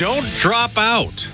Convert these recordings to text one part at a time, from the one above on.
don't drop out.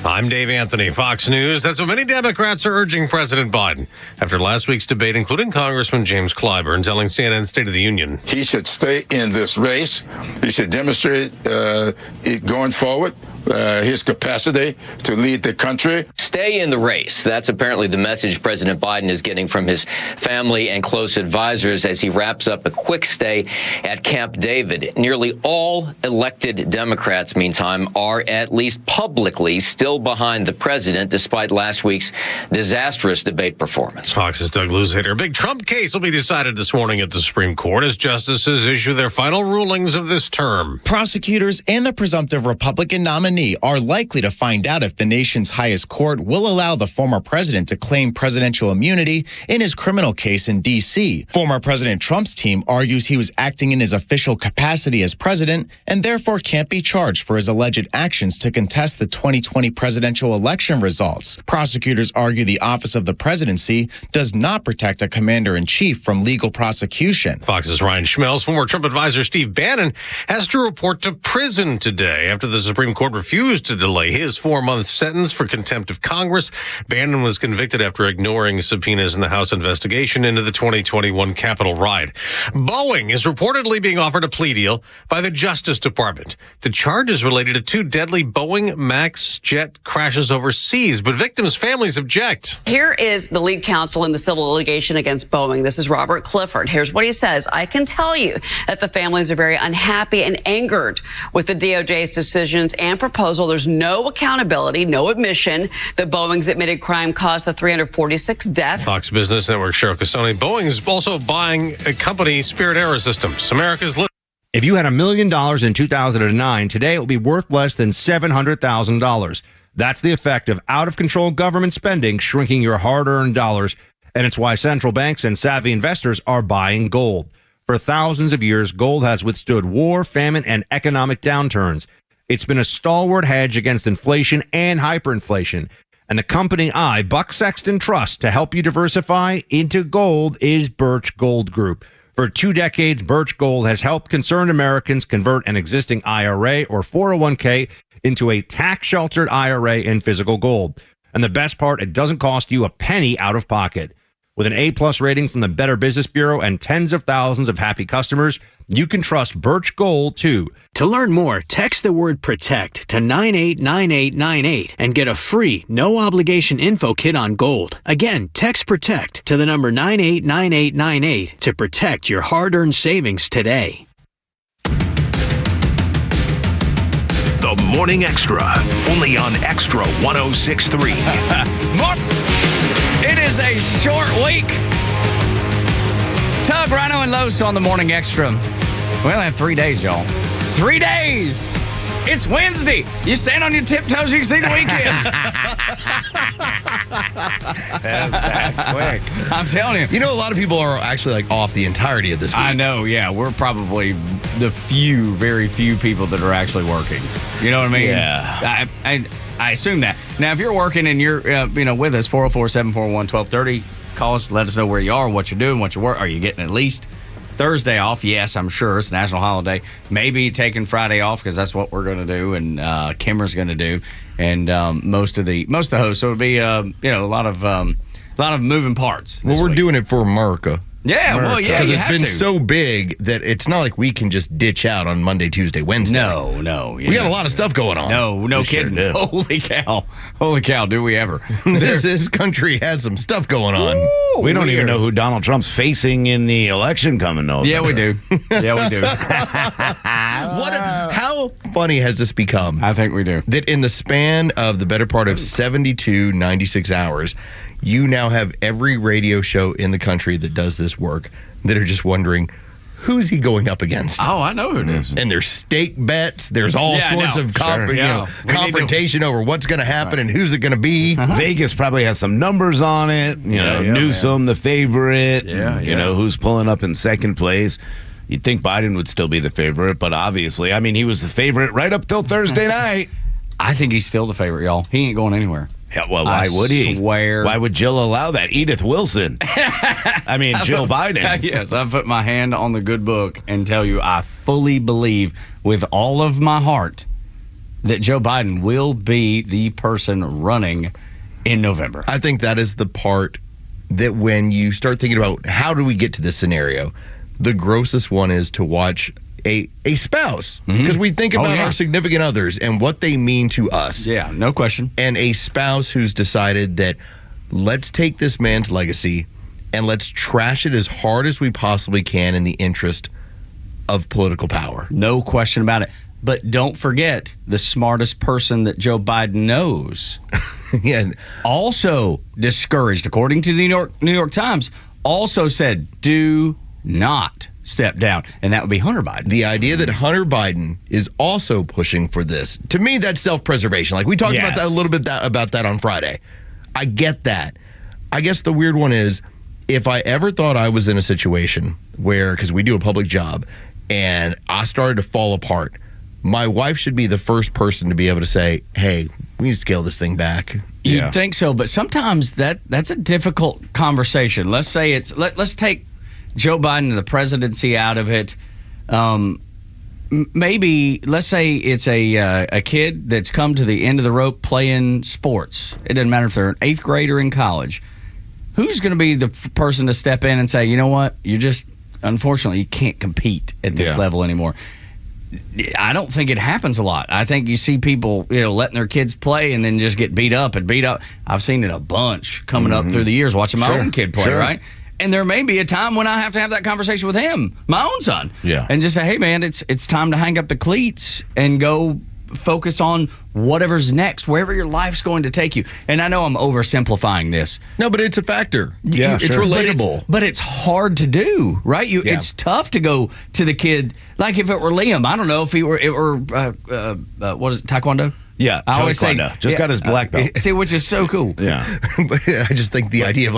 I'm Dave Anthony, Fox News. That's what many Democrats are urging President Biden after last week's debate, including Congressman James Clyburn telling CNN State of the Union. He should stay in this race. He should demonstrate it going forward. His capacity to lead the country. Stay in the race. That's apparently the message President Biden is getting from his family and close advisors as he wraps up a quick stay at Camp David. Nearly all elected Democrats, meantime, are at least publicly still behind the president, despite last week's disastrous debate performance. Fox's Doug Luzader. A big Trump case will be decided this morning at the Supreme Court as justices issue their final rulings of this term. Prosecutors and the presumptive Republican nominee are likely to find out if the nation's highest court will allow the former president to claim presidential immunity in his criminal case in D.C. Former President Trump's team argues he was acting in his official capacity as president and therefore can't be charged for his alleged actions to contest the 2020 presidential election results. Prosecutors argue the office of the presidency does not protect a commander-in-chief from legal prosecution. Fox's Ryan Schmelz. Former Trump advisor Steve Bannon has to report to prison today after the Supreme Court refused to delay his 4-month sentence for contempt of Congress. Bannon was convicted after ignoring subpoenas in the House investigation into the 2021 Capitol riot. Boeing is reportedly being offered a plea deal by the Justice Department. The charge is related to 2 deadly Boeing MAX jet crashes overseas, but victims' families object. Here is the lead counsel in the civil litigation against Boeing. This is Robert Clifford. Here's what he says. I can tell you that the families are very unhappy and angered with the DOJ's decisions and proposal. There's no accountability, no admission that Boeing's admitted crime caused the 346 deaths. Fox Business Network Cheryl Casoni. Boeing's also buying a company, Spirit Aerosystems, America's. If you had $1 million in 2009, today it will be worth less than $700,000. That's the effect of out-of-control government spending shrinking your hard-earned dollars, and it's why central banks and savvy investors are buying gold. For thousands of years, gold has withstood war, famine, and economic downturns. It's been a stalwart hedge against inflation and hyperinflation. And the company Buck Sexton trust to help you diversify into gold is Birch Gold Group. For 2 decades, Birch Gold has helped concerned Americans convert an existing IRA or 401k into a tax-sheltered IRA in physical gold. And the best part, it doesn't cost you a penny out of pocket. With an A-plus rating from the Better Business Bureau and tens of thousands of happy customers, you can trust Birch Gold, too. To learn more, text the word PROTECT to 989898 and get a free, no-obligation info kit on gold. Again, text PROTECT to the number 989898 to protect your hard-earned savings today. The Morning Xtra, only on Xtra 106.3. It is a short week. Tug, Rhino, and Los on the Morning Xtra. We only have 3 days, y'all. 3 days. It's Wednesday. You stand on your tiptoes, you can see the weekend. That's that quick. I'm telling you. You know, a lot of people are actually like off the entirety of this week. I know, yeah. We're probably the very few people that are actually working. You know what I mean? Yeah. I assume that. Now, if you're working and you're with us, 404-741-1230, call us, let us know where you are, what you're doing, what you work. Are you getting at least Thursday off? Yes, I'm sure. It's a national holiday. Maybe taking Friday off because that's what we're going to do and Kimmer's going to do. And most of the hosts. So it'll be a lot of moving parts. Well, we're doing it for America. Yeah, well, yeah, because it's been so big that it's not like we can just ditch out on Monday, Tuesday, Wednesday. No. We got a lot of stuff going on. No kidding. Sure, Holy cow, do we ever. This country has some stuff going on. Ooh, we don't even know who Donald Trump's facing in the election coming up. Yeah, we do. How funny has this become? I think we do. That in the span of the better part of 72, 96 hours, you now have every radio show in the country that does this work that are just wondering, who's he going up against? Oh, I know who it is. And there's stake bets. There's all sorts of confrontation over what's going to happen and who's it going to be. Vegas probably has some numbers on it. Newsom, the favorite. Who's pulling up in second place. You'd think Biden would still be the favorite, but obviously, he was the favorite right up till Thursday night. I think he's still the favorite, y'all. He ain't going anywhere. Yeah, well, why would he? Swear. Why would Jill allow that? Edith Wilson. Jill Biden. Yes, I put my hand on the good book and tell you I fully believe with all of my heart that Joe Biden will be the person running in November. I think that is the part that when you start thinking about how do we get to this scenario, the grossest one is to watch a spouse, because we think about our significant others and what they mean to us. Yeah, no question. And a spouse who's decided that let's take this man's legacy and let's trash it as hard as we possibly can in the interest of political power. No question about it. But don't forget, the smartest person that Joe Biden knows also discouraged, according to the New York Times, also said, do not step down. And that would be Hunter Biden. The idea that Hunter Biden is also pushing for this, to me, that's self-preservation. Like we talked about that a little bit about that on Friday. I get that. I guess the weird one is, if I ever thought I was in a situation where, because we do a public job, and I started to fall apart, my wife should be the first person to be able to say, hey, we need to scale this thing back. You'd think so, but sometimes that's a difficult conversation. Let's say let's take Joe Biden and the presidency out of it. Maybe let's say it's a kid that's come to the end of the rope playing sports. It doesn't matter if they're an 8th grader in college. Who's going to be the person to step in and say, you know what, unfortunately, you can't compete at this level anymore? I don't think it happens a lot. I think you see people, letting their kids play and then just get beat up. I've seen it a bunch coming up through the years, watching my own kid play, right? And there may be a time when I have to have that conversation with him, my own son, and just say, hey, man, it's time to hang up the cleats and go focus on whatever's next, wherever your life's going to take you. And I know I'm oversimplifying this. No, but it's a factor. Yeah, it's relatable. But it's hard to do, right? It's tough to go to the kid. Like if it were Liam, I don't know if what is it, Taekwondo? Yeah, I always say, just got his black belt. See, which is so cool. Yeah. I just think the idea of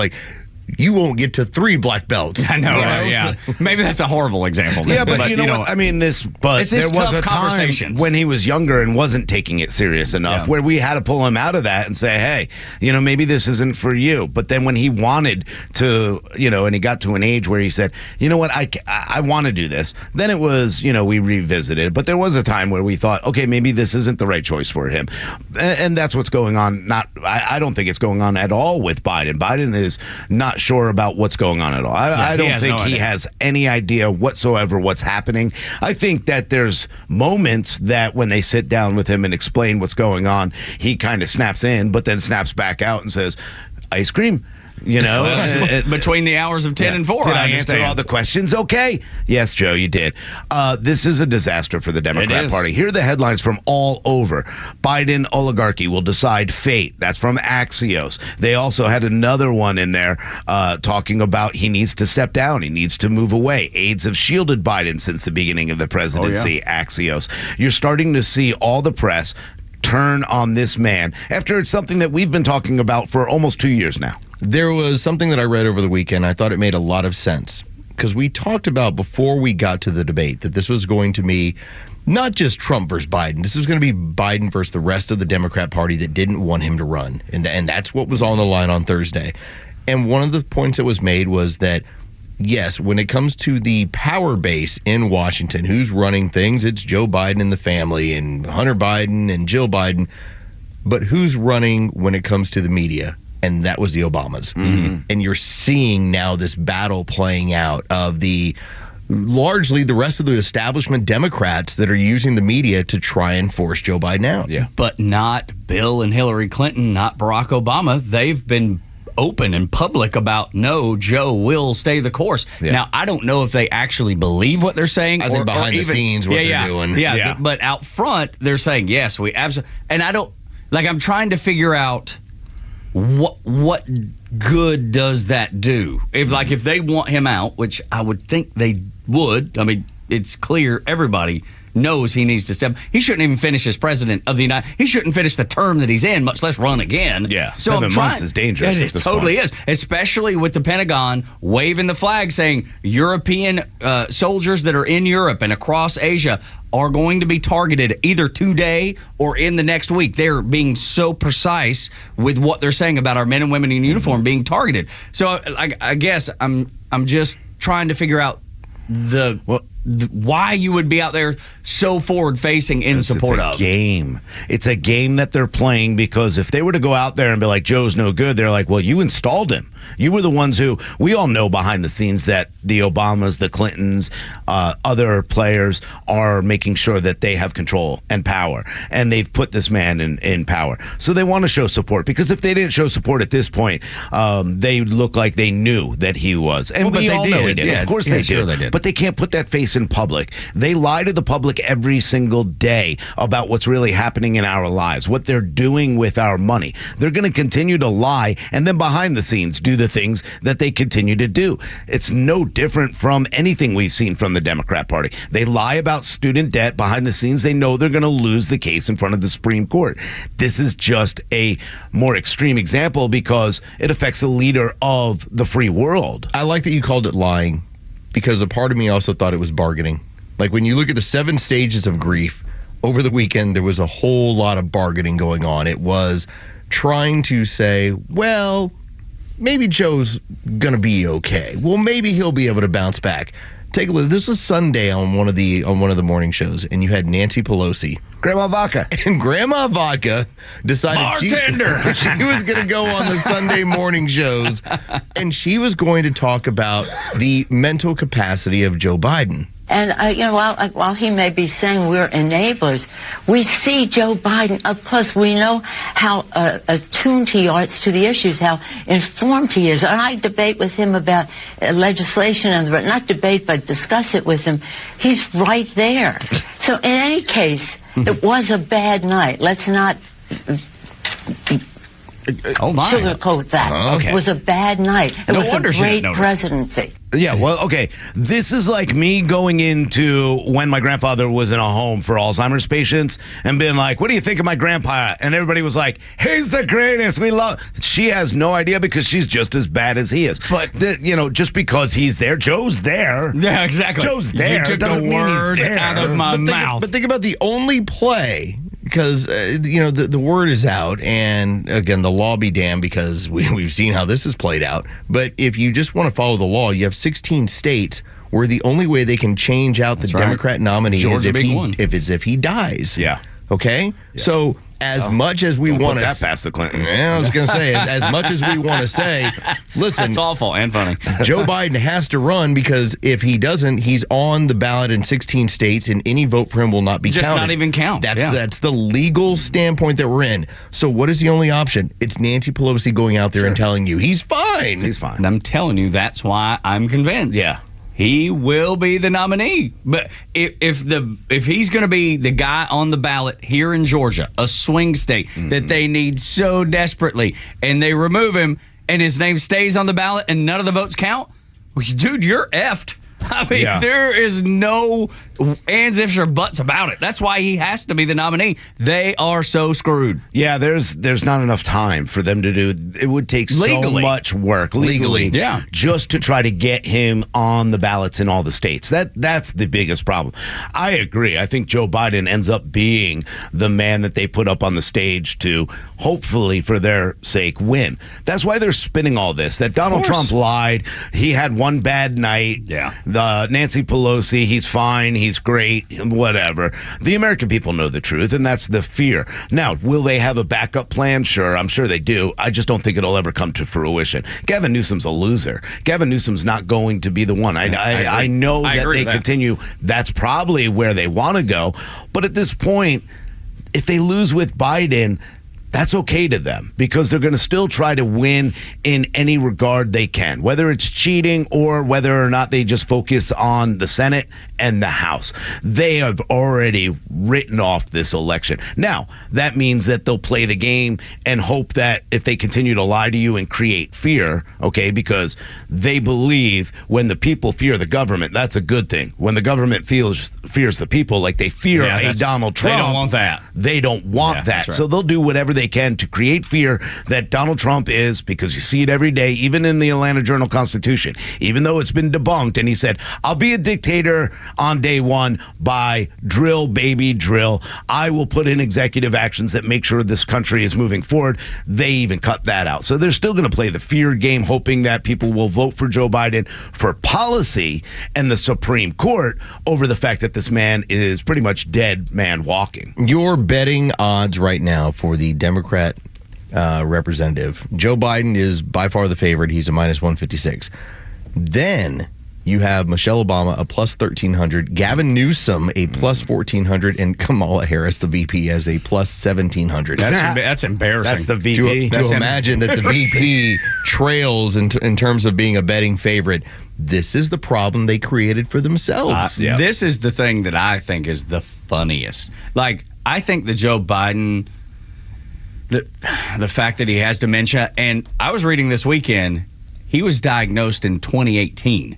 you won't get to 3 black belts. I know, right? Yeah. Maybe that's a horrible example. Yeah, but you know what? I mean, there was a time when he was younger and wasn't taking it serious enough where we had to pull him out of that and say, hey, maybe this isn't for you. But then when he wanted to, and he got to an age where he said, you know what, I want to do this, then it was, we revisited. But there was a time where we thought, okay, maybe this isn't the right choice for him. And that's what's going on. I don't think it's going on at all with Biden. Biden is not sure about what's going on at all. I don't think he has any idea whatsoever what's happening. I think that there's moments that when they sit down with him and explain what's going on, he kind of snaps in, but then snaps back out and says, ice cream. Between the hours of 10 and 4. Did I answer all the questions? Okay. Yes, Joe, you did. This is a disaster for the Democrat Party. Here are the headlines from all over. Biden oligarchy will decide fate. That's from Axios. They also had another one in there talking about he needs to step down. He needs to move away. Aides have shielded Biden since the beginning of the presidency. Axios. You're starting to see all the press turn on this man after it's something that we've been talking about for almost 2 years now. There was something that I read over the weekend. I thought it made a lot of sense because we talked about before we got to the debate that this was going to be not just Trump versus Biden. This was going to be Biden versus the rest of the Democrat Party that didn't want him to run. And that's what was on the line on Thursday. And one of the points that was made was that, yes, when it comes to the power base in Washington, who's running things, it's Joe Biden and the family and Hunter Biden and Jill Biden. But who's running when it comes to the media? And that was the Obamas. And you're seeing now this battle playing out of largely the rest of the establishment Democrats that are using the media to try and force Joe Biden out. Yeah. But not Bill and Hillary Clinton, not Barack Obama. They've been open and public about, no, Joe will stay the course. Yeah. Now, I don't know if they actually believe what they're saying. I think behind the scenes what they're doing. Yeah, but out front, they're saying, yes, we absolutely. And I'm trying to figure out what good does that do? If they want him out, which I would think they would. I mean, it's clear everybody knows he needs to step. He shouldn't even finish as president of the United. He shouldn't finish the term that he's in, much less run again. Yeah, so 7 months is dangerous. It totally is, especially with the Pentagon waving the flag saying European soldiers that are in Europe and across Asia are going to be targeted either today or in the next week. They're being so precise with what they're saying about our men and women in uniform being targeted. So I guess I'm just trying to figure out why you would be out there so forward-facing in support of. It's a game. It's a game that they're playing, because if they were to go out there and be like, Joe's no good, they're like, well, you installed him. You were the ones who, we all know behind the scenes that the Obamas, the Clintons, other players are making sure that they have control and power. And they've put this man in power. So they want to show support, because if they didn't show support at this point, they look like they knew that he was. And we all know he did. Yeah, of course they did. But they can't put that face in public. They lie to the public every single day about what's really happening in our lives, what they're doing with our money. They're going to continue to lie, and then behind the scenes do the things that they continue to do. It's no different from anything we've seen from the Democrat Party. They lie about student debt behind the scenes. They know they're going to lose the case in front of the Supreme Court. This is just a more extreme example because it affects the leader of the free world. I like that you called it lying, because a part of me also thought it was bargaining. Like, when you look at the 7 stages of grief, over the weekend, there was a whole lot of bargaining going on. It was trying to say, well, maybe Joe's going to be okay. Well, maybe he'll be able to bounce back. Take a look. This was Sunday on one of the morning shows, and you had Nancy Pelosi, Grandma Vodka, and Grandma Vodka decided she was going to go on the Sunday morning shows, and she was going to talk about the mental capacity of Joe Biden. And, while he may be saying we're enablers, we see Joe Biden up close. We know how attuned he is to the issues, how informed he is. And I debate with him about legislation, not debate, but discuss it with him. He's right there. So in any case, it was a bad night. Let's not sugarcoat that. Okay. It was a bad night. It No was wonder a she didn't great notice. presidency. Yeah, well, okay. This is like me going into when my grandfather was in a home for Alzheimer's patients and being like, what do you think of my grandpa? And everybody was like, he's the greatest. We love. She has no idea because she's just as bad as he is. But, just because he's there, Joe's there. Yeah, exactly. Joe's there. You took doesn't the mean word he's there. out of my mouth. But think about the only play, because, the word is out, and again, the law be damned, because we've seen how this has played out. But if you just want to follow the law, you have 16 states where the only way they can change out the Democrat nominee is if he dies. Yeah. Okay? Yeah. So as much as we want to... that past the Clintons. Yeah, I was going to say, as much as we want to say, listen... That's awful and funny. Joe Biden has to run, because if he doesn't, he's on the ballot in 16 states, and any vote for him will not be Just counted. not even count. That's the legal standpoint that we're in. So what is the only option? It's Nancy Pelosi going out there and telling you, he's fine. He's fine. And I'm telling you, that's why I'm convinced. Yeah. He will be the nominee. But if he's going to be the guy on the ballot here in Georgia, a swing state that they need so desperately, and they remove him and his name stays on the ballot and none of the votes count, well, dude, you're effed. I mean, there is no ands, ifs, or buts about it. That's why he has to be the nominee. They are so screwed. Yeah, there's not enough time for them to do. It would take so much work legally, just to try to get him on the ballots in all the states. That's the biggest problem. I agree. I think Joe Biden ends up being the man that they put up on the stage to hopefully, for their sake, win. That's why they're spinning all this. That Donald Trump lied. He had one bad night. Yeah. The Nancy Pelosi, he's fine. He's great. Whatever. The American people know the truth, and that's the fear. Now, will they have a backup plan? Sure. I'm sure they do. I just don't think it'll ever come to fruition. Gavin Newsom's a loser. Gavin Newsom's not going to be the one. I know that they continue. That's probably where they want to go. But at this point, if they lose with Biden, that's okay to them, because they're going to still try to win in any regard they can, whether it's cheating or whether or not they just focus on the Senate and the House. They have already written off this election. Now, that means that they'll play the game and hope that if they continue to lie to you and create fear, okay, because they believe when the people fear the government, that's a good thing. When the government fears the people, like they fear a Donald Trump. They don't want that. They don't want that. Right. So they'll do whatever they they can to create fear that Donald Trump is, because you see it every day, even in the Atlanta Journal-Constitution, even though it's been debunked, and he said, I'll be a dictator on day one by drill, baby, drill. I will put in executive actions that make sure this country is moving forward. They even cut that out. So they're still going to play the fear game, hoping that people will vote for Joe Biden for policy and the Supreme Court over the fact that this man is pretty much dead man walking. Your betting odds right now for the Democrat representative, Joe Biden is by far the favorite. He's a minus 156. Then you have Michelle Obama, a plus 1,300, Gavin Newsom, a plus 1,400, and Kamala Harris, the VP, as a plus 1,700. That's embarrassing. That's the VP. To imagine that the VP trails in terms of being a betting favorite, this is the problem they created for themselves. This is the thing that I think is the funniest. Like, I think that Joe Biden, the fact that he has dementia, and I was reading this weekend, he was diagnosed in 2018.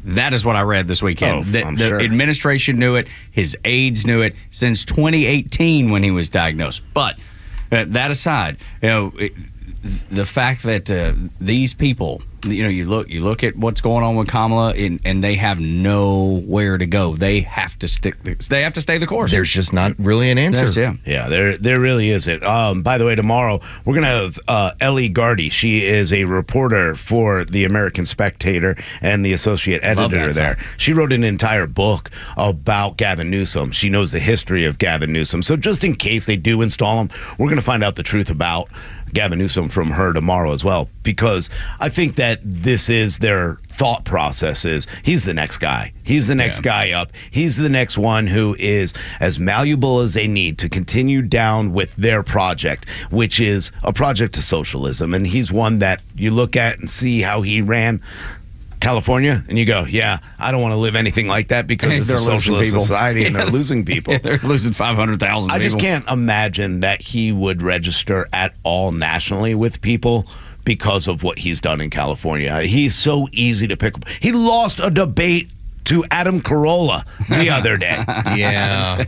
That is what I read this weekend. The administration knew it. His aides knew it since 2018 when he was diagnosed. But that aside, the fact that these people, you look at what's going on with Kamala, and they have nowhere to go. They have to stay the course. There's just not really an answer. Yeah, there really isn't. By the way, tomorrow we're going to have Ellie Gardy. She is a reporter for the American Spectator and the associate editor there. She wrote an entire book about Gavin Newsom. She knows the history of Gavin Newsom. So just in case they do install him, we're going to find out the truth about Gavin Newsom from her tomorrow as well, because I think that this is their thought process is he's the next guy. He's the next guy up. He's the next one who is as malleable as they need to continue down with their project, which is a project to socialism. And he's one that you look at and see how he ran California, and you go, yeah, I don't want to live anything like that because it's a socialist society and they're losing people. They're losing 500,000 people. I just can't imagine that he would register at all nationally with people because of what he's done in California. He's so easy to pick up. He lost a debate to Adam Carolla the other day. Yeah.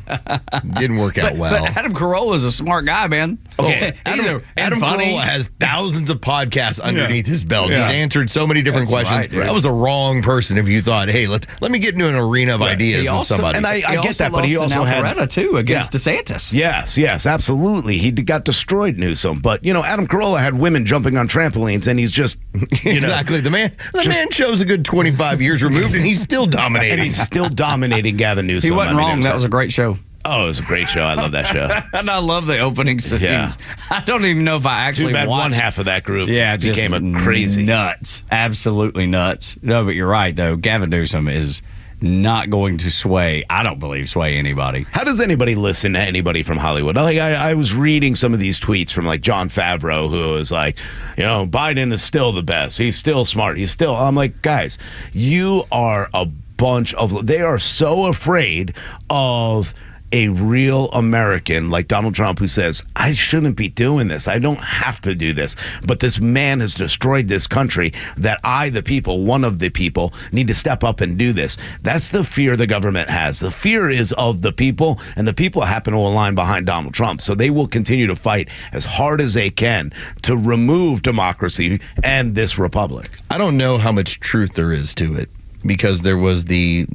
Didn't work out well. But Adam Carolla is a smart guy, man. Okay. Adam Carolla has thousands of podcasts underneath his belt. He's answered so many different questions. Right. That was the wrong person if you thought, hey, let me get into an arena of ideas with somebody. And I get that, but he also had Alpharetta, too, against DeSantis. Yes, absolutely. He got destroyed, Newsom. But, Adam Carolla had women jumping on trampolines, and he's just, exactly. The man shows a good 25 years removed, and he's still dominating. And he's still dominating Gavin Newsom. He wasn't wrong. That was a great show. Oh, it was a great show. I love that show. And I love the opening scenes. Yeah. I don't even know if I actually Too bad watched. One half of that group became a crazy. Nuts. Absolutely nuts. No, but you're right, though. Gavin Newsom is not going to sway anybody. How does anybody listen to anybody from Hollywood? Like I was reading some of these tweets from like Jon Favreau, who was like, Biden is still the best. He's still smart. I'm like, guys, you are a bunch of, they are so afraid of a real American like Donald Trump who says, I shouldn't be doing this. I don't have to do this. But this man has destroyed this country that I, the people, one of the people, need to step up and do this. That's the fear the government has. The fear is of the people, and the people happen to align behind Donald Trump. So they will continue to fight as hard as they can to remove democracy and this republic. I don't know how much truth there is to it, because there was the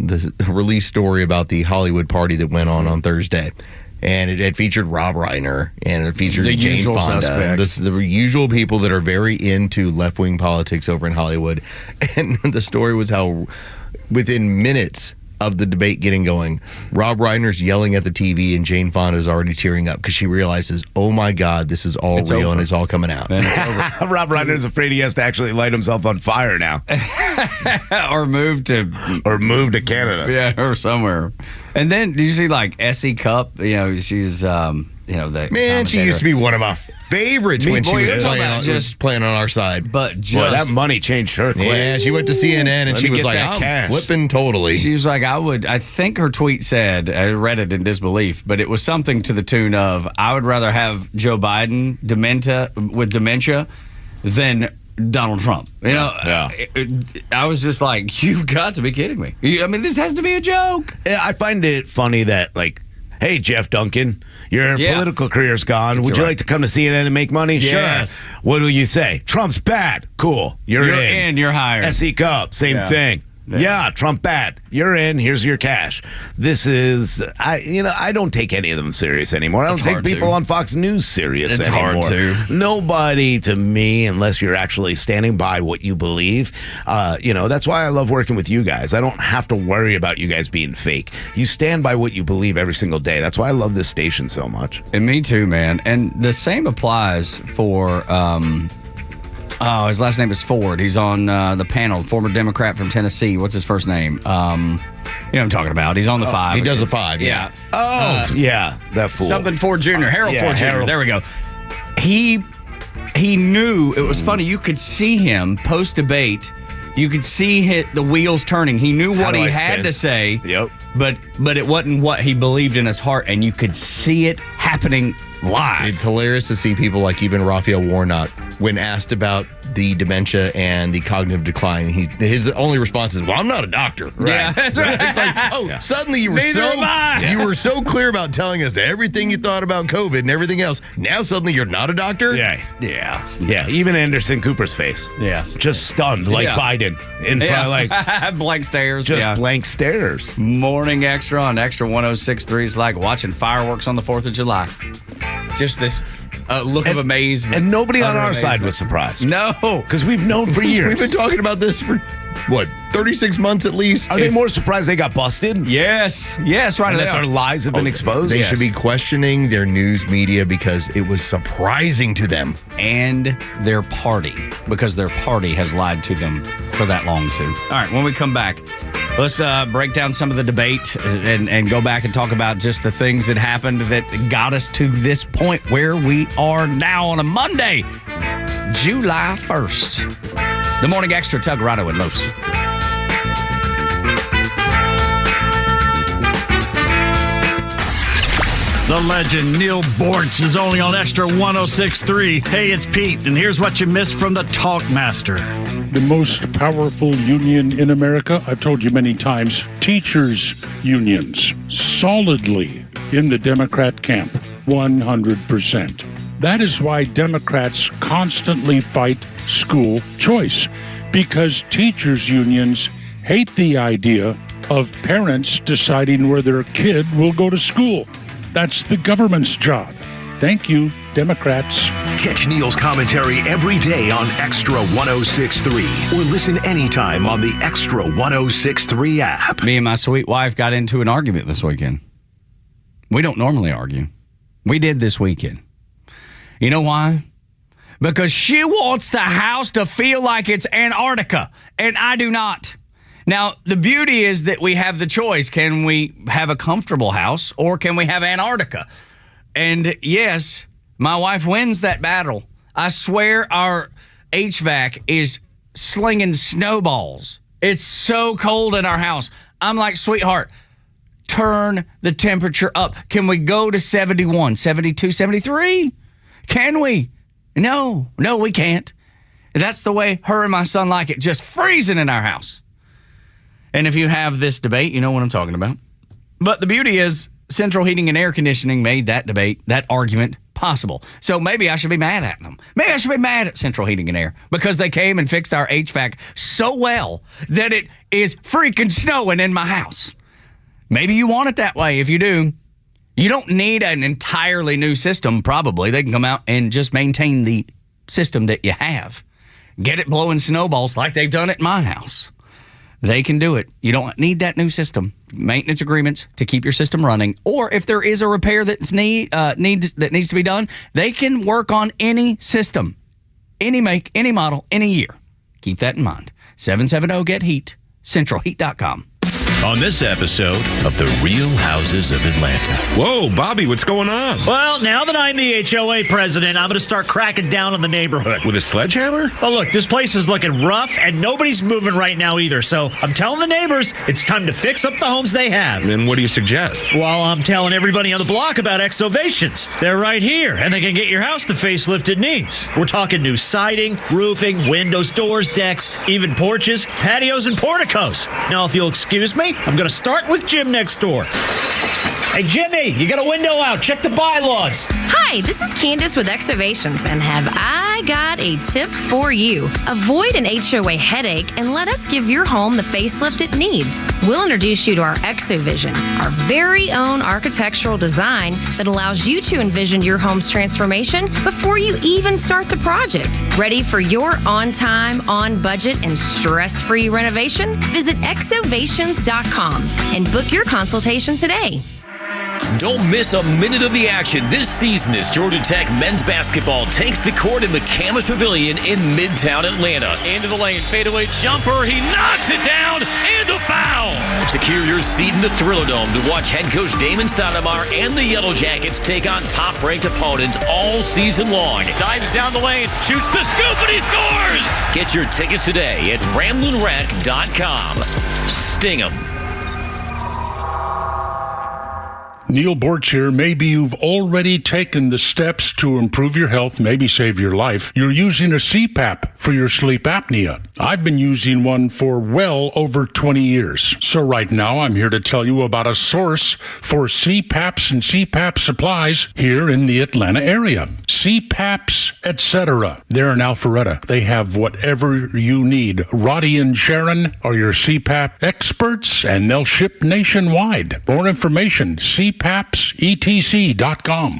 release story about the Hollywood party that went on Thursday. And it had featured Rob Reiner, and it featured Jane Fonda. The usual people that are very into left-wing politics over in Hollywood. And the story was how within minutes of the debate getting going, Rob Reiner's yelling at the TV, and Jane Fonda is already tearing up because she realizes, oh my God, this is all real over. And it's all coming out. And it's over. Rob Reiner is afraid he has to actually light himself on fire now, or move to Canada, yeah, or somewhere. And then did you see like Essie Cupp? She's the man. She used to be one of my favorites when she was playing on our side. But that money changed her quick. Yeah, she went to CNN and she was like, I'm flipping totally. She was like, I think her tweet said, I read it in disbelief, but it was something to the tune of, I would rather have Joe Biden with dementia than Donald Trump. I was just like, you've got to be kidding me. This has to be a joke. I find it funny that, like, Hey, Jeff Duncan, your political career's gone. Would you like to come to CNN and make money? Yes. Sure. What will you say? Trump's bad. Cool. You're in. You're hired. SE Cup, same thing. Yeah, Trump bad. You're in. Here's your cash. This is, I don't take any of them serious anymore. I don't take people on Fox News serious anymore. It's hard to. Nobody to me, unless you're actually standing by what you believe. That's why I love working with you guys. I don't have to worry about you guys being fake. You stand by what you believe every single day. That's why I love this station so much. And me too, man. And the same applies for... his last name is Ford. He's on the panel, former Democrat from Tennessee. What's his first name? You know what I'm talking about. He's on the 5. He does the 5, yeah. That fool. Something Ford Jr., Harold Ford Jr. Harold. There we go. He knew, it was funny, you could see him post-debate. You could see the wheels turning. He knew what he had to say, but it wasn't what he believed in his heart, and you could see it happening live. It's hilarious to see people like even Raphael Warnock, when asked about the dementia and the cognitive decline, his only response is, "Well, I'm not a doctor." Right? Yeah, that's right. It's like, suddenly you were so clear about telling us everything you thought about COVID and everything else. Now suddenly you're not a doctor. Yeah. Even Anderson Cooper's face. Yes, just stunned like Biden in front, like blank stares. Just blank stares. Morning Extra on Extra 106.3 is like watching fireworks on the 4th of July. Just this look of amazement. And nobody on our side was surprised. No. Because we've known for years. We've been talking about this for, 36 months at least? Are they more surprised they got busted? Yes, right. And that their lies have been exposed? They should be questioning their news media because it was surprising to them. And their party, because their party has lied to them for that long, too. All right, when we come back, let's break down some of the debate and go back and talk about just the things that happened that got us to this point where we are now on a Monday, July 1st. The Morning Extra, Tug, Rhino, and Los. The legend Neil Bortz is only on Extra 106.3. Hey, it's Pete, and here's what you missed from the Talkmaster. The most powerful union in America, I've told you many times, teachers' unions, solidly in the Democrat camp, 100%. That is why Democrats constantly fight school choice, because teachers' unions hate the idea of parents deciding where their kid will go to school. That's the government's job. Thank you, Democrats. Catch Neil's commentary every day on Extra 106.3 or listen anytime on the Extra 106.3 app. Me and my sweet wife got into an argument this weekend. We don't normally argue. We did this weekend. You know why? Because she wants the house to feel like it's Antarctica, and I do not. Now, the beauty is that we have the choice. Can we have a comfortable house, or can we have Antarctica? And yes, my wife wins that battle. I swear our HVAC is slinging snowballs. It's so cold in our house. I'm like, sweetheart, turn the temperature up. Can we go to 71, 72, 73? Can we? No, we can't. That's the way her and my son like it, just freezing in our house. And if you have this debate, you know what I'm talking about. But the beauty is central heating and air conditioning made that debate, that argument possible. So maybe I should be mad at them. Maybe I should be mad at central heating and air because they came and fixed our HVAC so well that it is freaking snowing in my house. Maybe you want it that way. If you do, you don't need an entirely new system, probably. They can come out and just maintain the system that you have. Get it blowing snowballs like they've done at my house. They can do it. You don't need that new system. Maintenance agreements to keep your system running. Or if there is a repair that needs to be done, they can work on any system, any make, any model, any year. Keep that in mind. 770-GET-HEAT, centralheat.com. On this episode of The Real Houses of Atlanta. Whoa, Bobby, what's going on? Well, now that I'm the HOA president, I'm going to start cracking down on the neighborhood. With a sledgehammer? Oh, look, this place is looking rough, and nobody's moving right now either. So I'm telling the neighbors it's time to fix up the homes they have. And what do you suggest? Well, I'm telling everybody on the block about Exovations. They're right here, and they can get your house the facelift it needs. We're talking new siding, roofing, windows, doors, decks, even porches, patios, and porticos. Now, if you'll excuse me, I'm going to start with Jim next door. Hey, Jimmy, you got a window out. Check the bylaws. Hi, this is Candace with Exovations, and have I got a tip for you. Avoid an HOA headache and let us give your home the facelift it needs. We'll introduce you to our ExoVision, our very own architectural design that allows you to envision your home's transformation before you even start the project. Ready for your on-time, on-budget, and stress-free renovation? Visit exovations.com and book your consultation today. Don't miss a minute of the action this season as Georgia Tech men's basketball takes the court in the Camas Pavilion in Midtown Atlanta. Into the lane, fadeaway jumper, he knocks it down, and a foul! Secure your seat in the Thriller Dome to watch head coach Damon Stoudemire and the Yellow Jackets take on top-ranked opponents all season long. Dives down the lane, shoots the scoop, and he scores! Get your tickets today at RamblinRack.com. Sting 'em. Neil Borch here. Maybe you've already taken the steps to improve your health, maybe save your life. You're using a CPAP for your sleep apnea. I've been using one for well over 20 years. So right now I'm here to tell you about a source for CPAPs and CPAP supplies here in the Atlanta area. CPAPs, etc. They're in Alpharetta. They have whatever you need. Roddy and Sharon are your CPAP experts, and they'll ship nationwide. More information, CPAPSETC.com.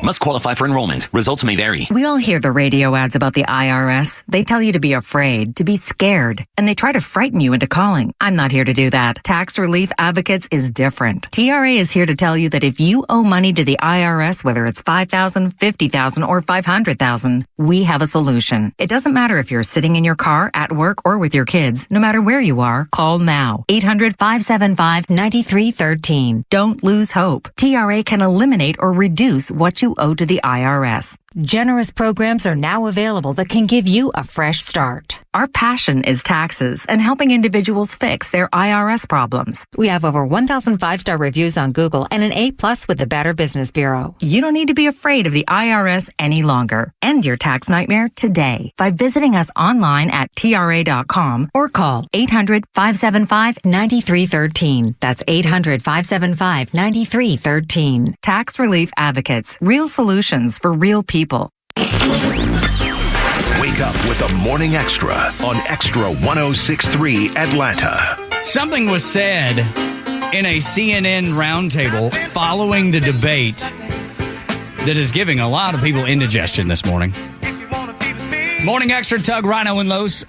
Must qualify for enrollment. Results may vary. We all hear the radio ads about the IRS. They tell you to be afraid, to be scared, and they try to frighten you into calling. I'm not here to do that. Tax Relief Advocates is different. TRA is here to tell you that if you owe money to the IRS, whether it's $5,000, $50,000, or $500,000, we have a solution. It doesn't matter if you're sitting in your car, at work, or with your kids. No matter where you are, call now. 800-575-9313. Don't lose hope. TRA can eliminate or reduce what you owe to the IRS. Generous programs are now available that can give you a fresh start. Our passion is taxes and helping individuals fix their IRS problems. We have over 1,000 5-star reviews on Google and an A+ with the Better Business Bureau. You don't need to be afraid of the IRS any longer. End your tax nightmare today by visiting us online at TRA.com or call 800-575-9313. That's 800-575-9313. Tax Relief Advocates. Real solutions for real people. Wake up with the Morning Extra on Extra 106.3 Atlanta. Something was said in a CNN roundtable following the debate that is giving a lot of people indigestion this morning. Morning Extra, Tug, Rhino, and Los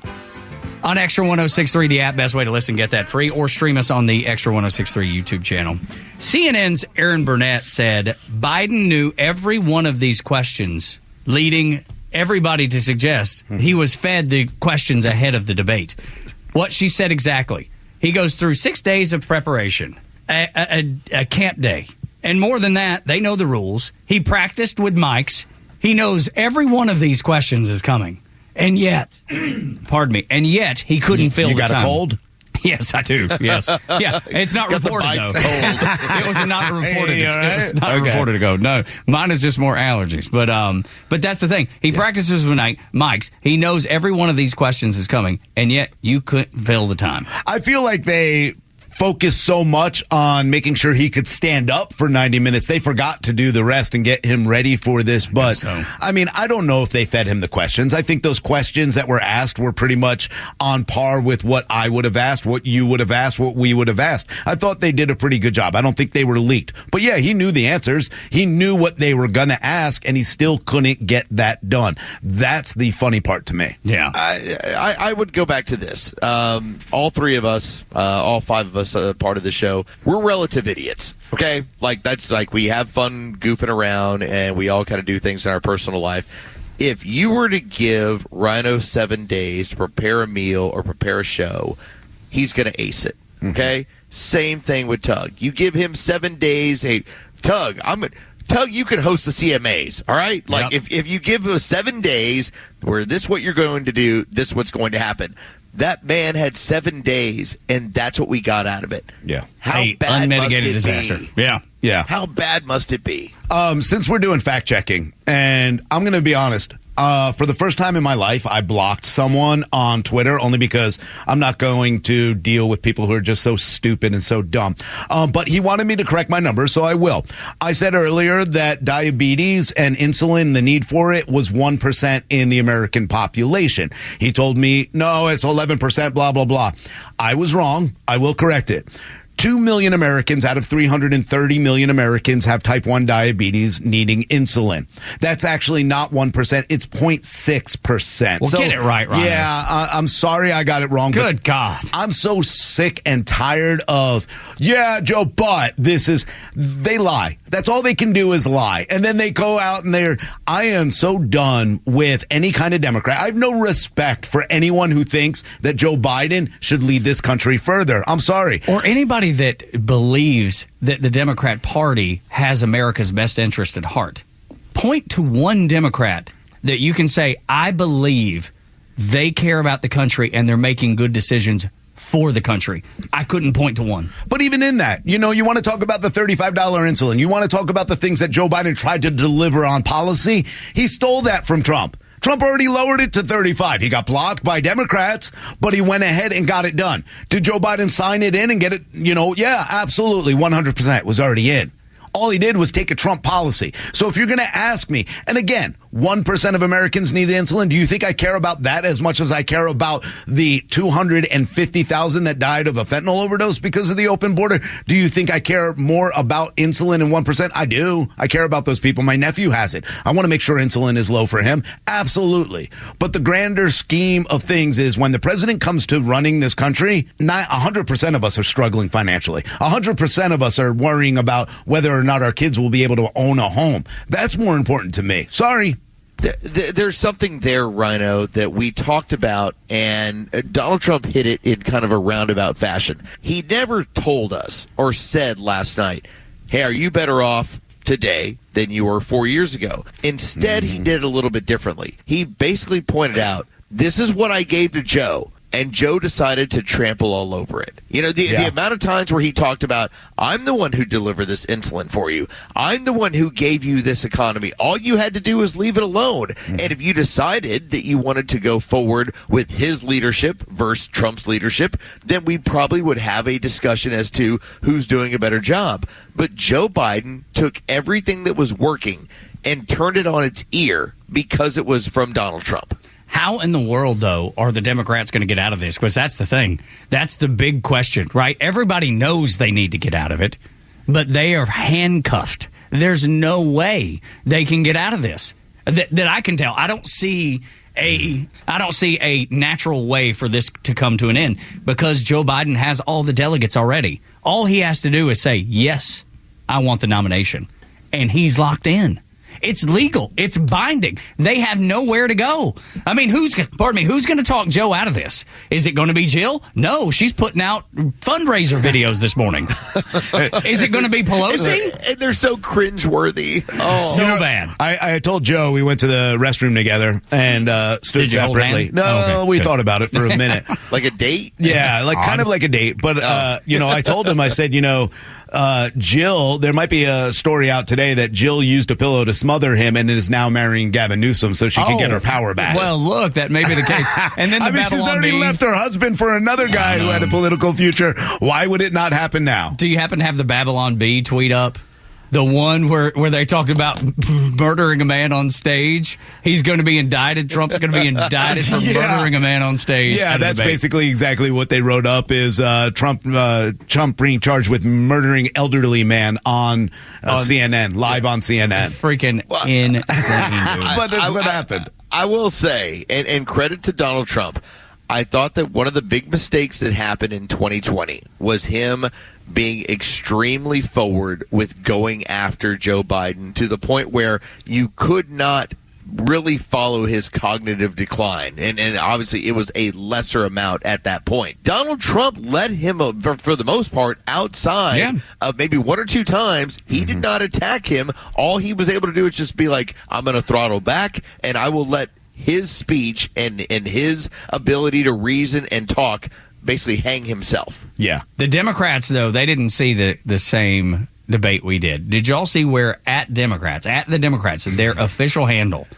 on Extra 106.3, the app. Best way to listen, get that free, or stream us on the Extra 106.3 YouTube channel. CNN's Aaron Burnett said Biden knew every one of these questions, leading everybody to suggest he was fed the questions ahead of the debate. What she said exactly. He goes through 6 days of preparation, a camp day. And more than that, they know the rules. He practiced with mics. He knows every one of these questions is coming. And yet, pardon me, and yet he couldn't fill the time. You got a cold? Yes, I do. Yes. Yeah, it's not reported, though. It was not reported. Hey, right? It was not reported to go. No, mine is just more allergies. But that's the thing. He practices with mics. He knows every one of these questions is coming, and yet you couldn't fill the time. I feel like they focused so much on making sure he could stand up for 90 minutes. They forgot to do the rest and get him ready for this. But, I mean, I don't know if they fed him the questions. I think those questions that were asked were pretty much on par with what I would have asked, what you would have asked, what we would have asked. I thought they did a pretty good job. I don't think they were leaked. But, yeah, he knew the answers. He knew what they were going to ask, and he still couldn't get that done. That's the funny part to me. Yeah. I would go back to this. All three of us, all five of us, part of the show, we're relative idiots. Okay, like that's like we have fun goofing around and we all kind of do things in our personal life. If you were to give Rhino 7 days to prepare a meal or prepare a show, he's going to ace it. Okay, same thing with Tug. You give him 7 days. Hey, Tug, you can host the CMAs, all right? Like, if you give him 7 days where this is what you're going to do, this is what's going to happen. That man had 7 days, and that's what we got out of it. Yeah. How bad must it disaster. be? Yeah. Yeah. How bad must it be? Since we're doing fact checking, and I'm going to be honest, For the first time in my life, I blocked someone on Twitter only because I'm not going to deal with people who are just so stupid and so dumb. But he wanted me to correct my numbers, so I will. I said earlier that diabetes and insulin, the need for it, was 1% in the American population. He told me, no, it's 11%, blah, blah, blah. I was wrong. I will correct it. 2 million Americans out of 330 million Americans have type 1 diabetes needing insulin. That's actually not 1%. It's 0.6%. Well, get it right, Rhino. Yeah, I'm sorry I got it wrong. Good God. I'm so sick and tired of, Joe, but they lie. That's all they can do is lie. And then they go out and I am so done with any kind of Democrat. I have no respect for anyone who thinks that Joe Biden should lead this country further. I'm sorry. Or anybody that believes that the Democrat Party has America's best interest at heart. Point to one Democrat that you can say, I believe they care about the country and they're making good decisions for the country. I couldn't point to one. But even in that, you want to talk about the $35 insulin. You want to talk about the things that Joe Biden tried to deliver on policy. He stole that from Trump. Trump already lowered it to 35. He got blocked by Democrats, but he went ahead and got it done. Did Joe Biden sign it in and get it? Yeah, absolutely. 100% it was already in. All he did was take a Trump policy. So if you're going to ask me, and again, 1% of Americans need insulin. Do you think I care about that as much as I care about the 250,000 that died of a fentanyl overdose because of the open border? Do you think I care more about insulin and 1%? I do. I care about those people. My nephew has it. I want to make sure insulin is low for him. Absolutely. But the grander scheme of things is when the president comes to running this country, 100% of us are struggling financially. 100% of us are worrying about whether or not our kids will be able to own a home. That's more important to me. Sorry. There's something there, Rhino, that we talked about, and Donald Trump hit it in kind of a roundabout fashion. He never told us or said last night, hey, are you better off today than you were 4 years ago? Instead, he did it a little bit differently. He basically pointed out, this is what I gave to Joe. And Joe decided to trample all over it. The amount of times where he talked about, I'm the one who delivered this insulin for you. I'm the one who gave you this economy. All you had to do was leave it alone. And if you decided that you wanted to go forward with his leadership versus Trump's leadership, then we probably would have a discussion as to who's doing a better job. But Joe Biden took everything that was working and turned it on its ear because it was from Donald Trump. How in the world, though, are the Democrats going to get out of this? Because that's the thing. That's the big question, right? Everybody knows they need to get out of it, but they are handcuffed. There's no way they can get out of this that I can tell. I don't see a natural way for this to come to an end because Joe Biden has all the delegates already. All he has to do is say, yes, I want the nomination. And he's locked in. It's legal. It's binding. They have nowhere to go. I mean, who's going to talk Joe out of this? Is it going to be Jill? No, she's putting out fundraiser videos this morning. Is it going to be Pelosi? And they're so cringeworthy. Oh, so bad. I told Joe we went to the restroom together and stood Did you hold separately. hand? No, Oh, okay. we Good. thought about it for a minute. Like a date? Yeah, kind of like a date. But, I told him, I said, Jill, there might be a story out today that Jill used a pillow to smother him and is now marrying Gavin Newsom so she can get her power back. Well, look, that may be the case. And then she's already left her husband for another guy who had a political future. Why would it not happen now? Do you happen to have the Babylon Bee tweet up? The one where they talked about murdering a man on stage. He's going to be indicted. Trump's going to be indicted for murdering a man on stage. Yeah, that's basically exactly what they wrote up is Trump being charged with murdering elderly man on CNN, live on CNN. Freaking insane, dude. But that's what happened. I will say, and credit to Donald Trump, I thought that one of the big mistakes that happened in 2020 was him being extremely forward with going after Joe Biden to the point where you could not really follow his cognitive decline. And obviously it was a lesser amount at that point. Donald Trump let him, for the most part, outside of maybe one or two times. He did not attack him. All he was able to do is just be like, I'm going to throttle back and I will let his speech and his ability to reason and talk basically hang himself. Yeah. The Democrats, though, they didn't see the same debate we did. Did y'all see where at the Democrats, their official handle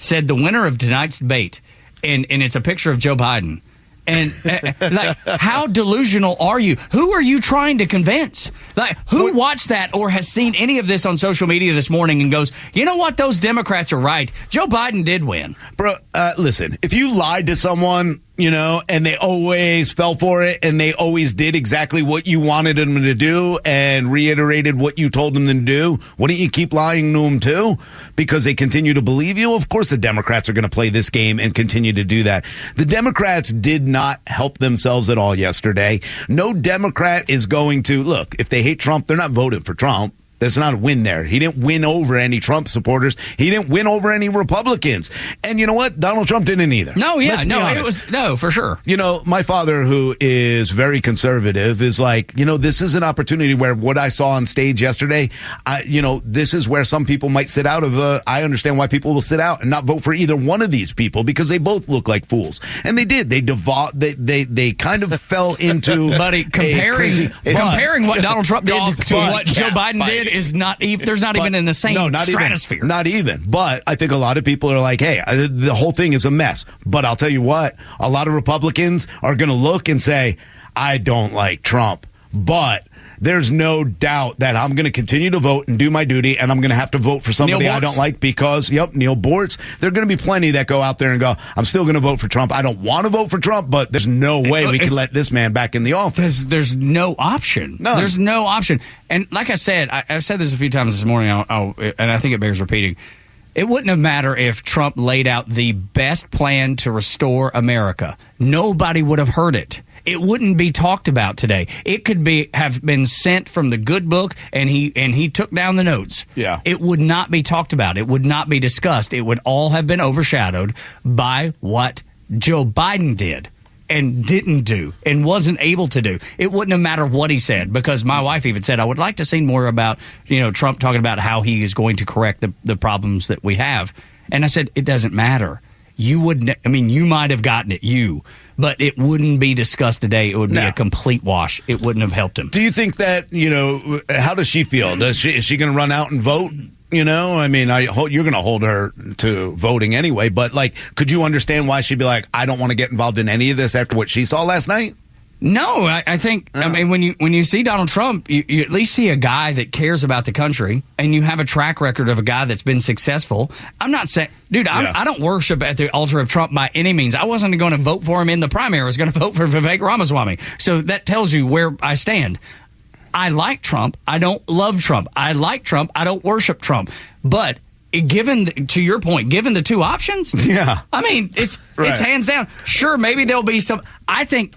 said the winner of tonight's debate, and it's a picture of Joe Biden. And like, how delusional are you? Who are you trying to convince? Like, who watched that or has seen any of this on social media this morning and goes, you know what? Those Democrats are right. Joe Biden did win. Bro, listen, if you lied to someone, and they always fell for it and they always did exactly what you wanted them to do and reiterated what you told them to do, wouldn't you keep lying to them too? Because they continue to believe you? Of course the Democrats are going to play this game and continue to do that. The Democrats did not help themselves at all yesterday. No Democrat is going to, look, if they hate Trump, they're not voting for Trump. There's not a win there. He didn't win over any Trump supporters. He didn't win over any Republicans. And you know what? Donald Trump didn't either. No, for sure. My father, who is very conservative, is like, this is an opportunity where what I saw on stage yesterday, this is where some people might sit out of I understand why people will sit out and not vote for either one of these people because they both look like fools. And they did. They kind of fell into Buddy, comparing what Donald Trump did to what Joe Biden did is not even, there's not even in the same stratosphere. Not even. But I think a lot of people are like, hey, the whole thing is a mess. But I'll tell you what, a lot of Republicans are going to look and say, I don't like Trump, but there's no doubt that I'm going to continue to vote and do my duty, and I'm going to have to vote for somebody I don't like because, Neil Bortz, there are going to be plenty that go out there and go, I'm still going to vote for Trump. I don't want to vote for Trump, but there's no way we can let this man back in the office. There's no option. None. There's no option. And like I said, I've said this a few times this morning, and I think it bears repeating. It wouldn't have mattered if Trump laid out the best plan to restore America. Nobody would have heard it. It wouldn't be talked about today. It could have been sent from the good book, and he took down the notes. Yeah. It would not be talked about. It would not be discussed. It would all have been overshadowed by what Joe Biden did and didn't do and wasn't able to do. It wouldn't have mattered what he said, because my wife even said, I would like to see more about Trump talking about how he is going to correct the problems that we have. And I said, it doesn't matter. You might have gotten it, but it wouldn't be discussed today. It would be a complete wash. It wouldn't have helped him. Do you think that, how does she feel? Is she going to run out and vote? You're going to hold her to voting anyway, but could you understand why she'd be like, I don't want to get involved in any of this after what she saw last night? No, I think, when you see Donald Trump, you at least see a guy that cares about the country, and you have a track record of a guy that's been successful. I'm not saying, dude, I don't worship at the altar of Trump by any means. I wasn't going to vote for him in the primary. I was going to vote for Vivek Ramaswamy. So that tells you where I stand. I like Trump. I don't love Trump. I like Trump. I don't worship Trump. But to your point, given the two options, it's hands down. Sure, maybe there'll be some. I think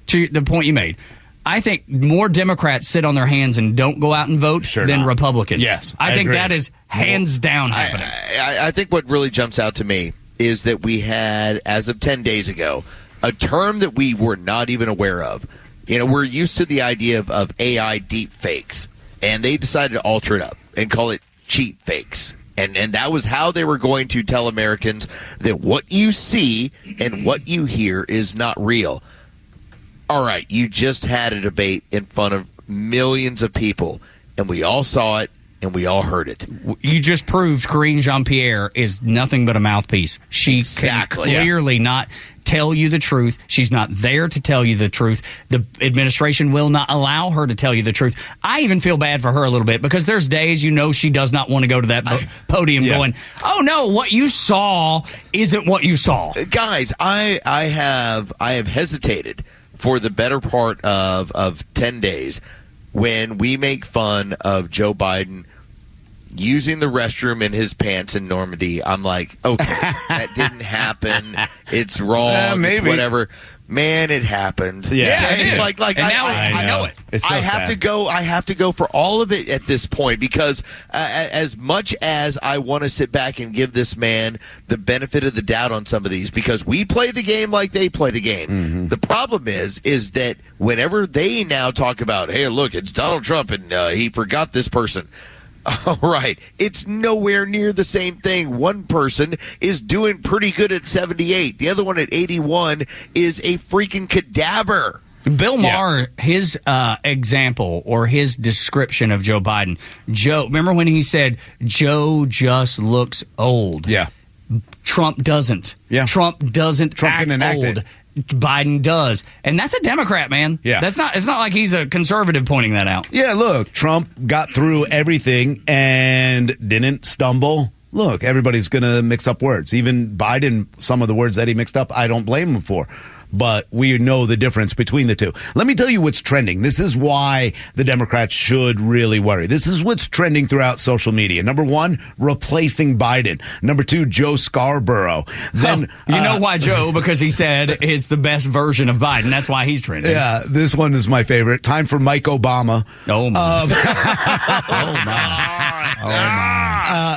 to the point you made, I think more Democrats sit on their hands and don't go out and vote than Republicans. Yes, I think that is hands down happening. I think what really jumps out to me is that we had, as of 10 days ago, a term that we were not even aware of. We're used to the idea of AI deep fakes, and they decided to alter it up and call it cheat fakes. And that was how they were going to tell Americans that what you see and what you hear is not real. All right, you just had a debate in front of millions of people, and we all saw it, and we all heard it. You just proved Karine Jean-Pierre is nothing but a mouthpiece. She can clearly not tell you the truth. She's not there to tell you the truth. The administration will not allow her to tell you the truth. I even feel bad for her a little bit, because there's days she does not want to go to that podium going, oh no, what you saw isn't what you saw. Guys, I have hesitated for the better part of 10 days when we make fun of Joe Biden using the restroom in his pants in Normandy. I'm like, okay, that didn't happen. It's wrong. Maybe. It's whatever. Man, it happened. Yeah, it did. I know it. It's so I have to go for all of it at this point, because as much as I want to sit back and give this man the benefit of the doubt on some of these, because we play the game like they play the game. Mm-hmm. The problem is that whenever they now talk about, hey, look, it's Donald Trump and he forgot this person. All right. It's nowhere near the same thing. One person is doing pretty good at 78. The other one at 81 is a freaking cadaver. Bill Maher, his example or his description of Joe Biden. Joe, remember when he said, Joe just looks old? Yeah. Trump doesn't. Yeah. Trump didn't act old. it. Biden does. And that's a Democrat, man. Yeah. It's not like he's a conservative pointing that out. Yeah, look, Trump got through everything and didn't stumble. Look, everybody's going to mix up words. Even Biden, some of the words that he mixed up, I don't blame him for. But we know the difference between the two. Let me tell you what's trending. This is why the Democrats should really worry. This is what's trending throughout social media. Number one, replacing Biden. Number two, Joe Scarborough. Then you know why, Joe? Because he said it's the best version of Biden. That's why he's trending. Yeah, this one is my favorite. Time for Mike Obama. Oh, my. Oh, my.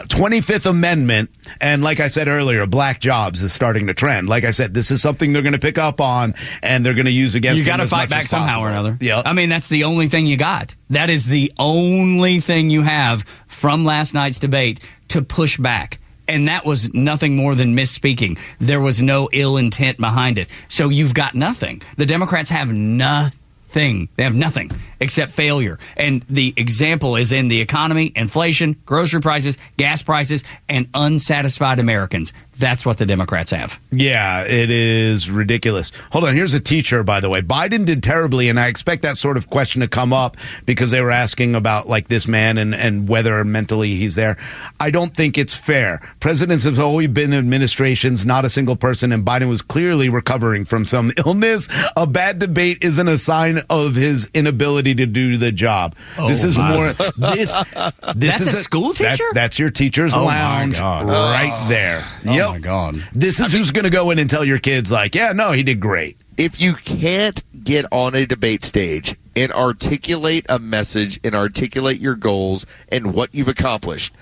25th Amendment. And like I said earlier, black jobs is starting to trend. Like I said, this is something they're going to pick up on and they're going to use against you got him to as fight much back as somehow possible. or another. Yeah. I mean, that's the only thing you got. That is the only thing you have from last night's debate to push back. And that was nothing more than misspeaking. There was no ill intent behind it. So you've got nothing. The Democrats have nothing. They have nothing except failure. And the example is in the economy, inflation, grocery prices, gas prices, and unsatisfied Americans. That's what the Democrats have. Yeah, it is ridiculous. Hold on. Here's a teacher, by the way. Biden did terribly, and I expect that sort of question to come up because they were asking about like this man and whether mentally he's there. I don't think it's fair. Presidents have always been administrations, not a single person, and Biden was clearly recovering from some illness. A bad debate isn't a sign of his inability to do the job. This is more. This That's is a school teacher? That's your teacher's Oh, my lounge God. right there. Oh, my God. This is who's going to go in and tell your kids, like, yeah, no, he did great. If you can't get on a debate stage and articulate a message and articulate your goals and what you've accomplished,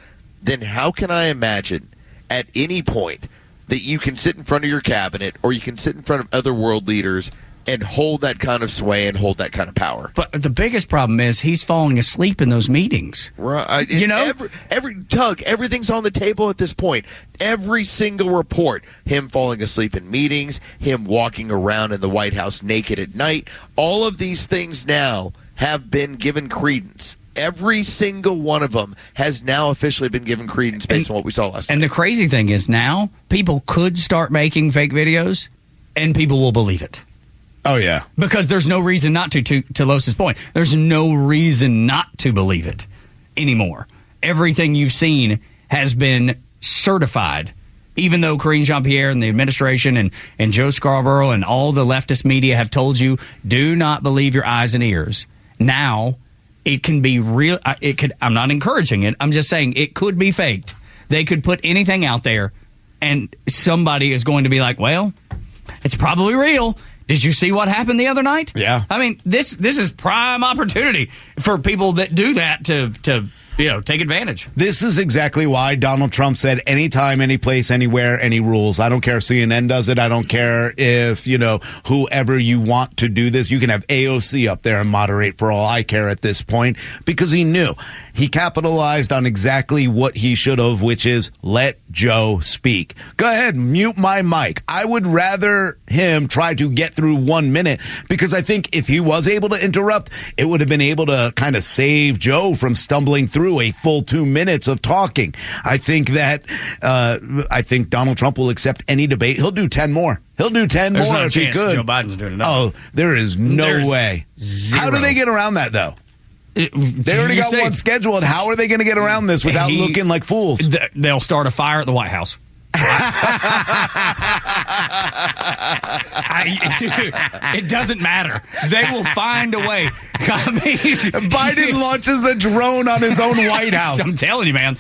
then how can I imagine at any point that you can sit in front of your cabinet or you can sit in front of other world leaders and hold that kind of sway and hold that kind of power? But the biggest problem is he's falling asleep in those meetings. Right. You know? Doug, everything's on the table at this point. Every single report, him falling asleep in meetings, him walking around in the White House naked at night, all of these things now have been given credence. Every single one of them has now officially been given credence based on what we saw last night. And the crazy thing is now people could start making fake videos and people will believe it. Oh, yeah. Because there's no reason not to Los's point. There's no reason not to believe it anymore. Everything you've seen has been certified, even though Karine Jean-Pierre and the administration and Joe Scarborough and all the leftist media have told you, do not believe your eyes and ears. Now, it can be real. I'm not encouraging it. I'm just saying it could be faked. They could put anything out there, and somebody is going to be like, well, it's probably real. Did you see what happened the other night? Yeah. I mean, this is prime opportunity for people that do that to take advantage. This is exactly why Donald Trump said anytime, any place, anywhere, any rules. I don't care if CNN does it. I don't care if, whoever you want to do this. You can have AOC up there and moderate for all I care at this point, because he knew. He capitalized on exactly what he should have, which is let Joe speak. Go ahead, mute my mic. I would rather him try to get through 1 minute, because I think if he was able to interrupt, it would have been able to kind of save Joe from stumbling through a full 2 minutes of talking. I think Donald Trump will accept any debate. He'll do 10 more. He'll do 10 There's more no if he chance could. Joe Biden's doing enough. Oh, there is no There's way. zero. How do they get around that, though? They already got one scheduled. How are they going to get around this without looking like fools? They'll start a fire at the White House. It doesn't matter. They will find a way. I mean, Biden launches a drone on his own White House. I'm telling you, man,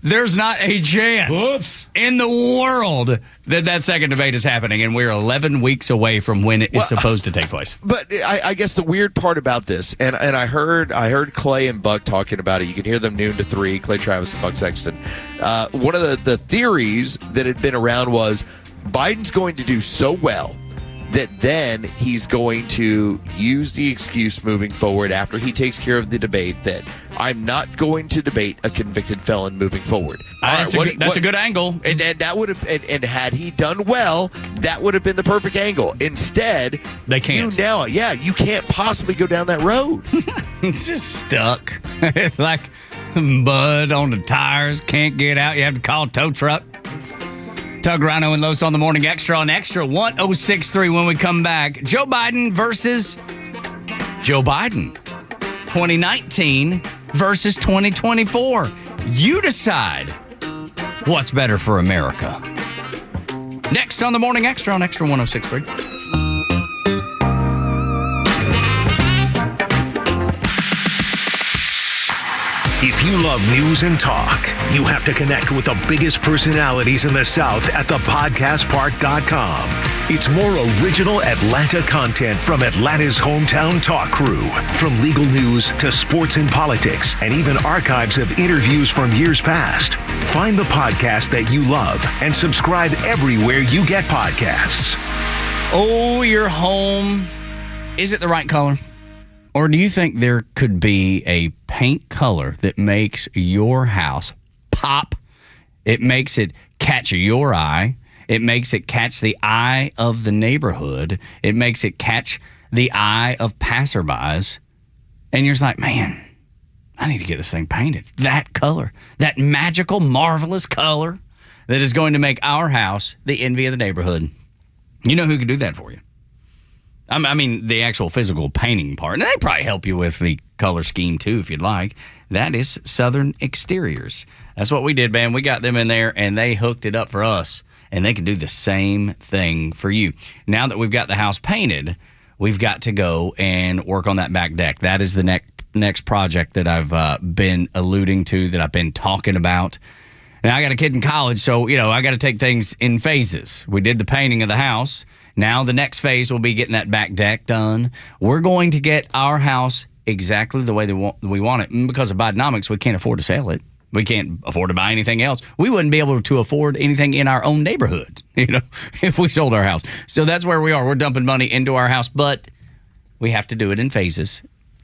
there's not a chance in the world that second debate is happening, and we're 11 weeks away from when it is supposed to take place. But I guess the weird part about this, and I heard Clay and Buck talking about it. You can hear them noon to 3, Clay Travis and Buck Sexton. One of the theories that had been around was Biden's going to do so well that then he's going to use the excuse moving forward after he takes care of the debate that I'm not going to debate a convicted felon moving forward. That's a good angle. And that would have, and had he done well, that would have been the perfect angle. Instead, they can't. You can't possibly go down that road. It's just stuck. Like mud on the tires, can't get out. You have to call a tow truck. Tug, Rhino, and Los on the Morning Extra on Extra 1063 when we come back. Joe Biden versus Joe Biden. 2019 versus 2024. You decide what's better for America. Next on the Morning Extra on Extra 1063. If you love news and talk, you have to connect with the biggest personalities in the South at thepodcastpark.com. It's more original Atlanta content from Atlanta's hometown talk crew. From legal news to sports and politics, and even archives of interviews from years past. Find the podcast that you love and subscribe everywhere you get podcasts. Oh, your home. Is it the right color? Or do you think there could be a paint color that makes your house pop? It makes it catch your eye. It makes it catch the eye of the neighborhood. It makes it catch the eye of passerbys. And you're just like, man, I need to get this thing painted. That color, that magical, marvelous color that is going to make our house the envy of the neighborhood. You know who could do that for you? I mean, the actual physical painting part. And they probably help you with the color scheme, too, if you'd like. That is Southern Exteriors. That's what we did, man. We got them in there, and they hooked it up for us. And they can do the same thing for you. Now that we've got the house painted, we've got to go and work on that back deck. That is the next project that I've been alluding to, that I've been talking about. Now, I got a kid in college, so, I got to take things in phases. We did the painting of the house. Now the next phase will be getting that back deck done. We're going to get our house exactly the way we want it. And because of Bidenomics, we can't afford to sell it. We can't afford to buy anything else. We wouldn't be able to afford anything in our own neighborhood, if we sold our house. So that's where we are. We're dumping money into our house, but we have to do it in phases.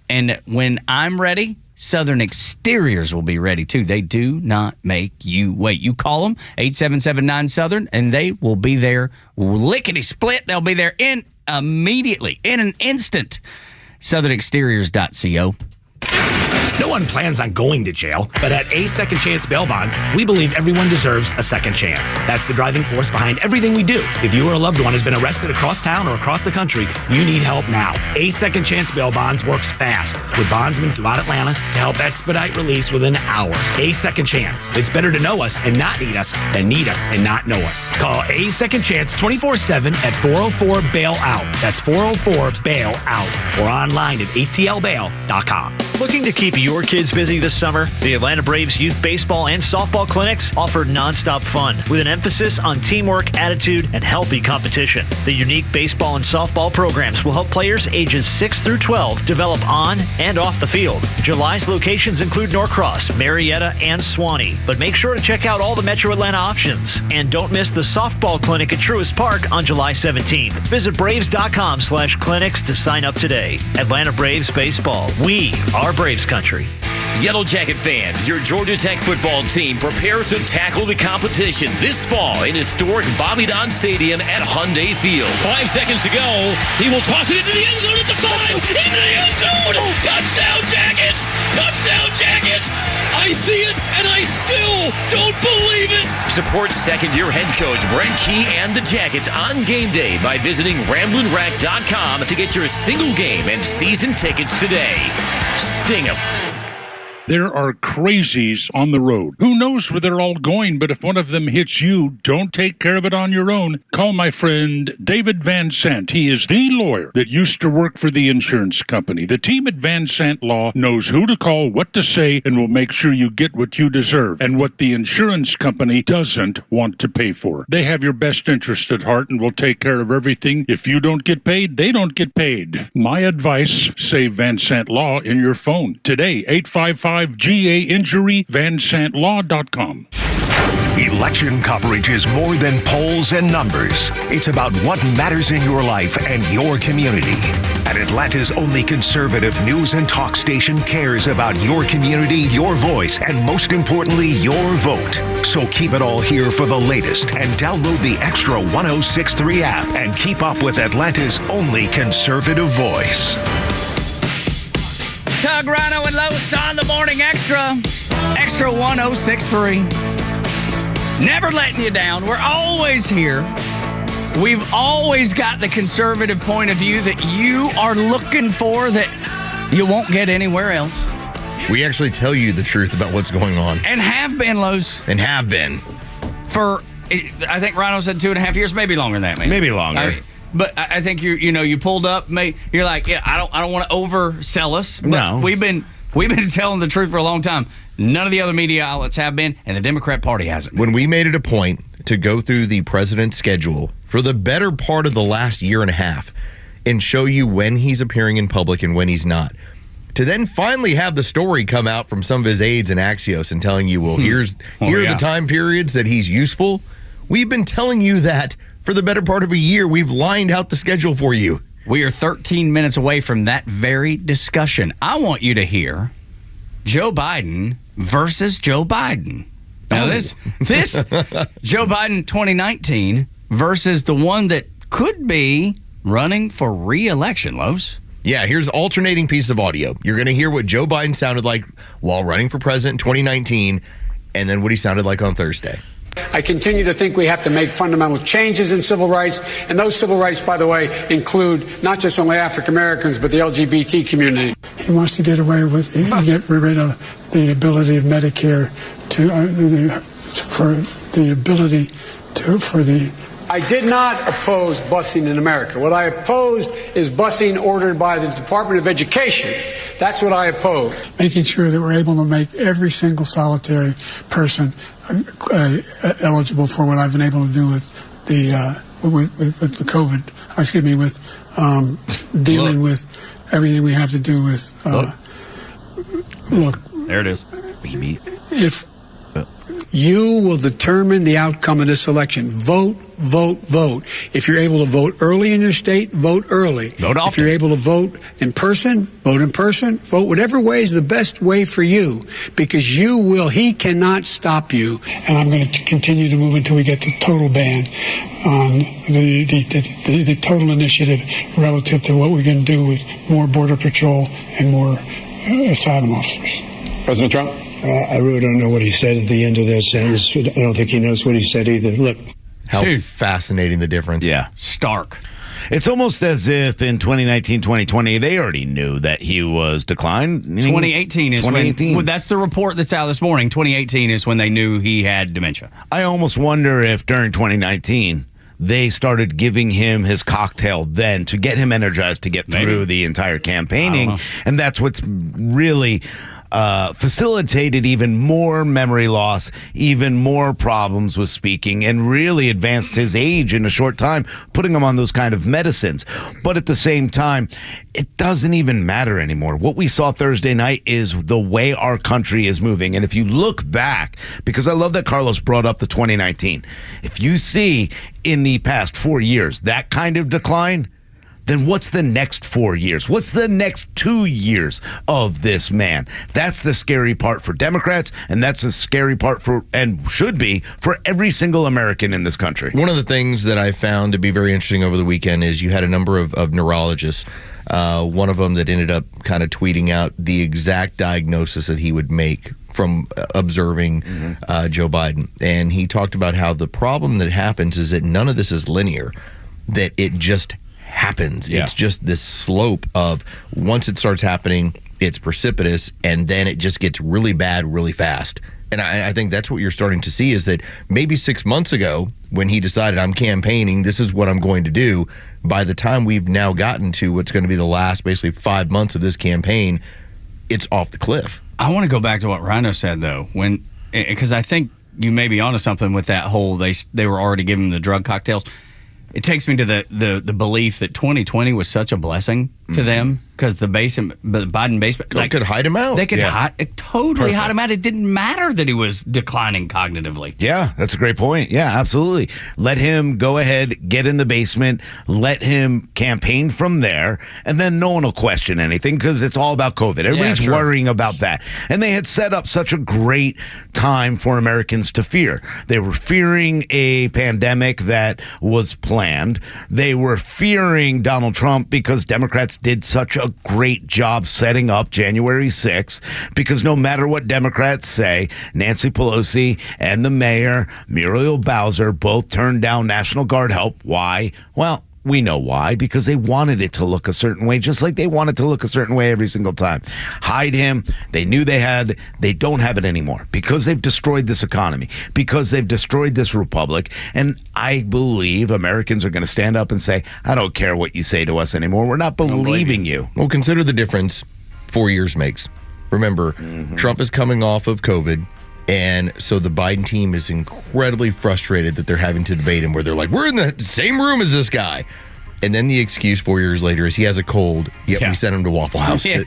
And when I'm ready, Southern Exteriors will be ready, too. They do not make you wait. You call them, 8779-SOUTHERN, and they will be there lickety-split. They'll be there immediately, in an instant. SouthernExteriors.co. No one plans on going to jail, but at A Second Chance Bail Bonds, we believe everyone deserves a second chance. That's the driving force behind everything we do. If you or a loved one has been arrested across town or across the country, you need help now. A Second Chance Bail Bonds works fast with bondsmen throughout Atlanta to help expedite release within hours. A Second Chance. It's better to know us and not need us than need us and not know us. Call A Second Chance 24/7 at 404-BAIL-OUT. That's 404-BAIL-OUT. Or online at atlbail.com. Looking to keep your kids busy this summer? The Atlanta Braves youth baseball and softball clinics offer nonstop fun with an emphasis on teamwork, attitude, and healthy competition. The unique baseball and softball programs will help players ages 6 through 12 develop on and off the field. July's locations include Norcross, Marietta, and Swanee, but make sure to check out all the Metro Atlanta options. And don't miss the softball clinic at Truist Park on July 17th. Visit Braves.com/clinics to sign up today. Atlanta Braves Baseball. We are Braves Country. Yellow Jacket fans, your Georgia Tech football team prepares to tackle the competition this fall in historic Bobby Don Stadium at Hyundai Field. 5 seconds to go. He will toss it into the end zone at the 5. Into the end zone. Touchdown Jackets. Touchdown Jackets. I see it, and I still don't believe it. Support second-year head coach Brent Key and the Jackets on game day by visiting RamblinRack.com to get your single game and season tickets today. Sting 'em. There are crazies on the road. Who knows where they're all going, but if one of them hits you, don't take care of it on your own. Call my friend David Van Sant. He is the lawyer that used to work for the insurance company. The team at Van Sant Law knows who to call, what to say, and will make sure you get what you deserve and what the insurance company doesn't want to pay for. They have your best interest at heart and will take care of everything. If you don't get paid, they don't get paid. My advice, save Van Sant Law in your phone. Today, 855-GA-INJURY, VanSantLaw.com. Election coverage is more than polls and numbers. It's about what matters in your life and your community. And Atlanta's only conservative news and talk station cares about your community, your voice, and most importantly, your vote. So keep it all here for the latest and download the Extra 1063 app and keep up with Atlanta's only conservative voice. Tug, Rhino, and Los on the Morning Extra. Extra 1063. Never letting you down. We're always here. We've always got the conservative point of view that you are looking for that you won't get anywhere else. We actually tell you the truth about what's going on. And have been, Los. And have been. For, I think Rhino said 2.5 years, maybe longer than that, man. Maybe longer. But I think you pulled up. You're like, yeah, I don't want to oversell us. But No. we've been telling the truth for a long time. None of the other media outlets have been, and the Democrat Party hasn't. When we made it a point to go through the president's schedule for the better part of the last year and a half and show you when he's appearing in public and when he's not, to then finally have the story come out from some of his aides in Axios and telling you, well, here are the time periods that he's useful. We've been telling you that for the better part of a year. We've lined out the schedule for you. We are 13 minutes away from that very discussion. I want you to hear Joe Biden versus Joe Biden. Now, this Joe Biden 2019 versus the one that could be running for re-election, Los. Yeah, here's alternating piece of audio. You're going to hear what Joe Biden sounded like while running for president in 2019, and then what he sounded like on Thursday. I continue to think we have to make fundamental changes in civil rights, and those civil rights, by the way, include not just only African Americans, but the LGBT community. He wants to get away with, get rid of the ability of Medicare I did not oppose busing in America. What I opposed is busing ordered by the Department of Education. That's what I opposed. Making sure that we're able to make every single solitary person eligible for what I've been able to do with the COVID. With dealing with everything we have to do with. Look, there it is. If you will determine the outcome of this election, vote. If you're able to vote early in your state, vote early. Vote often. If you're able to vote in person, vote in person. Vote whatever way is the best way for you, because he cannot stop you. And I'm going to continue to move until we get the total ban on the total initiative relative to what we're going to do with more Border Patrol and more asylum officers. President Trump? I really don't know what he said at the end of that sentence. I don't think he knows what he said either. Look. How fascinating the difference. Yeah. Stark. It's almost as if in 2019, 2020, they already knew that he was declined. 2018 is when that's the report that's out this morning. 2018 is when they knew he had dementia. I almost wonder if during 2019 they started giving him his cocktail then to get him energized to get through the entire campaigning. And that's what's really facilitated even more memory loss, even more problems with speaking, and really advanced his age in a short time, putting him on those kind of medicines. But at the same time, it doesn't even matter anymore. What we saw Thursday night is the way our country is moving. And if you look back, because I love that Carlos brought up the 2019, if you see in the past 4 years that kind of decline, then what's the next 4 years? What's the next 2 years of this man? That's the scary part for Democrats, and that's the scary part for, and should be, for every single American in this country. One of the things that I found to be very interesting over the weekend is you had a number of neurologists, one of them that ended up kind of tweeting out the exact diagnosis that he would make from observing Joe Biden. And he talked about how the problem that happens is that none of this is linear, that it just happens. Yeah. It's just this slope of once it starts happening, it's precipitous, and then it just gets really bad really fast. And I think that's what you're starting to see, is that maybe 6 months ago when he decided, I'm campaigning, this is what I'm going to do, by the time we've now gotten to what's going to be the last basically 5 months of this campaign, it's off the cliff. I want to go back to what Rhino said, though, because I think you may be onto something with that whole they were already giving the drug cocktails. It takes me to the belief that 2020 was such a blessing to them because the Biden base could hide him out. They could totally hide him out. It didn't matter that he was declining cognitively. Yeah, that's a great point. Yeah, absolutely. Let him go ahead, get in the basement, let him campaign from there, and then no one will question anything because it's all about COVID. Everybody's worrying about that. And they had set up such a great time for Americans to fear. They were fearing a pandemic that was planned. They were fearing Donald Trump because Democrats did such a great job setting up January 6th, because no matter what Democrats say, Nancy Pelosi and the mayor, Muriel Bowser, both turned down National Guard help. Why? Well, we know why, because they wanted it to look a certain way, just like they want it to look a certain way every single time. Hide him. They knew they don't have it anymore because they've destroyed this economy, because they've destroyed this republic. And I believe Americans are going to stand up and say, I don't care what you say to us anymore. We're not believing you. Well, consider the difference 4 years makes. Remember, Trump is coming off of COVID. And so the Biden team is incredibly frustrated that they're having to debate him, where they're like, we're in the same room as this guy. And then the excuse 4 years later is he has a cold, yet we sent him to Waffle House to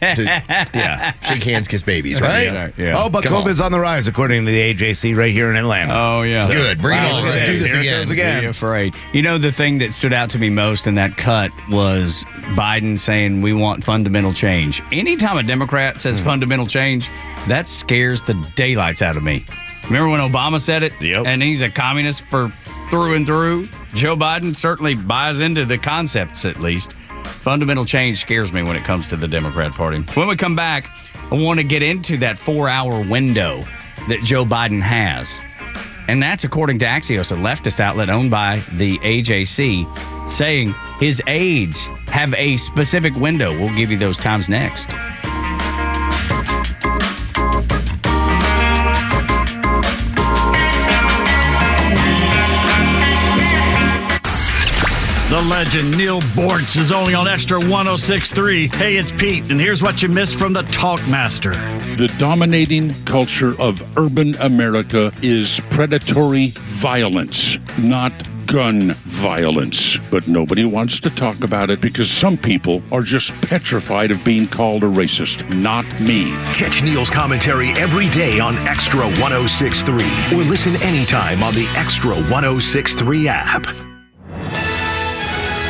shake hands, kiss babies, right? Oh, but COVID's on the rise, according to the AJC right here in Atlanta. Oh, yeah. So, good. Bring it on. Let's do this again. Be afraid. You know, the thing that stood out to me most in that cut was Biden saying we want fundamental change. Anytime a Democrat says fundamental change, that scares the daylights out of me. Remember when Obama said it? Yep. And he's a communist through and through. Joe Biden certainly buys into the concepts, at least. Fundamental change scares me when it comes to the Democrat Party. When we come back, I want to get into that 4-hour window that Joe Biden has. And that's according to Axios, a leftist outlet owned by the AJC, saying his aides have a specific window. We'll give you those times next. The legend Neil Bortz is only on Extra 106.3. Hey, it's Pete, and here's what you missed from the Talkmaster. The dominating culture of urban America is predatory violence, not gun violence. But nobody wants to talk about it because some people are just petrified of being called a racist. Not me. Catch Neil's commentary every day on Extra 106.3 or listen anytime on the Extra 106.3 app.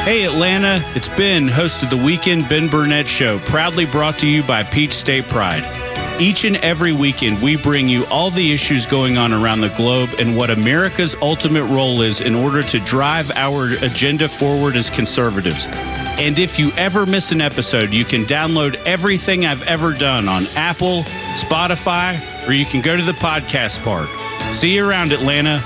Hey Atlanta, it's Ben, host of the Weekend Ben Burnett Show, proudly brought to you by Peach State Pride. Each and every weekend, we bring you all the issues going on around the globe and what America's ultimate role is in order to drive our agenda forward as conservatives. And if you ever miss an episode, you can download everything I've ever done on Apple, Spotify, or you can go to the podcast park. See you around, Atlanta.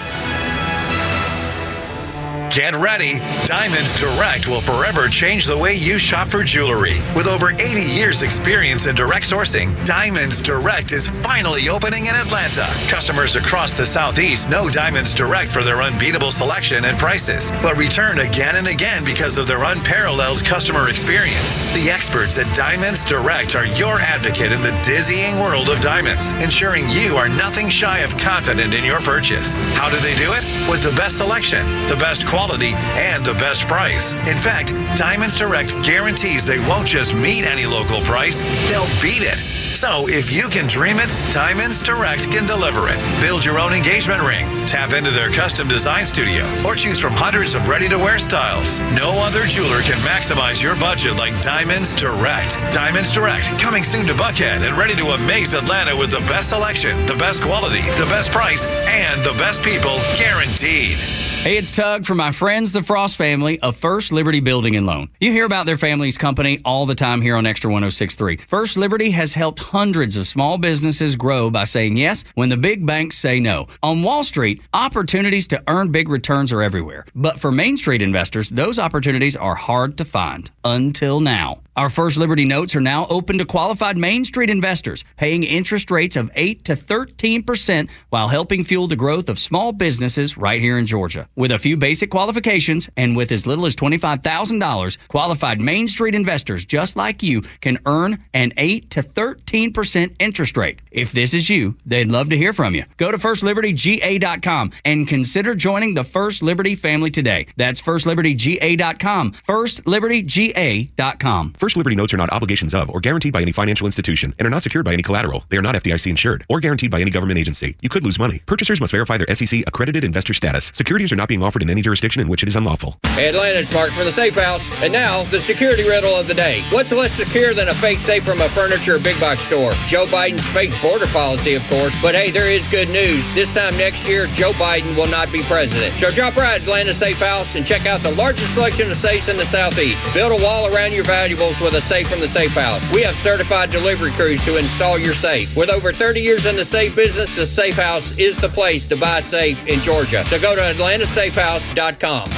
Get ready. Diamonds Direct will forever change the way you shop for jewelry. With over 80 years experience in direct sourcing, Diamonds Direct is finally opening in Atlanta. Customers across the Southeast know Diamonds Direct for their unbeatable selection and prices, but return again and again because of their unparalleled customer experience. The experts at Diamonds Direct are your advocate in the dizzying world of diamonds, ensuring you are nothing shy of confident in your purchase. How do they do it? With the best selection, the best quality, and the best price. In fact, Diamonds Direct guarantees they won't just meet any local price, they'll beat it. So if you can dream it, Diamonds Direct can deliver it. Build your own engagement ring, tap into their custom design studio, or choose from hundreds of ready-to-wear styles. No other jeweler can maximize your budget like Diamonds Direct. Diamonds Direct, coming soon to Buckhead and ready to amaze Atlanta with the best selection, the best quality, the best price, and the best people guaranteed. Hey, it's Tug from my friends, the Frost family of First Liberty Building and Loan. You hear about their family's company all the time here on Extra 106.3. First Liberty has helped hundreds of small businesses grow by saying yes when the big banks say no. On Wall Street, opportunities to earn big returns are everywhere. But for Main Street investors, those opportunities are hard to find. Until now. Our First Liberty notes are now open to qualified Main Street investors, paying interest rates of 8 to 13% while helping fuel the growth of small businesses right here in Georgia. With a few basic qualifications and with as little as $25,000, qualified Main Street investors just like you can earn an 8 to 13% interest rate. If this is you, they'd love to hear from you. Go to FirstLibertyGA.com and consider joining the First Liberty family today. That's FirstLibertyGA.com. FirstLibertyGA.com. First Liberty notes are not obligations of or guaranteed by any financial institution and are not secured by any collateral. They are not FDIC insured or guaranteed by any government agency. You could lose money. Purchasers must verify their SEC accredited investor status. Securities are not being offered in any jurisdiction in which it is unlawful. Hey Atlanta, it's Mark from the Safe House. And now, the security riddle of the day. What's less secure than a fake safe from a furniture or big box store? Joe Biden's fake border policy, of course. But hey, there is good news. This time next year, Joe Biden will not be president. So drop by Atlanta Safe House and check out the largest selection of safes in the Southeast. Build a wall around your valuables with a safe from the Safe House. We have certified delivery crews to install your safe. With over 30 years in the safe business, the Safe House is the place to buy safe in Georgia. So go to atlantasafehouse.com.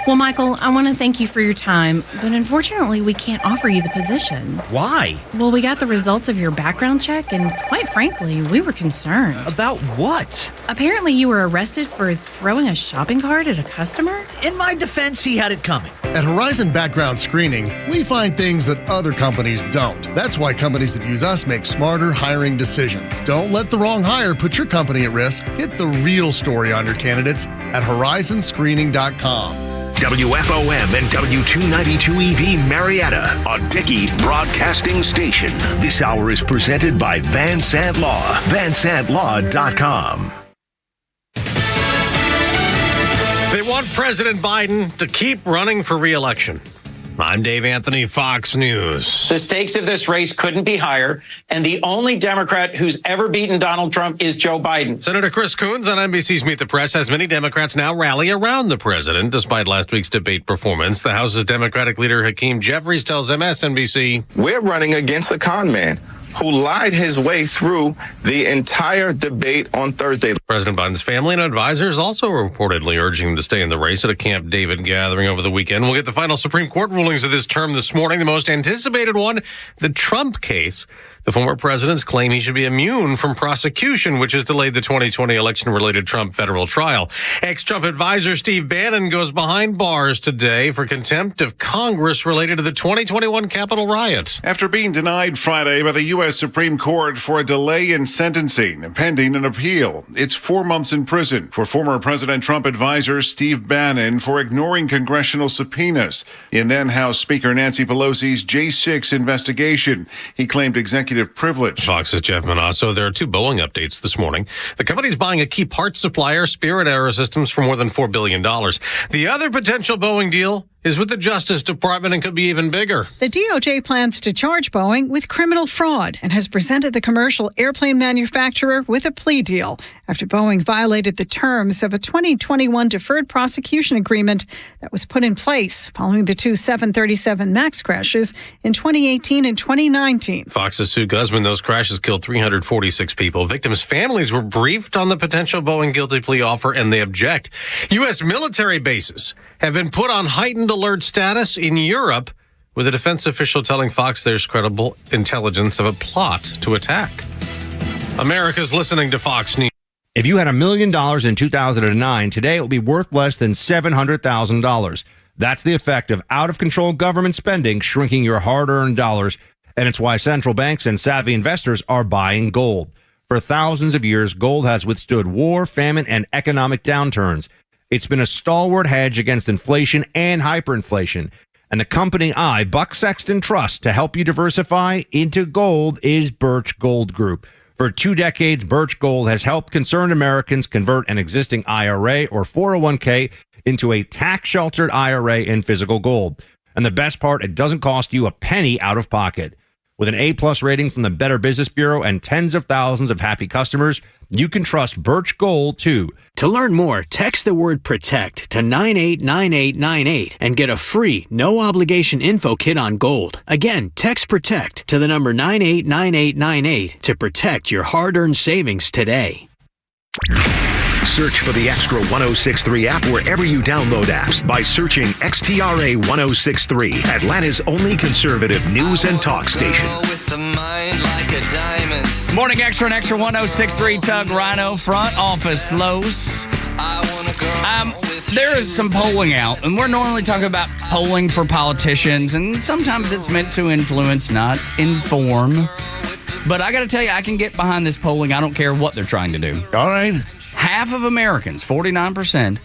Well, Michael, I want to thank you for your time, but unfortunately, we can't offer you the position. Why? Well, we got the results of your background check, and quite frankly, we were concerned. About what? Apparently, you were arrested for throwing a shopping cart at a customer? In my defense, he had it coming. At Horizon Background Screening, we find things that other companies don't. That's why companies that use us make smarter hiring decisions. Don't let the wrong hire put your company at risk. Get the real story on your candidates at horizonscreening.com. WFOM and W292EV Marietta, a Dickey broadcasting station. This hour is presented by Van Sant Law, vansantlaw.com. They want President Biden to keep running for re-election. I'm Dave Anthony, Fox News. The stakes of this race couldn't be higher, and the only Democrat who's ever beaten Donald Trump is Joe Biden. Senator Chris Coons on NBC's Meet the Press has many Democrats now rally around the president. Despite last week's debate performance, the House's Democratic leader Hakeem Jeffries tells MSNBC, "We're running against a con man who lied his way through the entire debate on Thursday." President Biden's family and advisors also reportedly urging him to stay in the race at a Camp David gathering over the weekend. We'll get the final Supreme Court rulings of this term this morning. The most anticipated one, the Trump case. The former president's claim he should be immune from prosecution, which has delayed the 2020 election-related Trump federal trial. Ex-Trump advisor Steve Bannon goes behind bars today for contempt of Congress related to the 2021 Capitol riot. After being denied Friday by the U.S. Supreme Court for a delay in sentencing pending an appeal, it's 4 months in prison for former President Trump advisor Steve Bannon for ignoring congressional subpoenas in then House Speaker Nancy Pelosi's J6 investigation. He claimed executive privilege. Fox's Jeff Manasso. There are two Boeing updates this morning. The company's buying a key parts supplier, Spirit Aerosystems, for more than $4 billion. The other potential Boeing deal is with the Justice Department and could be even bigger. The DOJ plans to charge Boeing with criminal fraud and has presented the commercial airplane manufacturer with a plea deal after Boeing violated the terms of a 2021 deferred prosecution agreement that was put in place following the two 737 MAX crashes in 2018 and 2019. Fox's Sue Guzman. Those crashes killed 346 people. Victims' families were briefed on the potential Boeing guilty plea offer, and they object. U.S. military bases have been put on heightened alert status in Europe, with a defense official telling Fox there's credible intelligence of a plot to attack. America's listening to Fox News. If you had $1 million in 2009, today it will be worth less than $700,000. That's the effect of out-of-control government spending shrinking your hard-earned dollars, and it's why central banks and savvy investors are buying gold. For thousands of years, gold has withstood war, famine, and economic downturns. It's been a stalwart hedge against inflation and hyperinflation. And the company I, Buck Sexton, trust to help you diversify into gold is Birch Gold Group. For 2 decades, Birch Gold has helped concerned Americans convert an existing IRA or 401k into a tax-sheltered IRA in physical gold. And the best part, it doesn't cost you a penny out of pocket. With an A-plus rating from the Better Business Bureau and tens of thousands of happy customers, you can trust Birch Gold, too. To learn more, text the word PROTECT to 989898 and get a free, no-obligation info kit on gold. Again, text PROTECT to the number 989898 to protect your hard-earned savings today. Search for the Extra 106.3 app wherever you download apps by searching XTRA 106.3, Atlanta's only conservative news and talk station. Morning Extra and Extra 106.3 Tug Rhino, front office Lowe's. There is some polling out, and we're normally talking about polling for politicians, and sometimes it's meant to influence, not inform. But I got to tell you, I can get behind this polling. I don't care what they're trying to do. All right. Half of Americans, 49%,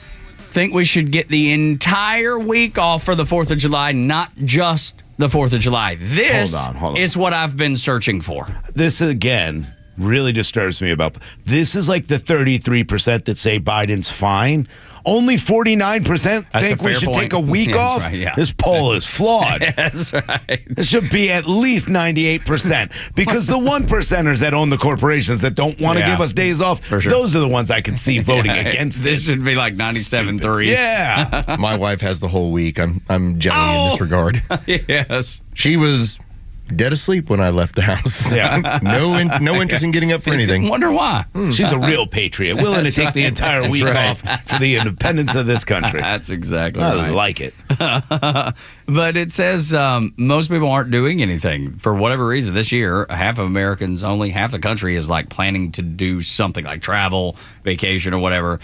think we should get the entire week off for the 4th of July, not just the 4th of July. This Hold on. is what I've been searching for. This, again, really disturbs me about this is like the 33% that say Biden's fine. Only 49% think we should take a week off. Right, yeah. This poll is flawed. That's right. It should be at least 98% because the 1%ers that own the corporations that don't want to give us days off, those are the ones I can see voting against. This should be like 97.3. Yeah. My wife has the whole week. I'm jelly in this regard. Yes. She was dead asleep when I left the house. Yeah. No interest in getting up for anything. Wonder why. She's a real patriot, willing to take the entire That's week right. off for the independence of this country. That's exactly I right. like it. But it says most people aren't doing anything for whatever reason. This year, half of Americans, only half the country is like planning to do something like travel, vacation, or whatever.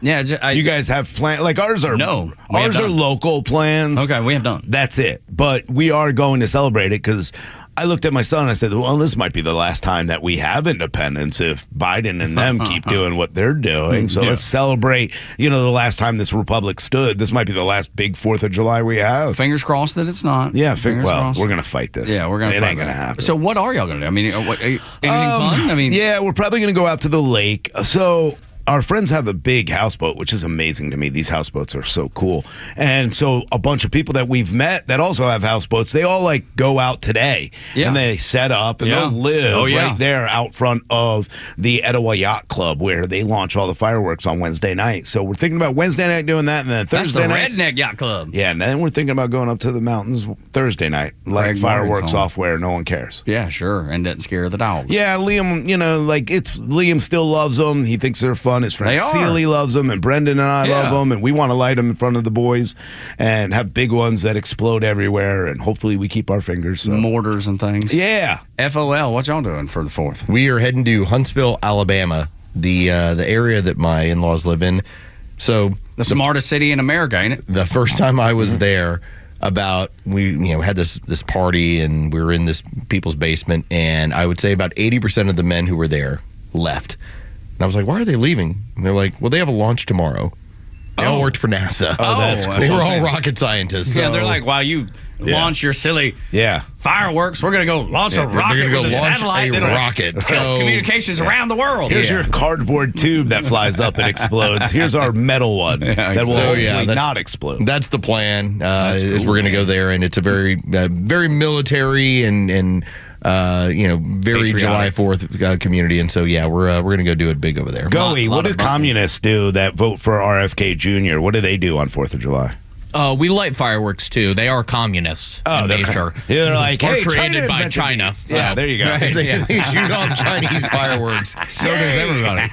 Yeah, you guys have plans like ours are. No, ours are local plans. Okay, we have done. That's it. But we are going to celebrate it because I looked at my son and I said, well, this might be the last time that we have independence if Biden and them keep doing what they're doing. So let's celebrate, the last time this republic stood. This might be the last big 4th of July we have. Fingers crossed that it's not. Yeah, Fingers crossed. we're going to fight this. Yeah, we're going to It fight ain't going to that. happen. So what are y'all going to do? I mean, anything fun? I mean, yeah, we're probably going to go out to the lake. So our friends have a big houseboat, which is amazing to me. These houseboats are so cool. And so a bunch of people that we've met that also have houseboats, they all like go out today and they set up and they'll live right there out front of the Etowah Yacht Club where they launch all the fireworks on Wednesday night. So we're thinking about Wednesday night doing that and then Thursday night. That's the Redneck Yacht Club. Yeah, and then we're thinking about going up to the mountains Thursday night, like fireworks off where no one cares. Yeah, sure. And doesn't scare the dogs. Yeah, Liam, Liam still loves them. He thinks they're fun. His friend Seely loves them, and Brendan and I love them, and we want to light them in front of the boys and have big ones that explode everywhere, and hopefully we keep our fingers. Mortars and things. Yeah. FOL, what y'all doing for the 4th? We are heading to Huntsville, Alabama, the area that my in-laws live in. So the smartest city in America, ain't it? The first time I was there, we had this party and we were in this people's basement, and I would say about 80% of the men who were there left. And I was like, why are they leaving? And they're like, well, they have a launch tomorrow. They all worked for NASA. Oh, that's cool. They were all rocket scientists. Yeah, so. they're like, while you launch your silly fireworks, we're going to go launch a rocket with a satellite. Rocket. So communications around the world. Here's your cardboard tube that flies up and explodes. Here's our metal one that will hopefully not explode. That's the plan. Is we're going to go there, and it's a very, very military and very July 4th community, and so we're gonna go do it big over there. Goey, what do communists do that vote for RFK Jr.? What do they do on 4th of July? We light fireworks too. They are communists in nature. They're like, hey, created by China. So. Yeah, there you go. Right, they shoot off Chinese fireworks. So does everybody.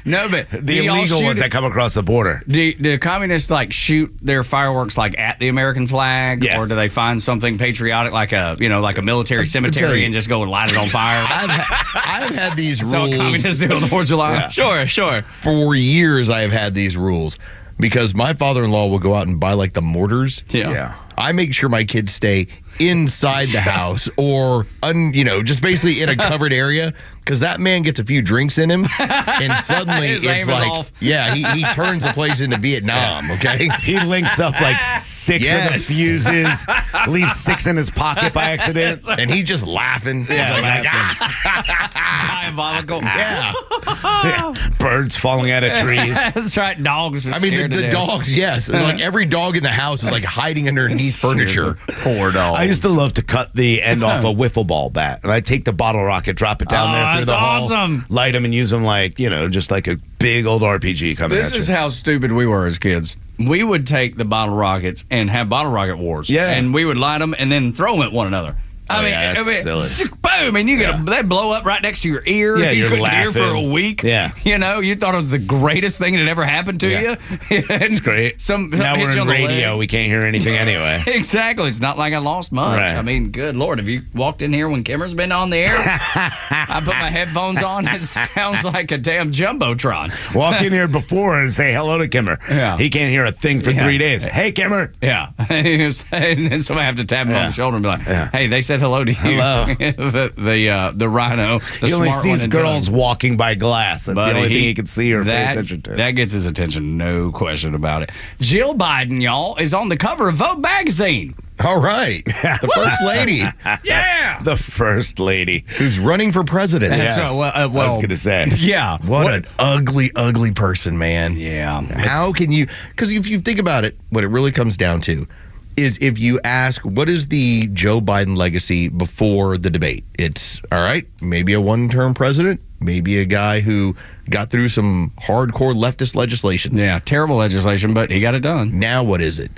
No, but the illegal ones that come across the border. Do communists like shoot their fireworks like at the American flag, or do they find something patriotic like a military cemetery and just go and light it on fire? I've had these rules. That's what communists do on the 4th of July. Yeah. Sure. For years, I have had these rules. Because my father-in-law will go out and buy like the mortars. Yeah. I make sure my kids stay inside the house or just basically in a covered area, because that man gets a few drinks in him and suddenly it's like he turns the place into Vietnam. Okay, he links up like 6 of the fuses, leaves 6 in his pocket by accident, and he's just laughing. Diabolical. Birds falling out of trees. That's right. Dogs. I mean, the dogs. Yes, like every dog in the house is like hiding underneath furniture. Poor dog. I used to love to cut the end off a wiffle ball bat, and I'd take the bottle rocket, drop it down there through the hole, light them, and use them like just like a big old RPG coming at you. This is how stupid we were as kids. We would take the bottle rockets and have bottle rocket wars. Yeah, and we would light them and then throw them at one another. I mean, silly. Boom, and they blow up right next to your ear. Yeah, you couldn't laughing. hear for a week. Yeah. You thought it was the greatest thing that ever happened to you. It's great. Now we're in radio. We can't hear anything anyway. Exactly. It's not like I lost much. Right. I mean, good Lord, have you walked in here when Kimmer's been on the air? I put my headphones on. It sounds like a damn Jumbotron. Walk in here before and say hello to Kimmer. Yeah. He can't hear a thing for 3 days. Hey, Kimmer. Yeah. And then somebody have to tap him on the shoulder and be like, hey, they said said hello to you. Hello. the Rhino. The He only smart sees one in girls town. walking by glass. That's the only thing he can see or pay that, attention to. That gets his attention, no question about it. Jill Biden, y'all, is on the cover of Vogue magazine. All right. The first lady. Yeah. The first lady. Who's running for president. Yes. I was going to say. Yeah. What an ugly, ugly person, man. Yeah. How can you... Because if you think about it, what it really comes down to is if you ask, what is the Joe Biden legacy before the debate? It's, all right, maybe a one-term president, maybe a guy who got through some hardcore leftist legislation. Yeah, terrible legislation, but he got it done. Now what is it?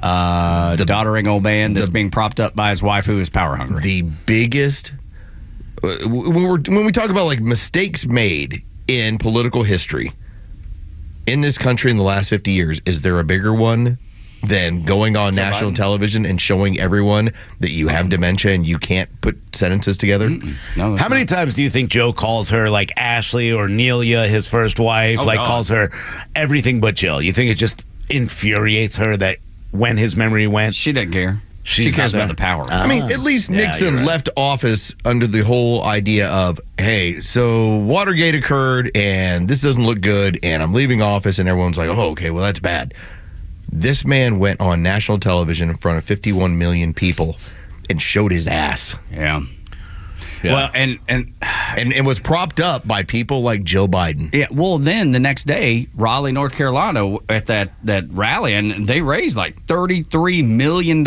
The doddering old man that's being propped up by his wife who is power hungry. The biggest... When we talk about like mistakes made in political history in this country in the last 50 years, is there a bigger one than going on national television and showing everyone that you have dementia and you can't put sentences together? No, How many times do you think Joe calls her like Ashley or Nelia, his first wife, calls her everything but Jill? You think it just infuriates her that when his memory went, she doesn't care. She cares about the power. I mean, at least Nixon left office under the whole idea of, hey, so Watergate occurred and this doesn't look good and I'm leaving office, and everyone's like, oh, okay, well, that's bad. This man went on national television in front of 51 million people and showed his ass. Yeah. Well, and was propped up by people like Joe Biden. Yeah. Well, then the next day, Raleigh, North Carolina, at that rally, and they raised like $33 million.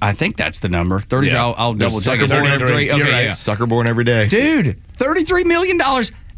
I think that's the number. 30. Yeah. I'll double check. Okay, yeah. Sucker born every day, dude. $33 million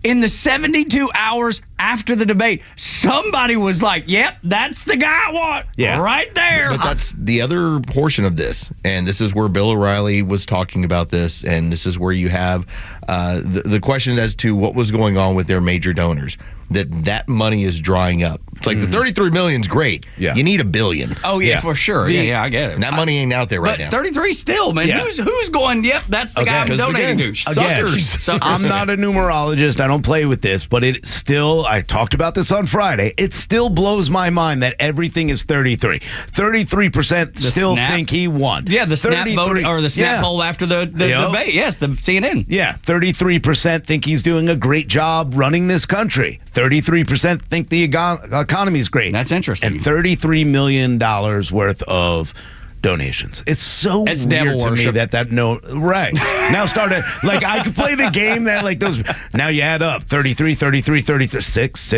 in the 72 hours after the debate. Somebody was like, "Yep, that's the guy I want." Yeah, right there. But that's the other portion of this, and this is where Bill O'Reilly was talking about this, and this is where you have the question as to what was going on with their major donors. That money is drying up. It's like the $33 million is great. Yeah, you need $1 billion. Oh yeah, for sure. Yeah, I get it. That money ain't out there right now. 33 still, man. Yeah. Who's going? Yep, that's the guy I'm donating to. Suckers. I'm not a numerologist. I don't play with this, but it still. I talked about this on Friday. It still blows my mind that everything is 33. 33% still think he won. Yeah, the snap vote or the snap poll after the debate. Yes, the CNN. Yeah, 33% think he's doing a great job running this country. 33% think the economy is great. That's interesting. And $33 million worth of donations. It's so weird to me that right. Now started, like, I could play the game that, like, those, now you add up, 33, 6.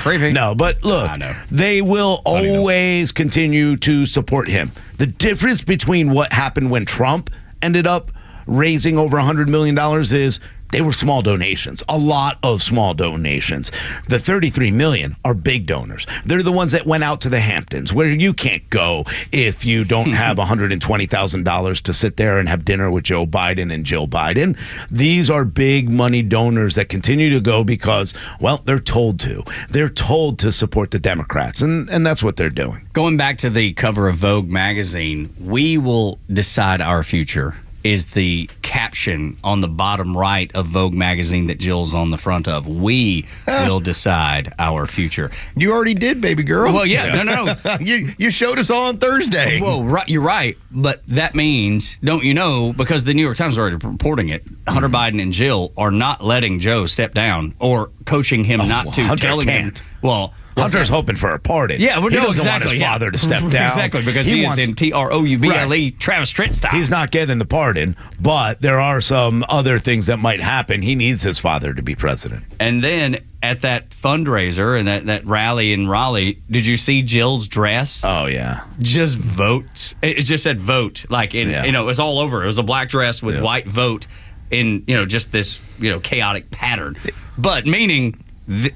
Creepy. No, but look, they will always continue to support him. The difference between what happened when Trump ended up raising over $100 million is they were small donations, a lot of small donations. The $33 million are big donors. They're the ones that went out to the Hamptons, where you can't go if you don't have $120,000 to sit there and have dinner with Joe Biden and Jill Biden. These are big money donors that continue to go because, well, they're told to. They're told to support the Democrats, and that's what they're doing. Going back to the cover of Vogue magazine, we will decide our future is the caption on the bottom right of Vogue magazine that Jill's on the front of. We will decide our future. You already did, baby girl. Well, yeah. No. You showed us on Thursday. Well, right, you're right. But that means, don't you know, because the New York Times is already reporting it, Hunter Biden and Jill are not letting Joe step down or coaching him not to. Hunter telling can't. him. Well, Hunter's hoping for a pardon. Yeah, well, he doesn't exactly, want his father to step down. Exactly, because he is in TROUBLE, right. Travis Tritt style. He's not getting the pardon, but there are some other things that might happen. He needs his father to be president. And then at that fundraiser and that rally in Raleigh, did you see Jill's dress? Oh, yeah. Just vote. It just said vote. Like, it was all over. It was a black dress with white vote in, just this, chaotic pattern. But meaning...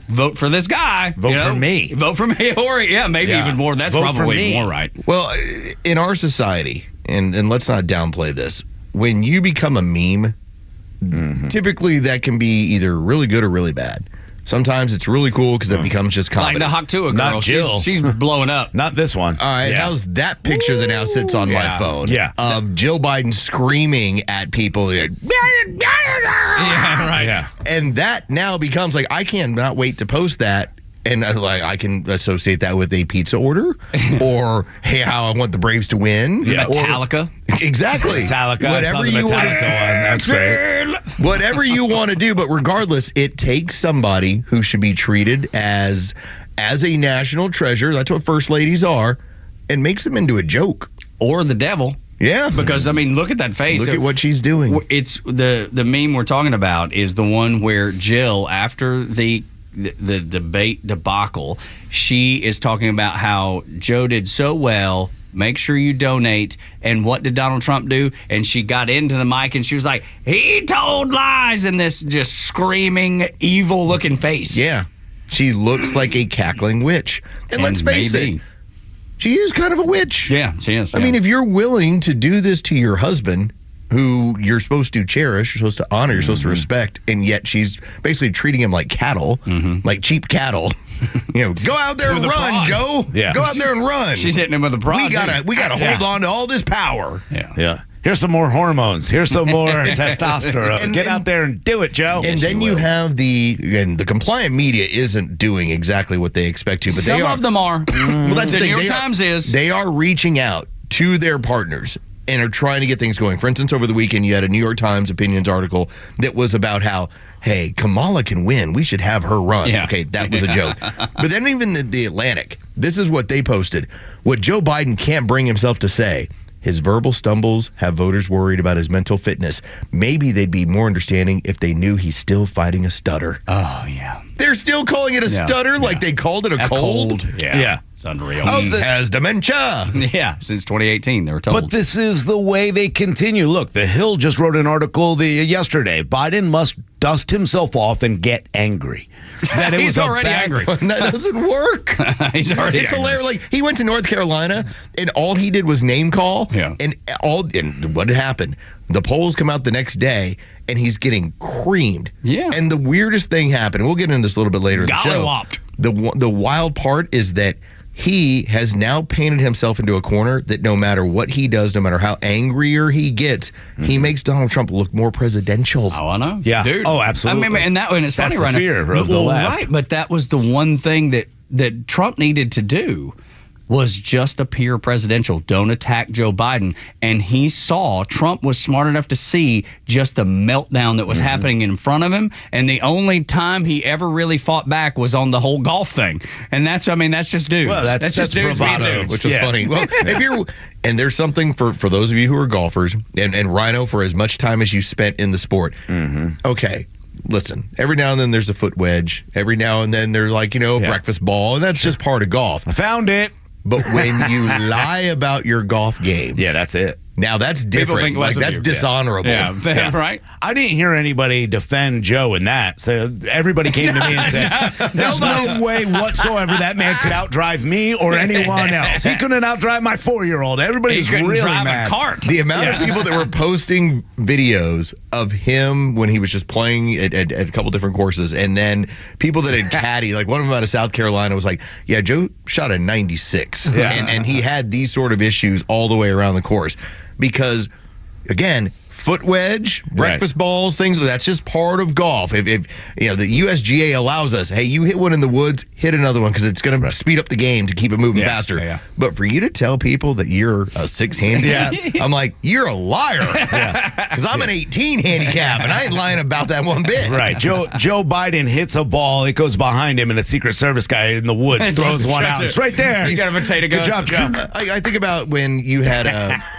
vote for this guy. Vote for me. Vote for me. Or, maybe even more. That's vote probably more right. Well, in our society, and let's not downplay this, when you become a meme, typically that can be either really good or really bad. Sometimes it's really cool because it becomes just comedy. Like the Haktua girl. Not Jill. She's blowing up. Not this one. All right, how's that picture that now sits on my phone? Yeah. Of Jill Biden screaming at people. Yeah, right. Yeah. And that now becomes like, I cannot wait to post that And I can associate that with a pizza order, or hey, how I want the Braves to win. Yeah. Metallica. Exactly. Metallica. Whatever you want. That's great. Whatever you want to do, but regardless, it takes somebody who should be treated as a national treasure. That's what first ladies are, and makes them into a joke or the devil. Yeah, because I mean, look at that face. Look at what she's doing. It's the meme we're talking about is the one where Jill, after the debate debacle, she is talking about how Joe did so well. Make sure you donate. And what did Donald Trump do? And she got into the mic and she was like, he told lies, in this just screaming, evil looking face. Yeah. She looks like a cackling witch. And let's face it, she is kind of a witch. Yeah, she is. I mean, if you're willing to do this to your husband, who you're supposed to cherish, you're supposed to honor, you're supposed to respect, and yet she's basically treating him like cattle, like cheap cattle. Go out there and run, Joe. Yeah. Go out there and run. She's hitting him with a prod. We gotta hold on to all this power. Yeah. Here's some more hormones. Here's some more testosterone. Get out there and do it, Joe. And then you have the compliant media isn't doing exactly what they expect to, but some of them are. Well, that's the the New thing. York Times is. They are reaching out to their partners and are trying to get things going. For instance, over the weekend, you had a New York Times opinions article that was about how, hey, Kamala can win. We should have her run. Yeah. Okay, that was a joke. But then even the Atlantic, this is what they posted. What Joe Biden can't bring himself to say. His verbal stumbles have voters worried about his mental fitness. Maybe they'd be more understanding if they knew he's still fighting a stutter. Oh, yeah. They're still calling it a stutter like they called it a cold? Yeah. It's unreal. He has dementia. Yeah, since 2018, they were told. But this is the way they continue. Look, The Hill just wrote an article yesterday. Biden must dust himself off and get angry. That He's already angry. That doesn't work. He's already It's angry. hilarious. Like, he went to North Carolina, and all he did was name call. Yeah. And what happened? The polls come out the next day, and he's getting creamed. Yeah. And the weirdest thing happened, and we'll get into this a little bit later in the show. Gollywopped. The wild part is that he has now painted himself into a corner that no matter what he does, no matter how angrier he gets, he makes Donald Trump look more presidential. Oh, I know. Yeah. Dude. Oh, absolutely. I mean, and it's That's funny, the Rhino. fear of the left. Right, but that was the one thing that Trump needed to do was just appear presidential. Don't attack Joe Biden. And he saw, Trump was smart enough to see just the meltdown that was happening in front of him. And the only time he ever really fought back was on the whole golf thing. And that's just dudes. Well, that's just dudes being bravado, dudes. Which was funny. Well, and there's something for those of you who are golfers, and Rhino, for as much time as you spent in the sport. Okay, listen, every now and then there's a foot wedge. Every now and then there's a breakfast ball, and that's just part of golf. I found it. But when you lie about your golf game, Yeah, that's it. now that's different. think less of That's you. dishonorable. Yeah, right? I didn't hear anybody defend Joe in that. So everybody came to me and said, there's no way whatsoever that man could outdrive me or anyone else. He couldn't outdrive my 4-year-old. Everybody was couldn't really drive mad. a cart. The amount of people that were posting videos of him when he was just playing at a couple different courses, and then people that had caddy, like one of them out of South Carolina was like, yeah, Joe shot a 96. Yeah. And he had these sort of issues all the way around the course. Because, again, foot wedge, breakfast balls, things, that's just part of golf. If the USGA allows us, hey, you hit one in the woods, hit another one, because it's going to speed up the game to keep it moving faster. Yeah. But for you to tell people that you're a 6 handicap, I'm like, you're a liar. Because I'm an 18 handicap, and I ain't lying about that one bit. Right. Joe Biden hits a ball. It goes behind him, and a Secret Service guy in the woods throws one out. It's right there. You got a potato gun. Good job, Joe. I think about when you had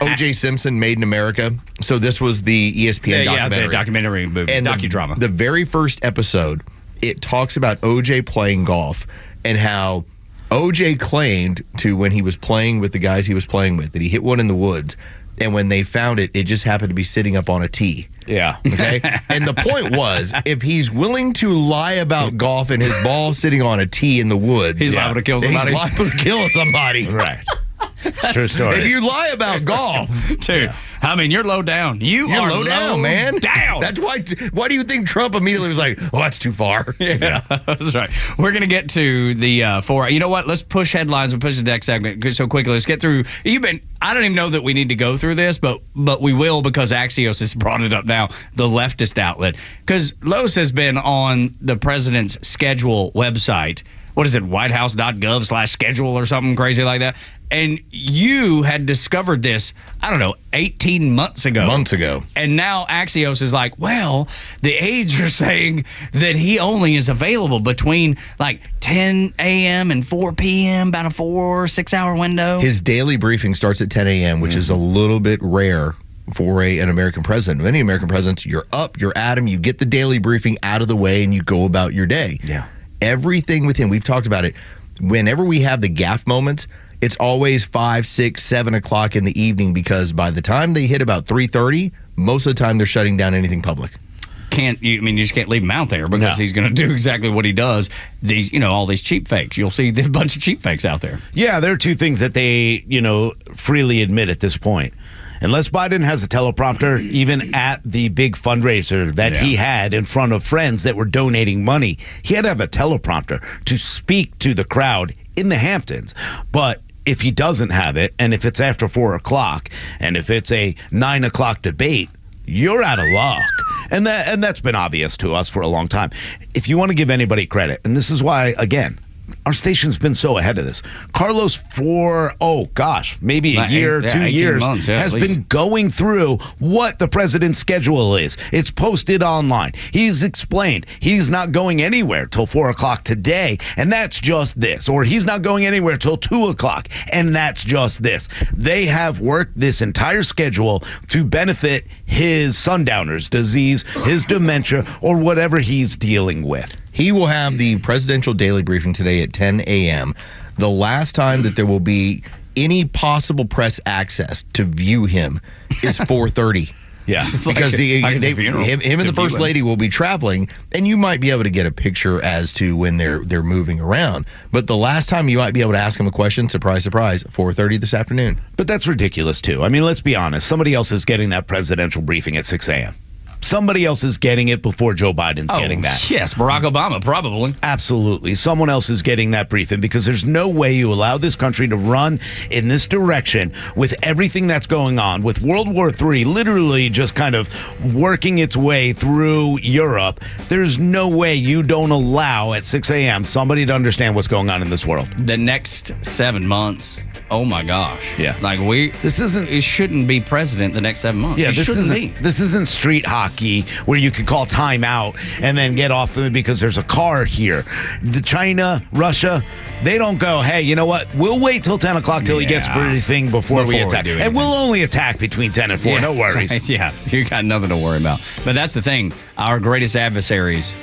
O.J. Simpson Made in America. So this was the ESPN documentary. the documentary movie, and docudrama. The very first episode, it talks about O.J. playing golf and how O.J. claimed to, when he was playing with the guys he was playing with, that he hit one in the woods. And when they found it, it just happened to be sitting up on a tee. Yeah. Okay. And the point was, if he's willing to lie about golf and his ball sitting on a tee in the woods, He's liable to kill somebody. He's liable to kill somebody. Right. True story. If you lie about golf, dude, I mean, you're low down. You're low down, man. Down. That's why. Why do you think Trump immediately was like, "Oh, that's too far"? Yeah, that's right. We're gonna get to the 4. You know what? Let's push headlines and push the next segment so quickly. Let's get through. I don't even know that we need to go through this, but we will, because Axios has brought it up now. The leftist outlet, because Lowe's has been on the president's schedule website what is it, whitehouse.gov/schedule or something crazy like that. And you had discovered this, I don't know, 18 months ago. And now Axios is like, well, the aides are saying that he only is available between like 10 a.m. and 4 p.m., about a 4-6 hour window. His daily briefing starts at 10 a.m., which is a little bit rare for an American president. Many American presidents, you're up, you're at him, you get the daily briefing out of the way, and you go about your day. Yeah. Everything with him, we've talked about it. Whenever we have the gaffe moments, it's always 5, 6, 7 o'clock in the evening, because by the time they hit about 3:30, most of the time they're shutting down anything public. You just can't leave him out there, because he's going to do exactly what he does. These, all these cheap fakes. You'll see a bunch of cheap fakes out there. Yeah, there are two things that they, freely admit at this point. Unless Biden has a teleprompter, even at the big fundraiser that he had in front of friends that were donating money, he had to have a teleprompter to speak to the crowd in the Hamptons. But if he doesn't have it, and if it's after 4 o'clock, and if it's a 9 o'clock debate, you're out of luck. And that's been obvious to us for a long time. If you want to give anybody credit, and this is why, again, our station's been so ahead of this. Carlos, maybe a year, 2 years, months, has been going through what the president's schedule is. It's posted online. He's explained he's not going anywhere till 4 o'clock today, and that's just this. Or he's not going anywhere till 2 o'clock, and that's just this. They have worked this entire schedule to benefit his sundowners disease, his dementia, or whatever he's dealing with. He will have the presidential daily briefing today at 10 a.m. The last time that there will be any possible press access to view him is 4:30. Yeah. Because him and the First Lady will be traveling, and you might be able to get a picture as to when they're moving around. But the last time you might be able to ask him a question, surprise, surprise, 4:30 this afternoon. But that's ridiculous, too. I mean, let's be honest. Somebody else is getting that presidential briefing at 6 a.m. Somebody else is getting it before Joe Biden's getting that. Yes, Barack Obama, probably. Absolutely. Someone else is getting that briefing, because there's no way you allow this country to run in this direction with everything that's going on, with World War III literally just kind of working its way through Europe. There's no way you don't allow at 6 a.m. somebody to understand what's going on in this world. The next 7 months. Oh my gosh! Yeah, it shouldn't be president the next 7 months. Yeah, this isn't street hockey where you could call timeout and then get off of it because there's a car here. The China, Russia, they don't go, hey, you know what? We'll wait till 10 o'clock till he gets briefing before we attack, and we'll only attack between 10 and 4. Yeah, no worries. Right. Yeah, you got nothing to worry about. But that's the thing. Our greatest adversaries,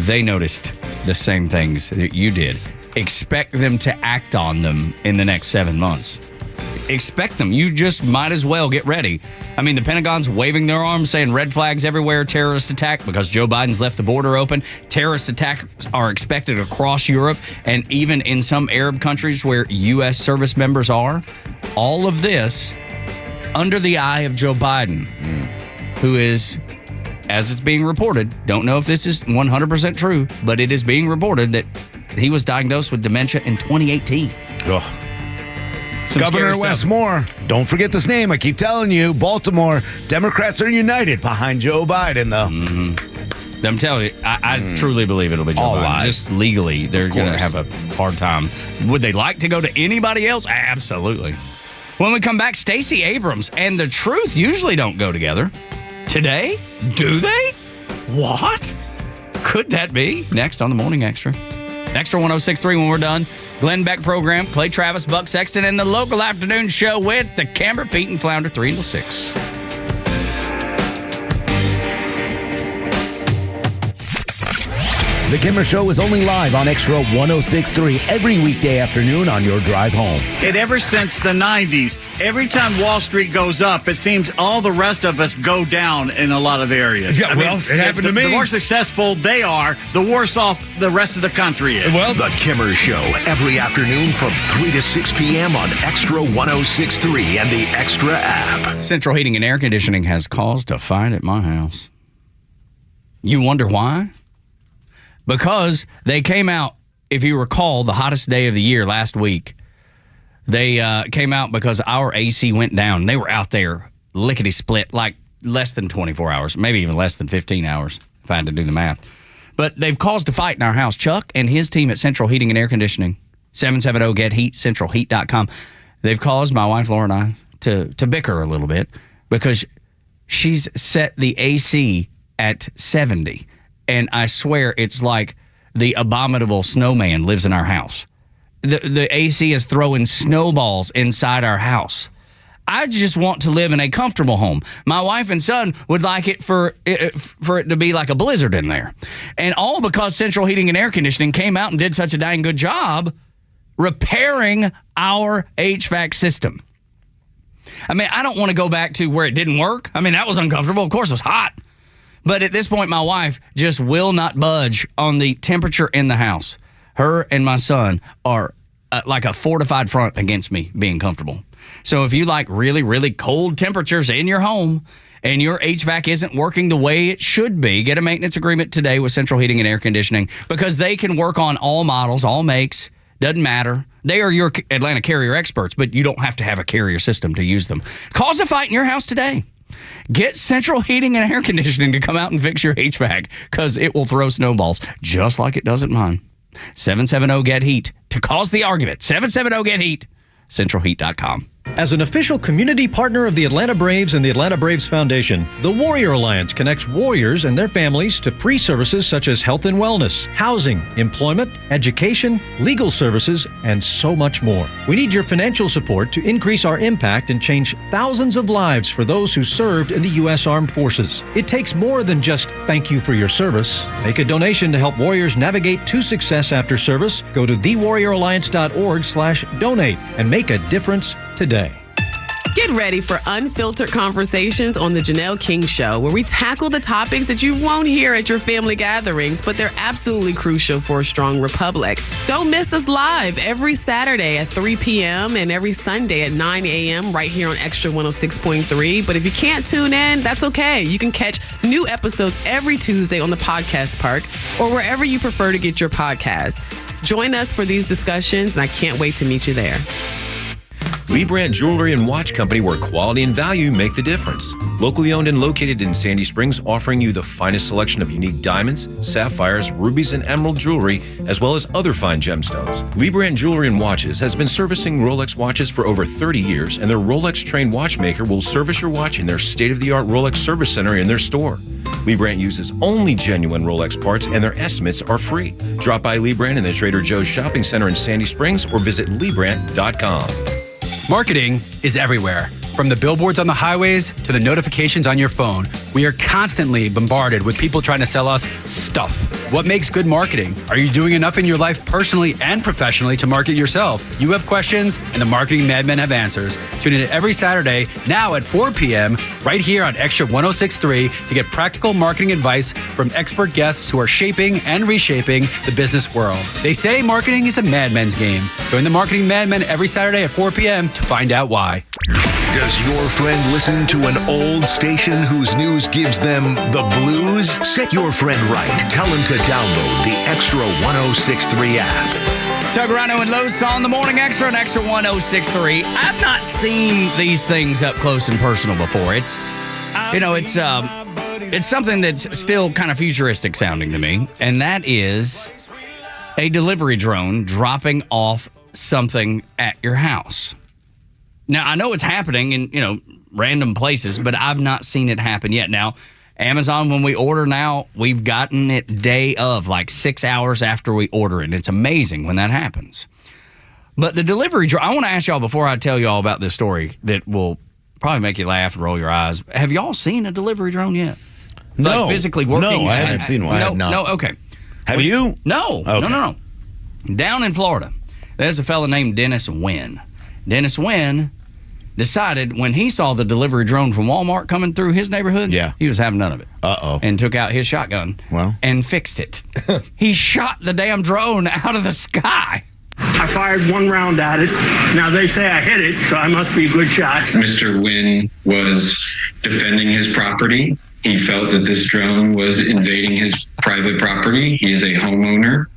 they noticed the same things that you did. Expect them to act on them in the next 7 months. Expect them. You just might as well get ready. I mean, the Pentagon's waving their arms saying red flags everywhere, terrorist attack, because Joe Biden's left the border open. Terrorist attacks are expected across Europe and even in some Arab countries where U.S. service members are. All of this under the eye of Joe Biden, who is, as it's being reported, don't know if this is 100% true, but it is being reported that he was diagnosed with dementia in 2018. Governor Westmore, don't forget this name. I keep telling you, Baltimore, Democrats are united behind Joe Biden, though. Mm-hmm. I'm telling you, I truly believe it'll be Joe Biden. Lies. Just legally, they're going to have a hard time. Would they like to go to anybody else? Absolutely. When we come back, Stacey Abrams and the truth usually don't go together. Today, do they? What? Could that be? Next on the Morning Extra. Extra 106.3 when we're done. Glenn Beck program, Clay Travis, Buck Sexton, and the local afternoon show with the Camber, Pete, and Flounder 3 until 6. The Kimmer Show is only live on Extra 106.3 every weekday afternoon on your drive home. And ever since the 90s, every time Wall Street goes up, it seems all the rest of us go down in a lot of areas. Yeah, it happened to me. The more successful they are, the worse off the rest of the country is. Well, The Kimmer Show, every afternoon from 3 to 6 p.m. on Extra 106.3 and the Extra app. Central Heating and Air Conditioning has caused a fight at my house. You wonder why? Because they came out, if you recall, the hottest day of the year last week. They came out because our AC went down. They were out there lickety-split, like less than 24 hours, maybe even less than 15 hours, if I had to do the math. But they've caused a fight in our house. Chuck and his team at Central Heating and Air Conditioning, 770-GET-HEAT, centralheat.com. They've caused my wife, Laura, and I to bicker a little bit because she's set the AC at 70. And I swear it's like the abominable snowman lives in our house. The AC is throwing snowballs inside our house. I just want to live in a comfortable home. My wife and son would like it for it to be like a blizzard in there. And all because Central Heating and Air Conditioning came out and did such a dang good job repairing our HVAC system. I mean, I don't want to go back to where it didn't work. I mean, that was uncomfortable. Of course, it was hot. But at this point, my wife just will not budge on the temperature in the house. Her and my son are like a fortified front against me being comfortable. So if you like really, really cold temperatures in your home and your HVAC isn't working the way it should be, get a maintenance agreement today with Central Heating and Air Conditioning because they can work on all models, all makes, doesn't matter. They are your Atlanta Carrier experts, but you don't have to have a Carrier system to use them. Cause a fight in your house today. Get Central Heating and Air Conditioning to come out and fix your HVAC because it will throw snowballs just like it does at mine. 770-GET-HEAT to cause the argument. 770-GET-HEAT, centralheat.com. As an official community partner of the Atlanta Braves and the Atlanta Braves Foundation, the Warrior Alliance connects warriors and their families to free services such as health and wellness, housing, employment, education, legal services, and so much more. We need your financial support to increase our impact and change thousands of lives for those who served in the U.S. Armed Forces. It takes more than just thank you for your service. Make a donation to help warriors navigate to success after service. Go to thewarrioralliance.org/donate and make a difference today. Get ready for unfiltered conversations on The Janelle King Show, where we tackle the topics that you won't hear at your family gatherings, but they're absolutely crucial for a strong republic. Don't miss us live every Saturday at 3 p.m. and every Sunday at 9 a.m. right here on Extra 106.3. But if you can't tune in, that's okay. You can catch new episodes every Tuesday on the Podcast Park or wherever you prefer to get your podcasts. Join us for these discussions, and I can't wait to meet you there. Lee Brandt Jewelry and Watch Company, where quality and value make the difference. Locally owned and located in Sandy Springs, offering you the finest selection of unique diamonds, sapphires, rubies, and emerald jewelry, as well as other fine gemstones. Lee Brandt Jewelry and Watches has been servicing Rolex watches for over 30 years, and their Rolex-trained watchmaker will service your watch in their state-of-the-art Rolex service center in their store. Lee Brandt uses only genuine Rolex parts, and their estimates are free. Drop by Lee Brandt in the Trader Joe's Shopping Center in Sandy Springs or visit LeeBrandt.com. Marketing is everywhere. From the billboards on the highways to the notifications on your phone, we are constantly bombarded with people trying to sell us stuff. What makes good marketing? Are you doing enough in your life personally and professionally to market yourself? You have questions, and the Marketing Madmen have answers. Tune in every Saturday, now at 4 p.m., right here on Extra 106.3 to get practical marketing advice from expert guests who are shaping and reshaping the business world. They say marketing is a madman's game. Join the Marketing Madmen every Saturday at 4 p.m. to find out why. Does your friend listen to an old station whose news gives them the blues? Set your friend right. Tell him to download the Extra 106.3 app. Tug Rhino and Lowe's on the Morning Extra and Extra 106.3. I've not seen these things up close and personal before. It's something that's still kind of futuristic sounding to me, and that is a delivery drone dropping off something at your house. Now, I know it's happening in, random places, but I've not seen it happen yet. Now, Amazon, when we order now, we've gotten it day of, like 6 hours after we order it. It's amazing when that happens. But the delivery drone, I want to ask y'all before I tell y'all about this story that will probably make you laugh and roll your eyes. Have y'all seen a delivery drone yet? No. Like physically working? No, I haven't seen one. No, okay. Have you? No, Okay. No. Down in Florida, there's a fella named Dennis Wynn. Dennis Wynn decided when he saw the delivery drone from Walmart coming through his neighborhood, he was having none of it. And took out his shotgun and fixed it. He shot the damn drone out of the sky. I fired one round at it. Now they say I hit it, so I must be a good shot. Mr. Wynn was defending his property. He felt that this drone was invading his private property. He is a homeowner.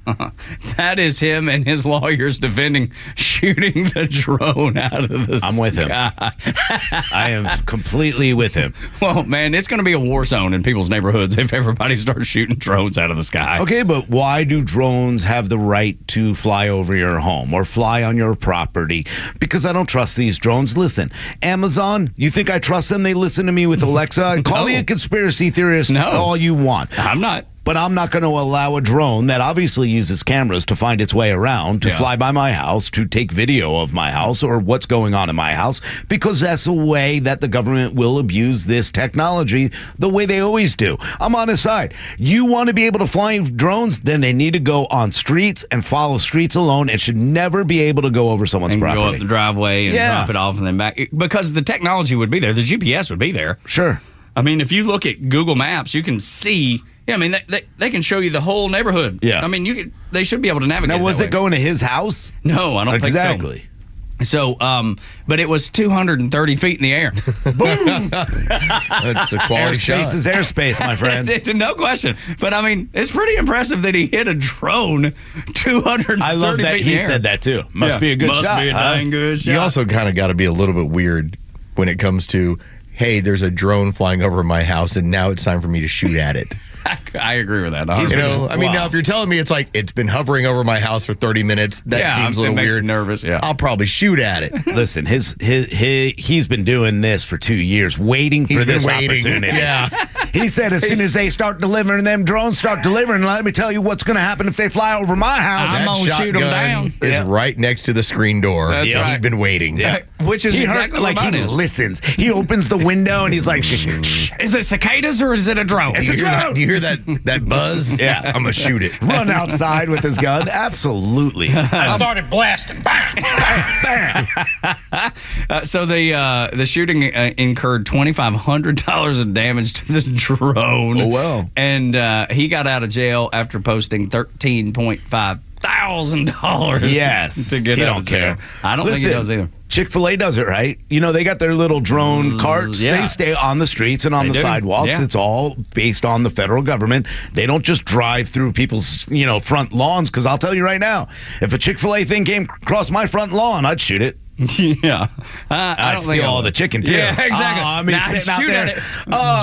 That is him and his lawyers defending shooting the drone out of the I'm with him. I am completely with him. Well, man, it's going to be a war zone in people's neighborhoods if everybody starts shooting drones out of the sky. Okay, but why do drones have the right to fly over your home or fly on your property? Because I don't trust these drones. Listen, Amazon, you think I trust them? They listen to me with Alexa. Call me a conspiracy theorist all you want. I'm not. But I'm not going to allow a drone that obviously uses cameras to find its way around, to fly by my house, to take video of my house or what's going on in my house, because that's a way that the government will abuse this technology the way they always do. I'm on his side. You want to be able to fly drones, then they need to go on streets and follow streets alone and should never be able to go over someone's and property. Go up the driveway and drop it off and then back. Because the technology would be there. The GPS would be there. Sure. I mean, if you look at Google Maps, you can see... Yeah, I mean, they can show you the whole neighborhood. Yeah. I mean, they should be able to navigate. Now, was it going to his house? No, I don't think so. Exactly. So, but it was 230 feet in the air. Boom! That's a quality shot. Airspace is airspace, my friend. No question. But, I mean, it's pretty impressive that he hit a drone 230 I love that feet in the he air. said that, too. Must be a good shot. Must be a dang good shot. You also kind of got to be a little bit weird when it comes to, hey, there's a drone flying over my house, and now it's time for me to shoot at it. I agree with that. Now if you're telling me it's like it's been hovering over my house for 30 minutes, that seems a little makes weird. You nervous. Yeah, I'll probably shoot at it. Listen, he's been doing this for 2 years, waiting for this opportunity. Yeah, he said as soon as they start delivering, them drones start delivering. Let me tell you what's going to happen if they fly over my house. I'm gonna shoot them down. Is right next to the screen door. That's right. He'd been waiting. Yeah. Which is exactly like what he listens. He opens the window and he's like, shh, shh. Is it cicadas or is it a drone? It's a drone. Do you hear that buzz? Yeah, I'm gonna shoot it. Run outside with his gun. Absolutely. I started blasting. Bam! Bam! So the shooting incurred $2,500 of damage to the drone. Oh well. And he got out of jail after posting $13,500. Yes, to get he out don't of jail. care. I don't think he does either. Chick-fil-A does it, right? You know, they got their little drone carts. Yeah. They stay on the streets and on the sidewalks. Yeah. It's all based on the federal government. They don't just drive through people's, front lawns. Because I'll tell you right now, if a Chick-fil-A thing came across my front lawn, I'd shoot it. Yeah. I'd steal all the chicken, too. Yeah, exactly. Sitting out shoot there. at it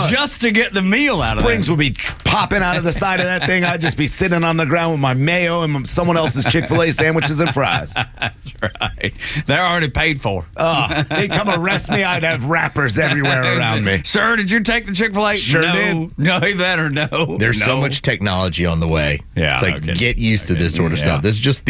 just to get the meal out of it. Springs would be popping out of the side of that thing. I'd just be sitting on the ground with my mayo and someone else's Chick-fil-A sandwiches and fries. That's right. They're already paid for. They'd come arrest me. I'd have wrappers everywhere around me. Sir, did you take the Chick-fil-A? Sure no. did. No, that or no. There's so much technology on the way. Yeah. It's like, get used to this sort of stuff. This is just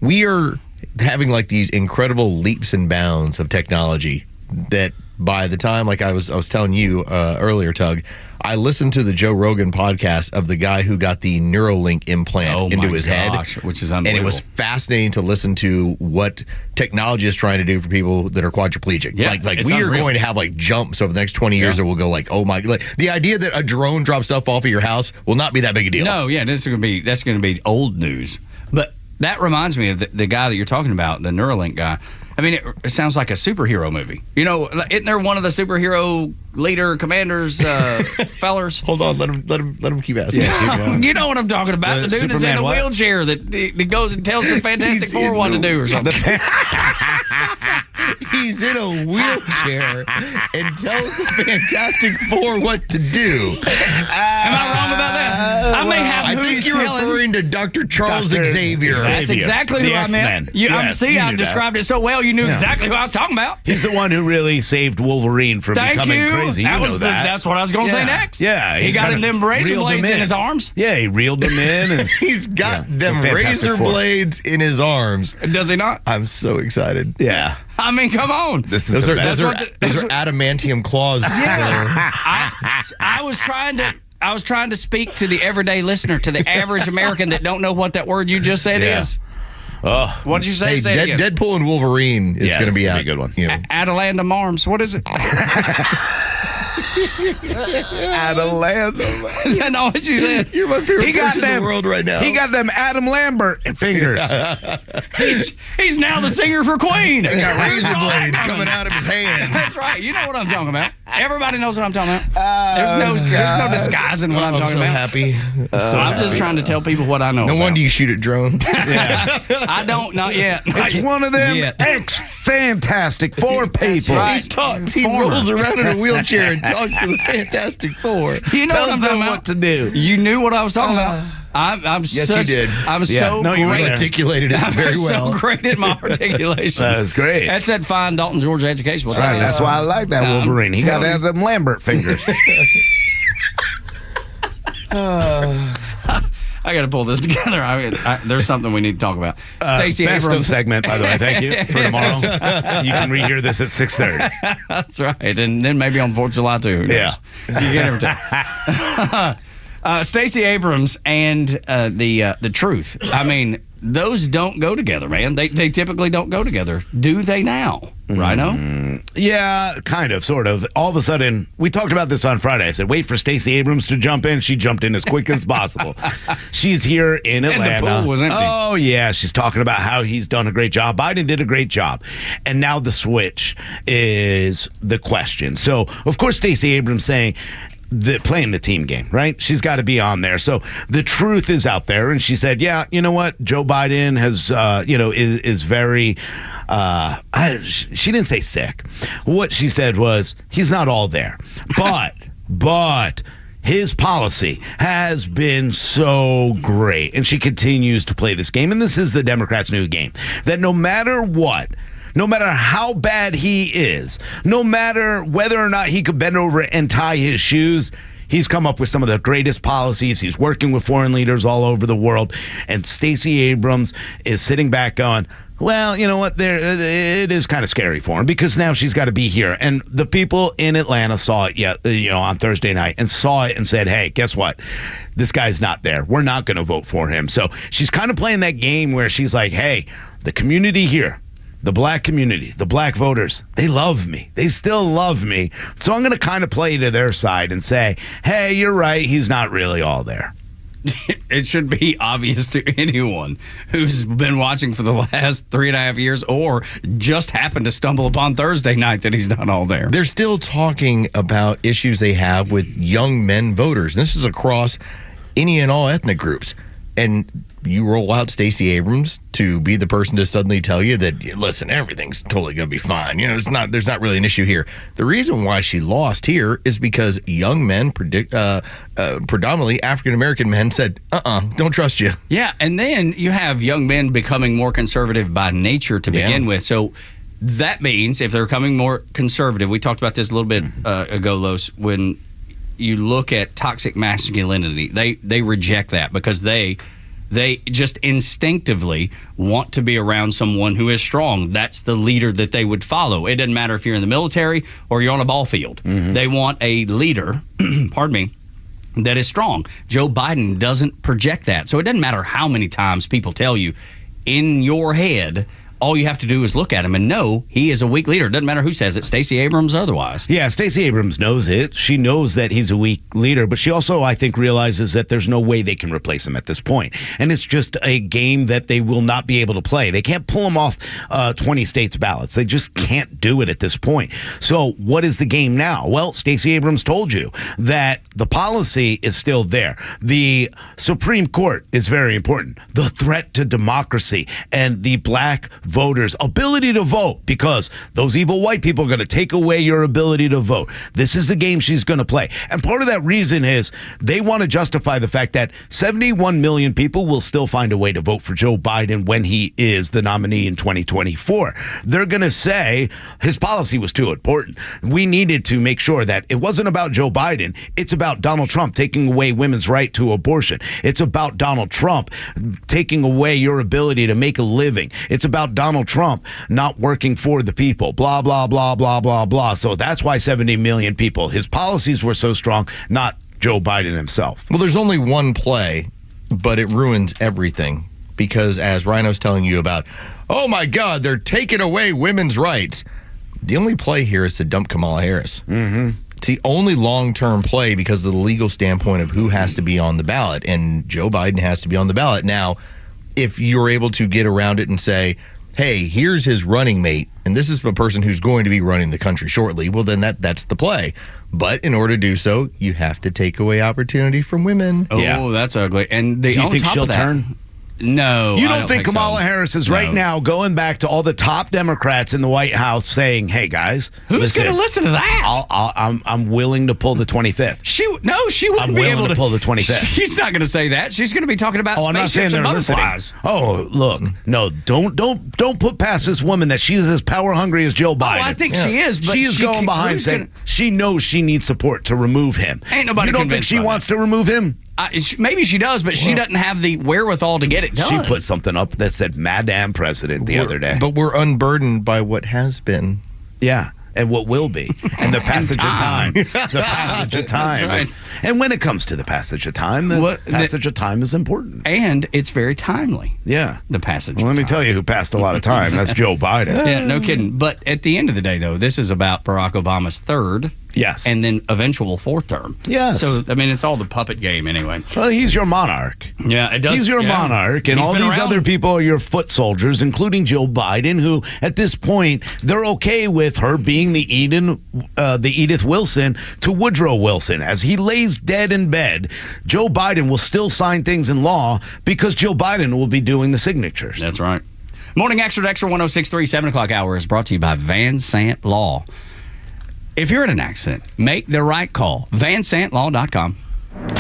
we are having like these incredible leaps and bounds of technology that by the time, like I was telling you earlier, Tug, I listened to the Joe Rogan podcast of the guy who got the Neuralink implant into his head, which is unbelievable. And it was fascinating to listen to what technology is trying to do for people that are quadriplegic. Yeah, like we are going to have like jumps over the next 20 years that will go like, oh my, like the idea that a drone drops stuff off of your house will not be that big a deal. No, yeah, that's going to be old news. But that reminds me of the guy that you're talking about, the Neuralink guy. I mean, it sounds like a superhero movie. Isn't there one of the superhero leader commanders fellers? Hold on, let him keep asking. Yeah, you know what I'm talking about? The dude that's in the wheelchair that goes and tells the Fantastic Four what to do or something. He's in a wheelchair and tells the Fantastic Four what to do. Am I wrong about that? I think you're referring to Dr. Charles Xavier. That's exactly who I meant. I described it so well, you knew exactly who I was talking about. He's the one who really saved Wolverine from becoming crazy. That's what I was going to say next. Yeah. He got him them razor blades in his arms. Yeah, he reeled them in. And he's got them razor blades in his arms. Does he not? I'm so excited. Yeah. I mean, come on. Those are adamantium claws. Yes. I was trying to speak to the everyday listener, to the average American that don't know what that word you just said is. What did you say? Hey, Deadpool and Wolverine is going to be out. A good one. Adelandum Arms. What is it? Adam Lambert. Is that not what she said? You're my favorite person in the world right now. He got them Adam Lambert fingers. He's now the singer for Queen. He got razor blades coming out of his hands. That's right. You know what I'm talking about. Everybody knows what I'm talking about. There's no disguising what I'm talking about. Happy. I'm just trying to tell people what I know. No wonder you shoot at drones. Yeah. I don't. Not yet. It's one of them ex-Fantastic Four people. right. He talks. He rolls around in a wheelchair and talks to the Fantastic Four. You know Tells what I'm them talking about. what to do. You knew what I was talking about. I'm Yes, such, you did. I'm Yeah. so No, you great. really articulated it very well. So great at my articulation. That was great. That's that fine Dalton, Georgia education. What that Right, is. that's why I like that Wolverine. He got Adam Lambert fingers. I got to pull this together. There's something we need to talk about. Stacey best Abrams of segment, by the way. Thank you for tomorrow. You can rehear this at 6:30. That's right, and then maybe on 4th of July too. Who knows? Yeah. You can never tell. Stacey Abrams and the truth. I mean, those don't go together, man. They typically don't go together. Do they now? Rhino? Yeah, kind of, sort of. All of a sudden, we talked about this on Friday. I said, wait for Stacey Abrams to jump in. She jumped in as quick as possible. She's here in Atlanta. And the pool was empty. Oh, yeah. She's talking about how he's done a great job. Biden did a great job. And now the switch is the question. So, of course, Stacey Abrams saying, playing the team game, right? She's got to be on there. So the truth is out there. And she said, yeah, you know what? Joe Biden has, is very, she didn't say sick. What she said was, he's not all there. But his policy has been so great. And she continues to play this game. And this is the Democrats' new game, that no matter what, no matter how bad he is, no matter whether or not he could bend over and tie his shoes, he's come up with some of the greatest policies. He's working with foreign leaders all over the world. And Stacey Abrams is sitting back going, well, you know what? It is kind of scary for him because now she's got to be here. And the people in Atlanta saw it on Thursday night and saw it and said, hey, guess what? This guy's not there. We're not going to vote for him. So she's kind of playing that game where she's like, hey, the community here, the black community, the black voters, they love me. They still love me. So I'm going to kind of play to their side and say, hey, you're right. He's not really all there. It should be obvious to anyone who's been watching for the last 3.5 years or just happened to stumble upon Thursday night that he's not all there. They're still talking about issues they have with young men voters. This is across any and all ethnic groups. And you roll out Stacey Abrams to be the person to suddenly tell you that, listen, everything's totally going to be fine. There's not really an issue here. The reason why she lost here is because young men, predominantly African-American men, said, don't trust you. Yeah, and then you have young men becoming more conservative by nature to begin with. So that means if they're becoming more conservative, we talked about this a little bit ago, Los, when you look at toxic masculinity, they reject that because they just instinctively want to be around someone who is strong. That's the leader that they would follow. It doesn't matter if you're in the military or you're on a ball field. Mm-hmm. They want a leader, pardon me, that is strong. Joe Biden doesn't project that. So it doesn't matter how many times people tell you in your head, all you have to do is look at him and know he is a weak leader. It doesn't matter who says it, Stacey Abrams or otherwise. Yeah, Stacey Abrams knows it. She knows that he's a weak leader, but she also, I think, realizes that there's no way they can replace him at this point. And it's just a game that they will not be able to play. They can't pull him off 20 states' ballots. They just can't do it at this point. So what is the game now? Well, Stacey Abrams told you that the policy is still there. The Supreme Court is very important. The threat to democracy and the black voters' ability to vote, because those evil white people are going to take away your ability to vote. This is the game she's going to play. And part of that reason is they want to justify the fact that 71 million people will still find a way to vote for Joe Biden when he is the nominee in 2024. They're going to say his policy was too important. We needed to make sure that it wasn't about Joe Biden. It's about Donald Trump taking away women's right to abortion. It's about Donald Trump taking away your ability to make a living. It's about Donald Trump not working for the people, blah, blah, blah, blah, blah, blah. So that's why 70 million people. His policies were so strong, not Joe Biden himself. Well, there's only one play, but it ruins everything because, as Rhino's telling you about, oh my God, they're taking away women's rights. The only play here is to dump Kamala Harris. Mm-hmm. It's the only long-term play because of the legal standpoint of who has to be on the ballot, and Joe Biden has to be on the ballot. Now, if you're able to get around it and say, hey, here's his running mate, and this is the person who's going to be running the country shortly, well, then that's the play. But in order to do so, you have to take away opportunity from women. Oh, that's ugly. And do you think she'll turn? No. You don't think Kamala Harris is right now going back to all the top Democrats in the White House saying, hey, guys. Who's going to listen to that? I'm willing to pull the 25th. She wouldn't be able to pull the 25th. She's not going to say that. She's going to be talking about spaceships and butterflies. Oh, look. No, don't put past this woman that she is as power hungry as Joe Biden. Oh, I think she is. But she is going behind saying she knows she needs support to remove him. Ain't nobody. You don't think she wants to remove him? Maybe she does, but she doesn't have the wherewithal to get it done. She put something up that said Madam President the other day. But we're unburdened by what has been. Yeah. And what will be, and the passage of time. The passage of time. That's right. And when it comes to the passage of time, the passage of time is important. And it's very timely. Yeah. The passage Well, let me tell you who passed a lot of time. That's Joe Biden. Yeah, no kidding. But at the end of the day, though, this is about Barack Obama's third. Yes. And then eventual fourth term. Yes. So, I mean, it's all the puppet game anyway. Well, he's your monarch. Yeah, it does. He's your monarch, and all these other people are your foot soldiers, including Joe Biden, who, at this point, they're okay with her being the Edith Wilson to Woodrow Wilson. As he lays dead in bed, Joe Biden will still sign things in law because Joe Biden will be doing the signatures. That's right. Morning Extra 1063, 7 o'clock hour is brought to you by Van Sant Law. If you're in an accident, make the right call. VanSantLaw.com.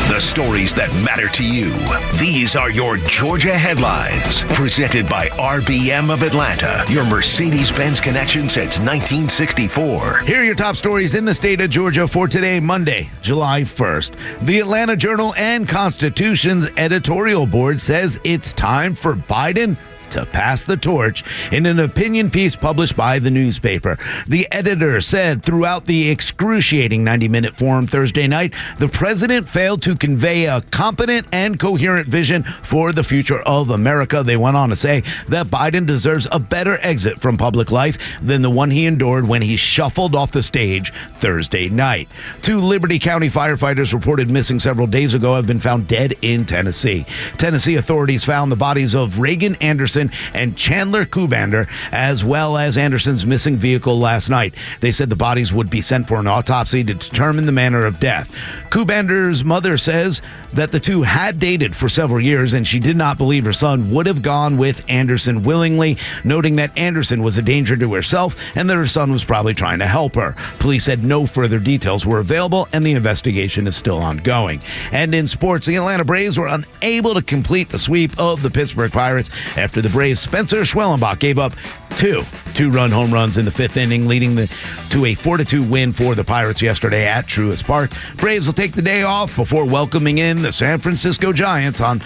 The stories that matter to you. These are your Georgia headlines. Presented by RBM of Atlanta, your Mercedes-Benz connection since 1964. Here are your top stories in the state of Georgia for today, Monday, July 1st. The Atlanta Journal and Constitution's editorial board says it's time for Biden to pass the torch in an opinion piece published by the newspaper. The editor said throughout the excruciating 90-minute forum Thursday night, the president failed to convey a competent and coherent vision for the future of America. They went on to say that Biden deserves a better exit from public life than the one he endured when he shuffled off the stage Thursday night. 2 Liberty County firefighters reported missing several days ago have been found dead in Tennessee. Tennessee authorities found the bodies of Reagan Anderson and Chandler Kubander, as well as Anderson's missing vehicle last night. They said the bodies would be sent for an autopsy to determine the manner of death. Kubander's mother says that the two had dated for several years, and she did not believe her son would have gone with Anderson willingly, noting that Anderson was a danger to herself and that her son was probably trying to help her. Police said no further details were available, and the investigation is still ongoing. And in sports, the Atlanta Braves were unable to complete the sweep of the Pittsburgh Pirates after the Braves' Spencer Schwellenbach gave up two-run home runs in the 5th inning, leading to a 4-2 win for the Pirates yesterday at Truist Park. Braves will take the day off before welcoming in the San Francisco Giants on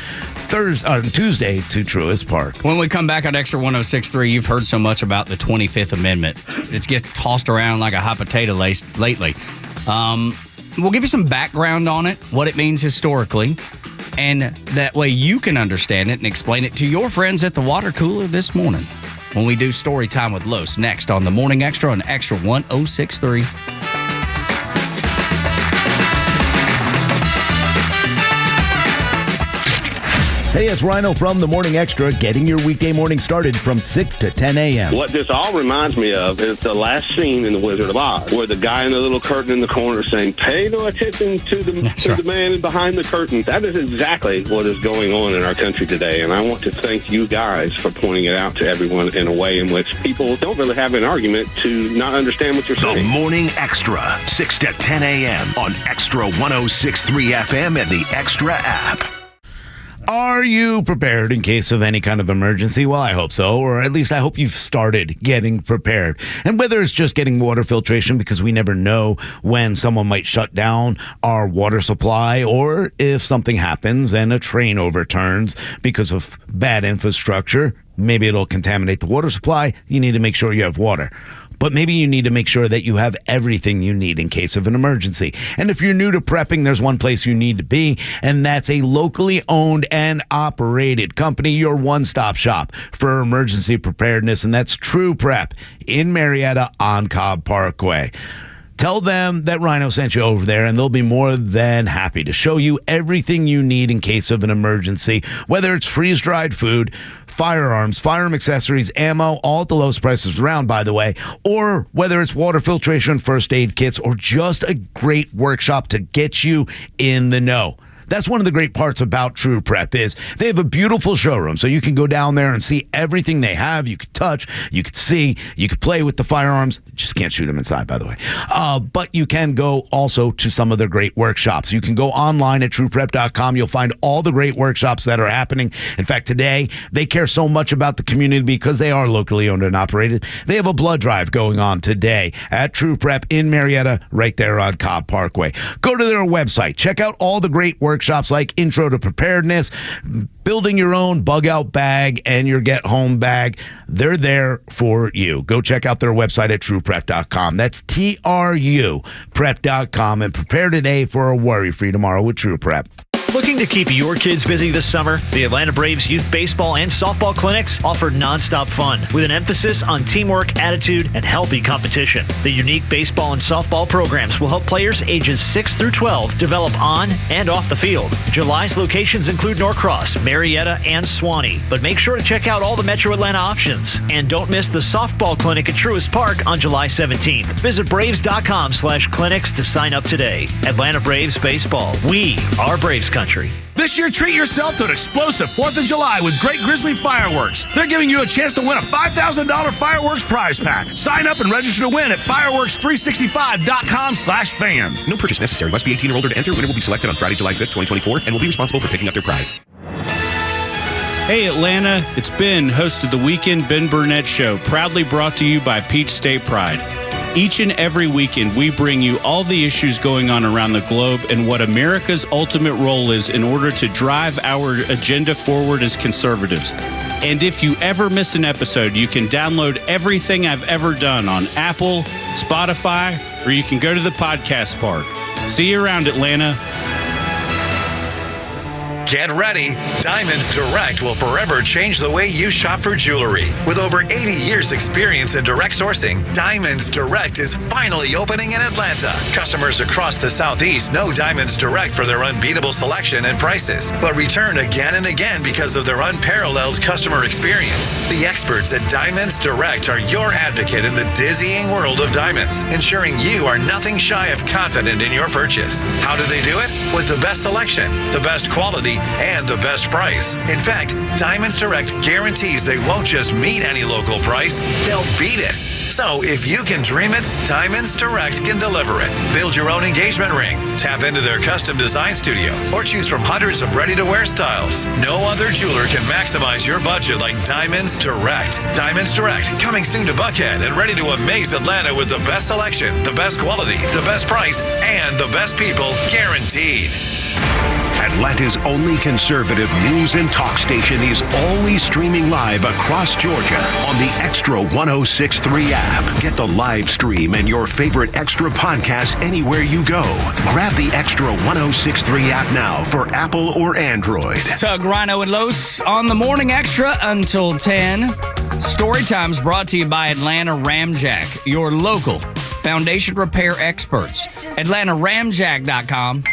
Tuesday to Truist Park. When we come back on Extra 106.3, you've heard so much about the 25th Amendment. It gets tossed around like a hot potato lately. We'll give you some background on it, what it means historically, and that way you can understand it and explain it to your friends at the water cooler this morning when we do Story Time with Los next on the Morning Extra on Extra 106.3. Hey, it's Rhino from the Morning Extra, getting your weekday morning started from 6 to 10 a.m. What this all reminds me of is the last scene in The Wizard of Oz, where the guy in the little curtain in the corner saying, pay no attention to the man behind the curtain. That is exactly what is going on in our country today, and I want to thank you guys for pointing it out to everyone in a way in which people don't really have an argument to not understand what you're saying. The Morning Extra, 6 to 10 a.m. on Extra 106.3 FM and the Extra app. Are you prepared in case of any kind of emergency? Well, I hope so, or at least I hope you've started getting prepared. And whether it's just getting water filtration, because we never know when someone might shut down our water supply, or if something happens and a train overturns because of bad infrastructure, maybe it'll contaminate the water supply. You need to make sure you have water. But maybe you need to make sure that you have everything you need in case of an emergency. And if you're new to prepping, there's one place you need to be, and that's a locally owned and operated company, your one-stop shop for emergency preparedness, and that's True Prep in Marietta on Cobb Parkway. Tell them that Rhino sent you over there, and they'll be more than happy to show you everything you need in case of an emergency, whether it's freeze-dried food, firearms, firearm accessories, ammo, all at the lowest prices around, by the way, or whether it's water filtration, first aid kits, or just a great workshop to get you in the know. That's one of the great parts about True Prep is they have a beautiful showroom, so you can go down there and see everything they have. You can touch, you can see, you can play with the firearms. Just can't shoot them inside, by the way. But you can go also to some of their great workshops. You can go online at trueprep.com. You'll find all the great workshops that are happening. In fact, today, they care so much about the community because they are locally owned and operated. They have a blood drive going on today at True Prep in Marietta, right there on Cobb Parkway. Go to their website. Check out all the great workshops like Intro to Preparedness, building your own bug out bag and your get home bag. They're there for you. Go check out their website at trueprep.com. That's TRU prep.com, and prepare today for a worry-free tomorrow with True Prep. Looking to keep your kids busy this summer? The Atlanta Braves youth baseball and softball clinics offer nonstop fun with an emphasis on teamwork, attitude, and healthy competition. The unique baseball and softball programs will help players ages 6 through 12 develop on and off the field. July's locations include Norcross, Marietta, and Swanee, but make sure to check out all the Metro Atlanta options. And don't miss the softball clinic at Truist Park on July 17th. Visit Braves.com/clinics to sign up today. Atlanta Braves Baseball. We are Braves Country. This year, treat yourself to an explosive 4th of July with Great Grizzly Fireworks. They're giving you a chance to win a $5,000 fireworks prize pack. Sign up and register to win at fireworks365.com/fan. No purchase necessary. Must be 18 or older to enter. Winner will be selected on Friday, July 5th, 2024, and will be responsible for picking up their prize. Hey Atlanta, it's Ben, host of the Weekend Ben Burnett Show, proudly brought to you by Peach State Pride. Each and every weekend, we bring you all the issues going on around the globe and what America's ultimate role is in order to drive our agenda forward as conservatives. And if you ever miss an episode, you can download everything I've ever done on Apple, Spotify, or you can go to the podcast park. See you around, Atlanta. Get ready. Diamonds Direct will forever change the way you shop for jewelry. With over 80 years experience in direct sourcing, Diamonds Direct is finally opening in Atlanta. Customers across the Southeast know Diamonds Direct for their unbeatable selection and prices, but return again and again because of their unparalleled customer experience. The experts at Diamonds Direct are your advocate in the dizzying world of diamonds, ensuring you are nothing shy of confident in your purchase. How do they do it? With the best selection, the best quality, and the best price. In fact, Diamonds Direct guarantees they won't just meet any local price, they'll beat it. So if you can dream it, Diamonds Direct can deliver it. Build your own engagement ring, tap into their custom design studio, or choose from hundreds of ready-to-wear styles. No other jeweler can maximize your budget like Diamonds Direct. Diamonds Direct, coming soon to Buckhead and ready to amaze Atlanta with the best selection, the best quality, the best price, and the best people guaranteed. Atlanta's only conservative news and talk station is always streaming live across Georgia on the Xtra 106.3 app. Get the live stream and your favorite Xtra podcasts anywhere you go. Grab the Xtra 106.3 app now for Apple or Android. Tug, Rhino, and Los on the Morning Extra until 10. Story Time's brought to you by Atlanta Ramjack, your local foundation repair experts. AtlantaRamjack.com.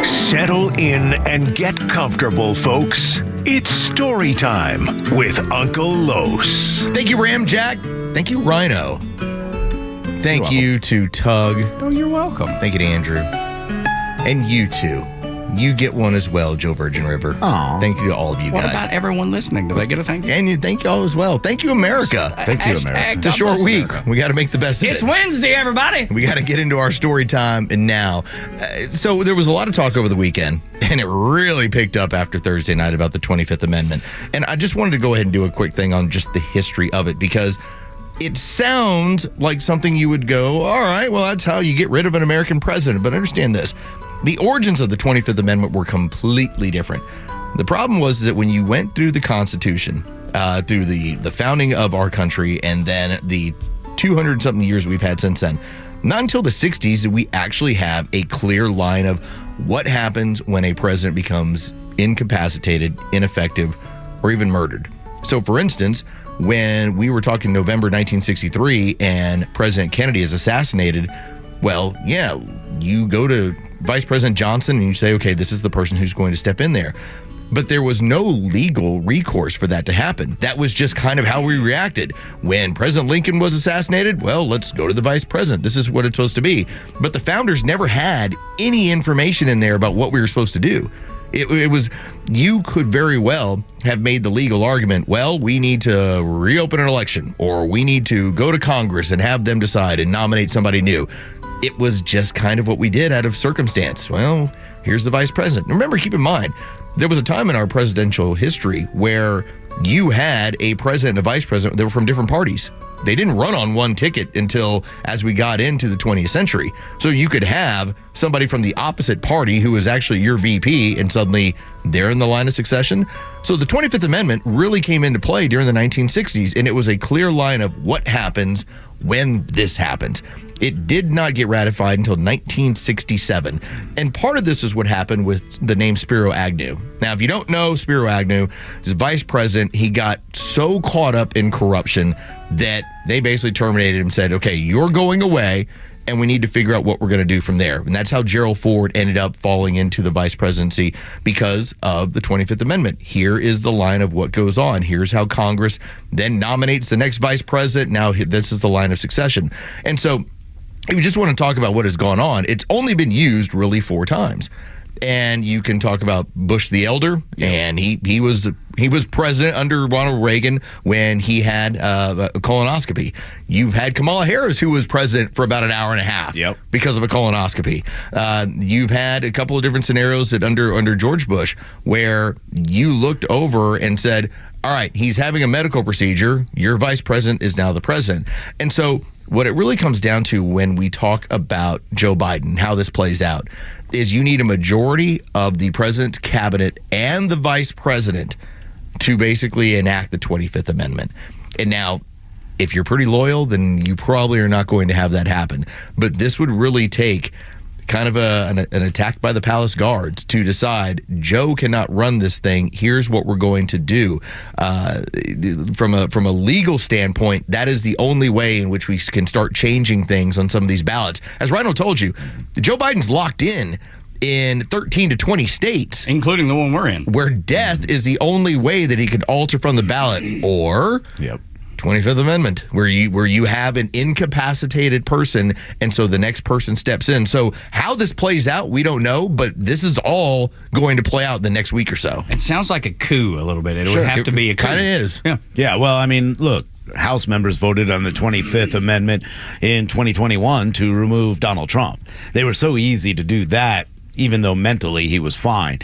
Settle in and get comfortable, folks. It's story time with Uncle Los. Thank you, Ramjack. Thank you, Rhino. Thank you to Tug. Oh, you're welcome. Thank you to Andrew. And you too. You get one as well, Joe Virgin River. Aw. Thank you to all of you guys. What about everyone listening? Do they get a thank you? And you thank you all as well. Thank you, America. Thank you, America. It's a short week. We got to make the best of it. It's Wednesday, everybody. We got to get into our story time and now. So there was a lot of talk over the weekend, and it really picked up after Thursday night about the 25th Amendment. And I just wanted to go ahead and do a quick thing on just the history of it because it sounds like something you would go, all right, well, that's how you get rid of an American president. But understand this. The origins of the 25th Amendment were completely different. The problem was that when you went through the Constitution, through the founding of our country, and then the 200-something years we've had since then, not until the 60s did we actually have a clear line of what happens when a president becomes incapacitated, ineffective, or even murdered. So, for instance, when we were talking November 1963 and President Kennedy is assassinated, well, yeah, you go to Vice President Johnson and you say, okay, this is the person who's going to step in there. But there was no legal recourse for that to happen. That was just kind of how we reacted. When President Lincoln was assassinated, well, let's go to the vice president. This is what it's supposed to be. But the founders never had any information in there about what we were supposed to do. It was, you could very well have made the legal argument, well, we need to reopen an election, or we need to go to Congress and have them decide and nominate somebody new. It was just kind of what we did out of circumstance. Well, here's the vice president. Remember, keep in mind, there was a time in our presidential history where you had a president and a vice president that were from different parties. They didn't run on one ticket until as we got into the 20th century. So you could have somebody from the opposite party who is actually your VP, and suddenly they're in the line of succession. So the 25th Amendment really came into play during the 1960s, and it was a clear line of what happens when this happens. It did not get ratified until 1967. And part of this is what happened with the name Spiro Agnew. Now, if you don't know, Spiro Agnew is vice president. He got so caught up in corruption that they basically terminated him and said, okay, you're going away, and we need to figure out what we're going to do from there. And that's how Gerald Ford ended up falling into the vice presidency, because of the 25th Amendment. Here is the line of what goes on. Here's how Congress then nominates the next vice president. Now, this is the line of succession. And so, if you just want to talk about what has gone on, it's only been used really 4 times. And you can talk about Bush the Elder, and he was president under Ronald Reagan when he had a colonoscopy. You've had Kamala Harris, who was president for about an hour and a half because of a colonoscopy. You've had a couple of different scenarios that under George Bush where you looked over and said, all right, he's having a medical procedure. Your vice president is now the president. And so what it really comes down to when we talk about Joe Biden, how this plays out, is you need a majority of the president's cabinet and the vice president to basically enact the 25th Amendment. And now, if you're pretty loyal, then you probably are not going to have that happen. But this would really take kind of an attack by the palace guards to decide Joe cannot run this thing. Here's what we're going to do. From a legal standpoint, that is the only way in which we can start changing things on some of these ballots. As Rhino told you, Joe Biden's locked in 13 to 20 states, including the one we're in, where death is the only way that he could alter from the ballot, or 25th Amendment, where you have an incapacitated person, and so the next person steps in. So how this plays out, we don't know, but this is all going to play out the next week or so. It sounds like a coup a little bit. It would have to be a coup. Kind of is. Yeah, well, I mean, look, House members voted on the 25th Amendment in 2021 to remove Donald Trump. They were so easy to do that, even though mentally he was fine.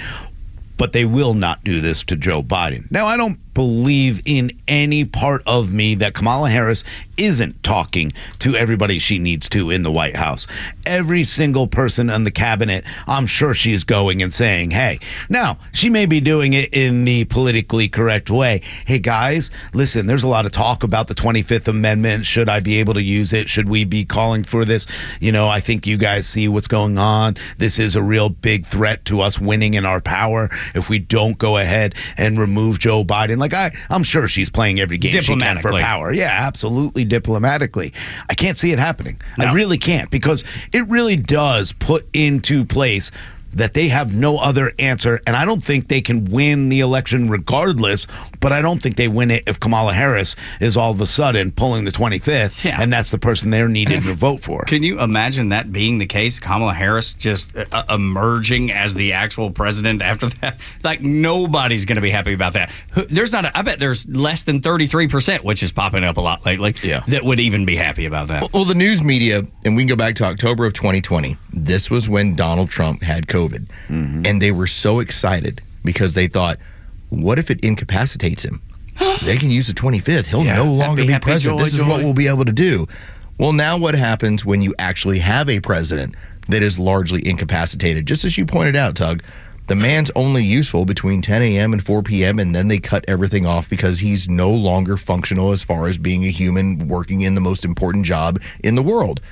But they will not do this to Joe Biden. Now, I don't believe in any part of me that Kamala Harris isn't talking to everybody she needs to in the White House. Every single person in the cabinet, I'm sure she's going and saying, hey, now, she may be doing it in the politically correct way. Hey, guys, listen, there's a lot of talk about the 25th Amendment. Should I be able to use it? Should we be calling for this? You know, I think you guys see what's going on. This is a real big threat to us winning in our power if we don't go ahead and remove Joe Biden. Like, I'm sure she's playing every game she can for power. Yeah, absolutely diplomatically. I can't see it happening. No. I really can't, because it really does put into place that they have no other answer, and I don't think they can win the election regardless, but I don't think they win it if Kamala Harris is all of a sudden pulling the 25th, and that's the person they're needed to vote for. Can you imagine that being the case? Kamala Harris just emerging as the actual president after that? Like, nobody's going to be happy about that. I bet there's less than 33%, which is popping up a lot lately, that would even be happy about that. Well, the news media, and we can go back to October of 2020, this was when Donald Trump had COVID. And they were so excited because they thought, what if it incapacitates him? They can use the 25th. He'll no longer be president. This is what we'll be able to do. Well, now what happens when you actually have a president that is largely incapacitated? Just as you pointed out, Tug, the man's only useful between 10 a.m. and 4 p.m., and then they cut everything off because he's no longer functional as far as being a human working in the most important job in the world.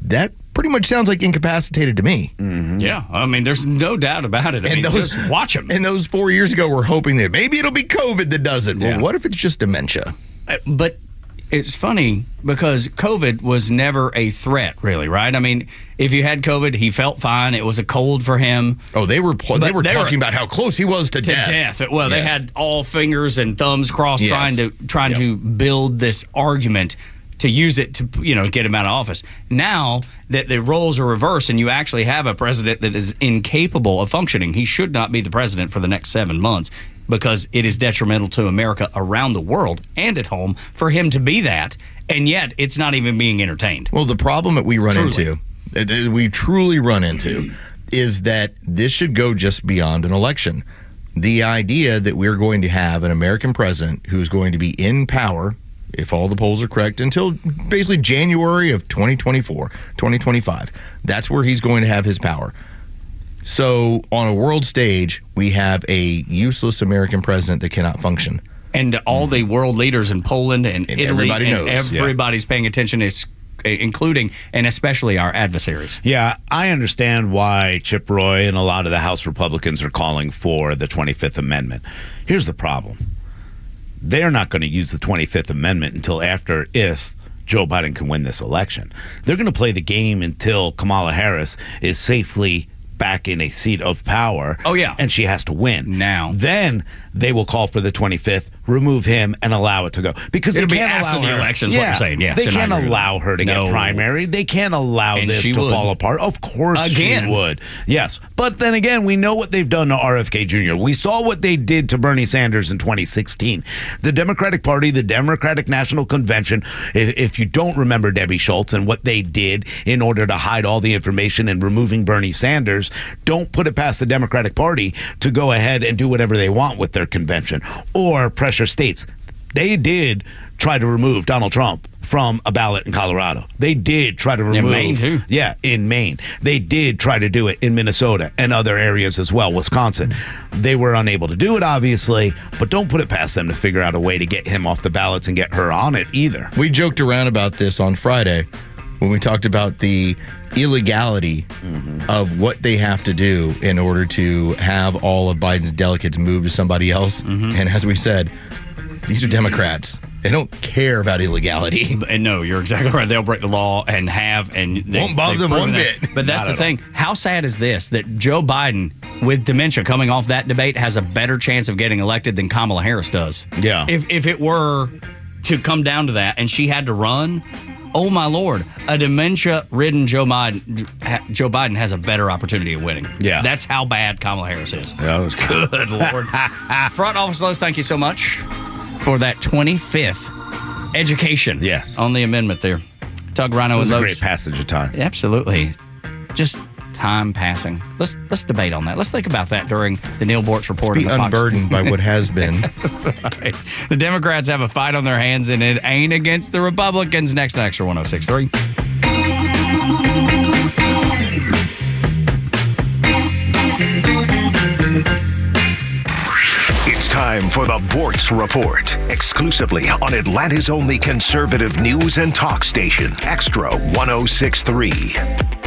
That pretty much sounds like incapacitated to me. Yeah, I mean, there's no doubt about it. I mean, just watch him. And those 4 years ago, we're hoping that maybe it'll be COVID that does it. Well, what if it's just dementia? But it's funny because COVID was never a threat, really, right? I mean, if you had COVID, he felt fine. It was a cold for him. Oh, they were talking about how close he was to death. Well, they had all fingers and thumbs crossed trying to build this argument to use it to, get him out of office. Now that the roles are reversed and you actually have a president that is incapable of functioning, he should not be the president for the next 7 months because it is detrimental to America around the world and at home for him to be that, and yet it's not even being entertained. Well, the problem that we truly run into, is that this should go just beyond an election. The idea that we're going to have an American president who's going to be in power, if all the polls are correct, until basically January of 2024, 2025. That's where he's going to have his power. So on a world stage, we have a useless American president that cannot function. And all the world leaders in Poland and Italy, everybody knows. Everybody's paying attention, including and especially our adversaries. Yeah, I understand why Chip Roy and a lot of the House Republicans are calling for the 25th Amendment. Here's the problem. They're not going to use the 25th Amendment until if Joe Biden can win this election. They're going to play the game until Kamala Harris is safely back in a seat of power. Oh, yeah. And she has to win. Now. Then they will call for the 25th, remove him, and allow it to go. Because it'll they be can't after allow the her, elections, what you're saying. Yes, they can't allow her to get primaried. They can't allow this to fall apart. Of course she would. Yes. But then again, we know what they've done to RFK Jr. We saw what they did to Bernie Sanders in 2016. The Democratic Party, the Democratic National Convention, if you don't remember Debbie Schultz and what they did in order to hide all the information and removing Bernie Sanders, don't put it past the Democratic Party to go ahead and do whatever they want with their convention or pressure states. They did try to remove Donald Trump from a ballot in Colorado. They did try to remove... In Maine, too. Yeah, in Maine. They did try to do it in Minnesota and other areas as well, Wisconsin. They were unable to do it, obviously, but don't put it past them to figure out a way to get him off the ballots and get her on it either. We joked around about this on Friday when we talked about the illegality of what they have to do in order to have all of Biden's delegates move to somebody else. And as we said, these are Democrats. They don't care about illegality. And no, you're exactly right. They'll break the law and won't bother them one bit. But that's the thing. How sad is this? That Joe Biden, with dementia coming off that debate, has a better chance of getting elected than Kamala Harris does. Yeah. If it were to come down to that and she had to run, oh my Lord, a dementia-ridden Joe Biden has a better opportunity of winning. Yeah. That's how bad Kamala Harris is. Yeah, that was good. Lord. Front Office Lowe's, thank you so much for that 25th education on the amendment there. Tug, Rhino, it was and a Lowe's. great passage of time. Absolutely. Just time passing. Let's debate on that. Let's think about that during the Neil Bortz report. Let's be unburdened by what has been. That's right. The Democrats have a fight on their hands, and it ain't against the Republicans. Next on Extra 106.3. It's time for the Bortz Report, exclusively on Atlanta's only conservative news and talk station, Extra 106.3.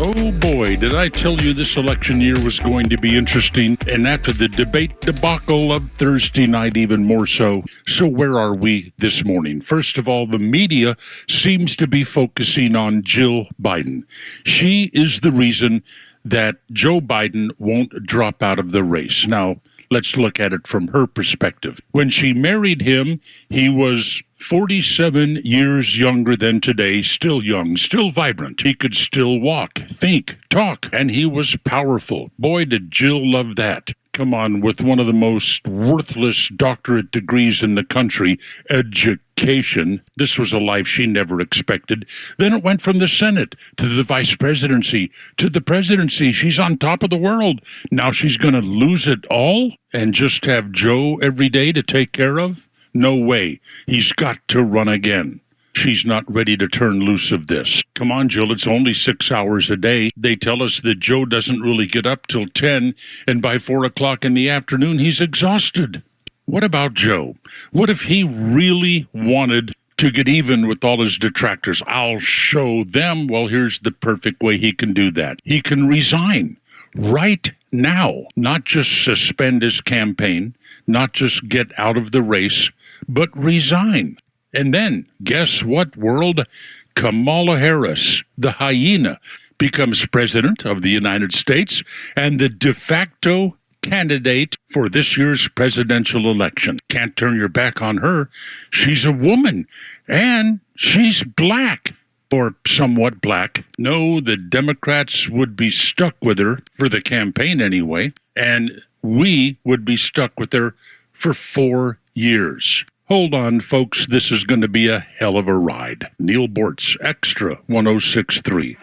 Oh boy, did I tell you this election year was going to be interesting, and after the debate debacle of Thursday night, even more so. So where are we this morning? First of all, the media seems to be focusing on Jill Biden. She is the reason that Joe Biden won't drop out of the race. Now, let's look at it from her perspective. When she married him, he was 47 years younger than today, still young, still vibrant. He could still walk, think, talk, and he was powerful. Boy, did Jill love that. Come on, with one of the most worthless doctorate degrees in the country, education. This was a life she never expected. Then it went from the Senate to the vice presidency to the presidency. She's on top of the world. Now she's going to lose it all and just have Joe every day to take care of? No way. He's got to run again. She's not ready to turn loose of this. Come on, Jill, it's only 6 hours a day. They tell us that Joe doesn't really get up till 10, and by 4 o'clock in the afternoon, he's exhausted. What about Joe? What if he really wanted to get even with all his detractors? I'll show them. Well, here's the perfect way he can do that. He can resign right now, not just suspend his campaign, not just get out of the race, but resign. And then, guess what, world? Kamala Harris, the hyena, becomes president of the United States and the de facto candidate for this year's presidential election. Can't turn your back on her. She's a woman, and she's black, or somewhat black. No, the Democrats would be stuck with her, for the campaign anyway, and we would be stuck with her for 4 years. Hold on, folks. This is going to be a hell of a ride. Neil Bortz, Extra 106.3.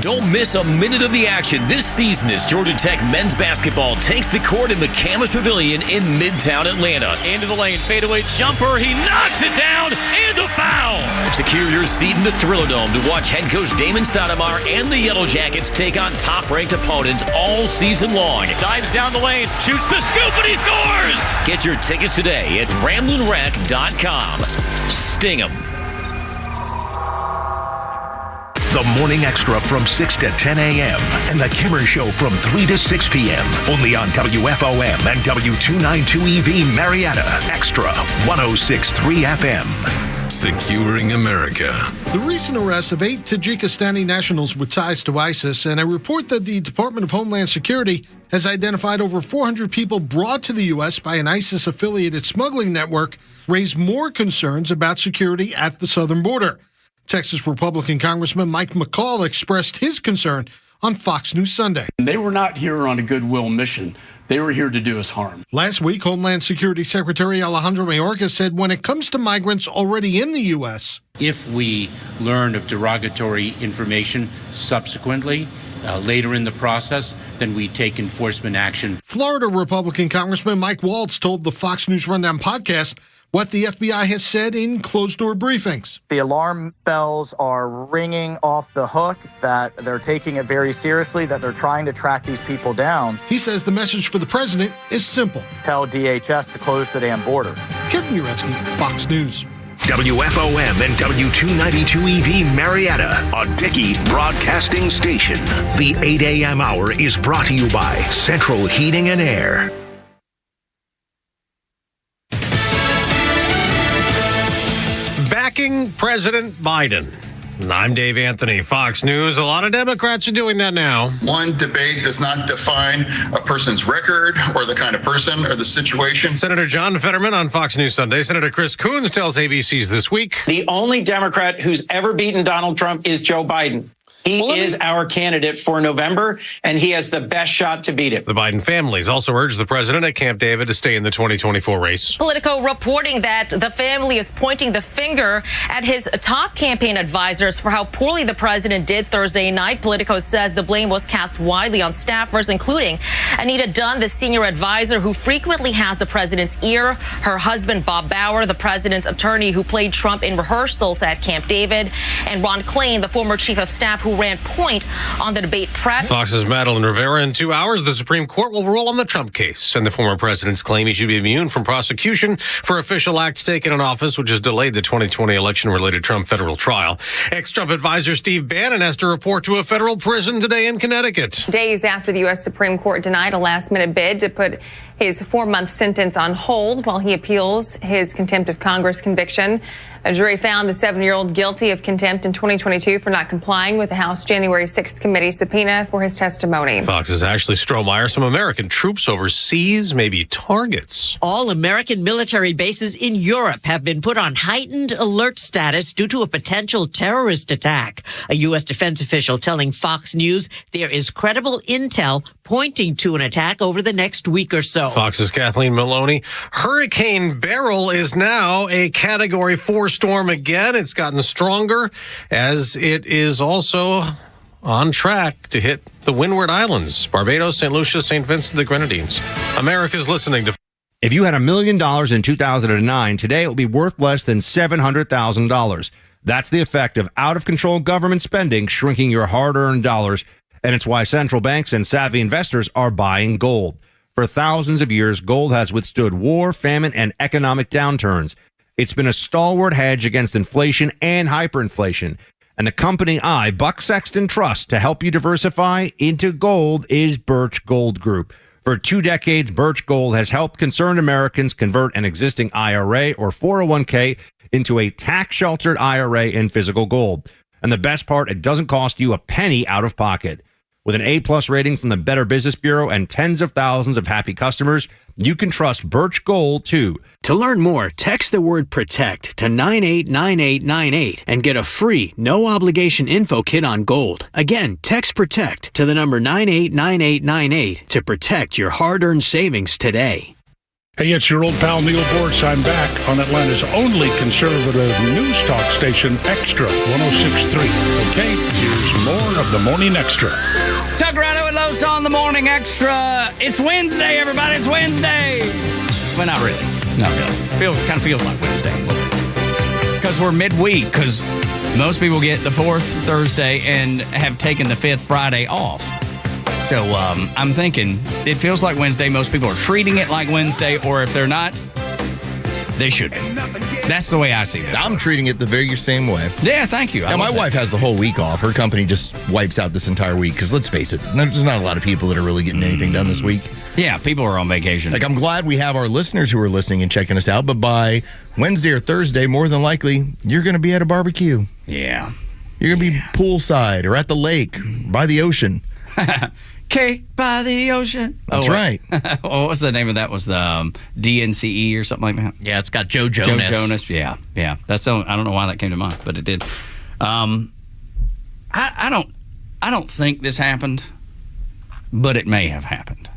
Don't miss a minute of the action this season as Georgia Tech men's basketball takes the court in the Camas Pavilion in Midtown Atlanta. Into the lane, fadeaway jumper. He knocks it down and a foul. Secure your seat in the Thriller Dome to watch head coach Damon Stoudemire and the Yellow Jackets take on top-ranked opponents all season long. Dives down the lane, shoots the scoop, and he scores. Get your tickets today at RamblinRack.com. Sting 'em. The Morning Extra from 6 to 10 a.m. and The Kimmer Show from 3 to 6 p.m. Only on WFOM and W292EV Marietta. Extra 106.3 FM. Securing America. The recent arrest of 8 Tajikistani nationals with ties to ISIS and a report that the Department of Homeland Security has identified over 400 people brought to the U.S. by an ISIS-affiliated smuggling network raise more concerns about security at the southern border. Texas Republican Congressman Mike McCall expressed his concern on Fox News Sunday. They were not here on a goodwill mission. They were here to do us harm. Last week, Homeland Security Secretary Alejandro Mayorkas said when it comes to migrants already in the U.S., if we learn of derogatory information subsequently, later in the process, then we take enforcement action. Florida Republican Congressman Mike Waltz told the Fox News Rundown podcast what the FBI has said in closed-door briefings. The alarm bells are ringing off the hook, that they're taking it very seriously, that they're trying to track these people down. He says the message for the president is simple. Tell DHS to close the damn border. Kevin Uretsky, Fox News. WFOM and W292EV Marietta, a Dickey broadcasting station. The 8 a.m. hour is brought to you by Central Heating and Air. Backing President Biden. I'm Dave Anthony, Fox News. A lot of Democrats are doing that now. One debate does not define a person's record or the kind of person or the situation. Senator John Fetterman on Fox News Sunday. Senator Chris Coons tells ABC's This Week. The only Democrat who's ever beaten Donald Trump is Joe Biden. He is our candidate for November, and he has the best shot to beat him. The Biden families also urged the president at Camp David to stay in the 2024 race. Politico reporting that the family is pointing the finger at his top campaign advisors for how poorly the president did Thursday night. Politico says the blame was cast widely on staffers, including Anita Dunn, the senior advisor who frequently has the president's ear, her husband, Bob Bauer, the president's attorney who played Trump in rehearsals at Camp David, and Ron Klain, the former chief of staff who ran point on the debate prep. Fox's Madeline Rivera. In 2 hours, the Supreme Court will rule on the Trump case and the former president's claim he should be immune from prosecution for official acts taken in office, which has delayed the 2020 election-related Trump federal trial. Ex-Trump advisor Steve Bannon has to report to a federal prison today in Connecticut. Days after the U.S. Supreme Court denied a last-minute bid to put his 4-month sentence on hold while he appeals his contempt of Congress conviction. A jury found the 7-year-old guilty of contempt in 2022 for not complying with the House January 6th committee subpoena for his testimony. Fox's Ashley Strohmeyer. Some American troops overseas may be targets. All American military bases in Europe have been put on heightened alert status due to a potential terrorist attack. A U.S. defense official telling Fox News there is credible intel pointing to an attack over the next week or so. Fox's Kathleen Maloney. Hurricane Beryl is now a Category 4 storm again. It's gotten stronger as it is also on track to hit the Windward Islands, Barbados, St. Lucia, St. Vincent, the Grenadines. America's listening to... If you had $1 million in 2009, today it would be worth less than $700,000. That's the effect of out-of-control government spending shrinking your hard-earned dollars, and it's why central banks and savvy investors are buying gold. For thousands of years, gold has withstood war, famine, and economic downturns. It's been a stalwart hedge against inflation and hyperinflation. And the company Buck Sexton trust to help you diversify into gold is Birch Gold Group. For 2 decades, Birch Gold has helped concerned Americans convert an existing IRA or 401k into a tax-sheltered IRA in physical gold. And the best part, it doesn't cost you a penny out of pocket. With an A-plus rating from the Better Business Bureau and tens of thousands of happy customers, you can trust Birch Gold, too. To learn more, text the word PROTECT to 989898 and get a free, no-obligation info kit on gold. Again, text PROTECT to the number 989898 to protect your hard-earned savings today. Hey, it's your old pal Neil Bortz. I'm back on Atlanta's only conservative news talk station, Xtra 106.3. Okay, here's more of the Morning Xtra. Tuck Rhino and Lowe's on the Morning Extra. It's Wednesday, everybody. It's Wednesday. Well, not really. Not really. Kind of feels like Wednesday. Because we're midweek. Because most people get the 4th Thursday and have taken the 5th Friday off. So I'm thinking it feels like Wednesday. Most people are treating it like Wednesday. Or if they're not, they should be. That's the way I see it. I'm treating it the very same way. Yeah, thank you. Now, my wife has the whole week off. Her company just wipes out this entire week because, let's face it, there's not a lot of people that are really getting anything done this week. Yeah, people are on vacation. Like, I'm glad we have our listeners who are listening and checking us out, but by Wednesday or Thursday, more than likely, you're going to be at a barbecue. Yeah. You're going to be poolside or at the lake, by the ocean. Okay, by the ocean. That's right. What was the name of that? Was the DNCE or something like that? Yeah, it's got Joe Jonas. Joe Jonas, yeah. That's I don't know why that came to mind, but it did. I don't think this happened, but it may have happened.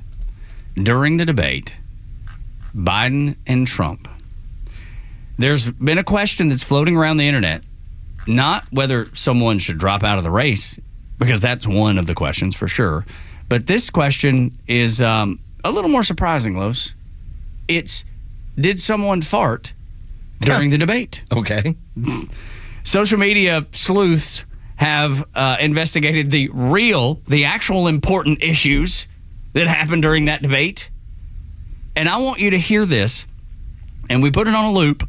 During the debate, Biden and Trump, there's been a question that's floating around the internet, not whether someone should drop out of the race, because that's one of the questions for sure. But this question is a little more surprising, Los. It's, did someone fart during the debate? Okay. Social media sleuths have investigated the actual important issues that happened during that debate. And I want you to hear this. And we put it on a loop.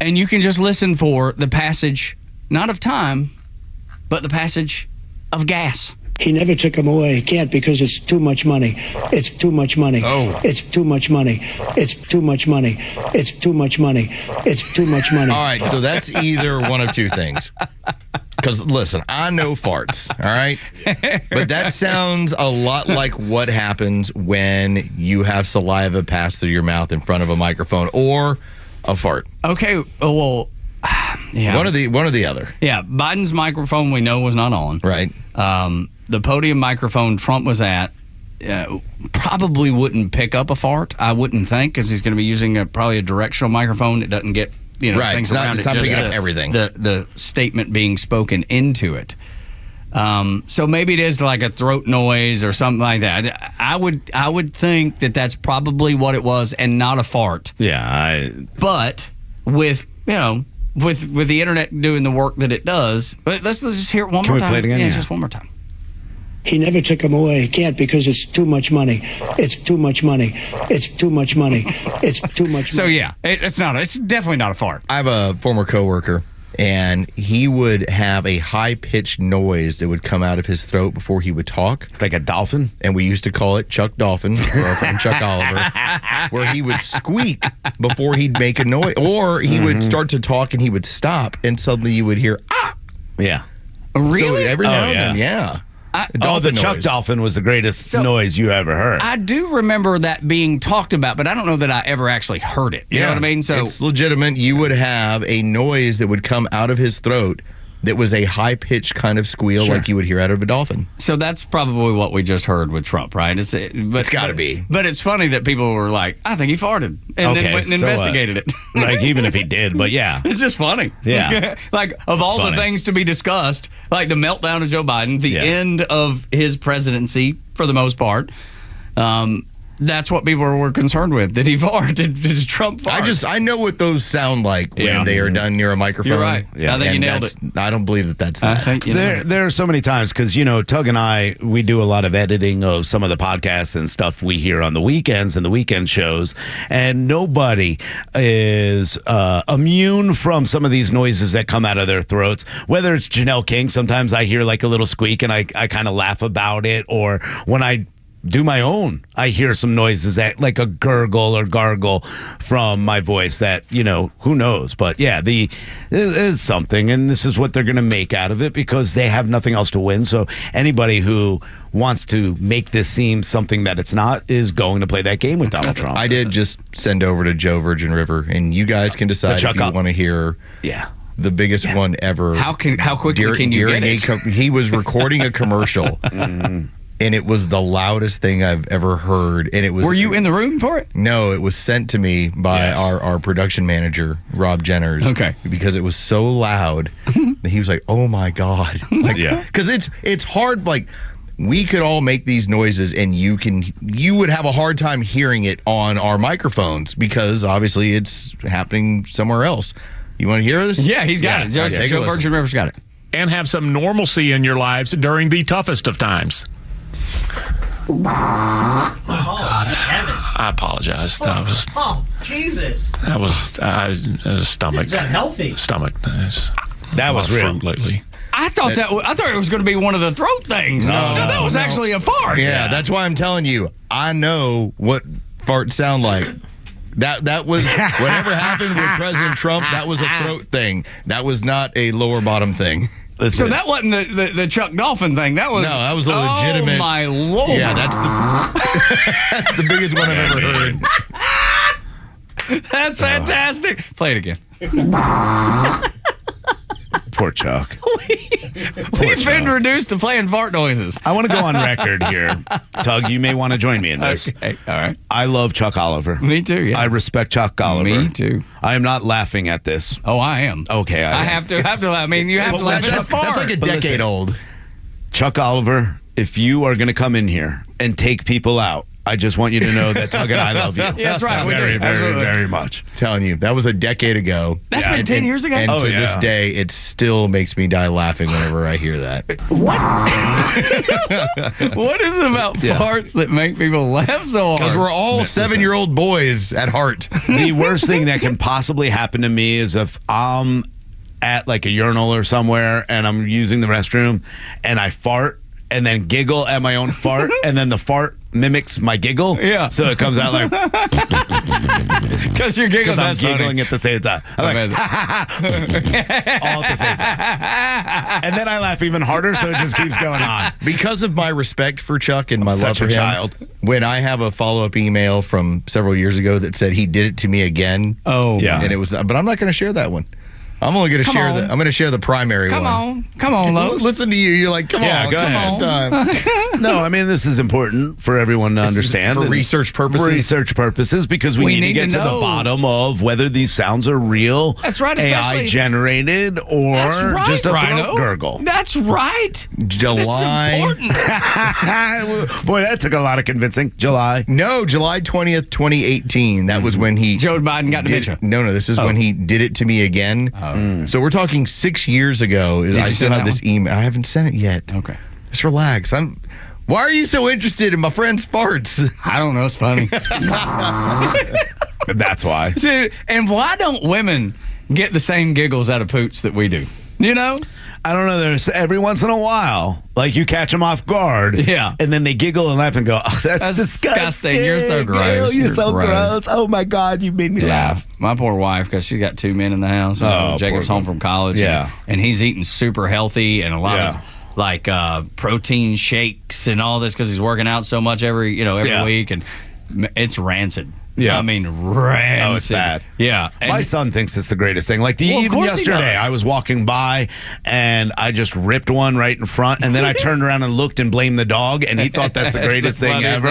And you can just listen for the passage, not of time, but the passage of gas. He never took them away. He can't because it's too much money. It's too much money. Oh. It's too much money. It's too much money. It's too much money. It's too much money. All right, so that's either one of two things. Because, listen, I know farts, all right? But that sounds a lot like what happens when you have saliva pass through your mouth in front of a microphone or a fart. Okay, well, yeah. One or the other. Yeah, Biden's microphone we know was not on. Right. The podium microphone Trump was at probably wouldn't pick up a fart, I wouldn't think, because he's going to be using probably a directional microphone. It doesn't get right. things around it's not picking up everything. The statement being spoken into it. So maybe it is like a throat noise or something like that. I would think that that's probably what it was and not a fart. Yeah. But with the internet doing the work that it does, but let's just hear it one more time. Can we play it again? Yeah, just one more time. He never took them away. He can't because it's too much money. It's too much money. It's too much money. It's too much money. So yeah, it's definitely not a fart. I have a former coworker, and he would have a high-pitched noise that would come out of his throat before he would talk. Like a dolphin? And we used to call it Chuck Dolphin, our friend Chuck Oliver, where he would squeak before he'd make a noise. Or he would start to talk and he would stop, and suddenly you would hear, ah! Yeah. Really? So every now and then, yeah. The Chuck Dolphin was the greatest noise you ever heard. I do remember that being talked about, but I don't know that I ever actually heard it. You know what I mean? So it's legitimate. You would have a noise that would come out of his throat that was a high-pitched kind of squeal like you would hear out of a dolphin. So that's probably what we just heard with Trump, right? It's got to be. But it's funny that people were like, I think he farted. And then went and investigated it. Like, even if he did, but yeah. It's just funny. Yeah. Like, of all the things to be discussed, like the meltdown of Joe Biden, the end of his presidency, for the most part, that's what people were concerned with. Did he fart? Did Trump fart? I know what those sound like when they are done near a microphone. You're right. Yeah. I think you nailed it. I don't believe that that's that. There are so many times because, Tug and I, we do a lot of editing of some of the podcasts and stuff we hear on the weekends and the weekend shows, and nobody is immune from some of these noises that come out of their throats. Whether it's Janelle King, sometimes I hear like a little squeak and I kind of laugh about it, or when I do my own. I hear some noises like a gurgle or gargle from my voice that, who knows. But yeah, it's something, and this is what they're going to make out of it because they have nothing else to win. So anybody who wants to make this seem something that it's not is going to play that game with Donald Trump. I did just send over to Joe Virgin River, and you guys can decide if you want to hear the biggest one ever. How quickly can you get it? He was recording a commercial. And it was the loudest thing I've ever heard. And it was. Were you in the room for it? No, it was sent to me by our production manager, Rob Jenners. Okay. Because it was so loud that he was like, "Oh my God!" Because it's hard. Like we could all make these noises, and you would have a hard time hearing it on our microphones because obviously it's happening somewhere else. You want to hear this? Yeah, he's got it. Joe Virgin River's got it. And have some normalcy in your lives during the toughest of times. Oh, God. I apologize. Jesus. That was stomach. It's unhealthy. Stomach. That was real lately. I thought it was going to be one of the throat things. No, that was actually a fart. Yeah, that's why I'm telling you. I know what farts sound like. That was whatever happened with President Trump. That was a throat thing. That was not a lower bottom thing. So that wasn't the Chuck Dolphin thing. That was a legitimate. Oh my Lord! Yeah, that's the biggest one I've ever heard. That's fantastic. Play it again. Poor Chuck. We've been reduced to playing fart noises. I want to go on record here. Tug, you may want to join me in this. Okay, all right. I love Chuck Oliver. Me too, yeah. I respect Chuck Oliver. Me too. I am not laughing at this. Oh, I am. Okay, I have to laugh. I mean, you have to laugh at the fart. That's like a decade old. Chuck Oliver, if you are going to come in here and take people out, I just want you to know that Tug and I love you. Yeah, that's right. Very, very much. Telling you, that was a decade ago. That's been 10 years ago? And to this day, it still makes me die laughing whenever I hear that. What? What is it about farts that make people laugh so hard? Because we're all 7-year-old boys at heart. The worst thing that can possibly happen to me is if I'm at like a urinal or somewhere and I'm using the restroom and I fart and then giggle at my own fart and then the fart mimics my giggle. Yeah. So it comes out like because you're giggling. Because I'm giggling at the same time. I'm like, all at the same time. And then I laugh even harder, so it just keeps going on. Because of my respect for Chuck and my love for him, when I have a follow-up email from several years ago that said he did it to me again. Oh, yeah. And it was, but I'm not going to share that one. I'm only going to share I'm going to share the primary one. Come on, Lowe's. Listen to you. You're like, come on, go ahead. Time. No, I mean, this is important for everyone to understand. For research purposes. For research purposes, because we need to get to the bottom of whether these sounds are real, that's right, AI generated, or just a throat gurgle. That's right. July. This is important. Boy, that took a lot of convincing. July 20th, 2018. That was when he... Joe Biden got dementia. No, this is when he did it to me again. So we're talking 6 years ago. I still have this email. I haven't sent it yet. Okay. Just relax. Why are you so interested in my friend's farts? I don't know. It's funny. That's why. Dude, and why don't women get the same giggles out of poots that we do? You know? I don't know. There's every once in a while, like you catch them off guard. Yeah. And then they giggle and laugh and go, oh, that's disgusting. You're so gross. You're so gross. Oh, my God. You made me laugh. My poor wife, because she's got 2 men in the house. Jacob's home from college. Yeah. And he's eating super healthy and a lot of like protein shakes and all this because he's working out so much every week. And it's rancid. Yeah. I mean, rancid. Oh, it's bad. Yeah. My son thinks it's the greatest thing. Like even yesterday, I was walking by and I just ripped one right in front, and then I turned around and looked and blamed the dog, and he thought that's the greatest thing ever.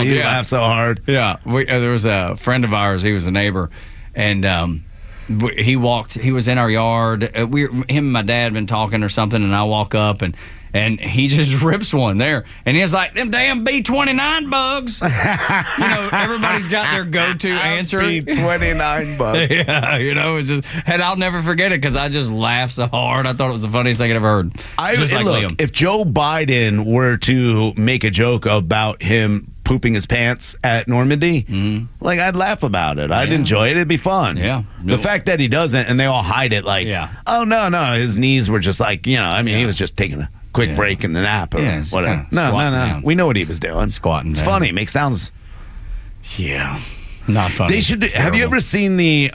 He laughed so hard. Yeah. There was a friend of ours. He was a neighbor, and he was in our yard. Him and my dad had been talking or something, and I walk up and he just rips one there. And he's like, them damn B-29 bugs. Everybody's got their go-to answer. B-29 bugs. Yeah, it's just, and I'll never forget it because I just laughed so hard. I thought it was the funniest thing I'd ever heard. Liam. If Joe Biden were to make a joke about him pooping his pants at Normandy, like I'd laugh about it. I'd enjoy it. It'd be fun. Yeah. The fact that he doesn't and they all hide it like, oh, no, his knees were just like, he was just taking a quick break and a nap or whatever. No. We know what he was doing. Squatting. It's funny. It makes sounds. Yeah. Not funny. They should. Have you ever seen the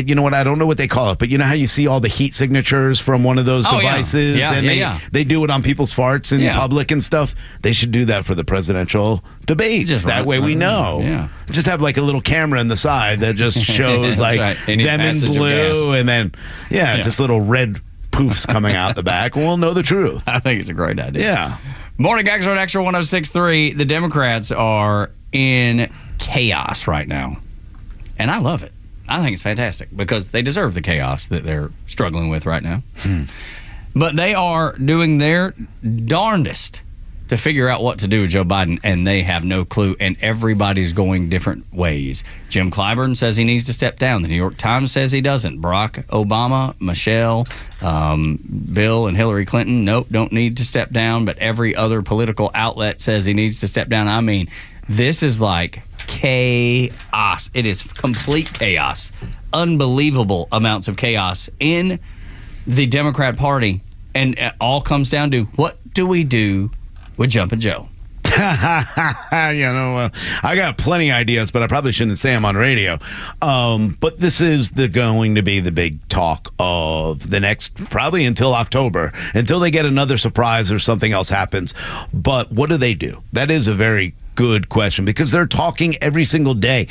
you know what? I don't know what they call it, but you know how you see all the heat signatures from one of those devices, and they do it on people's farts in public and stuff. They should do that for the presidential debates. That way we know. Yeah. Just have like a little camera in the side that just shows like them in blue, and then just little red poofs coming out the back. We'll know the truth. I think it's a great idea. Yeah. Morning Xtra at Extra 106.3. The Democrats are in chaos right now, and I love it. I think it's fantastic because they deserve the chaos that they're struggling with right now. But they are doing their darndest to figure out what to do with Joe Biden, and they have no clue, and everybody's going different ways. Jim Clyburn says he needs to step down. The New York Times says he doesn't. Barack Obama, Michelle, Bill, and Hillary Clinton, nope, don't need to step down, but every other political outlet says he needs to step down. I mean, this is like chaos. It is complete chaos. Unbelievable amounts of chaos in the Democrat Party, and it all comes down to what do we do with Jumpin' Joe? I got plenty of ideas, but I probably shouldn't say them on radio. But this is going to be the big talk of the next, probably until October, until they get another surprise or something else happens. But what do? That is a very good question because they're talking every single day.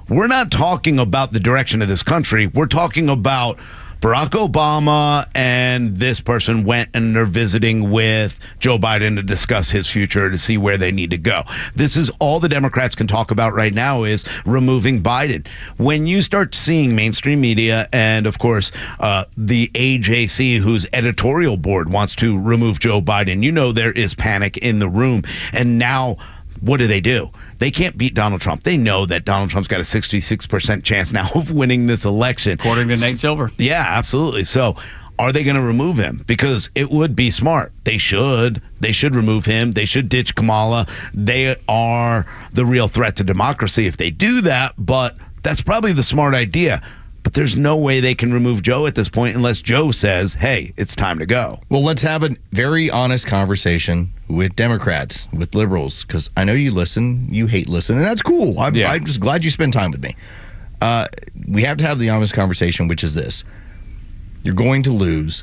We're not talking about the direction of this country. We're talking about Barack Obama and this person went and they're visiting with Joe Biden to discuss his future, to see where they need to go. This is all the Democrats can talk about right now is removing Biden. When you start seeing mainstream media and, of course, the AJC, whose editorial board wants to remove Joe Biden, you know there is panic in the room. And now what do? They can't beat Donald Trump. They know that Donald Trump's got a 66% chance now of winning this election. According to Nate Silver. Yeah, absolutely. So are they going to remove him? Because it would be smart. They should. They should remove him. They should ditch Kamala. They are the real threat to democracy if they do that, but that's probably the smart idea. But there's no way they can remove Joe at this point unless Joe says, hey, it's time to go. Well, let's have a very honest conversation with Democrats, with liberals, because I know you listen, you hate listening, and that's cool. I'm just glad you spend time with me. We have to have the honest conversation, which is this. You're going to lose.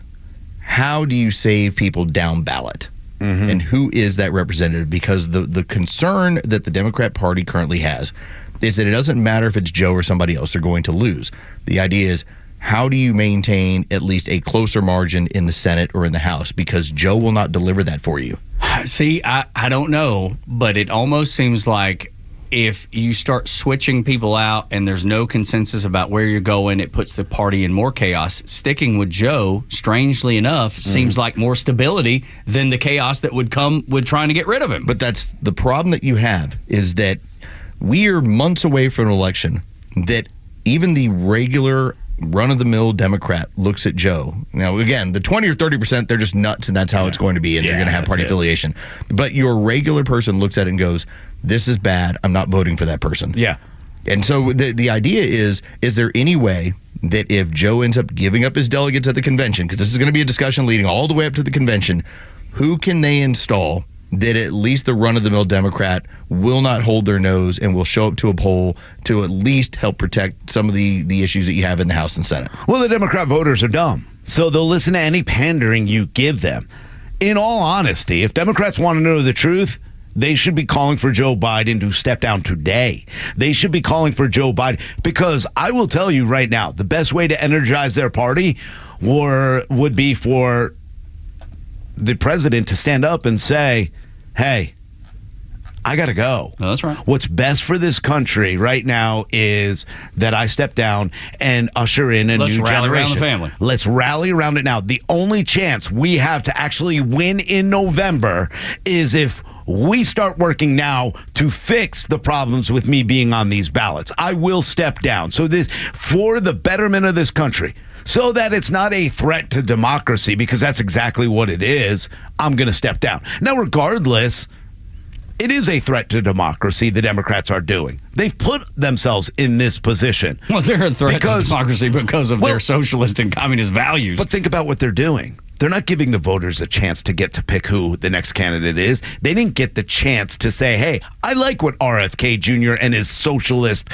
How do you save people down ballot? Mm-hmm. And who is that representative? Because the concern that the Democrat Party currently has is that it doesn't matter if it's Joe or somebody else, they're going to lose. The idea is, how do you maintain at least a closer margin in the Senate or in the House? Because Joe will not deliver that for you. See, I don't know, but it almost seems like if you start switching people out and there's no consensus about where you're going, it puts the party in more chaos. Sticking with Joe, strangely enough, seems like more stability than the chaos that would come with trying to get rid of him. But that's the problem that you have, is that we are months away from an election that even the regular run-of-the-mill Democrat looks at Joe. Now, again, the 20 or 30%, they're just nuts, and that's how it's going to be, and they're going to have party affiliation. But your regular person looks at it and goes, this is bad, I'm not voting for that person. Yeah. And so the idea is there any way that if Joe ends up giving up his delegates at the convention, because this is going to be a discussion leading all the way up to the convention, who can they install that at least the run-of-the-mill Democrat will not hold their nose and will show up to a poll to at least help protect some of the issues that you have in the House and Senate? Well, the Democrat voters are dumb, so they'll listen to any pandering you give them. In all honesty, if Democrats want to know the truth, they should be calling for Joe Biden to step down today. They should be calling for Joe Biden, because I will tell you right now, the best way to energize their party would be for the president to stand up and say, hey, I got to go. No, that's right. What's best for this country right now is that I step down and usher in a new generation. Let's rally around the family. Let's rally around it now. The only chance we have to actually win in November is if we start working now to fix the problems with me being on these ballots. I will step down. So this, for the betterment of this country, so that it's not a threat to democracy, because that's exactly what it is, I'm going to step down. Now, regardless, it is a threat to democracy the Democrats are doing. They've put themselves in this position. Well, they're a threat to democracy because of their socialist and communist values. But think about what they're doing. They're not giving the voters a chance to get to pick who the next candidate is. They didn't get the chance to say, hey, I like what RFK Jr. and his socialist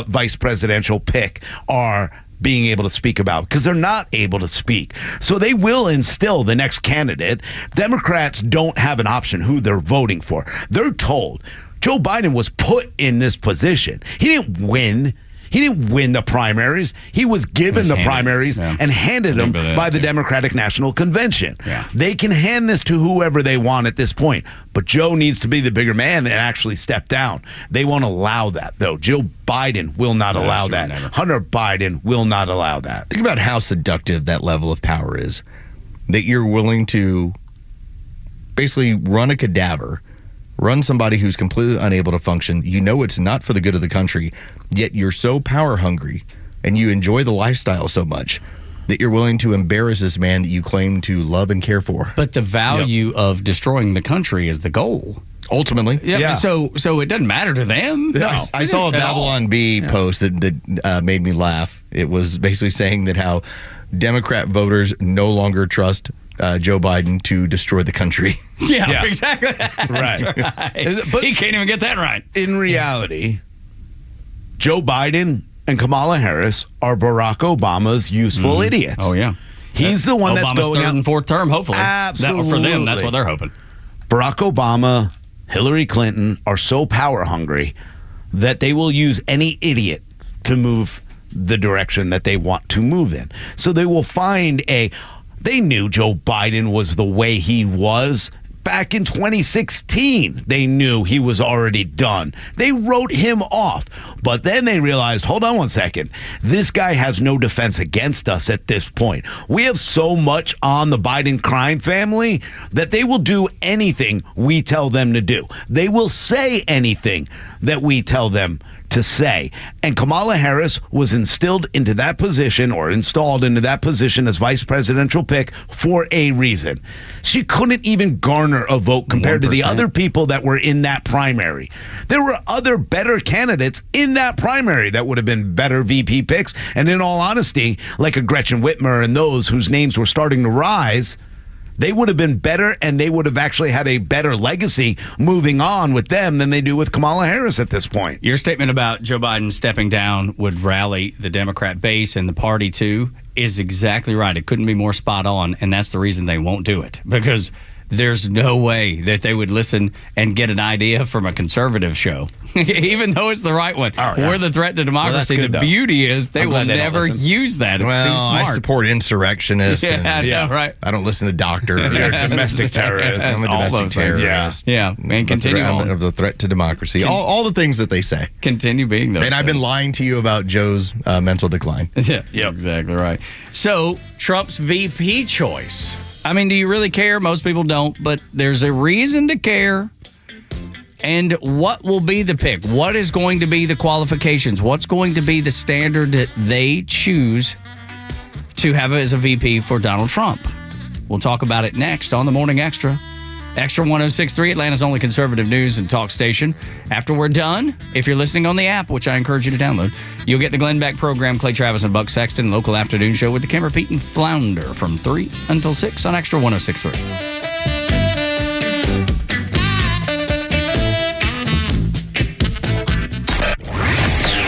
vice presidential pick are being able to speak about, because they're not able to speak. So they will instill the next candidate. Democrats don't have an option who they're voting for. They're told. Joe Biden was put in this position. He didn't win. He didn't win the primaries. He was given the primaries and handed them by the Democratic National Convention. Yeah. They can hand this to whoever they want at this point, but Joe needs to be the bigger man and actually step down. They won't allow that, though. Joe Biden will not allow that. Never. Hunter Biden will not allow that. Think about how seductive that level of power is, that you're willing to basically run a cadaver, run somebody who's completely unable to function. You know it's not for the good of the country, yet you're so power hungry and you enjoy the lifestyle so much that you're willing to embarrass this man that you claim to love and care for. But the value of destroying the country is the goal. Ultimately. Yeah. So it doesn't matter to them. No. I saw a Babylon Bee post that made me laugh. It was basically saying that how Democrat voters no longer trust Joe Biden to destroy the country. Yeah. Exactly. Right. But he can't even get that right. In reality, Joe Biden and Kamala Harris are Barack Obama's useful idiots. Oh, yeah. He's the one that's going third and fourth term, hopefully. Absolutely. For them, that's what they're hoping. Barack Obama, Hillary Clinton are so power hungry that they will use any idiot to move the direction that they want to move in. So they will find they knew Joe Biden was the way he was. Back in 2016, they knew he was already done. They wrote him off. But then they realized, hold on one second, this guy has no defense against us at this point. We have so much on the Biden crime family that they will do anything we tell them to do. They will say anything that we tell them to say. And Kamala Harris was installed into that position as vice presidential pick for a reason. She couldn't even garner a vote compared 1%. To the other people that were in that primary. There were other better candidates in that primary that would have been better VP picks. And in all honesty, like a Gretchen Whitmer and those whose names were starting to rise, they would have been better, and they would have actually had a better legacy moving on with them than they do with Kamala Harris at this point. Your statement about Joe Biden stepping down would rally the Democrat base and the party too is exactly right. It couldn't be more spot on, and that's the reason they won't do it, because there's no way that they would listen and get an idea from a conservative show, even though it's the right one. Oh, yeah. We're the threat to democracy. Well, the beauty is they will never use that. It's too smart. I support insurrectionists. Right. I don't listen to doctors. You're a domestic terrorist. I'm a domestic terrorist. Yeah. And continue on. Of the threat to democracy. All the things that they say. Continue being those. And I've been lying to you about Joe's mental decline. Yeah, exactly right. So Trump's VP choice. I mean, do you really care? Most people don't, but there's a reason to care. And what will be the pick? What is going to be the qualifications? What's going to be the standard that they choose to have as a VP for Donald Trump? We'll talk about it next on the Morning Extra. Extra 106.3, Atlanta's only conservative news and talk station. After we're done, if you're listening on the app, which I encourage you to download, you'll get the Glenn Beck program, Clay Travis and Buck Sexton, local afternoon show with the Kimmer, Pete, and Flounder from 3 until 6 on Extra 106.3.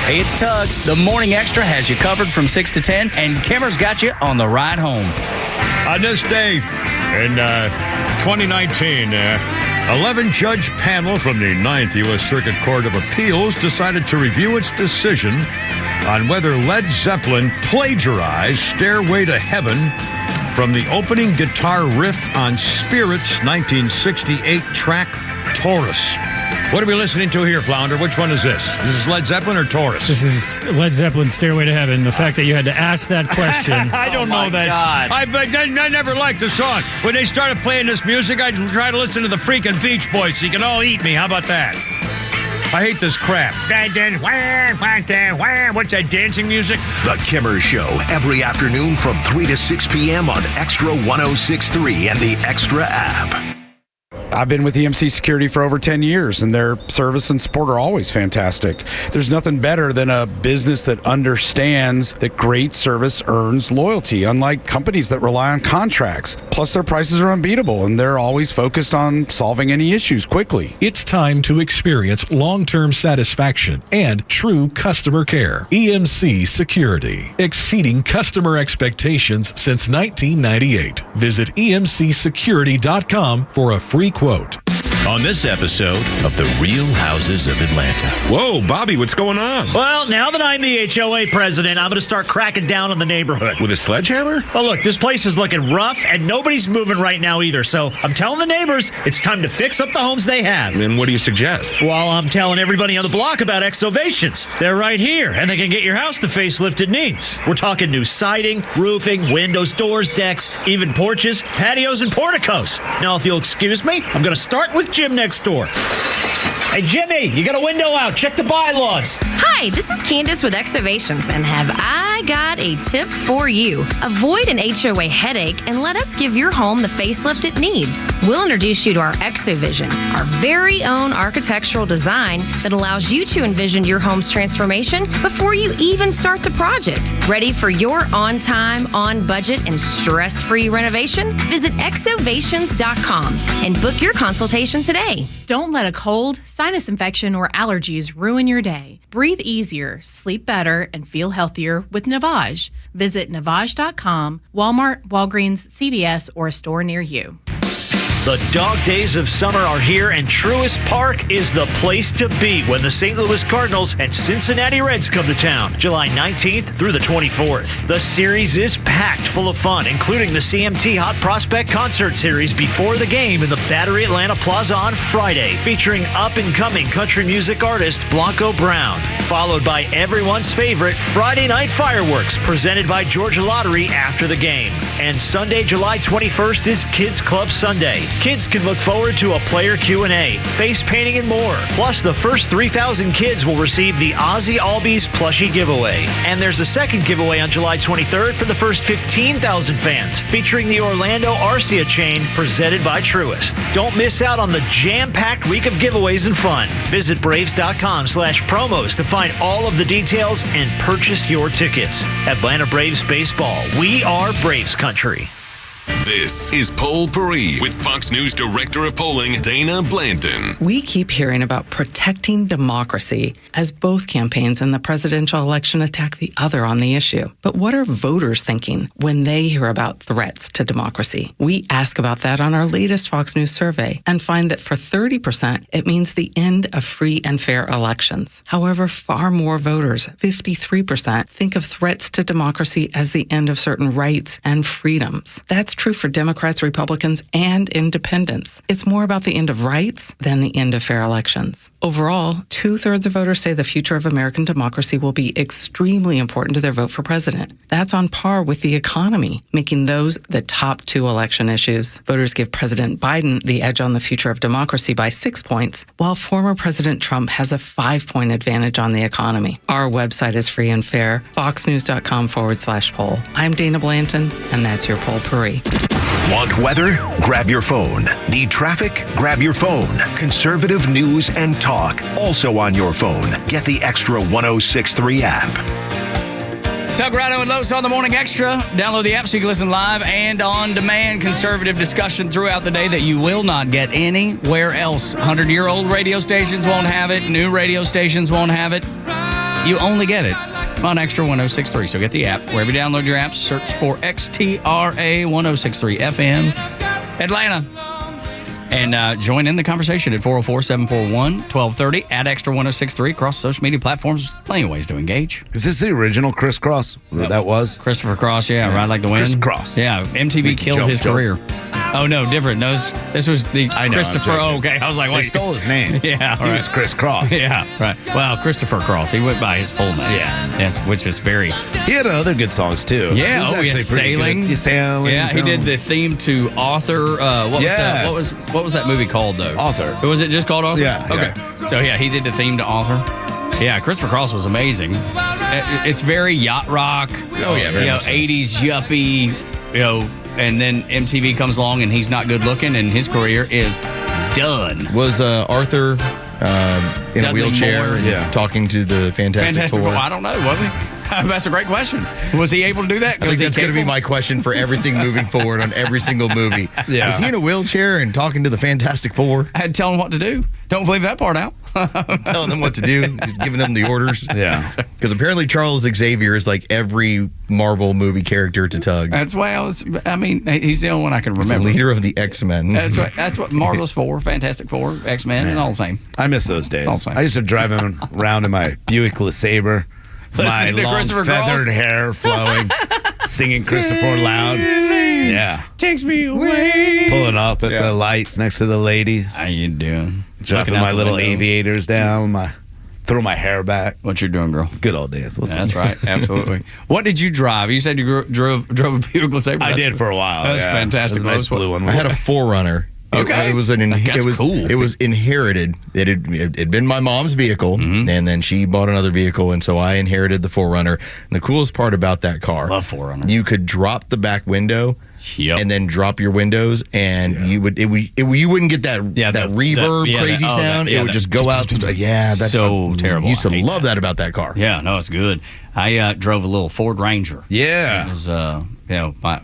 Hey, it's Tug. The Morning Extra has you covered from 6 to 10, and Kimmer's got you on the ride home. On this day in 2019, 11-judge panel from the 9th U.S. Circuit Court of Appeals decided to review its decision on whether Led Zeppelin plagiarized Stairway to Heaven from the opening guitar riff on Spirit's 1968 track, Taurus. What are we listening to here, Flounder? Which one is this? Is this Led Zeppelin or Taurus? This is Led Zeppelin, Stairway to Heaven. The fact that you had to ask that question. I don't know that. I never liked the song. When they started playing this music, I'd try to listen to the freaking Beach Boys so you can all eat me. How about that? I hate this crap. What's that dancing music? The Kimmer Show, every afternoon from 3 to 6 p.m. on Extra 106.3 and the Extra app. I've been with EMC Security for over 10 years, and their service and support are always fantastic. There's nothing better than a business that understands that great service earns loyalty, unlike companies that rely on contracts. Plus, their prices are unbeatable, and they're always focused on solving any issues quickly. It's time to experience long-term satisfaction and true customer care. EMC Security, exceeding customer expectations since 1998. Visit emcsecurity.com for a free quote. On this episode of The Real Houses of Atlanta. Whoa, Bobby, what's going on? Well, now that I'm the HOA president, I'm going to start cracking down on the neighborhood. With a sledgehammer? Oh, look, this place is looking rough, and nobody's moving right now either. So I'm telling the neighbors it's time to fix up the homes they have. And what do you suggest? Well, I'm telling everybody on the block about Exovations. They're right here, and they can get your house the facelift it needs. We're talking new siding, roofing, windows, doors, decks, even porches, patios, and porticos. Now, if you'll excuse me, I'm going to start with Jim next door. Hey, Jimmy, you got a window out. Check the bylaws. Hi, this is Candace with Exovations, and have I got a tip for you. Avoid an HOA headache and let us give your home the facelift it needs. We'll introduce you to our ExoVision, our very own architectural design that allows you to envision your home's transformation before you even start the project. Ready for your on-time, on-budget, and stress-free renovation? Visit exovations.com and book your consultation today. Don't let a cold, sinus infection, or allergies ruin your day. Breathe easier, sleep better, and feel healthier with Navage. Visit Navage.com, Walmart, Walgreens, CVS, or a store near you. The dog days of summer are here, and Truist Park is the place to be when the St. Louis Cardinals and Cincinnati Reds come to town, July 19th through the 24th. The series is packed full of fun, including the CMT Hot Prospect Concert Series before the game in the Battery Atlanta Plaza on Friday, featuring up-and-coming country music artist Blanco Brown, followed by everyone's favorite Friday Night Fireworks presented by Georgia Lottery after the game. And Sunday, July 21st is Kids Club Sunday. Kids can look forward to a player Q&A, face painting, and more. Plus, the first 3,000 kids will receive the Ozzy Albies plushie giveaway. And there's a second giveaway on July 23rd for the first 15,000 fans, featuring the Orlando Arcia chain presented by Truist. Don't miss out on the jam-packed week of giveaways and fun. Visit Braves.com/promos to find all of the details and purchase your tickets. Atlanta Braves Baseball. We are Braves Country. This is Poll Paris with Fox News Director of Polling, Dana Blanton. We keep hearing about protecting democracy as both campaigns and the presidential election attack the other on the issue. But what are voters thinking when they hear about threats to democracy? We ask about that on our latest Fox News survey and find that for 30%, it means the end of free and fair elections. However, far more voters, 53%, think of threats to democracy as the end of certain rights and freedoms. That's true for Democrats, Republicans, and independents. It's more about the end of rights than the end of fair elections. Overall, 2/3 of voters say the future of American democracy will be extremely important to their vote for president. That's on par with the economy, making those the top two election issues. Voters give President Biden the edge on the future of democracy by 6 points, while former President Trump has a 5-point advantage on the economy. Our website is free and fair, foxnews.com/poll. I'm Dana Blanton, and that's your Poll Paris. Want weather? Grab your phone. Need traffic? Grab your phone. Conservative news and talk, also on your phone. Get the Extra 106.3 app. Tug, Rhino, and Los on the Morning Extra. Download the app so you can listen live and on demand. Conservative discussion throughout the day that you will not get anywhere else. 100-year-old radio stations won't have it. New radio stations won't have it. You only get it on Extra 106.3. So get the app. Wherever you download your apps, search for XTRA 106.3 FM Atlanta. And join in the conversation at 404-741-1230 at Extra 106.3 across social media platforms. Plenty of ways to engage. Is this the original Criss Cross? That was? Christopher Cross, yeah. Ride Like the Wind. Criss Cross. Yeah, MTV killed his career. Oh, no, different. No, this was the Christopher. Oh, okay. I was like, wait. They stole his name. Yeah. He was Criss Cross. Yeah, right. Well, Christopher Cross. He went by his full name. Yeah. Yes, which is very. He had other good songs, too. Yeah. Oh, yeah. Sailing. Yeah, Sailing. Yeah, he did the theme to Arthur. What was that movie called, though? Arthur. Was it just called Arthur? Yeah. Okay. Yeah. So, yeah, he did the theme to Arthur. Yeah, Christopher Cross was amazing. It's very yacht rock. Oh, yeah. Very much so. 80s yuppie, and then MTV comes along and he's not good looking and his career is done. Was Arthur in a Dudley wheelchair Moore. and talking to the Fantastic Four? I don't know. Was he? That's a great question. Was he able to do that? I think that's going to be my question for everything moving forward on every single movie. Yeah. Was he in a wheelchair and talking to the Fantastic Four? I had to tell him what to do. Don't believe that part out. Telling them what to do, just giving them the orders. Yeah. Because apparently Charles Xavier is like every Marvel movie character to Tug. That's why he's the only one I can He's remember. the leader of the X-Men. That's what Marvel's for, Fantastic Four, X-Men, it's all the same. I miss those days. It's all the same. I used to drive him around in my Buick LeSabre. My Listening to long Christopher feathered Cross. hair flowing, singing Christopher loud. Yeah. Takes me away. Pulling up at the lights next to the ladies. How you doing? Dropping Looking out my the little window. aviators down, throw my hair back. What you're doing, girl? Good old days. What's That's up? right. Absolutely. What did you drive? You said you drove a Buick LeSabre. I did for a while. That's yeah. fantastic. It was a nice blue one. I had a 4Runner. Okay. It was cool. It was inherited. It had been my mom's vehicle, and then she bought another vehicle, and so I inherited the 4Runner. And the coolest part about that car, Love 4Runner. you could drop the back window. Yep. And then drop your windows, and you wouldn't get that reverb crazy sound. It would just go out. That's so terrible. I used to I hate love that about that car. Yeah, no, it's good. I drove a little Ford Ranger. Yeah. It was,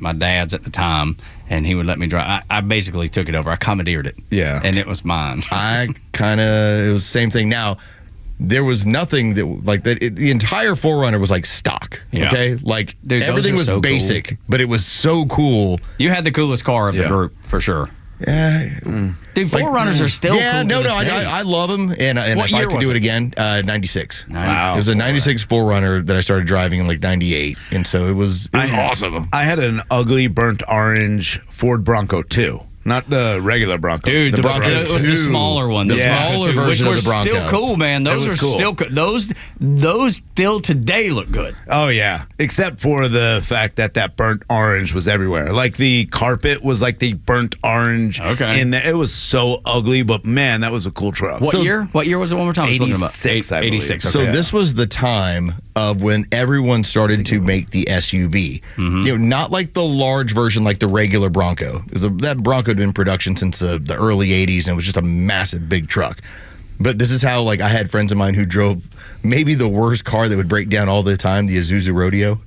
my dad's at the time, and he would let me drive. I basically took it over. I commandeered it. Yeah. And it was mine. It was the same thing. Now, there was nothing that like that. The entire 4Runner was like stock. Yeah. Okay, like Dude, those everything are was so basic, cool. but it was so cool. You had the coolest car of the group, for sure. Yeah, Dude, 4Runners are still yeah. cool. No, to no, this day. I love them, and What if I year could was do it it? again, 96. Wow. It was a 96 4Runner that I started driving in like 98, and so it was awesome. I had an ugly burnt orange Ford Bronco 2. Not the regular Bronco. Dude, The Bronco it was the 2. smaller one. The Bronco smaller 2, version which of were the Bronco. still cool, man. Those was are cool. still cool. Those still today look good. Oh, yeah. Except for the fact that burnt orange was everywhere. Like the carpet was like the burnt orange. Okay. And it was so ugly, but man, that was a cool truck. What year? What year was it? One more time. I was looking about 86, I believe. 86. So Okay. this was the time of when everyone started to make the SUV. Not like the large version, like the regular Bronco. Because that Bronco had been in production since the early 80s, and it was just a massive, big truck. But this is how, like, I had friends of mine who drove maybe the worst car that would break down all the time, the Isuzu Rodeo.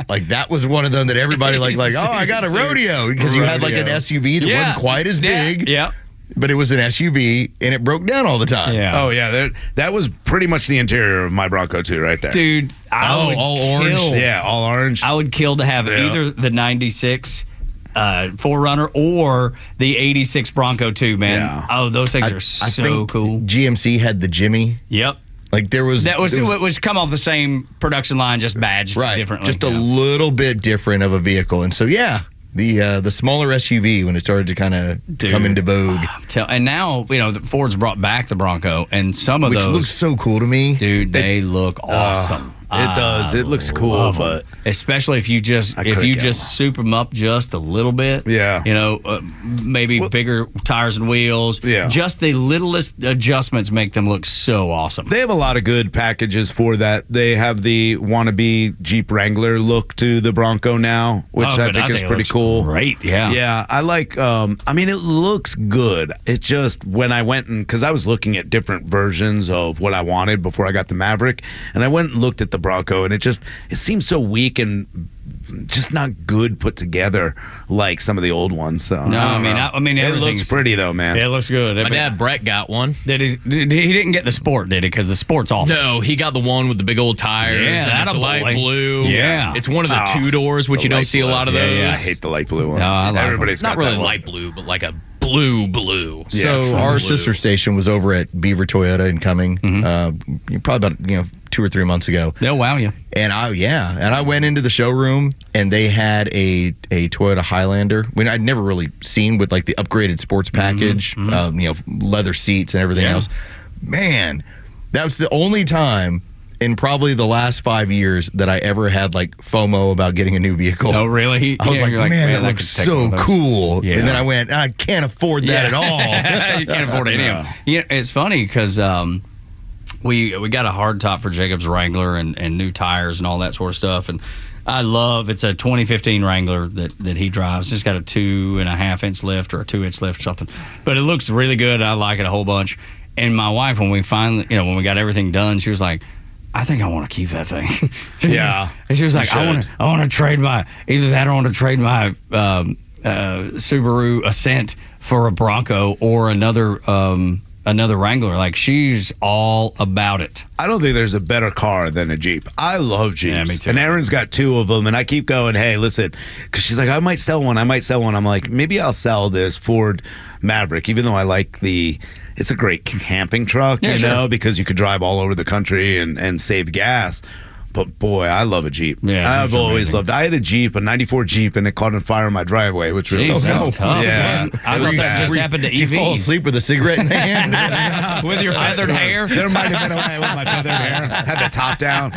Like, that was one of them that everybody like, oh, I got a Rodeo. Because you had, like, an SUV that wasn't quite as big. Yeah. But it was an SUV, and it broke down all the time. Yeah. Oh, yeah. That was pretty much the interior of my Bronco 2 right there. Dude, I would all orange? kill- Yeah, all orange. I would kill to have either the 96 4Runner or the 86 Bronco 2, man. Yeah. Oh, those things are I so think cool. GMC had the Jimmy. Yep. Like, there was... That was there it was come off the same production line, just badged differently. Just a little bit different of a vehicle. And so, yeah, the smaller SUV, when it started to kind of come into vogue. And now, the Ford's brought back the Bronco, and some of Which those looks so cool to me. Dude, they look awesome. It does. It looks cool, love but 'em. Especially if you just soup them up just a little bit. Yeah. Maybe bigger tires and wheels. Yeah. Just the littlest adjustments make them look so awesome. They have a lot of good packages for that. They have the wannabe Jeep Wrangler look to the Bronco now, which I think is pretty cool. Great, yeah. Yeah, I like, it looks good. It just, when I went because I was looking at different versions of what I wanted before I got the Maverick, and I went and looked at the Bronco, and it seems so weak and just not good put together like some of the old ones. So No, I mean, it looks pretty though, man. It looks good. My dad Brett got one. He didn't get the Sport, did he? Because the Sport's awful. No, he got the one with the big old tires. Yeah, and it's attaboy. light blue. Yeah. It's one of the two doors, which you don't see a lot of those. Yeah, I hate the light blue one. No, I like Everybody's Not got really that one. light blue, but like a blue. So our sister station was over at Beaver Toyota in Cumming, probably about 2 or 3 months ago. They'll wow you. And I went into the showroom, and they had a Toyota Highlander. I'd never really seen with like the upgraded sports package, leather seats and everything else. Man, that was the only time in probably the last 5 years that I ever had like FOMO about getting a new vehicle. Oh, really? I was like, you're man, that I looks could take one so of those." cool. Yeah. And then I went, I can't afford that at all. You can't afford any of them. It's funny because we got a hardtop for Jacob's Wrangler and new tires and all that sort of stuff. And I love. It's a 2015 Wrangler that he drives. It's got a 2.5-inch lift or a 2-inch lift or something, but it looks really good. I like it a whole bunch. And my wife, when we finally, when we got everything done, she was like, I think I want to keep that thing. Yeah. And she was like, I want to trade either that or I want to trade my Subaru Ascent for a Bronco or another Wrangler. Like, she's all about it. I don't think there's a better car than a Jeep. I love Jeeps. Yeah, me too. And Erin's got 2 of them, and I keep going, hey, listen, because she's like, I might sell one. I'm like, maybe I'll sell this Ford Maverick, even though I like it's a great camping truck, because you could drive all over the country and save gas. But boy, I love a Jeep. Yeah, I've always loved it. I had a Jeep, a 94 Jeep, and it caught on fire in my driveway, which was tough. Yeah. I thought that just happened to EVs. Did you fall asleep with a cigarette in the hand? With your feathered hair? There might have been a way with my feathered hair. Had the top down.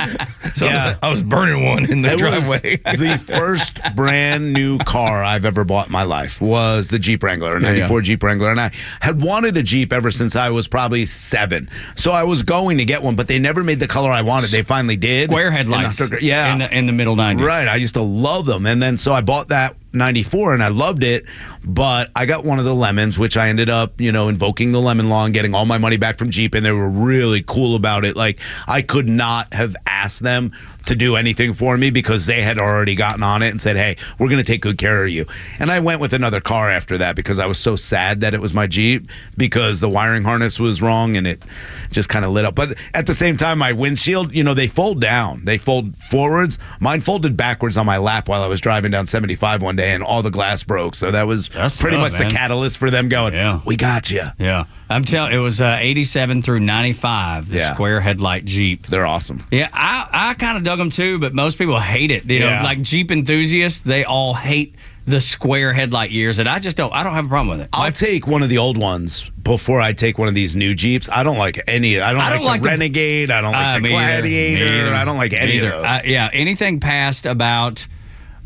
So I was burning one in the driveway. The first brand new car I've ever bought in my life was the Jeep Wrangler, a 94 Jeep Wrangler. And I had wanted a Jeep ever since I was probably 7. So I was going to get one, but they never made the color I wanted. They finally did. Square headlights. In the middle 90s. Right. I used to love them. And then so I bought that 94 and I loved it, but I got one of the lemons, which I ended up, invoking the lemon law and getting all my money back from Jeep, and they were really cool about it. Like, I could not have asked them to do anything for me because they had already gotten on it and said, hey, we're going to take good care of you. And I went with another car after that because I was so sad that it was my Jeep because the wiring harness was wrong and it just kind of lit up. But at the same time, my windshield, they fold down. They fold forwards. Mine folded backwards on my lap while I was driving down 75 one day, and all the glass broke. So that's pretty much the catalyst for them going, we got you. Yeah. I'm telling it was 87 through 95, the square headlight Jeep. They're awesome. Yeah, I kind of dug them too, but most people hate it. You know, like Jeep enthusiasts, they all hate the square headlight years, and I don't have a problem with it. I'll take one of the old ones before I take one of these new Jeeps. I don't like any. I don't like the Renegade. I don't like the Gladiator. I don't like any of those. Anything past about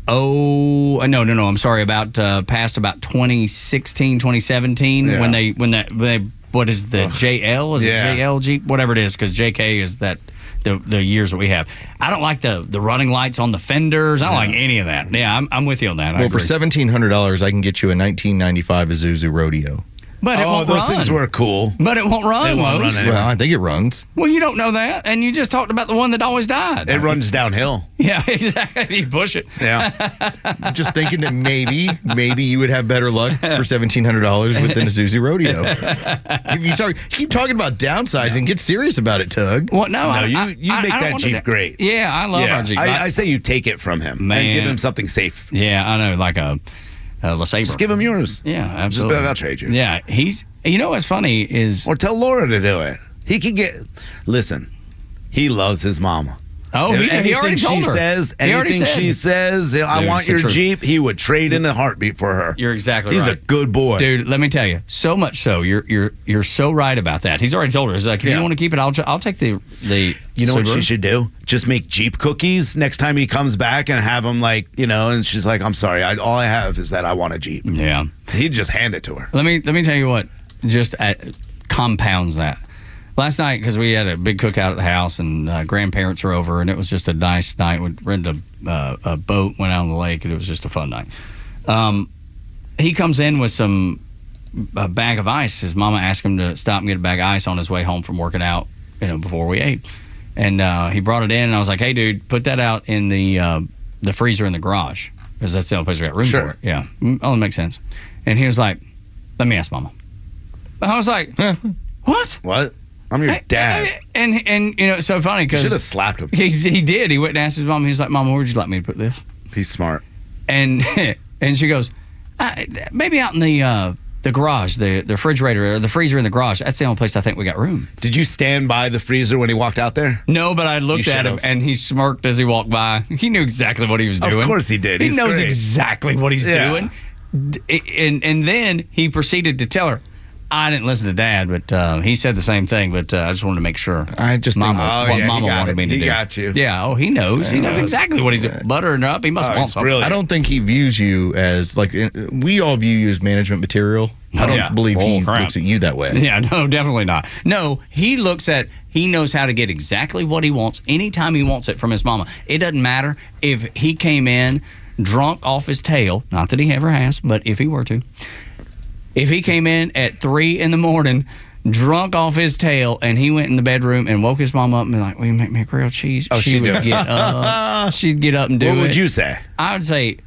I'm sorry, about past about 2016, 2017 when they what is the JL? Is it JL Jeep? Whatever it is, because JK is that the years that we have. I don't like the running lights on the fenders. I don't like any of that. Yeah, I'm with you on that. Well, for $1,700, I can get you a 1995 Isuzu Rodeo. But it won't those run. things were cool. But it won't run. It won't run anymore. Well, I think it runs. Well, you don't know that, and you just talked about the one that always died. It runs downhill. Yeah, exactly. You push it. Yeah. Just thinking that maybe you would have better luck for $1,700 with an Isuzu Rodeo. You keep talking about downsizing. Get serious about it, Tug. Well, you make that Jeep great. Yeah, I love our Jeep. I say you take it from him and give him something safe. Yeah, I know, like a LeSabre. Just give him yours. Yeah, absolutely. Just I'll trade you. Yeah, what's funny is... Or tell Laura to do it. He can listen, he loves his mama. Oh, he already told her. Anything she says, I want your Jeep, he would trade in a heartbeat for her. You're exactly right. He's a good boy. Dude, let me tell you, so much so, you're so right about that. He's already told her. He's like, if you want to keep it, I'll take the You know Subaru. what she should do? Just make Jeep cookies next time he comes back and have him and she's like, I'm sorry, all I have is that I want a Jeep. Yeah. He'd just hand it to her. Let me tell you what just compounds that. Last night, because we had a big cookout at the house and grandparents were over, and it was just a nice night. We rented a boat, went out on the lake, and it was just a fun night. He comes in with a bag of ice. His mama asked him to stop and get a bag of ice on his way home from working out, before we ate. And he brought it in, and I was like, hey, dude, put that out in the freezer in the garage, because that's the only place we got room for it. Yeah, only makes sense. And he was like, let me ask Mama. I was like, what? What? I'm your dad. And it's so funny because... Should have slapped him. He did. He went and asked his mom. He's like, Mama, where'd you like me to put this? He's smart. And she goes, maybe out in the garage, the refrigerator or the freezer in the garage. That's the only place I think we got room. Did you stand by the freezer when he walked out there? No, but I looked at him and he smirked as he walked by. He knew exactly what he was doing. Of course he did. He knows exactly what he's doing. And then he proceeded to tell her, I didn't listen to Dad, but he said the same thing. But I just wanted to make sure. I just think Mama wanted me to do. He got you. Yeah. Oh, he knows. He knows exactly what he's doing. Buttering up. He must want something. I don't think he views you as like we all view you as management material. I don't believe he looks at you that way. Yeah, no, definitely not. No, he knows how to get exactly what he wants anytime he wants it from his mama. It doesn't matter if he came in drunk off his tail, not that he ever has, but if he were to. If he came in at 3 a.m, drunk off his tail, and he went in the bedroom and woke his mom up and be like, "Will you make me a grilled cheese?" Oh, she would get up. She'd get up and do it. What would you say? I would say,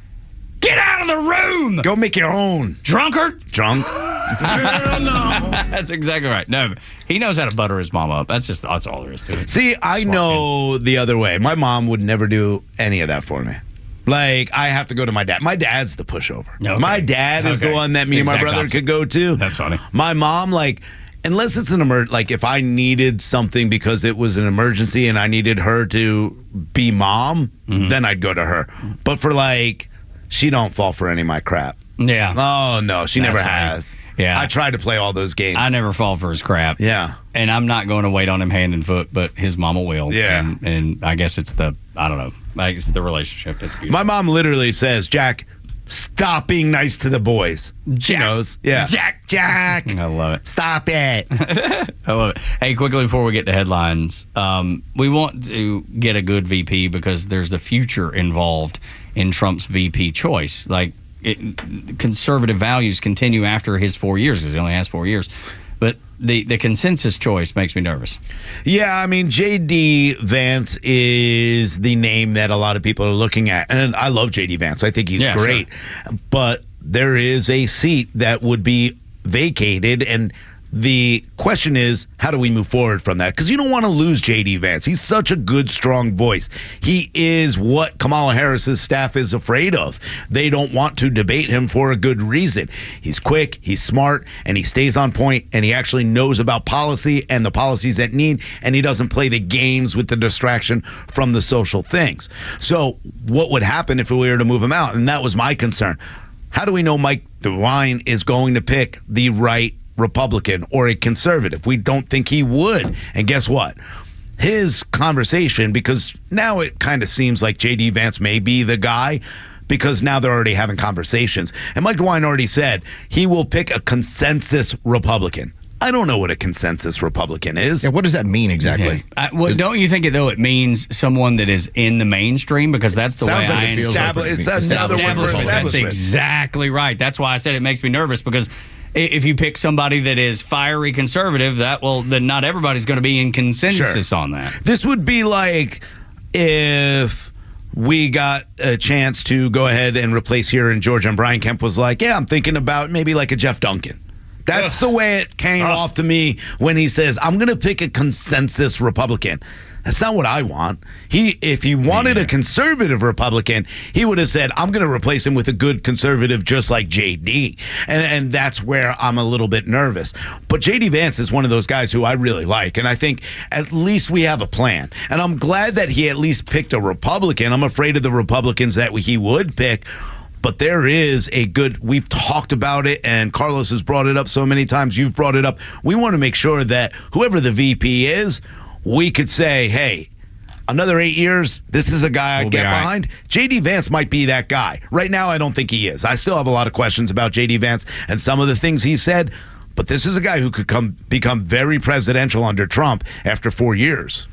"Get out of the room! Go make your own." Drunkard? Drunk? That's exactly right. No, he knows how to butter his mom up. That's all there is to it. See, I know the other way. My mom would never do any of that for me. Like, I have to go to my dad. My dad's the pushover. Okay. My dad is the one that me and my brother could go to. That's funny. My mom, like, unless it's an like if I needed something because it was an emergency and I needed her to be mom, then I'd go to her. But for like, she don't fall for any of my crap. Yeah. Oh, no, she never has. Yeah. I tried to play all those games. I never fall for his crap. Yeah. And I'm not going to wait on him hand and foot, but his mama will. Yeah. And I guess it's I don't know. It's the relationship. It's beautiful. My mom literally says, "Jack, stop being nice to the boys." She knows. Yeah. Jack. I love it. Stop it. I love it. Hey, quickly before we get to headlines, we want to get a good VP because there's the future involved in Trump's VP choice. Like, conservative values continue after his 4 years because he only has 4 years. But the consensus choice makes me nervous. Yeah, I mean, J.D. Vance is the name that a lot of people are looking at. And I love J.D. Vance. I think he's great. Sure. But there is a seat that would be vacated, and the question is, how do we move forward from that? Because you don't want to lose J.D. Vance. He's such a good, strong voice. He is what Kamala Harris's staff is afraid of. They don't want to debate him for a good reason. He's quick, he's smart, and he stays on point, and he actually knows about policy and the policies that need, and he doesn't play the games with the distraction from the social things. So what would happen if we were to move him out? And that was my concern. How do we know Mike DeWine is going to pick the right Republican or a conservative? We don't think he would. And guess what? His conversation, because now it kind of seems like J.D. Vance may be the guy because now they're already having conversations. And Mike DeWine already said he will pick a consensus Republican. I don't know what a consensus Republican is. Yeah, what does that mean exactly? Well, don't you think it means someone that is in the mainstream? Because that's the way I it's another word for establishment. That's exactly right. That's why I said it makes me nervous, because if you pick somebody that is fiery conservative, then not everybody's going to be in consensus on that. This would be like if we got a chance to go ahead and replace here in Georgia, and Brian Kemp was like, "Yeah, I'm thinking about maybe like a Jeff Duncan." That's the way it came off to me when he says, "I'm going to pick a consensus Republican." That's not what I want. If he wanted a conservative Republican, he would have said, "I'm going to replace him with a good conservative just like J.D." And that's where I'm a little bit nervous. But J.D. Vance is one of those guys who I really like, and I think at least we have a plan. And I'm glad that he at least picked a Republican. I'm afraid of the Republicans that he would pick. But there is we've talked about it, and Carlos has brought it up so many times. You've brought it up. We want to make sure that whoever the VP is, we could say, hey, another 8 years, this is a guy I'd get behind. J.D. Vance might be that guy. Right now, I don't think he is. I still have a lot of questions about J.D. Vance and some of the things he said, but this is a guy who could become very presidential under Trump after 4 years.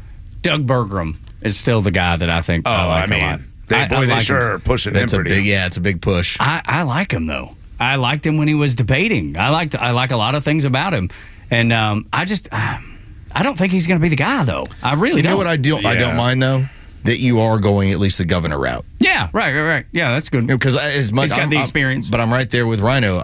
Doug Burgum is still the guy that I think I like a lot. They sure are pushing him pretty. It's a big push. I like him, though. I liked him when he was debating. I like a lot of things about him. And I don't think he's going to be the guy, though. I really don't. You know what I don't mind, though? That you are going at least the governor route. Yeah, right. Yeah, that's good. Because as much he's got the experience. But I'm right there with Rhino.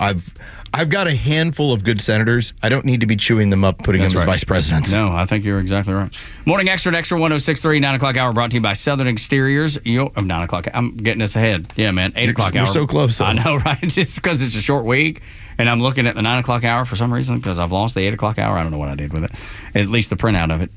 I've got a handful of good senators. I don't need to be chewing them up, putting them as vice presidents. No, I think you're exactly right. Morning Extra, 106.3, 9 o'clock hour, brought to you by Southern Exteriors. 9 o'clock. I'm getting us ahead. Yeah, man, 8 o'clock hour. We're so close. I know, right? It's because it's a short week, and I'm looking at the 9 o'clock hour for some reason because I've lost the 8 o'clock hour. I don't know what I did with it. At least the printout of it.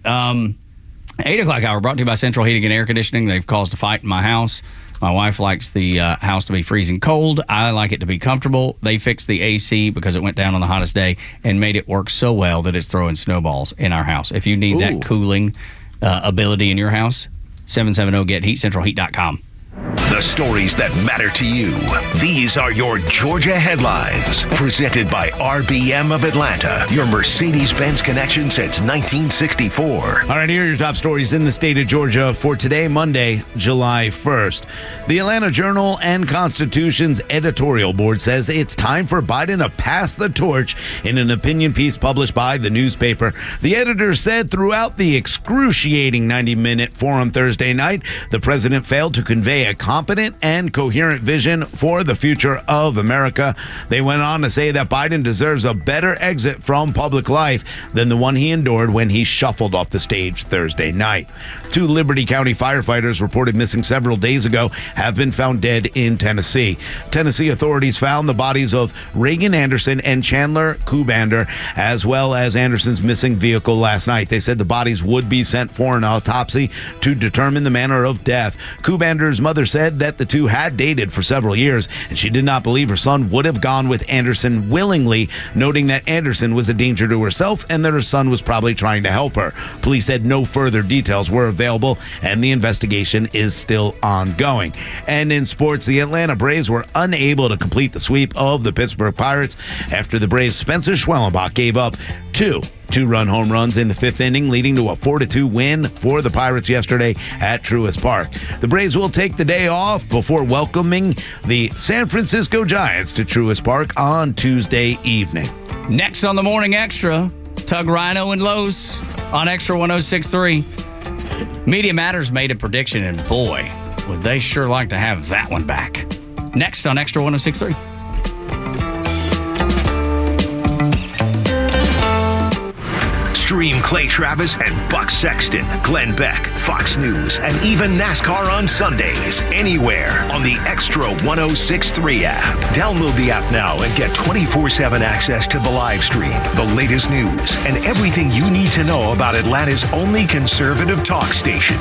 8 o'clock hour brought to you by Central Heating and Air Conditioning. They've caused a fight in my house. My wife likes the house to be freezing cold. I like it to be comfortable. They fixed the AC because it went down on the hottest day and made it work so well that it's throwing snowballs in our house. If you need that cooling ability in your house, 770-GET-HEAT, centralheat.com. The stories that matter to you. These are your Georgia headlines. Presented by RBM of Atlanta, your Mercedes-Benz connection since 1964. All right, here are your top stories in the state of Georgia for today, Monday, July 1st. The Atlanta Journal and Constitution's editorial board says it's time for Biden to pass the torch in an opinion piece published by the newspaper. The editor said throughout the excruciating 90-minute forum Thursday night, the president failed to convey a competent and coherent vision for the future of America. They went on to say that Biden deserves a better exit from public life than the one he endured when he shuffled off the stage Thursday night. 2 Liberty County firefighters reported missing several days ago have been found dead in Tennessee. Tennessee authorities found the bodies of Reagan Anderson and Chandler Kubander, as well as Anderson's missing vehicle last night. They said the bodies would be sent for an autopsy to determine the manner of death. Kubander's mother said that the two had dated for several years, and she did not believe her son would have gone with Anderson willingly, noting that Anderson was a danger to herself and that her son was probably trying to help her. Police said no further details were available, and the investigation is still ongoing. And in sports, the Atlanta Braves were unable to complete the sweep of the Pittsburgh Pirates after the Braves' Spencer Schwellenbach gave up 2 2-run home runs in the 5th inning, leading to a 4-2 win for the Pirates yesterday at Truist Park. The Braves will take the day off before welcoming the San Francisco Giants to Truist Park on Tuesday evening. Next on the Morning Extra, Tug, Rhino, and Lowe's on Extra 106.3. Media Matters made a prediction, and boy, would they sure like to have that one back. Next on Extra 106.3. Stream Clay Travis and Buck Sexton, Glenn Beck, Fox News, and even NASCAR on Sundays. Anywhere on the Extra 106.3 app. Download the app now and get 24/7 access to the live stream, the latest news, and everything you need to know about Atlanta's only conservative talk station.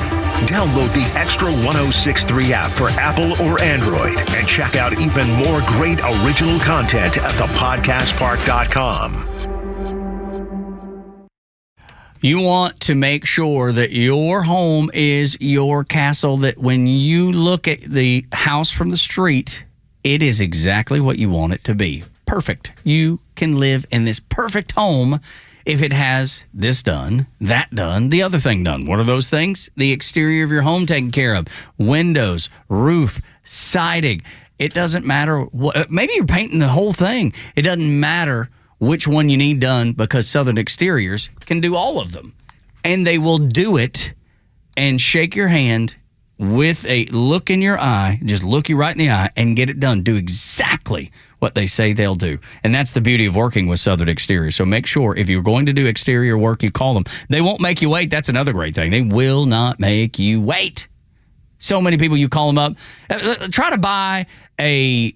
Download the Extra 106.3 app for Apple or Android and check out even more great original content at thepodcastpark.com. You want to make sure that your home is your castle, that when you look at the house from the street, it is exactly what you want it to be. Perfect. You can live in this perfect home if it has this done, that done, the other thing done. What are those things? The exterior of your home taken care of. Windows, roof, siding. It doesn't matter what, maybe you're painting the whole thing. It doesn't matter which one you need done, because Southern Exteriors can do all of them. And they will do it and shake your hand with a look in your eye, just look you right in the eye and get it done. Do exactly what they say they'll do. And that's the beauty of working with Southern Exteriors. So make sure if you're going to do exterior work, you call them. They won't make you wait. That's another great thing. They will not make you wait. So many people, you call them up. Try to buy a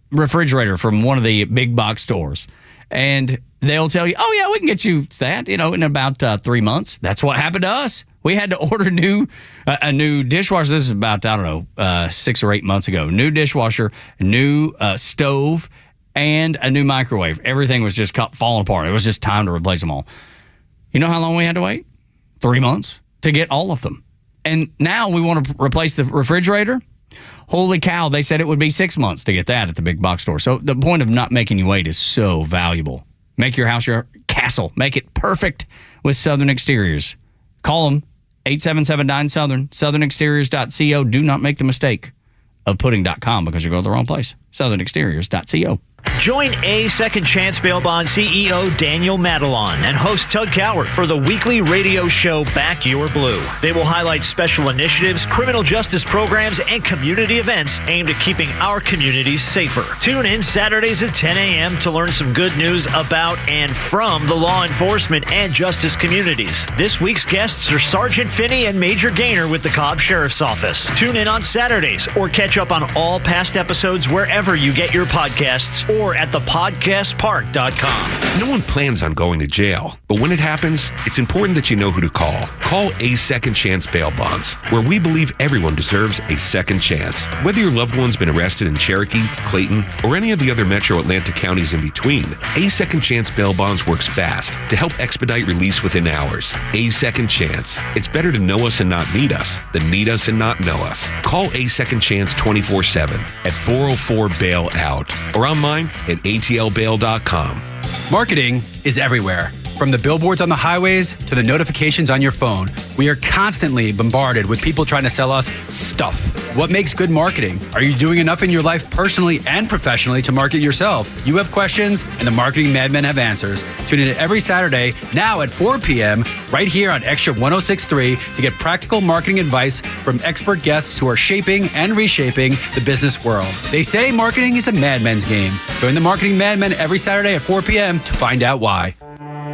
refrigerator from one of the big box stores. And they'll tell you, oh, yeah, we can get you that, in about 3 months. That's what happened to us. We had to order a new dishwasher. This is about, 6 or 8 months ago. New dishwasher, new stove, and a new microwave. Everything was just falling apart. It was just time to replace them all. You know how long we had to wait? 3 months to get all of them. And now we want to replace the refrigerator. Holy cow, they said it would be 6 months to get that at the big box store. So the point of not making you wait is so valuable. Make your house your castle. Make it perfect with Southern Exteriors. Call them, 877-9-SOUTHERN, southernexteriors.co. Do not make the mistake of putting .com because you go to the wrong place. southernexteriors.co. Join A Second Chance Bail Bond CEO Daniel Madelon and host Tug Cowart for the weekly radio show Back Your Blue. They will highlight special initiatives, criminal justice programs, and community events aimed at keeping our communities safer. Tune in Saturdays at 10 a.m. to learn some good news about and from the law enforcement and justice communities. This week's guests are Sergeant Finney and Major Gaynor with the Cobb Sheriff's Office. Tune in on Saturdays or catch up on all past episodes wherever you get your podcasts or at thepodcastpark.com. No one plans on going to jail, but when it happens, it's important that you know who to call. Call A Second Chance Bail Bonds, where we believe everyone deserves a second chance. Whether your loved one's been arrested in Cherokee, Clayton, or any of the other metro Atlanta counties in between, A Second Chance Bail Bonds works fast to help expedite release within hours. A Second Chance. It's better to know us and not need us than need us and not know us. Call A Second Chance 24/7 at 404-BAIL-OUT or online at atlbail.com. Marketing is everywhere. From the billboards on the highways to the notifications on your phone, we are constantly bombarded with people trying to sell us stuff. What makes good marketing? Are you doing enough in your life personally and professionally to market yourself? You have questions, and the Marketing Madmen have answers. Tune in every Saturday, now at 4 p.m., right here on Xtra 106.3 to get practical marketing advice from expert guests who are shaping and reshaping the business world. They say marketing is a madman's game. Join the Marketing Madmen every Saturday at 4 p.m. to find out why.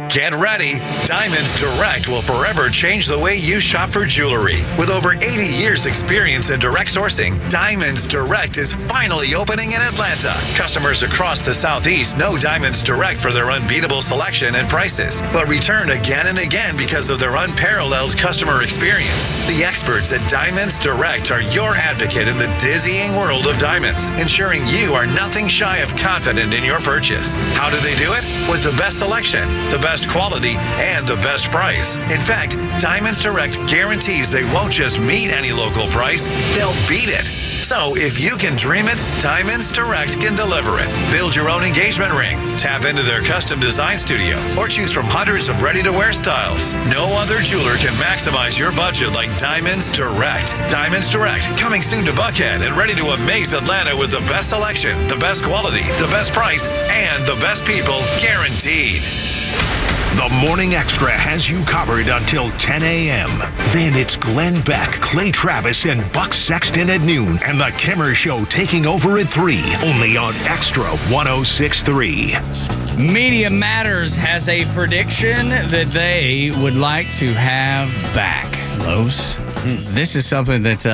Get ready. Diamonds Direct will forever change the way you shop for jewelry. With over 80 years experience in direct sourcing, Diamonds Direct is finally opening in Atlanta. Customers across the Southeast know Diamonds Direct for their unbeatable selection and prices, but return again and again because of their unparalleled customer experience. The experts at Diamonds Direct are your advocate in the dizzying world of diamonds, ensuring you are nothing shy of confident in your purchase. How do they do it? With the best selection, the best quality, and the best price. In fact, Diamonds Direct guarantees they won't just meet any local price, they'll beat it. So if you can dream it, Diamonds Direct can deliver it. Build your own engagement ring, tap into their custom design studio, or choose from hundreds of ready-to-wear styles. No other jeweler can maximize your budget like Diamonds Direct. Diamonds Direct, coming soon to Buckhead and ready to amaze Atlanta with the best selection, the best quality, the best price, and the best people guaranteed. The Morning Extra has you covered until 10 a.m. Then it's Glenn Beck, Clay Travis, and Buck Sexton at noon, and The Kimmer Show taking over at 3, only on Extra 106.3. Media Matters has a prediction that they would like to have back, Los. This is something that,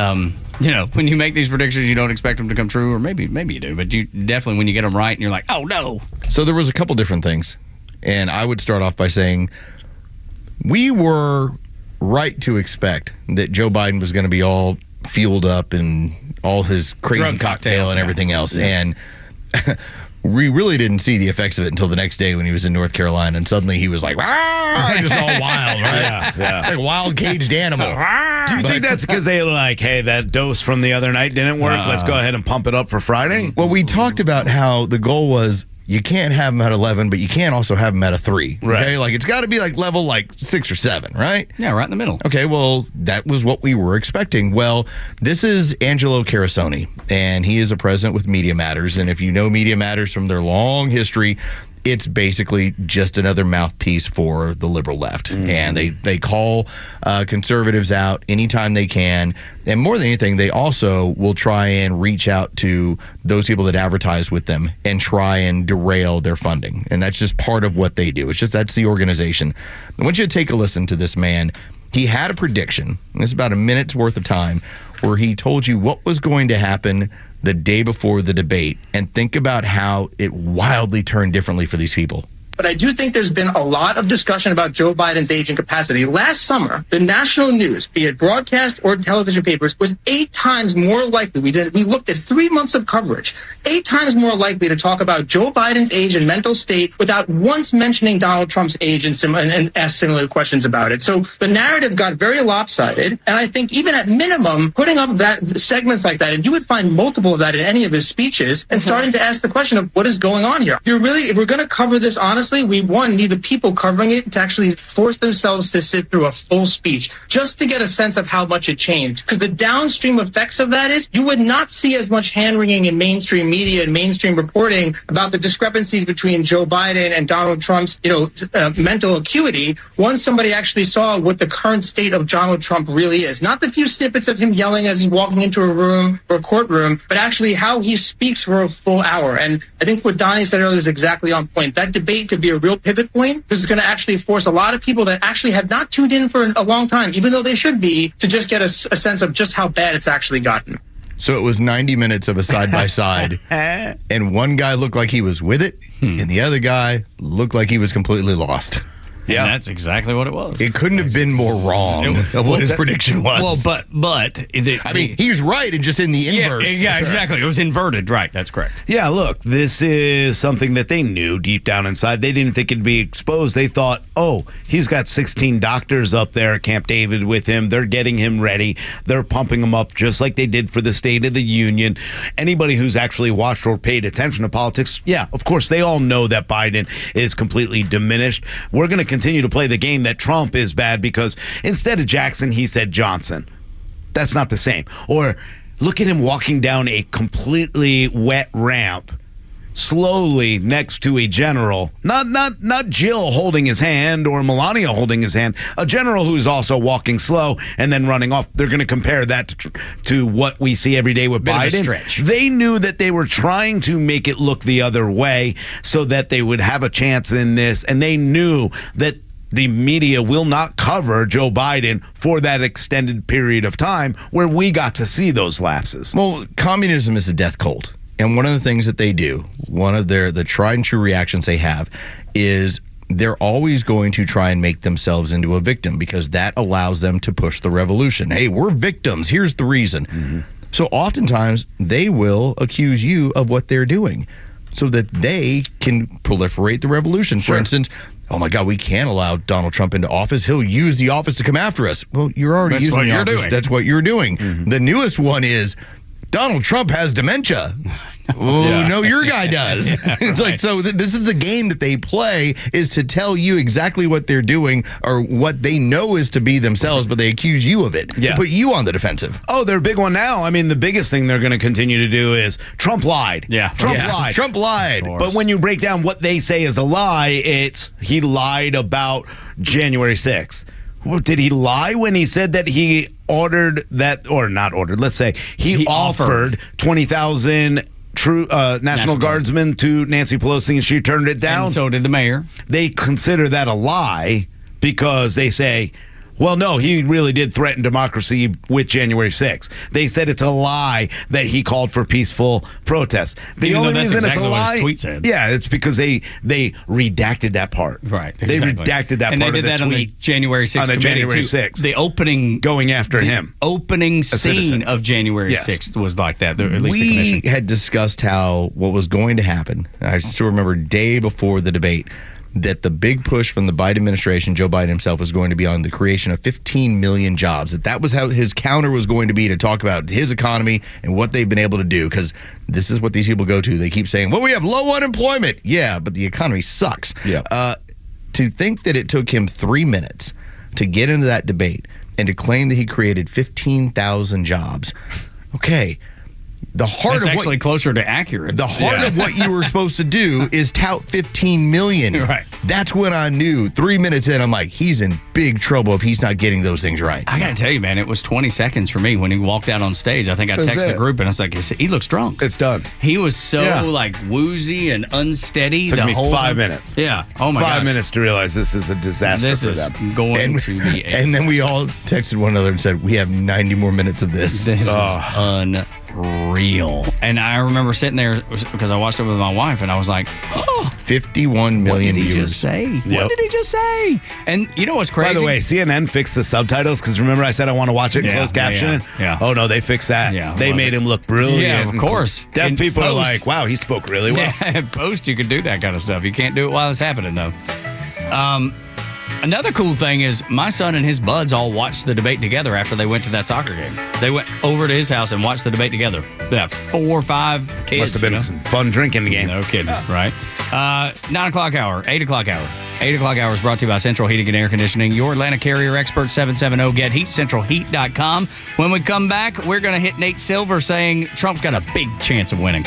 when you make these predictions, you don't expect them to come true, or maybe you do, but you definitely, when you get them right, and you're like, oh, no. So there was a couple different things. And I would start off by saying we were right to expect that Joe Biden was going to be all fueled up and all his crazy Drug cocktail and everything else. Yeah. And we really didn't see the effects of it until the next day when he was in North Carolina. And suddenly he was like, just all wild, right? Yeah. Like a wild caged animal. Do you think that's because they were like, hey, that dose from the other night didn't work? Let's go ahead and pump it up for Friday? Well, we talked about how the goal was you can't have them at 11, but you can't also have them at a 3. Right. Okay, like it's got to be like level like 6 or 7, right? Yeah, right in the middle. Okay, well, that was what we were expecting. Well, this is Angelo Carasone, and he is a president with Media Matters. And if you know Media Matters from their long history, it's basically just another mouthpiece for the liberal left. And they call conservatives out anytime they can. And more than anything, they also will try and reach out to those people that advertise with them and try and derail their funding. And that's just part of what they do. It's just that's the organization. I want you to take a listen to this man. He had a prediction. This is about a minute's worth of time where he told you what was going to happen the day before the debate, and think about how it wildly turned differently for these people. But I do think there's been a lot of discussion about Joe Biden's age and capacity. Last summer, the national news, be it broadcast or television papers, was 8 times more likely. We looked at 3 months of coverage, 8 times more likely to talk about Joe Biden's age and mental state without once mentioning Donald Trump's age and ask similar questions about it. So the narrative got very lopsided. And I think even at minimum, putting up that segments like that, and you would find multiple of that in any of his speeches, and starting to ask the question of what is going on here. If we're going to cover this honestly, we need the people covering it to actually force themselves to sit through a full speech just to get a sense of how much it changed. Because the downstream effects of that is you would not see as much hand-wringing in mainstream media and mainstream reporting about the discrepancies between Joe Biden and Donald Trump's, mental acuity once somebody actually saw what the current state of Donald Trump really is. Not the few snippets of him yelling as he's walking into a room or a courtroom, but actually how he speaks for a full hour. And I think what Donnie said earlier is exactly on point. That debate could be a real pivot point. This is going to actually force a lot of people that actually have not tuned in for a long time, even though they should be, to just get a sense of just how bad it's actually gotten. So it was 90 minutes of a side-by-side, and one guy looked like he was with it, and the other guy looked like he was completely lost. Yeah, that's exactly what it was. It couldn't have been more wrong of what his prediction was. Well, but I mean, he was right, and just in the inverse. Yeah, exactly. It was inverted. Right, that's correct. Yeah, look, this is something that they knew deep down inside. They didn't think it'd be exposed. They thought, oh, he's got 16 doctors up there at Camp David with him. They're getting him ready. They're pumping him up just like they did for the State of the Union. Anybody who's actually watched or paid attention to politics, yeah, of course, they all know that Biden is completely diminished. We're going to continue to play the game that Trump is bad because instead of Jackson, he said Johnson. That's not the same. Or look at him walking down a completely wet ramp slowly next to a general. Not Jill holding his hand or Melania holding his hand. A general who's also walking slow and then running off. They're going to compare that to what we see every day with Biden. They knew that they were trying to make it look the other way so that they would have a chance in this. And they knew that the media will not cover Joe Biden for that extended period of time where we got to see those lapses. Well, communism is a death cult. And one of the things that they do, one of the tried and true reactions they have is they're always going to try and make themselves into a victim because that allows them to push the revolution. Hey, we're victims. Here's the reason. Mm-hmm. So oftentimes they will accuse you of what they're doing so that they can proliferate the revolution. For instance, oh my God, we can't allow Donald Trump into office. He'll use the office to come after us. Well, you're already using the office. That's what you're doing. Mm-hmm. The newest one is Donald Trump has dementia. Oh, no, your guy does. It's like, so this is a game that they play is to tell you exactly what they're doing or what they know is to be themselves, but they accuse you of it to put you on the defensive. Oh, they're a big one now. I mean, the biggest thing they're going to continue to do is Trump lied. Trump lied. Trump lied. But when you break down what they say is a lie, it's he lied about January 6th. Well, did he lie when he said that he ordered that, or not ordered, let's say he offered 20,000 true National Guardsmen to Nancy Pelosi and she turned it down? And so did the mayor. They consider that a lie because they say, well, no, he really did threaten democracy with January 6th. They said it's a lie that he called for peaceful protests. The only reason it's a lie, what his tweet said. Yeah, it's because they redacted that part. Right, exactly. They redacted that and part of the tweet. And they did that on the January 6th. On the January 6th. The opening. Going after him. Opening scene of January 6th was like that. At least the commission. We had discussed what was going to happen. I still remember day before the debate that the big push from the Biden administration, Joe Biden himself, was going to be on the creation of 15 million jobs. That was how his counter was going to be to talk about his economy and what they've been able to do, because this is what these people go to. They keep saying, well, we have low unemployment. Yeah, but the economy sucks. Yeah. To think that it took him 3 minutes to get into that debate and to claim that he created 15,000 jobs. Okay. That's actually closer to accurate. The heart of what you were supposed to do is tout 15 million. Right. That's when I knew 3 minutes in, I'm like, he's in big trouble if he's not getting those things right. I got to tell you, man, it was 20 seconds for me when he walked out on stage. I think I texted the group and I was like, he looks drunk. It's done. He was so like woozy and unsteady. Took me 5 time. minutes. Yeah. Oh my gosh. 5 minutes to realize this is a disaster this for is them. Going to be And then we all texted one another and said, we have 90 more minutes of this. This is unreal. And I remember sitting there because I watched it with my wife and I was like, 51 million viewers. What did he just say? What did he just say? And you know what's crazy? By the way, CNN fixed the subtitles because remember I said I want to watch it in closed captioning? Yeah. Oh, no, they fixed that. Yeah, they made him look brilliant. Yeah, of course. Deaf people are like, wow, he spoke really well. Yeah, in post, you can do that kind of stuff. You can't do it while it's happening, though. Another cool thing is my son and his buds all watched the debate together after they went to that soccer game. They went over to his house and watched the debate together. They have 4 or 5 kids. Must have been some fun drinking the game. No kidding, right? 9 o'clock hour, 8 o'clock hour. 8 o'clock hour is brought to you by Central Heating and Air Conditioning, your Atlanta carrier expert, 770-GET-HEAT, centralheat.com. When we come back, we're going to hit Nate Silver saying Trump's got a big chance of winning.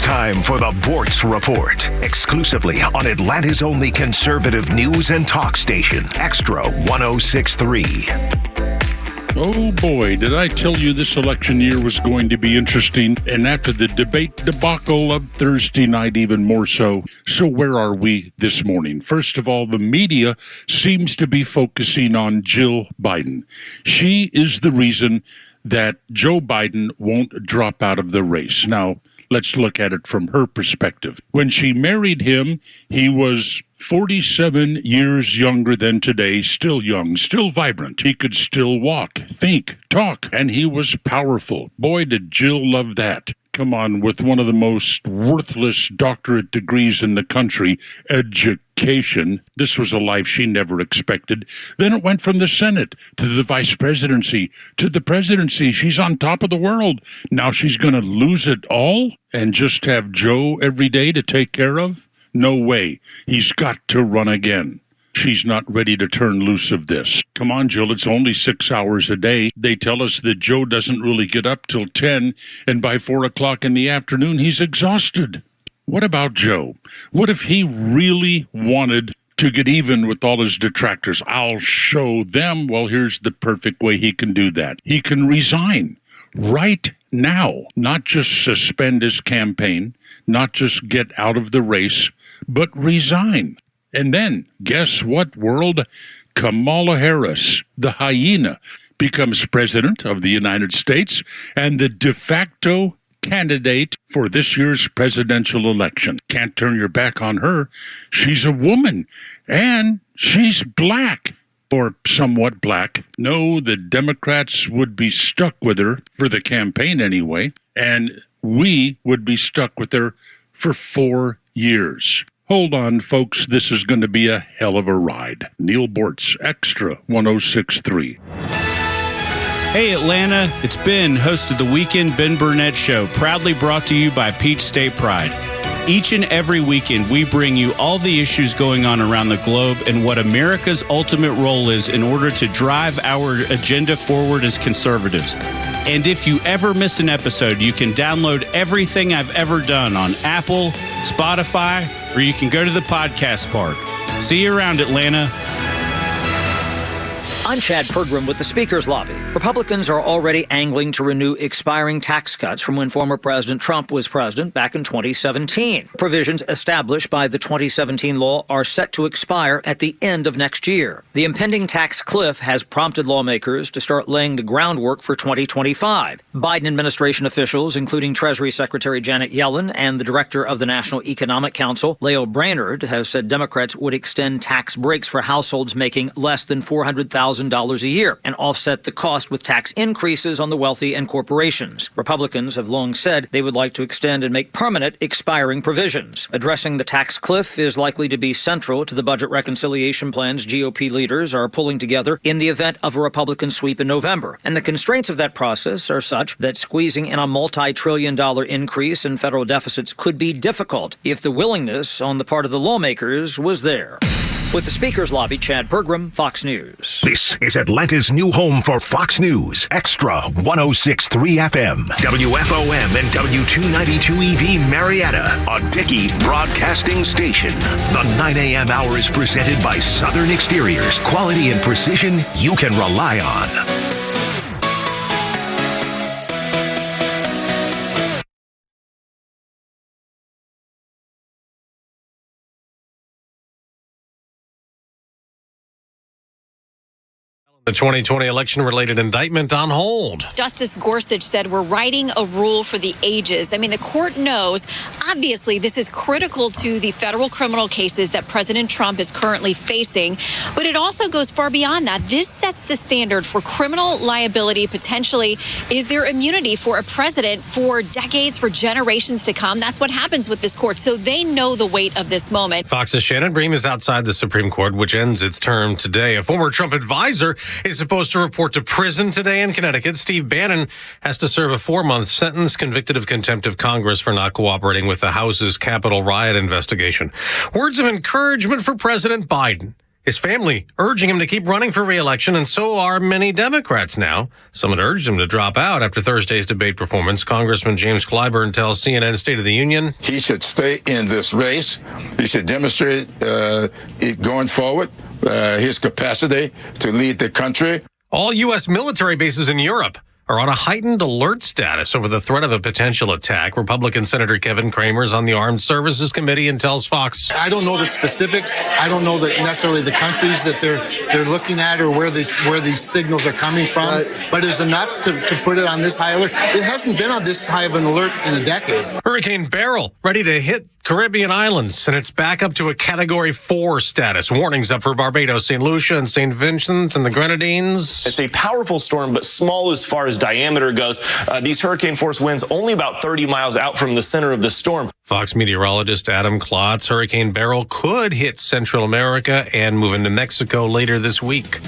Time for the Bortz Report, exclusively on Atlanta's only conservative news and talk station, Xtra 106.3. Oh boy, did I tell you this election year was going to be interesting, and after the debate debacle of Thursday night, even more so. So where are we this morning? First of all, the media seems to be focusing on Jill Biden. She is the reason that Joe Biden won't drop out of the race. Now, let's look at it from her perspective. When she married him, he was 47 years younger than today, still young, still vibrant. He could still walk, think, talk, and he was powerful. Boy, did Jill love that. Come on, with one of the most worthless doctorate degrees in the country, education. This was a life she never expected. Then it went from the Senate to the vice presidency to the presidency. She's on top of the world. Now she's going to lose it all and just have Joe every day to take care of? No way. He's got to run again. She's not ready to turn loose of this. Come on, Jill, it's only 6 hours a day. They tell us that Joe doesn't really get up till 10, and by 4 o'clock in the afternoon, he's exhausted. What about Joe? What if he really wanted to get even with all his detractors? I'll show them. Well, here's the perfect way he can do that. He can resign right now, not just suspend his campaign, not just get out of the race, but resign. And then, guess what, world? Kamala Harris, the hyena, becomes president of the United States and the de facto candidate for this year's presidential election. Can't turn your back on her. She's a woman, and she's black, or somewhat black. No, the Democrats would be stuck with her, for the campaign anyway, and we would be stuck with her for 4 years. Hold on, folks. This is going to be a hell of a ride. Neil Bortz, Extra 106.3. Hey, Atlanta. It's Ben, host of the Weekend Ben Burnett Show, proudly brought to you by Peach State Pride. Each and every weekend, we bring you all the issues going on around the globe and what America's ultimate role is in order to drive our agenda forward as conservatives. And if you ever miss an episode, you can download everything I've ever done on Apple, Spotify, or you can go to the podcast park. See you around, Atlanta. I'm Chad Pergram with the Speaker's Lobby. Republicans are already angling to renew expiring tax cuts from when former President Trump was president back in 2017. Provisions established by the 2017 law are set to expire at the end of next year. The impending tax cliff has prompted lawmakers to start laying the groundwork for 2025. Biden administration officials, including Treasury Secretary Janet Yellen and the director of the National Economic Council, Leo Brainerd, have said Democrats would extend tax breaks for households making less than $400,000 a year and offset the cost with tax increases on the wealthy and corporations. Republicans have long said they would like to extend and make permanent expiring provisions. Addressing the tax cliff is likely to be central to the budget reconciliation plans GOP leaders are pulling together in the event of a Republican sweep in November. And the constraints of that process are such that squeezing in a multi-trillion-dollar increase in federal deficits could be difficult if the willingness on the part of the lawmakers was there. With the Speaker's Lobby, Chad Pergram, Fox News. This is Atlanta's new home for Fox News, Extra 106.3 FM, WFOM and W292 EV Marietta, a Dickey broadcasting station. The 9 a.m. hour is presented by Southern Exteriors, quality and precision you can rely on. The 2020 election-related indictment on hold. Justice Gorsuch said we're writing a rule for the ages. I mean, the court knows, obviously, this is critical to the federal criminal cases that President Trump is currently facing. But it also goes far beyond that. This sets the standard for criminal liability, potentially. Is there immunity for a president for decades, for generations to come? That's what happens with this court. So they know the weight of this moment. Fox's Shannon Bream is outside the Supreme Court, which ends its term today. A former Trump advisor is supposed to report to prison today in Connecticut. Steve Bannon has to serve a 4-month sentence, convicted of contempt of Congress for not cooperating with the House's Capitol riot investigation. Words of encouragement for President Biden. His family urging him to keep running for re-election, and so are many Democrats now. Some had urged him to drop out after Thursday's debate performance. Congressman James Clyburn tells CNN State of the Union he should stay in this race. He should demonstrate it going forward. His capacity to lead the country. All U.S. military bases in Europe are on a heightened alert status over the threat of a potential attack. Republican Senator Kevin Cramer is on the Armed Services Committee and tells Fox. I don't know the specifics. I don't know necessarily the countries that they're looking at or where these signals are coming from. Right. But there's enough to put it on this high alert. It hasn't been on this high of an alert in a decade. Hurricane Beryl ready to hit Caribbean islands, and it's back up to a Category 4 status. Warnings up for Barbados, St. Lucia, and St. Vincent and the Grenadines. It's a powerful storm, but small as far as diameter goes. These hurricane force winds only about 30 miles out from the center of the storm. Fox meteorologist Adam Klotz, Hurricane Beryl could hit Central America and move into Mexico later this week.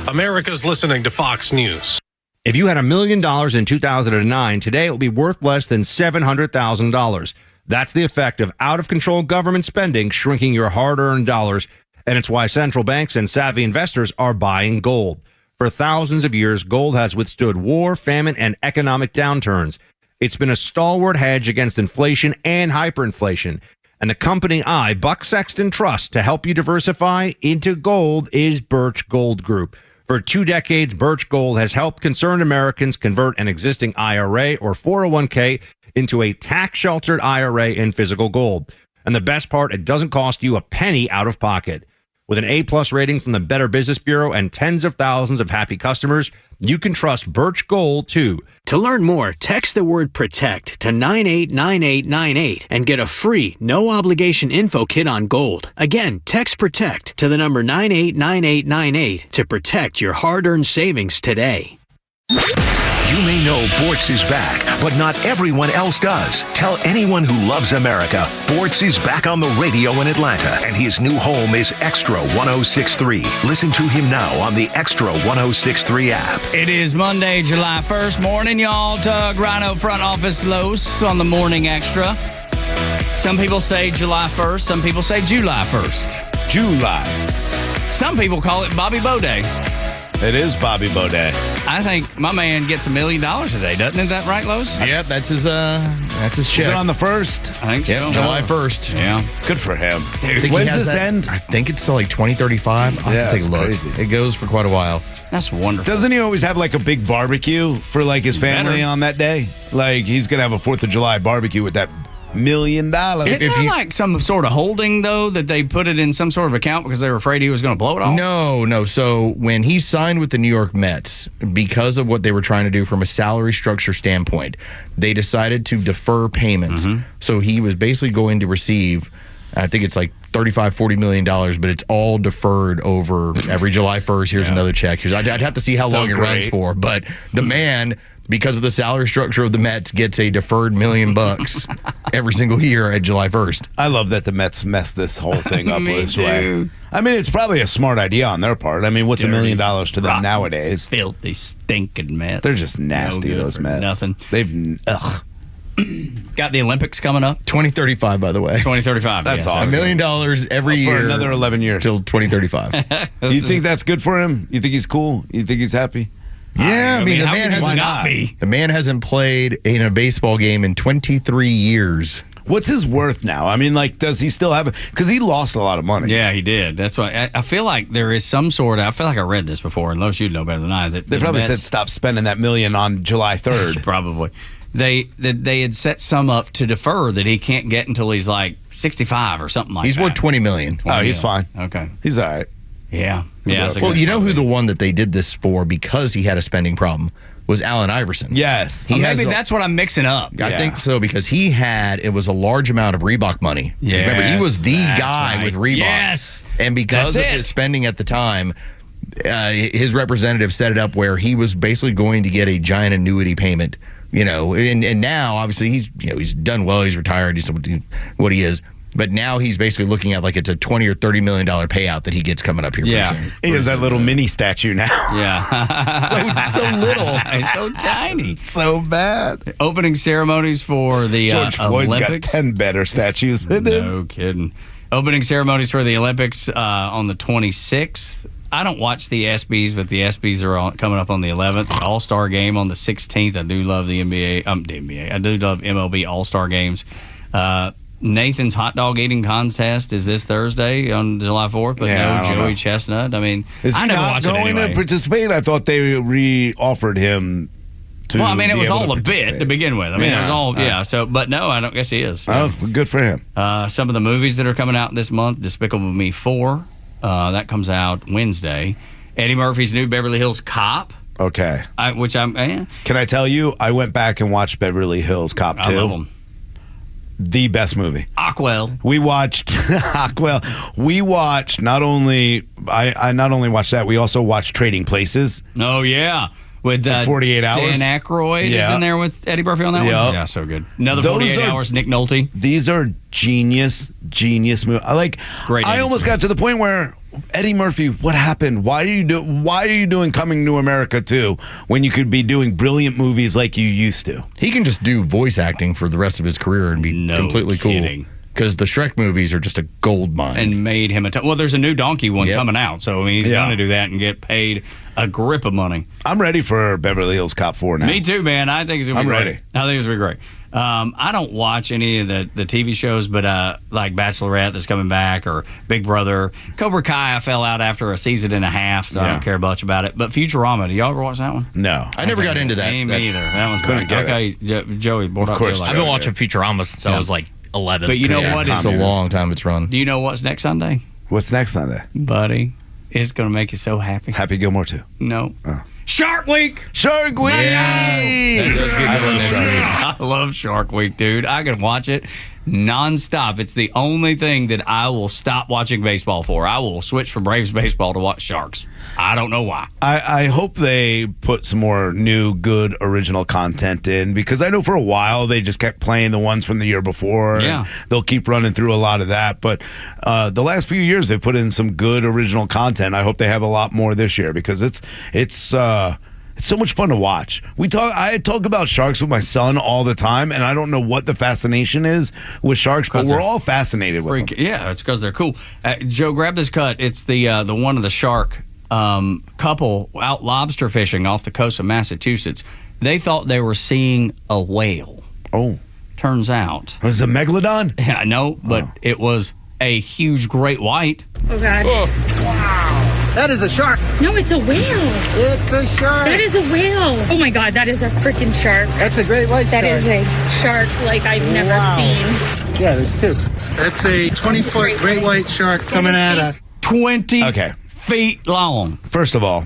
America's listening to Fox News. If you had $1 million in 2009, today it will be worth less than $700,000. That's the effect of out-of-control government spending shrinking your hard-earned dollars, and it's why central banks and savvy investors are buying gold. For thousands of years, gold has withstood war, famine, and economic downturns. It's been a stalwart hedge against inflation and hyperinflation. And the company Buck Sexton trust to help you diversify into gold is Birch Gold Group. For 2 decades, Birch Gold has helped concerned Americans convert an existing IRA or 401k into a tax-sheltered IRA in physical gold. And the best part, it doesn't cost you a penny out of pocket. With an A-plus rating from the Better Business Bureau and tens of thousands of happy customers, you can trust Birch Gold, too. To learn more, text the word PROTECT to 989898 and get a free, no-obligation info kit on gold. Again, text PROTECT to the number 989898 to protect your hard-earned savings today. You may know Bortz is back, but not everyone else does. Tell anyone who loves America, Bortz is back on the radio in Atlanta, and his new home is Extra 106.3. Listen to him now on the Extra 106.3 app. It is Monday, July 1st. Morning, y'all. Doug, Rhino, front office Los on the Morning Extra. Some people say July 1st. Some people say July 1st. July. Some people call it Bobby Bo Day. It is Bobby Bo Day. I think my man gets $1 million today, doesn't it? Is that right, Los? Yep, that's his check. Is it on the 1st? I think so. Yep, July 1st. Yeah. Good for him. Dude, when's this end? I think it's till like 2035. I'll have to take a look. Crazy. It goes for quite a while. That's wonderful. Doesn't he always have like a big barbecue for like his family on that day? Like he's going to have a 4th of July barbecue with that $1 million. Isn't there like some sort of holding, though, that they put it in some sort of account because they were afraid he was going to blow it all? No. So when he signed with the New York Mets, because of what they were trying to do from a salary structure standpoint, they decided to defer payments. Mm-hmm. So he was basically going to receive, I think it's like $35-40 million, but it's all deferred over every July 1st. Here's another check. I'd have to see how long it runs for. But the man, because of the salary structure of the Mets, gets a deferred $1 million every single year at July 1st. I love that the Mets messed this whole thing up this way. I mean, it's probably a smart idea on their part. I mean, what's $1 million to them nowadays? Filthy, stinking Mets. They're just nasty, those Mets. Nothing. They've, Got the Olympics coming up. 2035, by the way. 2035. That's awesome. $1 million every year for another 11 years till 2035. You think that's good for him? You think he's cool? You think he's happy? Yeah, I mean, the man hasn't played in a baseball game in 23 years. What's his worth now? I mean, like, does he still have it? Because he lost a lot of money. Yeah, he did. That's why I feel like there is some sort of, I feel like I read this before, and Los, you'd know better than I. That they probably said stop spending that $1 million on July 3rd. Probably. They had set some up to defer that he can't get until he's like 65 or something like that. He's worth $20 million. Oh, he's fine. Okay. He's all right. Yeah. Yeah. Well, you know who the one that they did this for because he had a spending problem was Allen Iverson. Yes. Maybe that's what I'm mixing up. I think so because it was a large amount of Reebok money. Yes, remember, he was the guy with Reebok. Yes. And because of his spending at the time, his representative set it up where he was basically going to get a giant annuity payment. You know, and now obviously he's done well. He's retired. He's what he is. But now he's basically looking at like it's a $20 or $30 million payout that he gets coming up here. Yeah, pretty soon. He has that little mini statue now. Yeah, so little, it's so tiny, so bad. Opening ceremonies for the George Floyd's Olympics. got 10 better statues than him. No kidding. Opening ceremonies for the Olympics on the 26th. I don't watch the ESPYs, but the ESPYs are coming up on the 11th. All-Star game on the 16th. I do love the NBA. I do love MLB All-Star games. Nathan's hot dog eating contest is this Thursday on July 4th, but no Joey Chestnut. I mean, Is he I never not watched it going anyway. to participate? I thought they re-offered him to Well, I mean, it be was able all to a bit to begin with. I mean, it was all, So, but no, I don't guess he is. Oh, good for him. Some of the movies that are coming out this month: Despicable Me 4, that comes out Wednesday. Eddie Murphy's new Beverly Hills Cop. Okay. Can I tell you, I went back and watched Beverly Hills Cop 2. I love them. The best movie. Aquel. We watched Aquel. We watched I not only watched that, we also watched Trading Places. Oh, yeah. With 48 Hours. Dan Aykroyd is in there with Eddie Murphy on that one? Yeah, so good. Another 48 Hours, Nick Nolte. These are genius movies. I almost got to the point where Eddie Murphy, what happened? Why are you doing Coming to America 2 when you could be doing brilliant movies like you used to? He can just do voice acting for the rest of his career and be completely cool. Because the Shrek movies are just a gold mine. And made him well, there's a new Donkey one coming out, so I mean, he's going to do that and get paid a grip of money. I'm ready for Beverly Hills Cop 4 now. Me too, man. I think it's going to be great. ready. I think it's going to be great. I don't watch any of the TV shows, but like Bachelorette that's coming back or Big Brother. Cobra Kai, I fell out after a season and a half, so I don't care much about it. But Futurama, do y'all ever watch that one? No. I never got into that. Me either. That one's Couldn't great. get Okay, Joey, board Of up course. Joe I've been watching Futurama since I was like 11. But you know what? It's a long time it's run. Do you know what's next Sunday? What's next Sunday? Buddy, it's going to make you so happy. Happy Gilmore 2. No. Shark Week! Shark Week! I love Shark Week, dude. I can watch it nonstop. It's the only thing that I will stop watching baseball for. I will switch from Braves baseball to watch Sharks. I don't know why. I hope they put some more new, good, original content in because I know for a while they just kept playing the ones from the year before. Yeah. They'll keep running through a lot of that. But the last few years they've put in some good original content. I hope they have a lot more this year because it's so much fun to watch. I talk about sharks with my son all the time, and I don't know what the fascination is with sharks, but we're all fascinated with them. Yeah, it's because they're cool. Joe, grab this cut. It's the one of the shark couple out lobster fishing off the coast of Massachusetts. They thought they were seeing a whale. Oh. Turns out. It was a megalodon? Yeah, I know, but it was a huge great white. Oh, God. Wow. That is a shark. No, it's a whale. It's a shark. That is a whale. Oh, my God, that is a freaking shark. That's a great white shark. That is a shark like I've never seen. Yeah, there's two. That's a 20-foot great white shark coming at us. 20 feet long. First of all,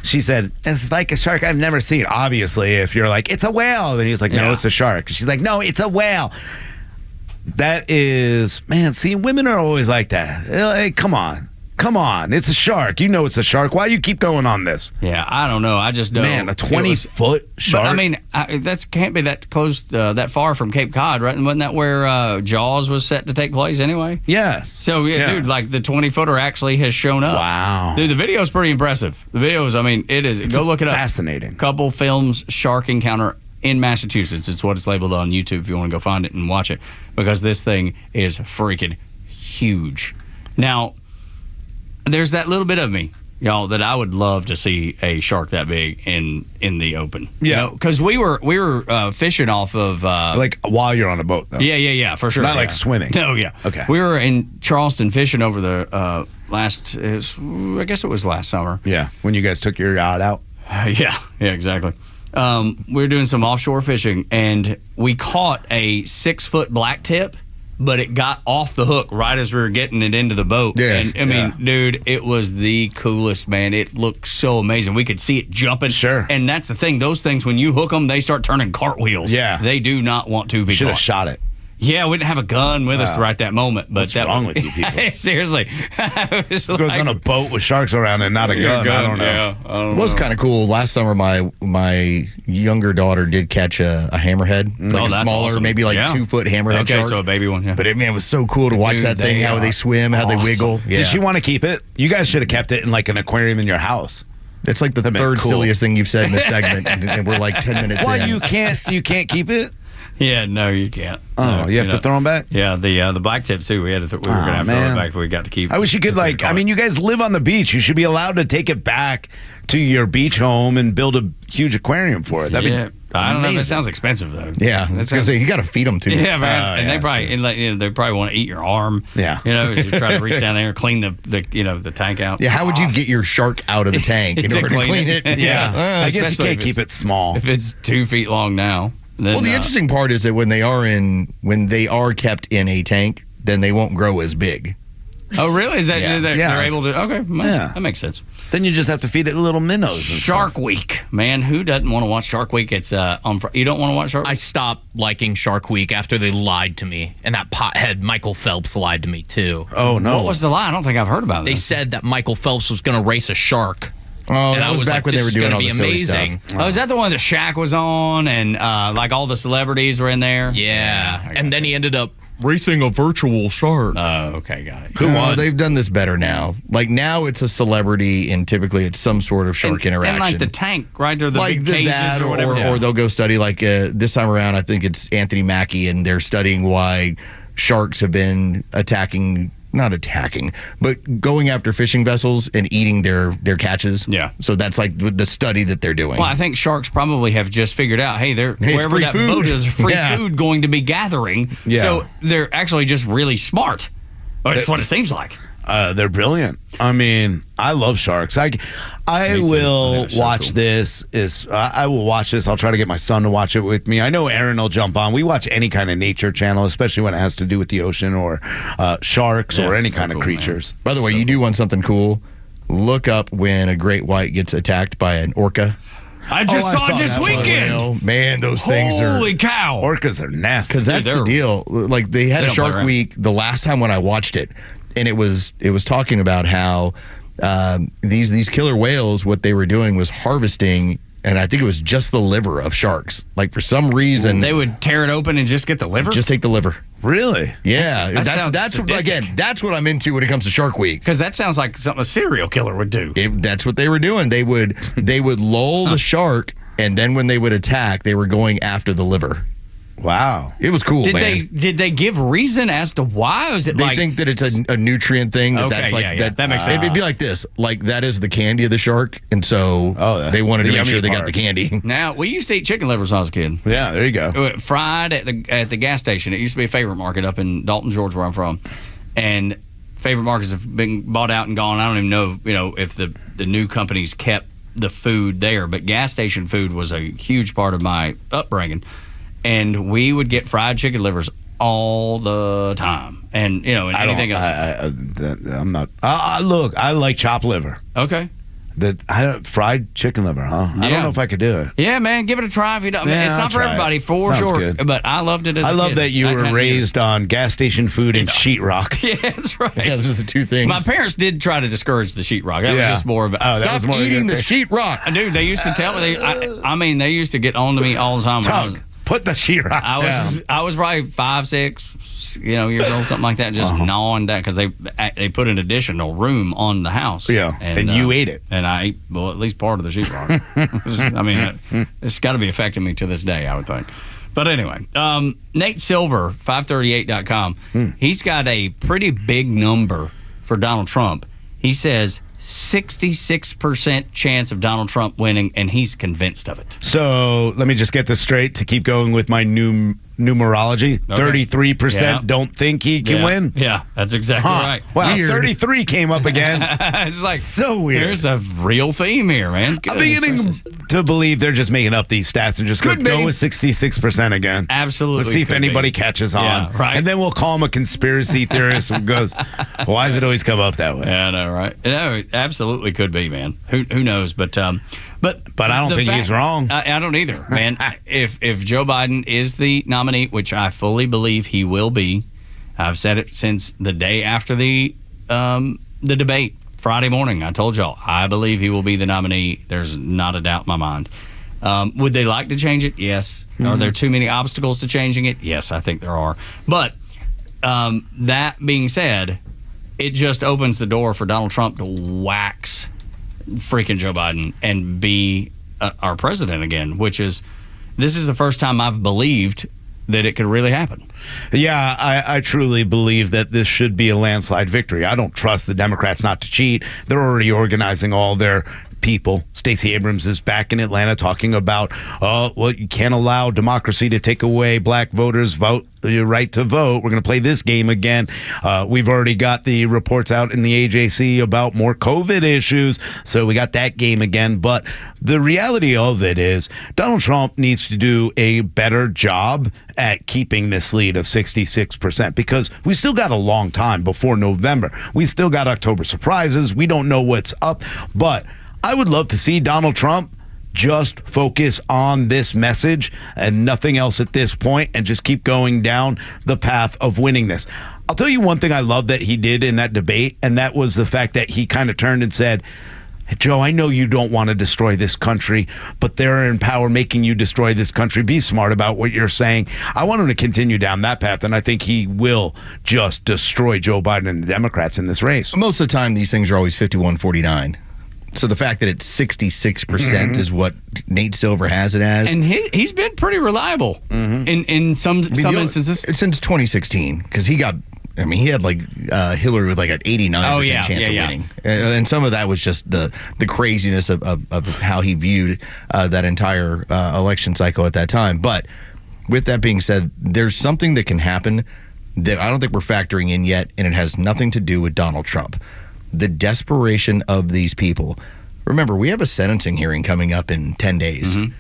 she said, it's like a shark I've never seen. Obviously, if you're like, it's a whale, then he's like, no, it's a shark. She's like, no, it's a whale. That is, man, see, women are always like that. Like, come on. It's a shark. You know it's a shark. Why do you keep going on this? Yeah, I don't know. I just don't. Man, a 20-foot shark? But, I mean, that can't be that close, that far from Cape Cod, right? And wasn't that where Jaws was set to take place anyway? Yes. So, dude, like the 20-footer actually has shown up. Wow. Dude, the video is pretty impressive. The video is, I mean, it is. It's go look it up. Fascinating. Couple films, shark encounter in Massachusetts. It's what it's labeled on YouTube if you want to go find it and watch it because this thing is freaking huge. Now, there's that little bit of me, y'all, that I would love to see a shark that big in the open. Yeah, because we were fishing off of like while you're on a boat, though. Yeah, for sure. Not like swimming. No, yeah. Okay. We were in Charleston fishing over the I guess it was last summer. Yeah, when you guys took your yacht out. Yeah, exactly. We were doing some offshore fishing, and we caught a 6-foot black tip. But it got off the hook right as we were getting it into the boat. Yeah, and I mean, dude, it was the coolest, man. It looked so amazing. We could see it jumping. Sure. And that's the thing. Those things, when you hook them, they start turning cartwheels. Yeah. They do not want to be Should have caught. shot it. Yeah, we didn't have a gun with us right that moment. But What's wrong with you people? Seriously. Who goes on a boat with sharks around and not a gun? I don't know. Yeah, I don't It was kind of cool. Last summer, my younger daughter did catch a hammerhead, like a that's smaller, awesome. maybe like Yeah. 2-foot hammerhead Okay, shark. so a baby one, yeah. But it was so cool to watch Dude, that thing, they how they are swim, how they awesome. wiggle. Yeah. Did she want to keep it? You guys should have kept it in like an aquarium in your house. It's like the third cool. silliest thing you've said in this segment, and we're like 10 minutes Why in. you can't keep it? Yeah, no, you can't. Oh, No, you have to throw them back? Yeah, the black tips too. We were going to have to throw it back before we got to keep. I wish you could, like, I mean, you guys live on the beach. You should be allowed to take it back to your beach home and build a huge aquarium for it. That'd be I don't know. That amazing. sounds expensive though. Yeah, I was gonna say you got to feed them too. Yeah, man. And they probably they probably want to eat your arm. Yeah. As you try to reach down there and clean the tank out. Yeah, how would you get your shark out of the tank in order to clean it? Yeah, I guess you can't keep it small. If it's 2 feet long now. Then, Well, the interesting part is that when they are kept in a tank, then they won't grow as big. Oh, really? Is that Yeah. they're able to? Okay, well, Yeah. that makes sense. Then you just have to feed it little minnows. Shark Week, man. Who doesn't want to watch Shark Week? It's you don't want to watch Shark Week? I stopped liking Shark Week after they lied to me, and that pothead Michael Phelps lied to me too. Oh no! What was the lie? I don't think I've heard about They this. said that Michael Phelps was going to race a shark. Oh, And that I was back like, when they this were is doing gonna all be the silly amazing. stuff. Oh, is that the one that Shaq was on and like all the celebrities were in there? Yeah, and then he ended up racing a virtual shark. Oh, okay, got it. Who won? They've done this better now. Like now, it's a celebrity, and typically it's some sort of shark interaction. And like the tank, right? They're the big cages that, or whatever. or they'll go study. Like this time around, I think it's Anthony Mackie, and they're studying why sharks have been not attacking, but going after fishing vessels and eating their catches. Yeah. So that's like the study that they're doing. Well, I think sharks probably have just figured out, hey, it's wherever free that food. boat is, free Yeah. food going to be gathering. Yeah. So they're actually just really smart. That's what it seems like. They're brilliant. I mean, I love sharks. I will watch this. I will watch this. I'll try to get my son to watch it with me. I know Aaron will jump on. We watch any kind of nature channel, especially when it has to do with the ocean or sharks or any kind of creatures. By the way, you do want something cool? Look up when a great white gets attacked by an orca. I just saw it this weekend. Man, those things are... Holy cow. Orcas are nasty. Because that's the deal. Like they had They a don't play Shark around. Week the last time when I watched it, and it was talking about how these killer whales, what they were doing was harvesting, and I think it was just the liver of sharks. Like for some reason, They would tear it open and just get the liver? just take the liver. Really? Yeah, That sounds that's sadistic. again, that's what I'm into when it comes to Shark Week. Because that sounds like something a serial killer would do. That's what they were doing. They would lull the shark, and then when they would attack, they were going after the liver. Wow. It was cool, man. Did they give reason as to why? Or is it They like think that it's a nutrient thing. That's like yeah. That makes sense. It'd be like this, like that is the candy of the shark, and so they wanted to the make sure yummy they got part. the candy. Now we used to eat chicken livers when I was a kid. Yeah, there you go. Fried at the gas station. It used to be a Favorite Market up in Dalton, Georgia, where I'm from, and Favorite Markets have been bought out and gone. I don't even know, if the new companies kept the food there, but gas station food was a huge part of my upbringing, and we would get fried chicken livers all the time, and and anything else. I'm not. Look, I like chopped liver. Okay. Fried chicken liver, huh? I don't know if I could do it. Yeah, man, give it a try if you don't. Yeah, It's I'll not for try it. everybody, for Sounds sure. good. But I loved it as I a love kid. that you kind were of raised on gas station food and sheetrock. Yeah, that's right. Yeah, those are the two things. My parents did try to discourage the sheetrock. That was Yeah. just more of a Stop eating the sheetrock. Dude, they used to tell me. They used to get on to me all the time. When I was, Put the sheetrock down. I was probably 5, 6, years old, something like that, just gnawing that because they put an additional room on the house. Yeah, and you ate it, and I ate at least part of the sheetrock. I mean, it's got to be affecting me to this day, I would think. But anyway, Nate Silver, 538.com, he's got a pretty big number for Donald Trump. He says 66% chance of Donald Trump winning, and he's convinced of it. So let me just get this straight to keep going with my numerology. 33% don't think he can win. Yeah, that's exactly right. Wow, 33 came up again. It's like so weird. There's a real theme here, man. I'm beginning to believe they're just making up these stats and just going to go with 66% again. Absolutely. Let's see if could anybody be. catches on. Yeah, right. And then we'll call him a conspiracy theorist who goes, why does it always come up that way? Yeah, I know, right? No, it absolutely could be, man. Who knows? But I don't think he's wrong. I don't either, man. if Joe Biden is the nominee, which I fully believe he will be, I've said it since the day after the debate Friday morning. I told y'all I believe he will be the nominee. There's not a doubt in my mind. Would they like to change it? Yes. Are there too many obstacles to changing it? Yes, I think there are. But that being said, it just opens the door for Donald Trump to wax freaking Joe Biden and be our president again, this is the first time I've believed that it could really happen. Yeah, I truly believe that this should be a landslide victory. I don't trust the Democrats not to cheat. They're already organizing all their people. Stacey Abrams is back in Atlanta talking about, you can't allow democracy to take away black voters' your right to vote. We're going to play this game again. We've already got the reports out in the AJC about more COVID issues, so we got that game again. But the reality of it is Donald Trump needs to do a better job at keeping this lead of 66% because we still got a long time before November. We still got October surprises. We don't know what's up, but I would love to see Donald Trump just focus on this message and nothing else at this point and just keep going down the path of winning this. I'll tell you one thing I love that he did in that debate, and that was the fact that he kind of turned and said, Joe, I know you don't want to destroy this country, but they're in power making you destroy this country. Be smart about what you're saying. I want him to continue down that path, and I think he will just destroy Joe Biden and the Democrats in this race. Most of the time, these things are always 51-49. So the fact that it's 66% is what Nate Silver has it as. And he's been pretty reliable in some instances. Since 2016, because he had Hillary with like an 89% chance of winning. And some of that was just the craziness of how he viewed that entire election cycle at that time. But with that being said, there's something that can happen that I don't think we're factoring in yet, and it has nothing to do with Donald Trump. The desperation of these people. Remember, we have a sentencing hearing coming up in 10 days. They're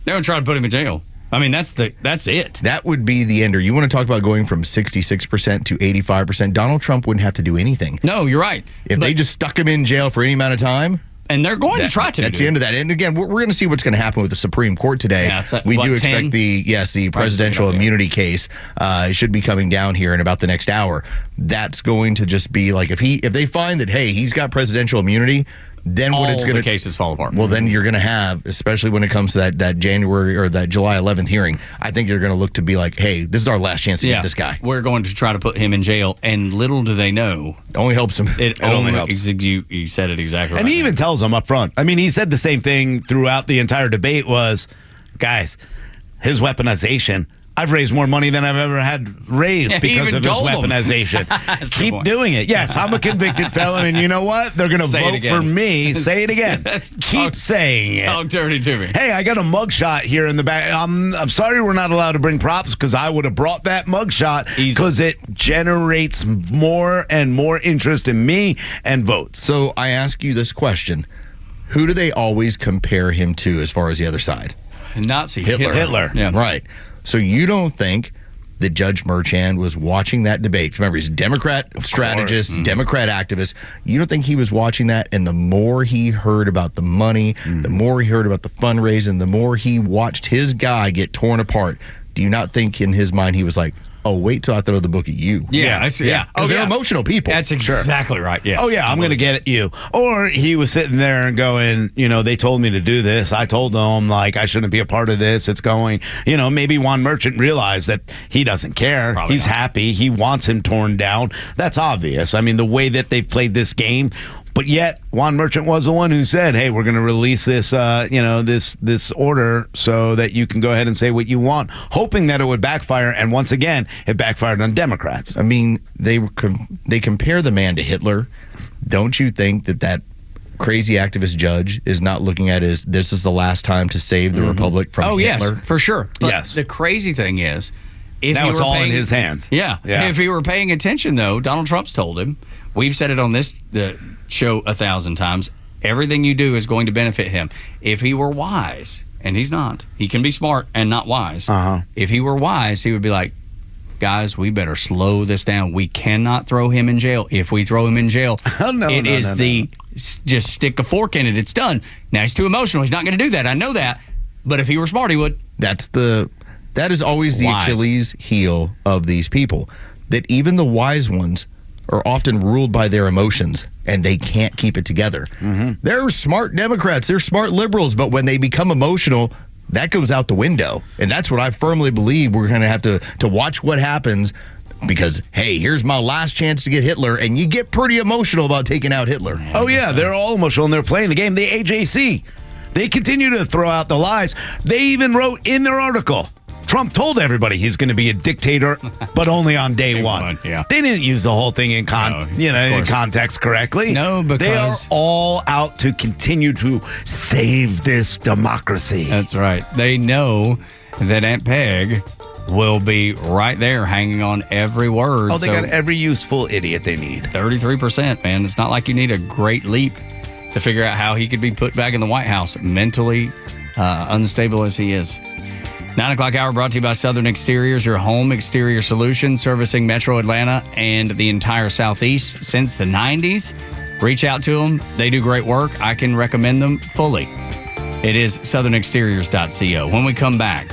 going to try to put him in jail. I mean, that's it. That would be the ender. You want to talk about going from 66% to 85%? Donald Trump wouldn't have to do anything. No, you're right. If they just stuck him in jail for any amount of time. And they're going to try to. That's the end of that. And again, we're going to see what's going to happen with the Supreme Court today. Yeah, we do expect the presidential immunity case. It should be coming down here in about the next hour. That's going to just be like if they find that, hey, he's got presidential immunity, then what it's going to cases fall apart. Well, then you're going to have, especially when it comes to that January or that July 11th hearing, I think you're going to look to be like, hey, this is our last chance to get this guy. We're going to try to put him in jail, and little do they know, it only helps him. It only helps. You said it exactly right. And he even tells them up front. I mean, he said the same thing throughout the entire debate was, guys, his weaponization. I've raised more money than I've ever had raised because of his weaponization. Keep doing it. Yes, I'm a convicted felon, and you know what? They're going to vote for me. Say it again. Keep saying it. Talk dirty to me. Hey, I got a mugshot here in the back. I'm sorry we're not allowed to bring props because I would have brought that mugshot because it generates more and more interest in me and votes. So I ask you this question. Who do they always compare him to as far as the other side? Nazi. Hitler. Yeah. Right. So you don't think that Judge Merchan was watching that debate? Remember, he's a Democrat strategist, Democrat activist. You don't think he was watching that, and the more he heard about the money, the more he heard about the fundraising, the more he watched his guy get torn apart, do you not think in his mind he was like, oh, wait till I throw the book at you? Yeah, I see. Yeah. Because they're emotional people. That's exactly right. Yeah. Oh, yeah, I'm going to get at you. Or he was sitting there and going, they told me to do this. I told them, I shouldn't be a part of this. It's going, maybe Juan Merchant realized that he doesn't care. Probably He's not. happy. He wants him torn down. That's obvious. I mean, the way that they've played this game. But yet, Juan Merchant was the one who said, hey, we're going to release this, this order so that you can go ahead and say what you want, hoping that it would backfire. And once again, it backfired on Democrats. I mean, they compare the man to Hitler. Don't you think that crazy activist judge is not looking at this is the last time to save the Republic from Hitler? Yes, for sure. But yes. The crazy thing is, now it's all in his hands. Yeah. If he were paying attention, though, Donald Trump's told him, we've said it on this show 1,000 times, everything you do is going to benefit him. If he were wise, and he's not, he can be smart and not wise. If he were wise, he would be like, guys, we better slow this down. We cannot throw him in jail. If we throw him in jail, just stick a fork in it. It's done. Now, he's too emotional. He's not going to do that. I know that. But if he were smart, he would. That is always the Achilles heel of these people, that even the wise ones are often ruled by their emotions, and they can't keep it together. They're smart Democrats, they're smart liberals, but when they become emotional, that goes out the window. And that's what I firmly believe we're going to have to watch what happens, because, hey, here's my last chance to get Hitler, and you get pretty emotional about taking out Hitler. Oh, yeah, they're all emotional, and they're playing the game. The AJC, they continue to throw out the lies. They even wrote in their article, Trump told everybody he's going to be a dictator, but only on day one. Yeah. They didn't use the whole thing in context correctly. No, because they are all out to continue to save this democracy. That's right. They know that Aunt Peg will be right there hanging on every word. Oh, they got every useful idiot they need. 33%, man. It's not like you need a great leap to figure out how he could be put back in the White House, mentally unstable as he is. 9 o'clock hour brought to you by Southern Exteriors, your home exterior solution, servicing Metro Atlanta and the entire Southeast since the 90s. Reach out to them. They do great work. I can recommend them fully. It is southernexteriors.co. When we come back,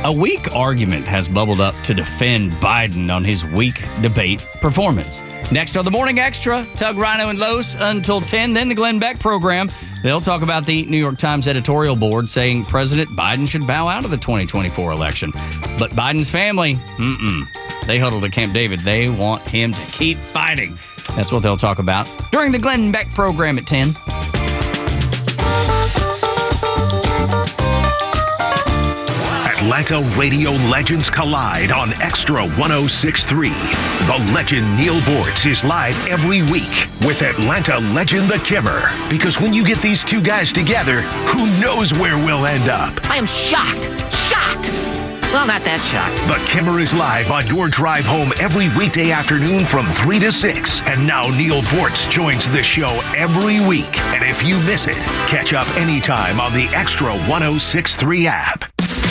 a weak argument has bubbled up to defend Biden on his weak debate performance. Next on the Morning Extra, Tug, Rhino, and Los until 10. Then the Glenn Beck program. They'll talk about the New York Times editorial board saying President Biden should bow out of the 2024 election. But Biden's family, they huddled at Camp David. They want him to keep fighting. That's what they'll talk about during the Glenn Beck program at 10. Atlanta radio legends collide on Extra 106.3. The legend Neil Bortz is live every week with Atlanta legend The Kimmer. Because when you get these two guys together, who knows where we'll end up? I am shocked. Well, not that shocked. The Kimmer is live on your drive home every weekday afternoon from 3 to 6. And now Neil Bortz joins the show every week. And if you miss it, catch up anytime on the Extra 106.3 app.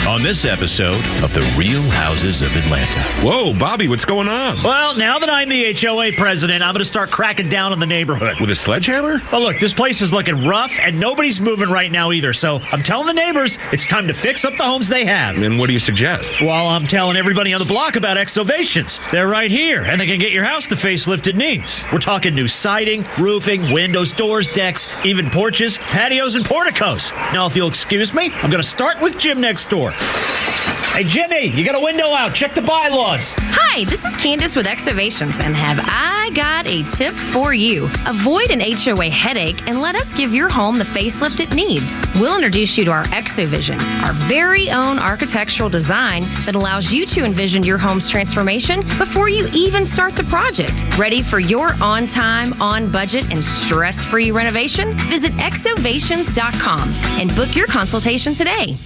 On this episode of The Real Houses of Atlanta. Whoa, Bobby, what's going on? Well, now that I'm the HOA president, I'm going to start cracking down on the neighborhood. With a sledgehammer? Oh, look, this place is looking rough, and nobody's moving right now either. So I'm telling the neighbors it's time to fix up the homes they have. And what do you suggest? Well, I'm telling everybody on the block about Exovations. They're right here, and they can get your house the facelift it needs. We're talking new siding, roofing, windows, doors, decks, even porches, patios, and porticos. Now, if you'll excuse me, I'm going to start with Jim next door. Hey, Jimmy, you got a window out. Check the bylaws. Hi, this is Candace with Exovations, and have I got a tip for you. Avoid an HOA headache and let us give your home the facelift it needs. We'll introduce you to our ExoVision, our very own architectural design that allows you to envision your home's transformation before you even start the project. Ready for your on-time, on-budget, and stress-free renovation? Visit exovations.com and book your consultation today.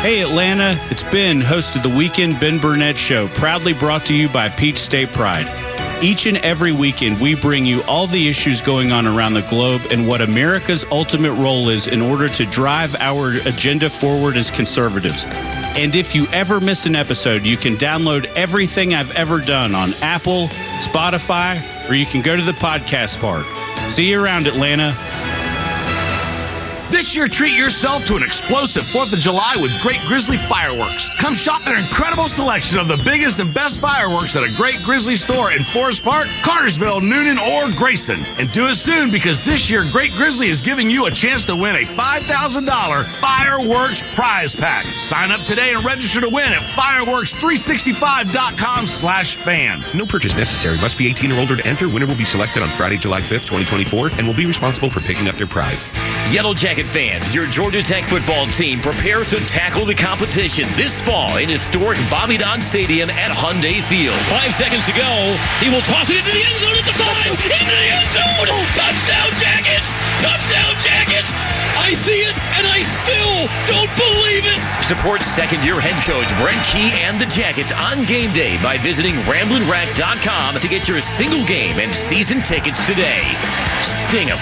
Hey Atlanta, it's Ben, host of the Weekend Ben Burnett Show, proudly brought to you by Peach State Pride. Each and every weekend, we bring you all the issues going on around the globe and what America's ultimate role is in order to drive our agenda forward as conservatives. And if you ever miss an episode, you can download everything I've ever done on Apple, Spotify, or you can go to the podcast park. See you around, Atlanta. This year, treat yourself to an explosive 4th of July with Great Grizzly Fireworks. Come shop their incredible selection of the biggest and best fireworks at a Great Grizzly store in Forest Park, Cartersville, Noonan, or Grayson. And do it soon because this year, Great Grizzly is giving you a chance to win a $5,000 fireworks prize pack. Sign up today and register to win at fireworks365.com/fan. No purchase necessary. Must be 18 or older to enter. Winner will be selected on Friday, July 5th, 2024, and will be responsible for picking up their prize. Yellow Jacket fans, your Georgia Tech football team prepares to tackle the competition this fall in historic Bobby Dodd Stadium at Hyundai Field. 5 seconds to go. He will toss it into the end zone at the 5. Into the end zone. Touchdown Jackets. Touchdown Jackets. I see it, and I still don't believe it. Support second-year head coach Brent Key and the Jackets on game day by visiting RamblinRack.com to get your single game and season tickets today. Sting 'em.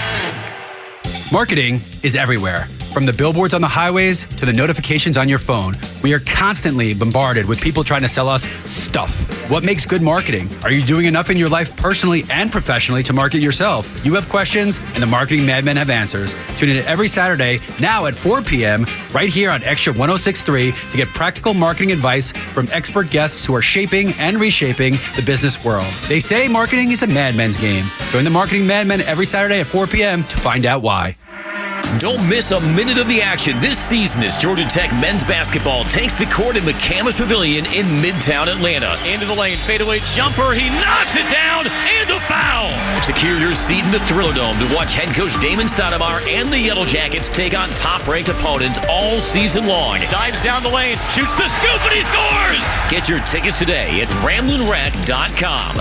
Marketing is everywhere. From the billboards on the highways to the notifications on your phone, we are constantly bombarded with people trying to sell us stuff. What makes good marketing? Are you doing enough in your life personally and professionally to market yourself? You have questions, and the Marketing Madmen have answers. Tune in every Saturday, now at 4 p.m., right here on Extra 106.3 to get practical marketing advice from expert guests who are shaping and reshaping the business world. They say marketing is a madman's game. Join the Marketing Madmen every Saturday at 4 p.m. to find out why. Don't miss a minute of the action this season as Georgia Tech men's basketball takes the court in McCamus Pavilion in Midtown Atlanta. Into the lane, fadeaway jumper. He knocks it down and a foul. Secure your seat in the Thriller Dome to watch head coach Damon Stoudemire and the Yellow Jackets take on top-ranked opponents all season long. Dives down the lane, shoots the scoop, and he scores! Get your tickets today at RamblinRack.com.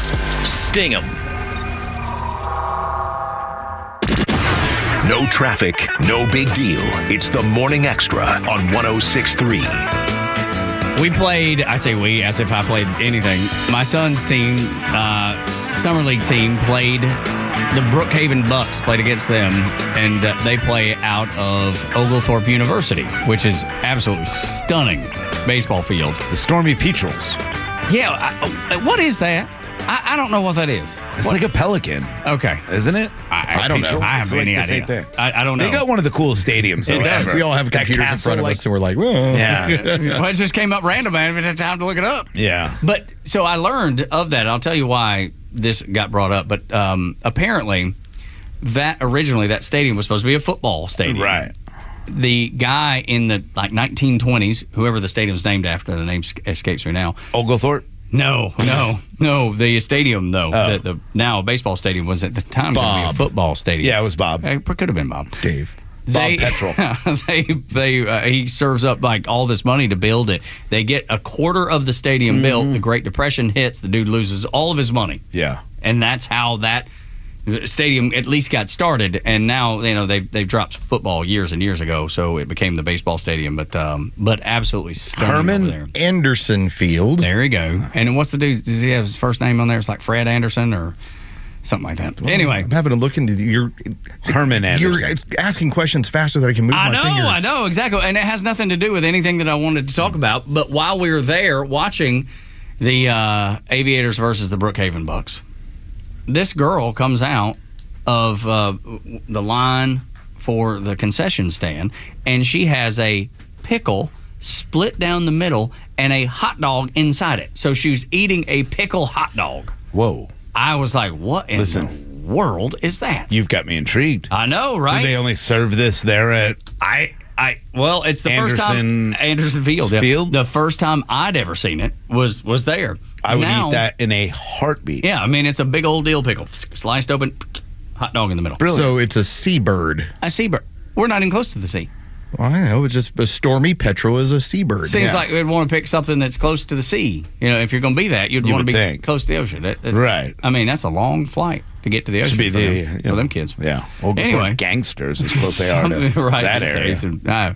Sting 'em. No traffic, no big deal. It's the Morning Extra on 106.3. We played, I say we, as if I played anything. My son's team, Summer League team, played the Brookhaven Bucks, played against them, and they play out of Oglethorpe University, which is absolutely stunning baseball field. The Stormy Petrels. Yeah, what is that? I don't know what that is. It's like a pelican. Okay. Isn't it? I don't know. I have any idea. Same thing. I don't know. They got one of the coolest stadiums. It does. We all have computers in front of us, and we're like, well. Yeah. Well, it just came up random. I haven't had time to look it up. Yeah. But so I learned of that. I'll tell you why this got brought up. But apparently, that originally that stadium was supposed to be a football stadium. Right. The guy in the 1920s, whoever the stadium's named after, the name escapes me now. Oglethorpe. No. The stadium, though, the now baseball stadium was at the time going to be a football stadium. Yeah, it was Bob. It could have been Bob. Dave. Bob Petrol. He serves up like all this money to build it. They get a quarter of the stadium built. The Great Depression hits. The dude loses all of his money. Yeah. And that's how that stadium at least got started. And now they've dropped football years and years ago, so it became the baseball stadium. But absolutely stunning Herman over there. Anderson Field. There you go. And what's the dude? Does he have his first name on there? It's like Fred Anderson or something like that. Well, anyway, I'm having a look into your Herman Anderson. You're asking questions faster than I can move my fingers. I know exactly, and it has nothing to do with anything that I wanted to talk about. But while we were there watching the Aviators versus the Brookhaven Bucks, this girl comes out of the line for the concession stand, and she has a pickle split down the middle and a hot dog inside it. So she was eating a pickle hot dog. Whoa. I was like, what in the world is that? You've got me intrigued. I know, right? Do they only serve this there at well, it's the first time Anderson Field. Yeah. The first time I'd ever seen it was there. I would eat that in a heartbeat. Yeah, I mean it's a big old dill pickle, sliced open, hot dog in the middle. Brilliant. So it's a seabird. A seabird. We're not even close to the sea. Well, I know. It's just a Stormy Petrel is a seabird. Seems like we'd want to pick something that's close to the sea. If you're going to be that, you'd want to be close to the ocean. Right. I mean, that's a long flight to get to the ocean for them kids. Yeah. Well, anyway, gangsters as close they are to that area.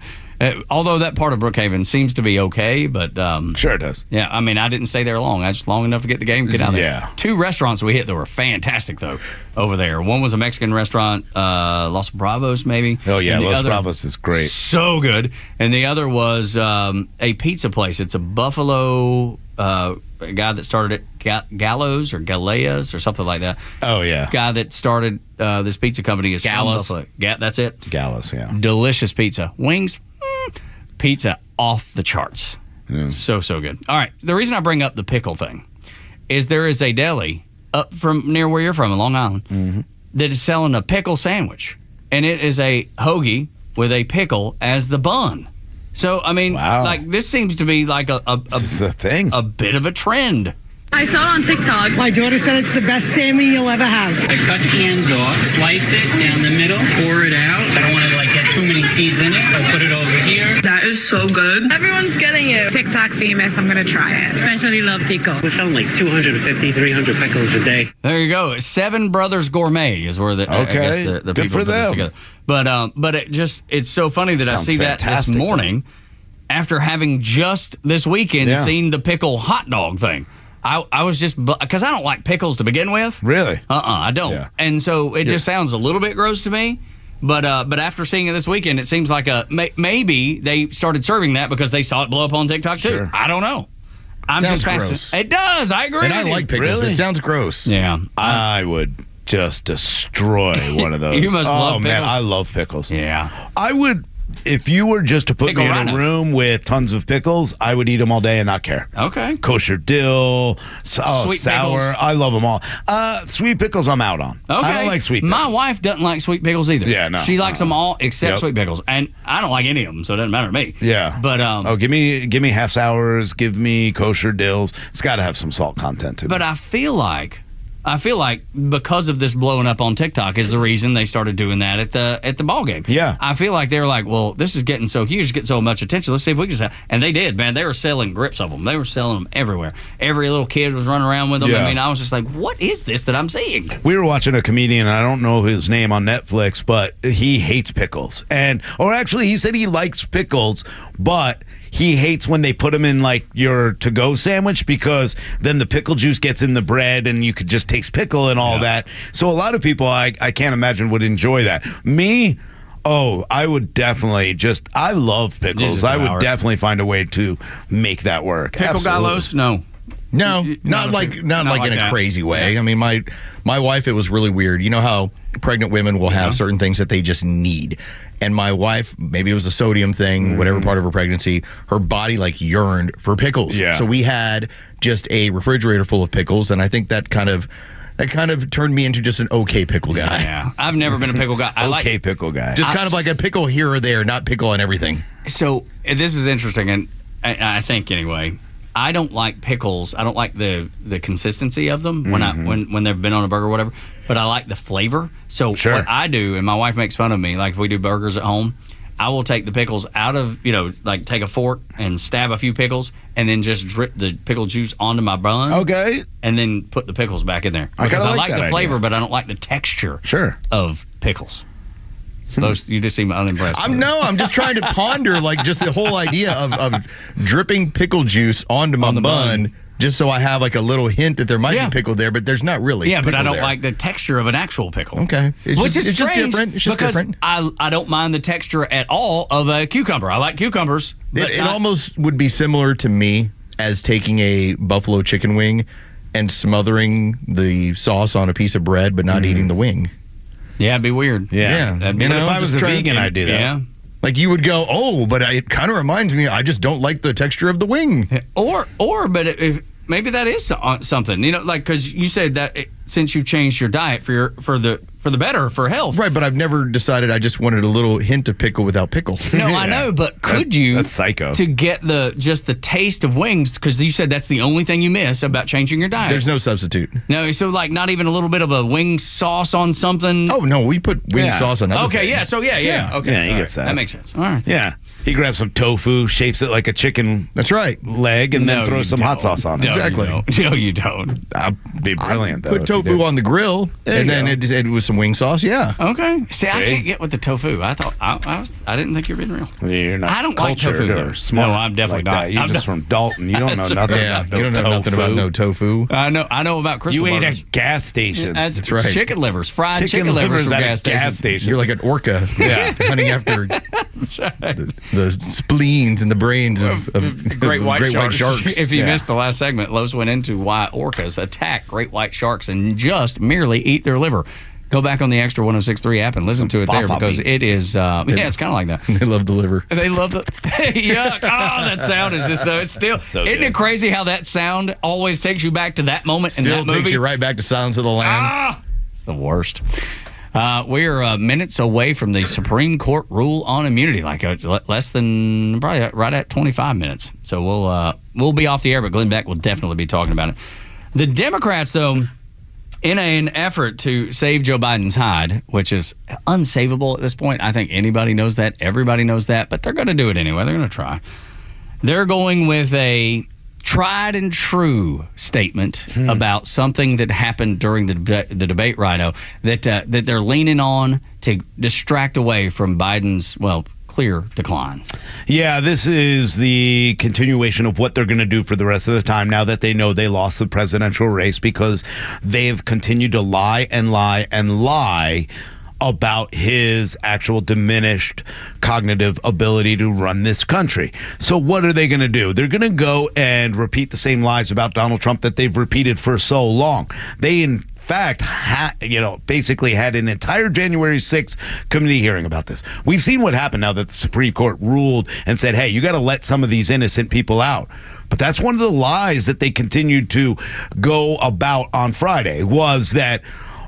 Although that part of Brookhaven seems to be okay, but sure it does. Yeah, I mean, I didn't stay there long. I just long enough to get the game, get out there. Yeah. 2 restaurants we hit that were fantastic though over there. One was a Mexican restaurant, Los Bravos maybe. Oh yeah, Los Bravos is great, so good. And the other was a pizza place. It's a Buffalo. A guy that started it, Gallows or Galeas or something like that. Oh yeah, guy that started this pizza company is Gallows. That's it. Gallows, yeah. Delicious pizza, wings, pizza off the charts. So good. All right, the reason I bring up the pickle thing is there is a deli up from near where you're from in Long Island that is selling a pickle sandwich, and it is a hoagie with a pickle as the bun. So, I mean, like this seems to be like a thing, a bit of a trend. I saw it on TikTok. My daughter said it's the best salmon you'll ever have. I cut the ends off, slice it down the middle, pour it out. I don't want to get too many seeds in it. I put it over here. That is so good. Everyone's getting it. TikTok famous. I'm going to try it. Especially love pickle. We're selling 250, 300 pickles a day. There you go. 7 Brothers Gourmet is where the I guess the good people for put this them. together. But it's so funny that I see that this morning after having just this weekend seen the pickle hot dog thing. I was just because I don't like pickles to begin with. Really? I don't. Yeah. And so it just sounds a little bit gross to me. But after seeing it this weekend, it seems like maybe they started serving that because they saw it blow up on TikTok too. Sure. I don't know. I'm sounds just gross. It does. I agree. And I like pickles. Really? It sounds gross. Yeah. I would just destroy one of those. You must love pickles. Man, I love pickles. Yeah. I would if you were just to put Pickle me in Rhino. a room with tons of pickles, I would eat them all day and not care. Okay. Kosher dill, Sweet sour. pickles. I love them all. Sweet pickles, I'm out on. Okay. I don't like sweet pickles. My wife doesn't like sweet pickles either. Yeah, no. She likes them all except Yep. sweet pickles. And I don't like any of them, so it doesn't matter to me. Yeah. But give me half sours, give me kosher dills. It's got to have some salt content to it. But I feel like because of this blowing up on TikTok is the reason they started doing that at the ball game. Yeah. I feel like they were like, well, this is getting so huge, getting so much attention. Let's see if we can sell. And they did, man. They were selling grips of them. They were selling them everywhere. Every little kid was running around with them. Yeah. I mean, I was just like, what is this that I'm seeing? We were watching a comedian, and I don't know his name on Netflix, but he hates pickles. Or actually, he said he likes pickles, but he hates when they put them in like your to-go sandwich because then the pickle juice gets in the bread and you could just taste pickle and all that. So a lot of people, I can't imagine, would enjoy that. Me, I would definitely I love pickles. I would definitely find a way to make that work. Pickle Absolutely. gallos? No. No, not like in a that. crazy way. I mean, my wife, it was really weird. You know how pregnant women will have certain things that they just need. And my wife, maybe it was a sodium thing, whatever part of her pregnancy, her body like yearned for pickles. Yeah. So we had just a refrigerator full of pickles, and I think that kind of turned me into just an okay pickle guy. Yeah. I've never been a pickle guy. I pickle guy. Just kind of like a pickle here or there, not pickle on everything. So this is interesting, and I think anyway, I don't like pickles. I don't like the consistency of them when they've been on a burger or whatever. But I like the flavor. So what I do, and my wife makes fun of me, like if we do burgers at home, I will take the pickles out of, like take a fork and stab a few pickles and then just drip the pickle juice onto my bun. Okay. And then put the pickles back in there. I Because kinda I like like that the flavor, idea. but I don't like the texture of pickles. Those, you just seem unimpressed. I'm just trying to ponder like just the whole idea of dripping pickle juice onto my bun. Just so I have like a little hint that there might be pickle there, but there's not really. Yeah, but I pickle don't there. like the texture of an actual pickle. Okay. Which is just strange different. It's just because different. I don't mind the texture at all of a cucumber. I like cucumbers. But It almost would be similar to me as taking a buffalo chicken wing and smothering the sauce on a piece of bread, but not eating the wing. Yeah, it'd be weird. Yeah. That'd be But if I was a vegan, I'd do that. Yeah. Like you would go, but it kind of reminds me, I just don't like the texture of the wing. But if maybe that is something, like because you said that since you changed your diet for the better for health. Right, but I've never decided I just wanted a little hint of pickle without pickle. No, I know, but could you? That's psycho. To get just the taste of wings, because you said that's the only thing you miss about changing your diet. There's no substitute. No, so like not even a little bit of a wing sauce on something. Oh no, we put wing sauce on other Okay, things. yeah, so yeah. Okay, Yeah, he all gets right. that. That makes sense. All right. Yeah. He grabs some tofu, shapes it like a chicken. That's right. Leg, and then No, throws you some hot don't. sauce on it. No, Exactly. No, you don't. That'd be brilliant, though. Put if you tofu did. on the grill, and then it was some wing sauce. Yeah. Okay. See, I can't get with the tofu. I thought I didn't think you were being real. You're not I don't like cultured tofu, or though. smart. No, I'm definitely like not. that. You're I'm just not- from Dalton. You don't know nothing Yeah, about you don't know nothing about no tofu. I know about Crystal You ate Burgers. at gas stations. That's right. Chicken livers, fried chicken livers from at gas a gas stations. station. You're like an orca, hunting after That's right. the spleens and the brains of Great white white sharks. If you missed the last segment, Lowe's went into why orcas attack great white sharks and just merely eat their liver. Go back on the Extra 106.3 app and listen to it there because it is, it's kind of like that. They love the liver. They love the yuck. Oh, that sound is just it's still. So isn't good. it crazy how that sound always takes you back to that moment in Still that movie? takes you right back to Silence of the Lambs. It's the worst. We're minutes away from the Supreme Court rule on immunity, like less than probably right at 25 minutes. So we'll be off the air, but Glenn Beck will definitely be talking about it. The Democrats, though, in an effort to save Joe Biden's hide, which is unsavable at this point, I think anybody knows that, everybody knows that, but they're going to do it anyway. They're going to try. They're going with a tried and true statement about something that happened during the debate, Rhino, that they're leaning on to distract away from Biden's, clear decline. Yeah, this is the continuation of what they're going to do for the rest of the time now that they know they lost the presidential race because they've continued to lie and lie and lie about his actual diminished cognitive ability to run this country. So what are they going to do? They're going to go and repeat the same lies about Donald Trump that they've repeated for so long. They, in fact, basically had an entire January 6th committee hearing about this. We've seen what happened now that the Supreme Court ruled and said, hey, you got to let some of these innocent people out. But that's one of the lies that they continued to go about on Friday was that,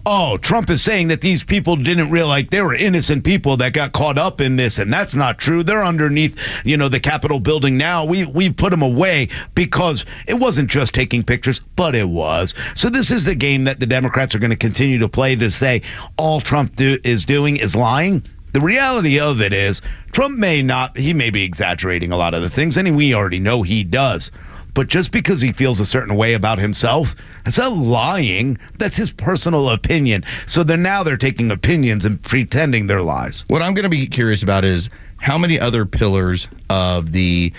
oh, Trump is saying that these people didn't realize they were innocent people that got caught up in this, and that's not true. They're underneath, the Capitol building now. We've put them away because it wasn't just taking pictures, but it was. So this is the game that the Democrats are going to continue to play to say all Trump is doing is lying. The reality of it is Trump may be exaggerating a lot of the things, and we already know he does. But just because he feels a certain way about himself, it's not lying. That's his personal opinion. So they're taking opinions and pretending they're lies. What I'm going to be curious about is how many other pillars of the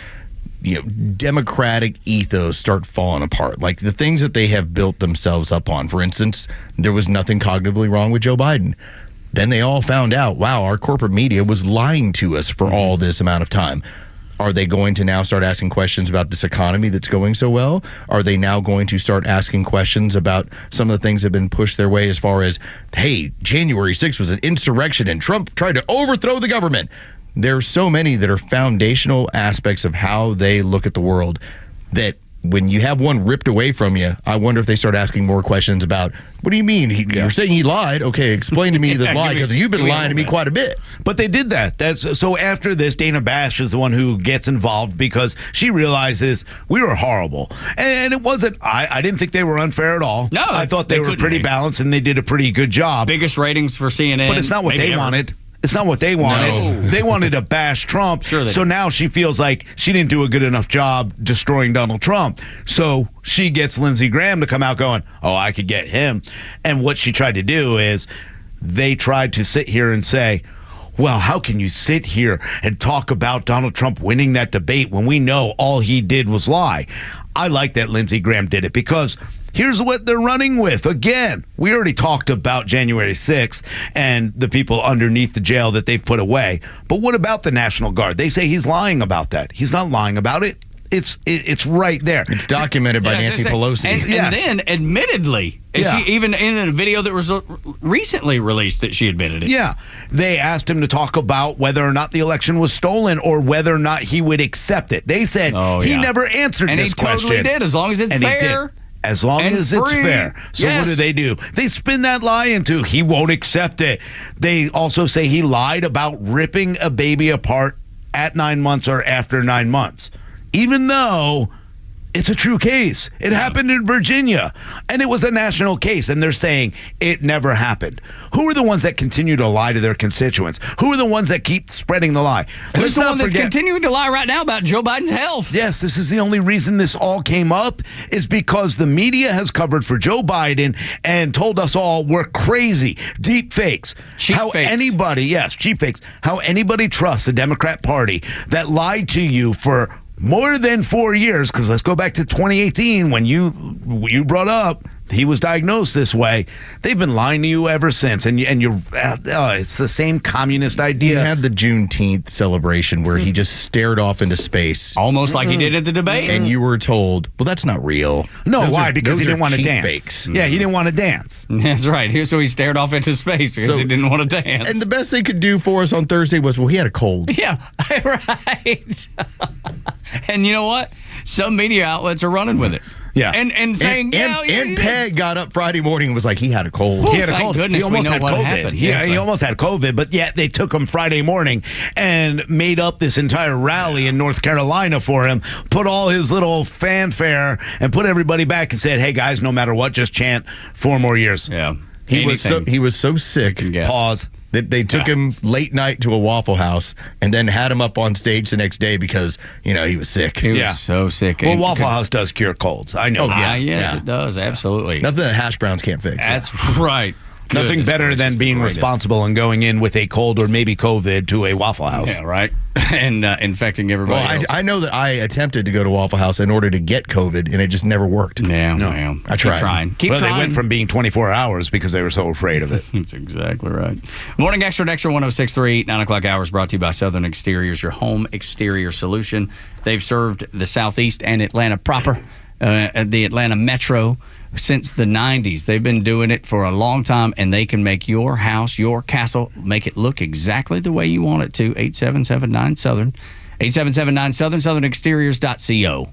democratic ethos start falling apart. Like the things that they have built themselves up on. For instance, there was nothing cognitively wrong with Joe Biden. Then they all found out, wow, our corporate media was lying to us for all this amount of time. Are they going to now start asking questions about this economy that's going so well? Are they now going to start asking questions about some of the things that have been pushed their way as far as, hey, January 6th was an insurrection and Trump tried to overthrow the government? There's so many that are foundational aspects of how they look at the world that when you have one ripped away from you, I wonder if they start asking more questions about, what do you mean? You're saying he lied? Okay, explain to me this lie, because you've been lying to me quite a bit. But they did that. So after this, Dana Bash is the one who gets involved because she realizes we were horrible. And it wasn't, I didn't think they were unfair at all. No, I thought they were pretty balanced and they did a pretty good job. Biggest ratings for CNN. But it's not what they wanted. It's not what they wanted. No. They wanted to bash Trump. So now she feels like she didn't do a good enough job destroying Donald Trump. So she gets Lindsey Graham to come out going, oh, I could get him. And what she tried to do is they tried to sit here and say, well, how can you sit here and talk about Donald Trump winning that debate when we know all he did was lie? I like that Lindsey Graham did it because here's what they're running with. Again, we already talked about January 6th and the people underneath the jail that they've put away. But what about the National Guard? They say he's lying about that. He's not lying about it. It's right there. It's documented by Nancy Pelosi. And then, admittedly, she even in a video that was recently released that she admitted it. Yeah. They asked him to talk about whether or not the election was stolen or whether or not he would accept it. They said he never answered this question. And he totally did, as long as it's fair. As long as it's fair. So what do? They spin that lie into he won't accept it. They also say he lied about ripping a baby apart at 9 months or after 9 months. Even though it's a true case. It happened in Virginia, and it was a national case, and they're saying it never happened. Who are the ones that continue to lie to their constituents? Who are the ones that keep spreading the lie? Who's the one that's continuing to lie right now about Joe Biden's health? Yes, this is the only reason this all came up is because the media has covered for Joe Biden and told us all we're crazy. Deep fakes. Cheap fakes. Cheap fakes. How anybody trusts the Democrat Party that lied to you for more than 4 years, because let's go back to 2018 when you brought up he was diagnosed this way. They've been lying to you ever since, and you're it's the same communist idea. He had the Juneteenth celebration where he just stared off into space, almost like he did at the debate, and you were told, "Well, that's not real." No, why? Because he didn't want to dance. Fakes. Yeah, he didn't want to dance. That's right. So he stared off into space because he didn't want to dance. And the best they could do for us on Thursday was, well, he had a cold. Yeah, right. And you know what? Some media outlets are running with it. Yeah, and saying and Peg got up Friday morning and was like, he had a cold. He had a cold. He almost had COVID. He almost had COVID, but yet they took him Friday morning and made up this entire rally in North Carolina for him. Put all his little fanfare and put everybody back and said, "Hey guys, no matter what, just chant 4 more years." Yeah, he was so sick. Pause. They took him late night to a Waffle House and then had him up on stage the next day because, he was sick. He was so sick. Well, Waffle House does cure colds. I know. Yes, it does. Absolutely. Nothing that hash browns can't fix. That's right. Nothing better than being responsible and going in with a cold or maybe COVID to a Waffle House. Yeah, right. And infecting everybody else. I know that I attempted to go to Waffle House in order to get COVID, and it just never worked. Yeah, no. I tried. Keep trying. They went from being 24 hours because they were so afraid of it. That's exactly right. Morning Xtra, Xtra 106.3, 9 o'clock hours brought to you by Southern Exteriors, your home exterior solution. They've served the Southeast and Atlanta proper, the Atlanta metro, since the 90s. They've been doing it for a long time, and they can make your house, your castle, make it look exactly the way you want it to. 8779-SOUTHERN. 8779-SOUTHERN, southernexteriors.co.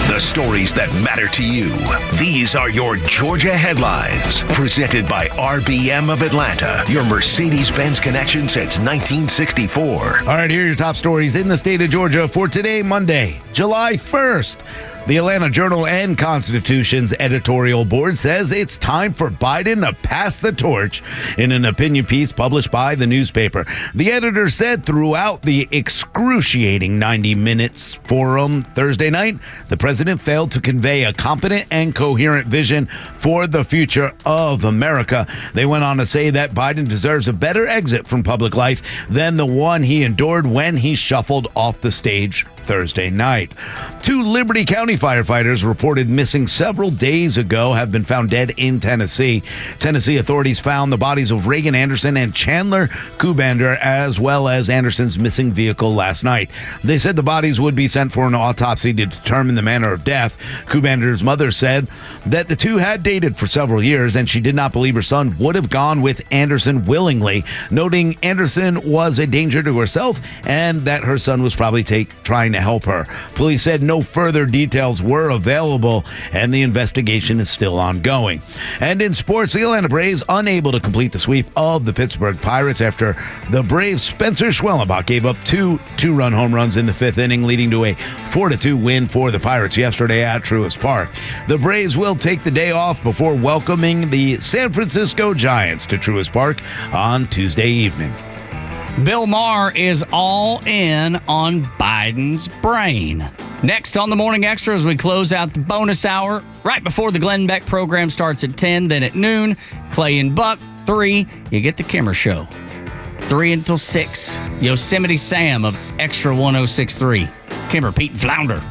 The stories that matter to you. These are your Georgia headlines. Presented by RBM of Atlanta, your Mercedes-Benz connection since 1964. All right, here are your top stories in the state of Georgia for today, Monday, July 1st. The Atlanta Journal and Constitution's editorial board says it's time for Biden to pass the torch in an opinion piece published by the newspaper. The editor said throughout the excruciating 90 minutes forum Thursday night, the president failed to convey a competent and coherent vision for the future of America. They went on to say that Biden deserves a better exit from public life than the one he endured when he shuffled off the stage Thursday night. 2 Liberty County firefighters reported missing several days ago have been found dead in Tennessee. Tennessee authorities found the bodies of Reagan Anderson and Chandler Kubander, as well as Anderson's missing vehicle last night. They said the bodies would be sent for an autopsy to determine the manner of death. Kubander's mother said that the two had dated for several years and she did not believe her son would have gone with Anderson willingly, noting Anderson was a danger to herself and that her son was probably trying to help her. Police said no further details were available and the investigation is still ongoing. And in sports, the Atlanta Braves unable to complete the sweep of the Pittsburgh Pirates after the Braves' Spencer Schwellenbach gave up 2 two-run home runs in the 5th inning, leading to a 4-2 win for the Pirates yesterday at Truist Park. The Braves will take the day off before welcoming the San Francisco Giants to Truist Park on Tuesday evening. Bill Maher is all in on Biden's brain. Next on the Morning Xtra, as we close out the bonus hour, right before the Glenn Beck program starts at 10, then at noon, Clay and Buck. 3, you get the Kimmer Show. 3 until 6, Yosemite Sam of Extra 1063. Kimmer, Pete, and Flounder.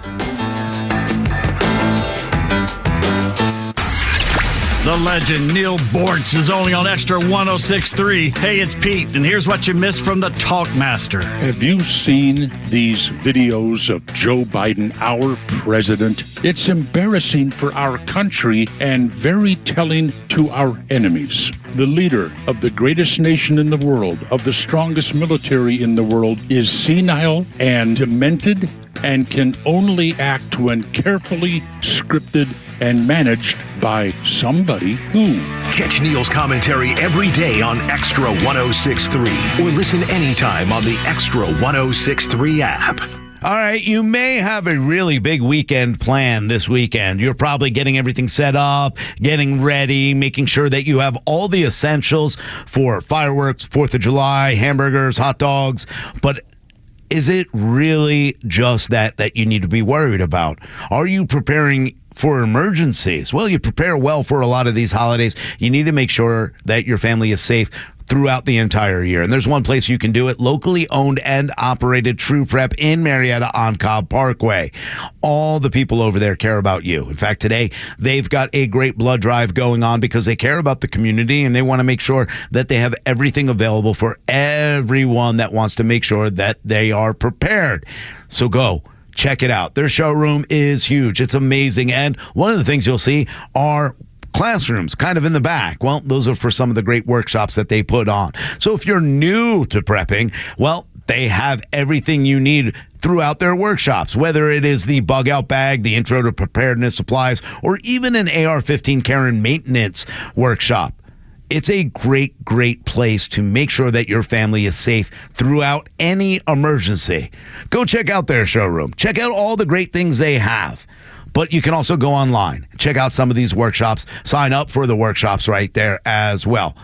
The legend Neil Bortz is only on Extra 1063. Hey, it's Pete, and here's what you missed from the Talkmaster. Have you seen these videos of Joe Biden, our president? It's embarrassing for our country and very telling to our enemies. The leader of the greatest nation in the world, of the strongest military in the world, is senile and demented and can only act when carefully scripted and managed by somebody who. Catch Neil's commentary every day on Extra 1063 or listen anytime on the Extra 1063 app. All right, you may have a really big weekend planned this weekend. You're probably getting everything set up, getting ready, making sure that you have all the essentials for fireworks, 4th of July, hamburgers, hot dogs. But is it really just that you need to be worried about? Are you preparing for emergencies? Well, you prepare well for a lot of these holidays. You need to make sure that your family is safe throughout the entire year. And there's one place you can do it, locally owned and operated True Prep in Marietta on Cobb Parkway. All the people over there care about you. In fact, today they've got a great blood drive going on because they care about the community and they want to make sure that they have everything available for everyone that wants to make sure that they are prepared. So go. Check it out. Their showroom is huge. It's amazing. And one of the things you'll see are classrooms kind of in the back. Well, those are for some of the great workshops that they put on. So if you're new to prepping, well, they have everything you need throughout their workshops, whether it is the bug out bag, the intro to preparedness supplies, or even an AR-15 care and maintenance workshop. It's a great place to make sure that your family is safe throughout any emergency. Go check out their showroom. Check out all the great things they have. But you can also go online, check out some of these workshops, sign up for the workshops right there as well.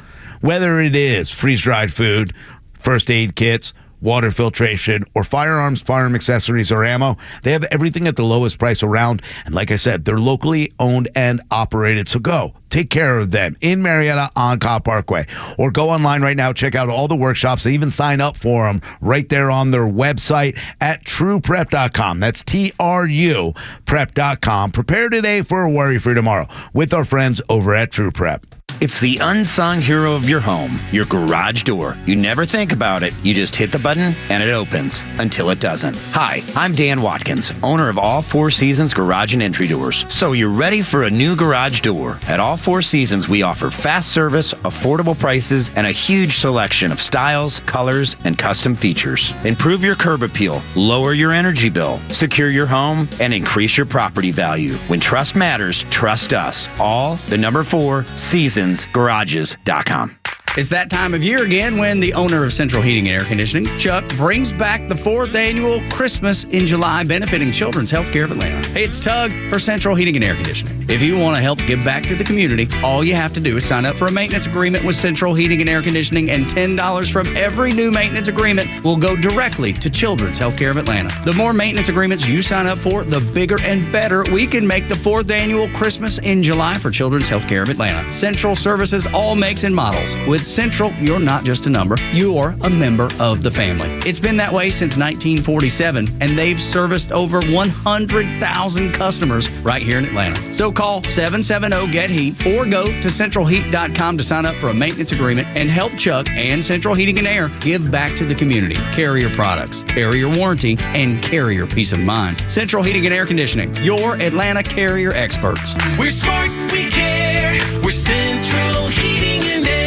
Whether it is freeze-dried food, first aid kits, water filtration, or firearms, firearm accessories, or ammo, they have everything at the lowest price around. And like I said, they're locally owned and operated. So go. Take care of them in Marietta on Cobb Parkway. Or go online right now, check out all the workshops. They even sign up for them right there on their website at trueprep.com. That's TRU prep.com. Prepare today for a worry-free tomorrow with our friends over at True Prep. It's the unsung hero of your home, your garage door. You never think about it. You just hit the button and it opens until it doesn't. Hi, I'm Dan Watkins, owner of All Four Seasons Garage and Entry Doors. So you're ready for a new garage door. At All Four Seasons, we offer fast service, affordable prices, and a huge selection of styles, colors, and custom features. Improve your curb appeal, lower your energy bill, secure your home, and increase your property value. When trust matters, trust us. All the number 4 Seasons Garages.com. It's that time of year again when the owner of Central Heating and Air Conditioning, Chuck, brings back the 4th annual Christmas in July, benefiting Children's Healthcare of Atlanta. Hey, it's Tug for Central Heating and Air Conditioning. If you want to help give back to the community, all you have to do is sign up for a maintenance agreement with Central Heating and Air Conditioning, and $10 from every new maintenance agreement will go directly to Children's Healthcare of Atlanta. The more maintenance agreements you sign up for, the bigger and better we can make the 4th annual Christmas in July for Children's Healthcare of Atlanta. Central services all makes and models. With Central, you're not just a number, you're a member of the family. It's been that way since 1947, and they've serviced over 100,000 customers right here in Atlanta. So call 770-GET-HEAT or go to centralheat.com to sign up for a maintenance agreement and help Chuck and Central Heating and Air give back to the community. Carrier products, carrier warranty, and carrier peace of mind. Central Heating and Air Conditioning, your Atlanta carrier experts. We're smart, we care. We're Central Heating and Air.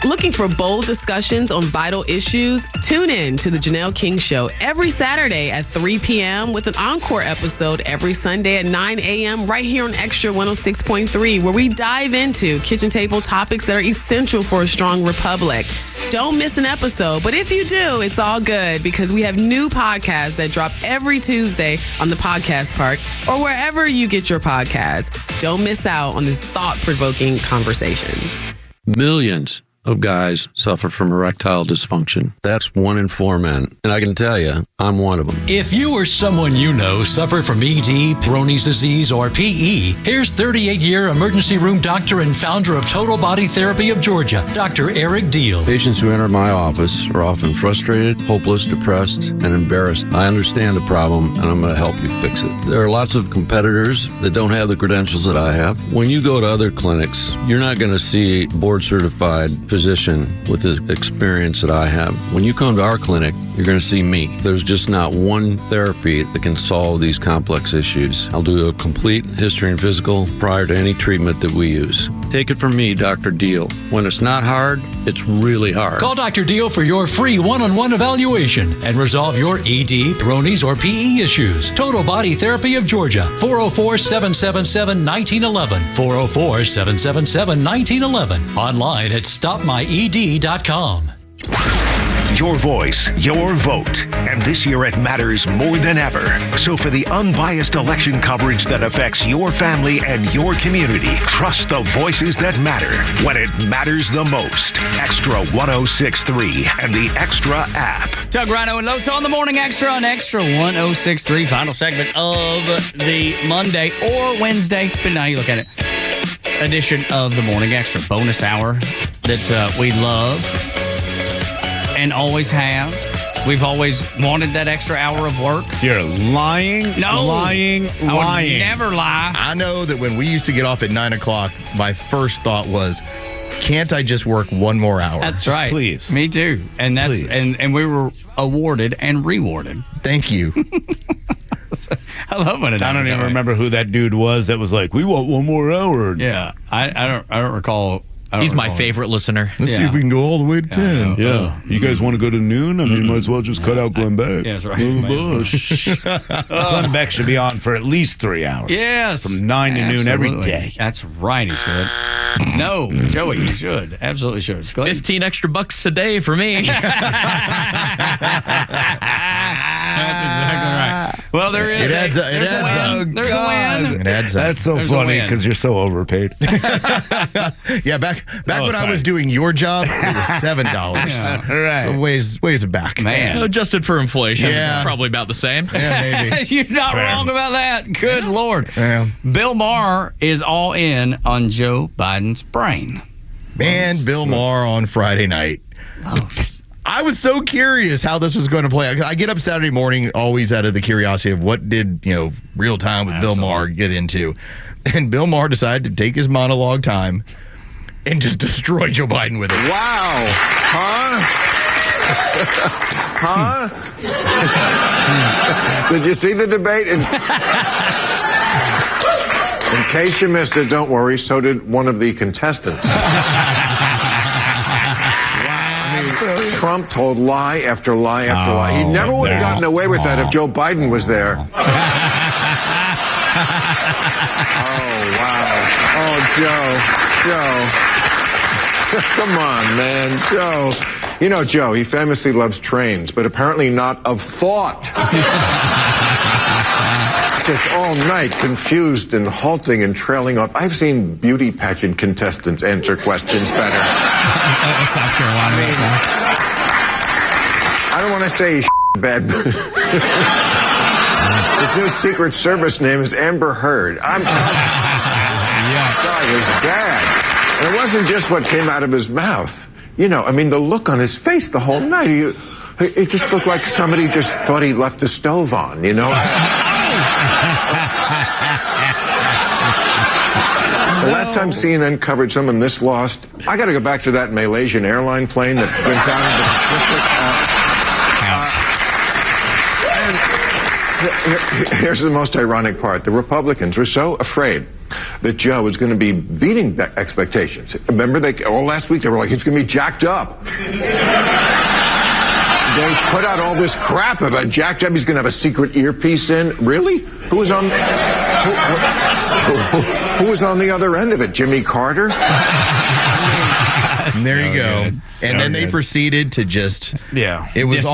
Looking for bold discussions on vital issues? Tune in to The Janelle King Show every Saturday at 3 p.m. with an encore episode every Sunday at 9 a.m. right here on Extra 106.3, where we dive into kitchen table topics that are essential for a strong republic. Don't miss an episode, but if you do, it's all good because we have new podcasts that drop every Tuesday on the Podcast Park or wherever you get your podcasts. Don't miss out on these thought-provoking conversations. Millions of guys suffer from erectile dysfunction. That's 1 in 4 men. And I can tell you, I'm one of them. If you or someone you know suffer from ED, Peyronie's disease, or PE, here's 38-year emergency room doctor and founder of Total Body Therapy of Georgia, Dr. Eric Deal. Patients who enter my office are often frustrated, hopeless, depressed, and embarrassed. I understand the problem, and I'm going to help you fix it. There are lots of competitors that don't have the credentials that I have. When you go to other clinics, you're not going to see board-certified physician with the experience that I have. When you come to our clinic, you're going to see me. There's just not one therapy that can solve these complex issues. I'll do a complete history and physical prior to any treatment that we use. Take it from me, Dr. Deal. When it's not hard, it's really hard. Call Dr. Deal for your free one-on-one evaluation and resolve your ED, Peyronie's, or PE issues. Total Body Therapy of Georgia, 404-777-1911, 404-777-1911. Online at stopmyed.com. Your voice, your vote. And this year it matters more than ever. So for the unbiased election coverage that affects your family and your community, trust the voices that matter when it matters the most. Extra 106.3 and the Extra app. Tug, Rhino, and Loso on the Morning Extra on Extra 106.3. Final segment of the Monday or Wednesday, depending on how you look at it, edition of the Morning Extra. Bonus hour that we love and always have. We've always wanted that extra hour of work. You're lying. No. Lying. I would never lie. I know that when we used to get off at 9 o'clock, my first thought was, can't I just work one more hour? That's right. Please. Me too. And that's and we were awarded and rewarded. Thank you. I love when it I don't happens even that way. remember who that dude was that was like, we want one more hour. Yeah. I don't recall. He's my favorite listener. Let's see if we can go all the way to 10. Yeah. You guys want to go to noon? I mean, might as well just cut out Glenn Beck. Yeah, that's right. Glenn Beck should be on for at least 3 hours. Yes. From 9 to noon every day. That's right, he should. No, Joey, he should. Absolutely should. 15 extra bucks a day for me. That's exactly right. Well, there is. It adds up. There's a win. There's a win. It adds up. That's so There's a funny win. because you're so overpaid. Yeah, back when I was doing your job, it was $7. Right. So ways back. Man. Adjusted for inflation, Yeah. it's probably about the same. Yeah, maybe. You're not wrong about that. Good Lord. Yeah. Bill Maher is all in on Joe Biden's brain. Man, Bill Maher on Friday night. I was so curious how this was going to play. I get up Saturday morning always out of the curiosity of what did, real time with Bill Maher get into. And Bill Maher decided to take his monologue time and just destroy Joe Biden with it. Wow. Huh? Did you see the debate? In case you missed it, don't worry, so did one of the contestants. Trump told lie after lie after lie. He never would have gotten away with that if Joe Biden was there. Oh, wow. Oh, Joe. Come on, man. Joe. You know, Joe, he famously loves trains, but apparently not of thought. Just all night, confused and halting and trailing off. I've seen beauty pageant contestants answer questions better. South Carolina. I don't want to say he's bad, but his new Secret Service name is Amber Heard. This guy was bad. And it wasn't just what came out of his mouth. The look on his face the whole night. It just looked like somebody just thought he left the stove on, The last time CNN covered someone this lost, I got to go back to that Malaysian airline plane that went down in the Pacific. Here's the most ironic part. The Republicans were so afraid that Joe was going to be beating expectations. Remember, last week they were like, he's going to be jacked up. They put out all this crap about jacked up. He's going to have a secret earpiece in. Really? Who was on the other end of it? Jimmy Carter? There you go. And then they proceeded to just it was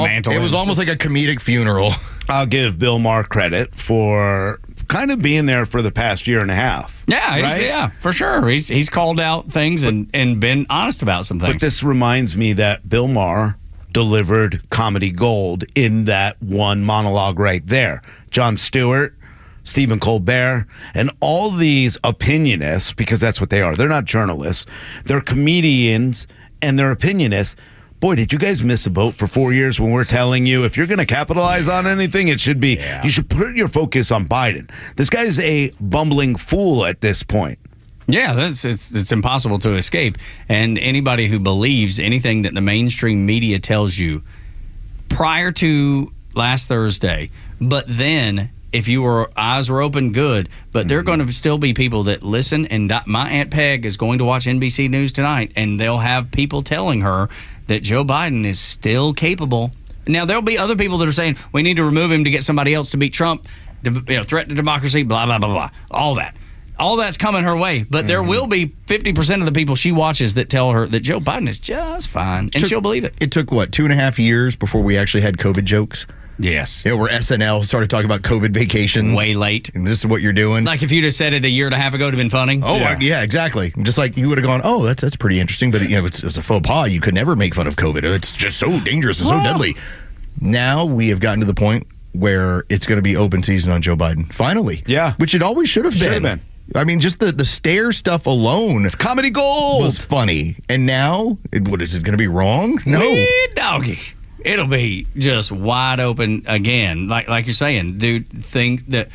almost like a comedic funeral. I'll give Bill Maher credit for kind of being there for the past year and a half. Yeah, right? For sure. He's called out things and been honest about some things. But this reminds me that Bill Maher delivered comedy gold in that one monologue right there. Jon Stewart, Stephen Colbert, and all these opinionists, because that's what they are. They're not journalists. They're comedians and they're opinionists. Boy, did you guys miss a boat for 4 years when we're telling you if you're going to capitalize on anything, it should be, you should put your focus on Biden. This guy's a bumbling fool at this point. Yeah, it's impossible to escape. And anybody who believes anything that the mainstream media tells you prior to last Thursday, but then if your eyes were open, good. But there are going to still be people that listen. And my Aunt Peg is going to watch NBC News tonight, and they'll have people telling her that Joe Biden is still capable. Now, there'll be other people that are saying we need to remove him to get somebody else to beat Trump, threat to democracy, blah, blah, blah, blah. All that. All that's coming her way. But there will be 50% of the people she watches that tell her that Joe Biden is just fine, and she'll believe it. It took, 2.5 years before we actually had COVID jokes? Yes. Where SNL started talking about COVID vacations. Way late. And this is what you're doing. Like if you'd have said it a year and a half ago, it would have been funny. Oh, yeah, exactly. Just like you would have gone, oh, that's pretty interesting, but it's a faux pas. You could never make fun of COVID. It's just so dangerous and so deadly. Now we have gotten to the point where it's going to be open season on Joe Biden. Finally. Yeah. Which it always should have been. I mean, just the stare stuff alone. It's comedy gold. Was funny. And now, what is it going to be wrong? No. Doggy. It'll be just wide open again. Like you're saying, dude, think that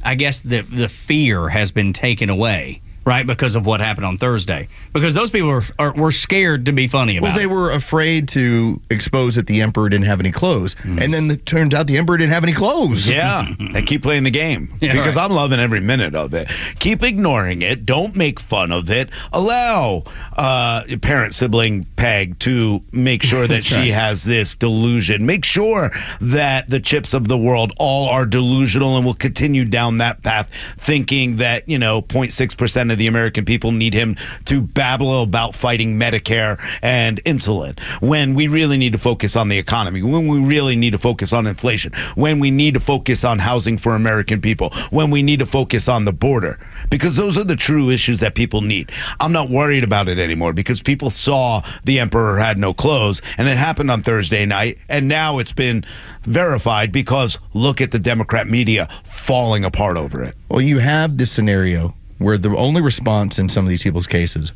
I guess the fear has been taken away, right? Because of what happened on Thursday. Because those people were scared to be funny about it. Well, they were afraid to expose that the emperor didn't have any clothes. And then it turns out the emperor didn't have any clothes. Yeah. And keep playing the game. Because I'm loving every minute of it. Keep ignoring it. Don't make fun of it. Allow parent sibling Peg to make sure that she has this delusion. Make sure that the chips of the world all are delusional and will continue down that path thinking that, 0.6% of of the American people need him to babble about fighting Medicare and insulin, when we really need to focus on the economy, when we really need to focus on inflation, when we need to focus on housing for American people, when we need to focus on the border, because those are the true issues that people need. I'm not worried about it anymore because people saw the emperor had no clothes, and it happened on Thursday night, and now it's been verified because look at the Democrat media falling apart over it. Well, you have this scenario where the only response in some of these people's cases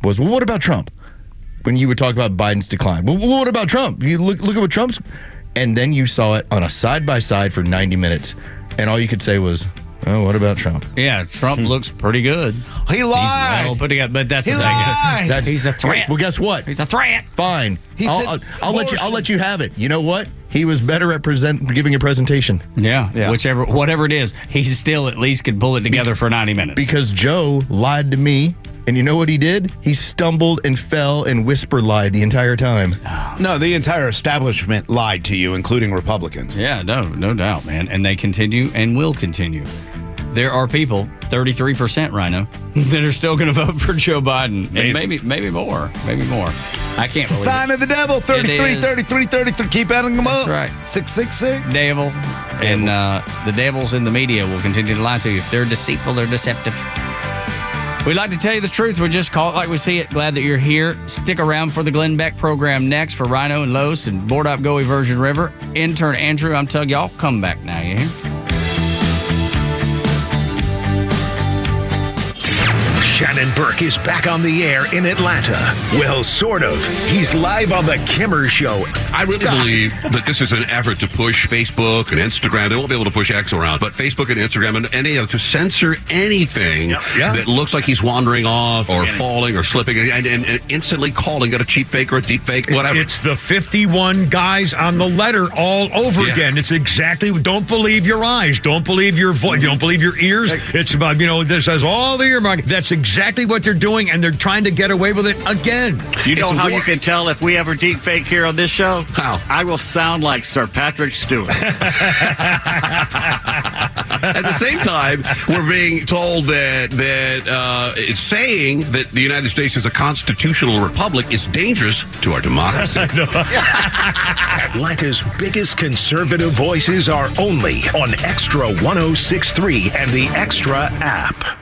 was, well, what about Trump? When you would talk about Biden's decline. Well, what about Trump? You look at what Trump's... And then you saw it on a side-by-side for 90 minutes, and all you could say was, oh, what about Trump? Yeah, Trump looks pretty good. He lied. He's well put together, but that's the thing. Lied. He's a threat. Well, guess what? He's a threat. Fine. I'll let you have it. You know what? He was better at giving a presentation. Yeah. Whatever it is, he still at least could pull it together for 90 minutes. Because Joe lied to me. And you know what he did? He stumbled and fell and whisper lied the entire time. No, the entire establishment lied to you, including Republicans. Yeah, no doubt, man. And they continue and will continue. There are people, 33%, Rhino, that are still going to vote for Joe Biden. And maybe more. I can't believe it's a sign of the devil. 33, 33, 33. Keep adding them up. That's right. 666. Devil. And the devils in the media will continue to lie to you. If they're deceitful, they're deceptive. We'd like to tell you the truth. We just call it like we see it. Glad that you're here. Stick around for the Glenn Beck program next for Rhino and Los and Board Up Goey Virgin River. Intern Andrew, I'm Tug. Y'all come back now, you hear? Shannon Burke is back on the air in Atlanta. Well, sort of. He's live on the Kimmer Show. I really believe that this is an effort to push Facebook and Instagram. They won't be able to push X around, but Facebook and Instagram and any to censor anything that looks like he's wandering off or falling or slipping and instantly calling it a cheap fake or a deep fake, whatever. It's the 51 guys on the letter all over again. It's exactly, don't believe your eyes. Don't believe your voice. Don't believe your ears. It's about, this has all the earmark. That's exactly what they're doing, and they're trying to get away with it again. You know how you can tell if we ever deep fake here on this show? How? I will sound like Sir Patrick Stewart. At the same time, we're being told that it's saying that the United States is a constitutional republic is dangerous to our democracy. Atlanta's biggest conservative voices are only on Extra 106.3 and the Extra app.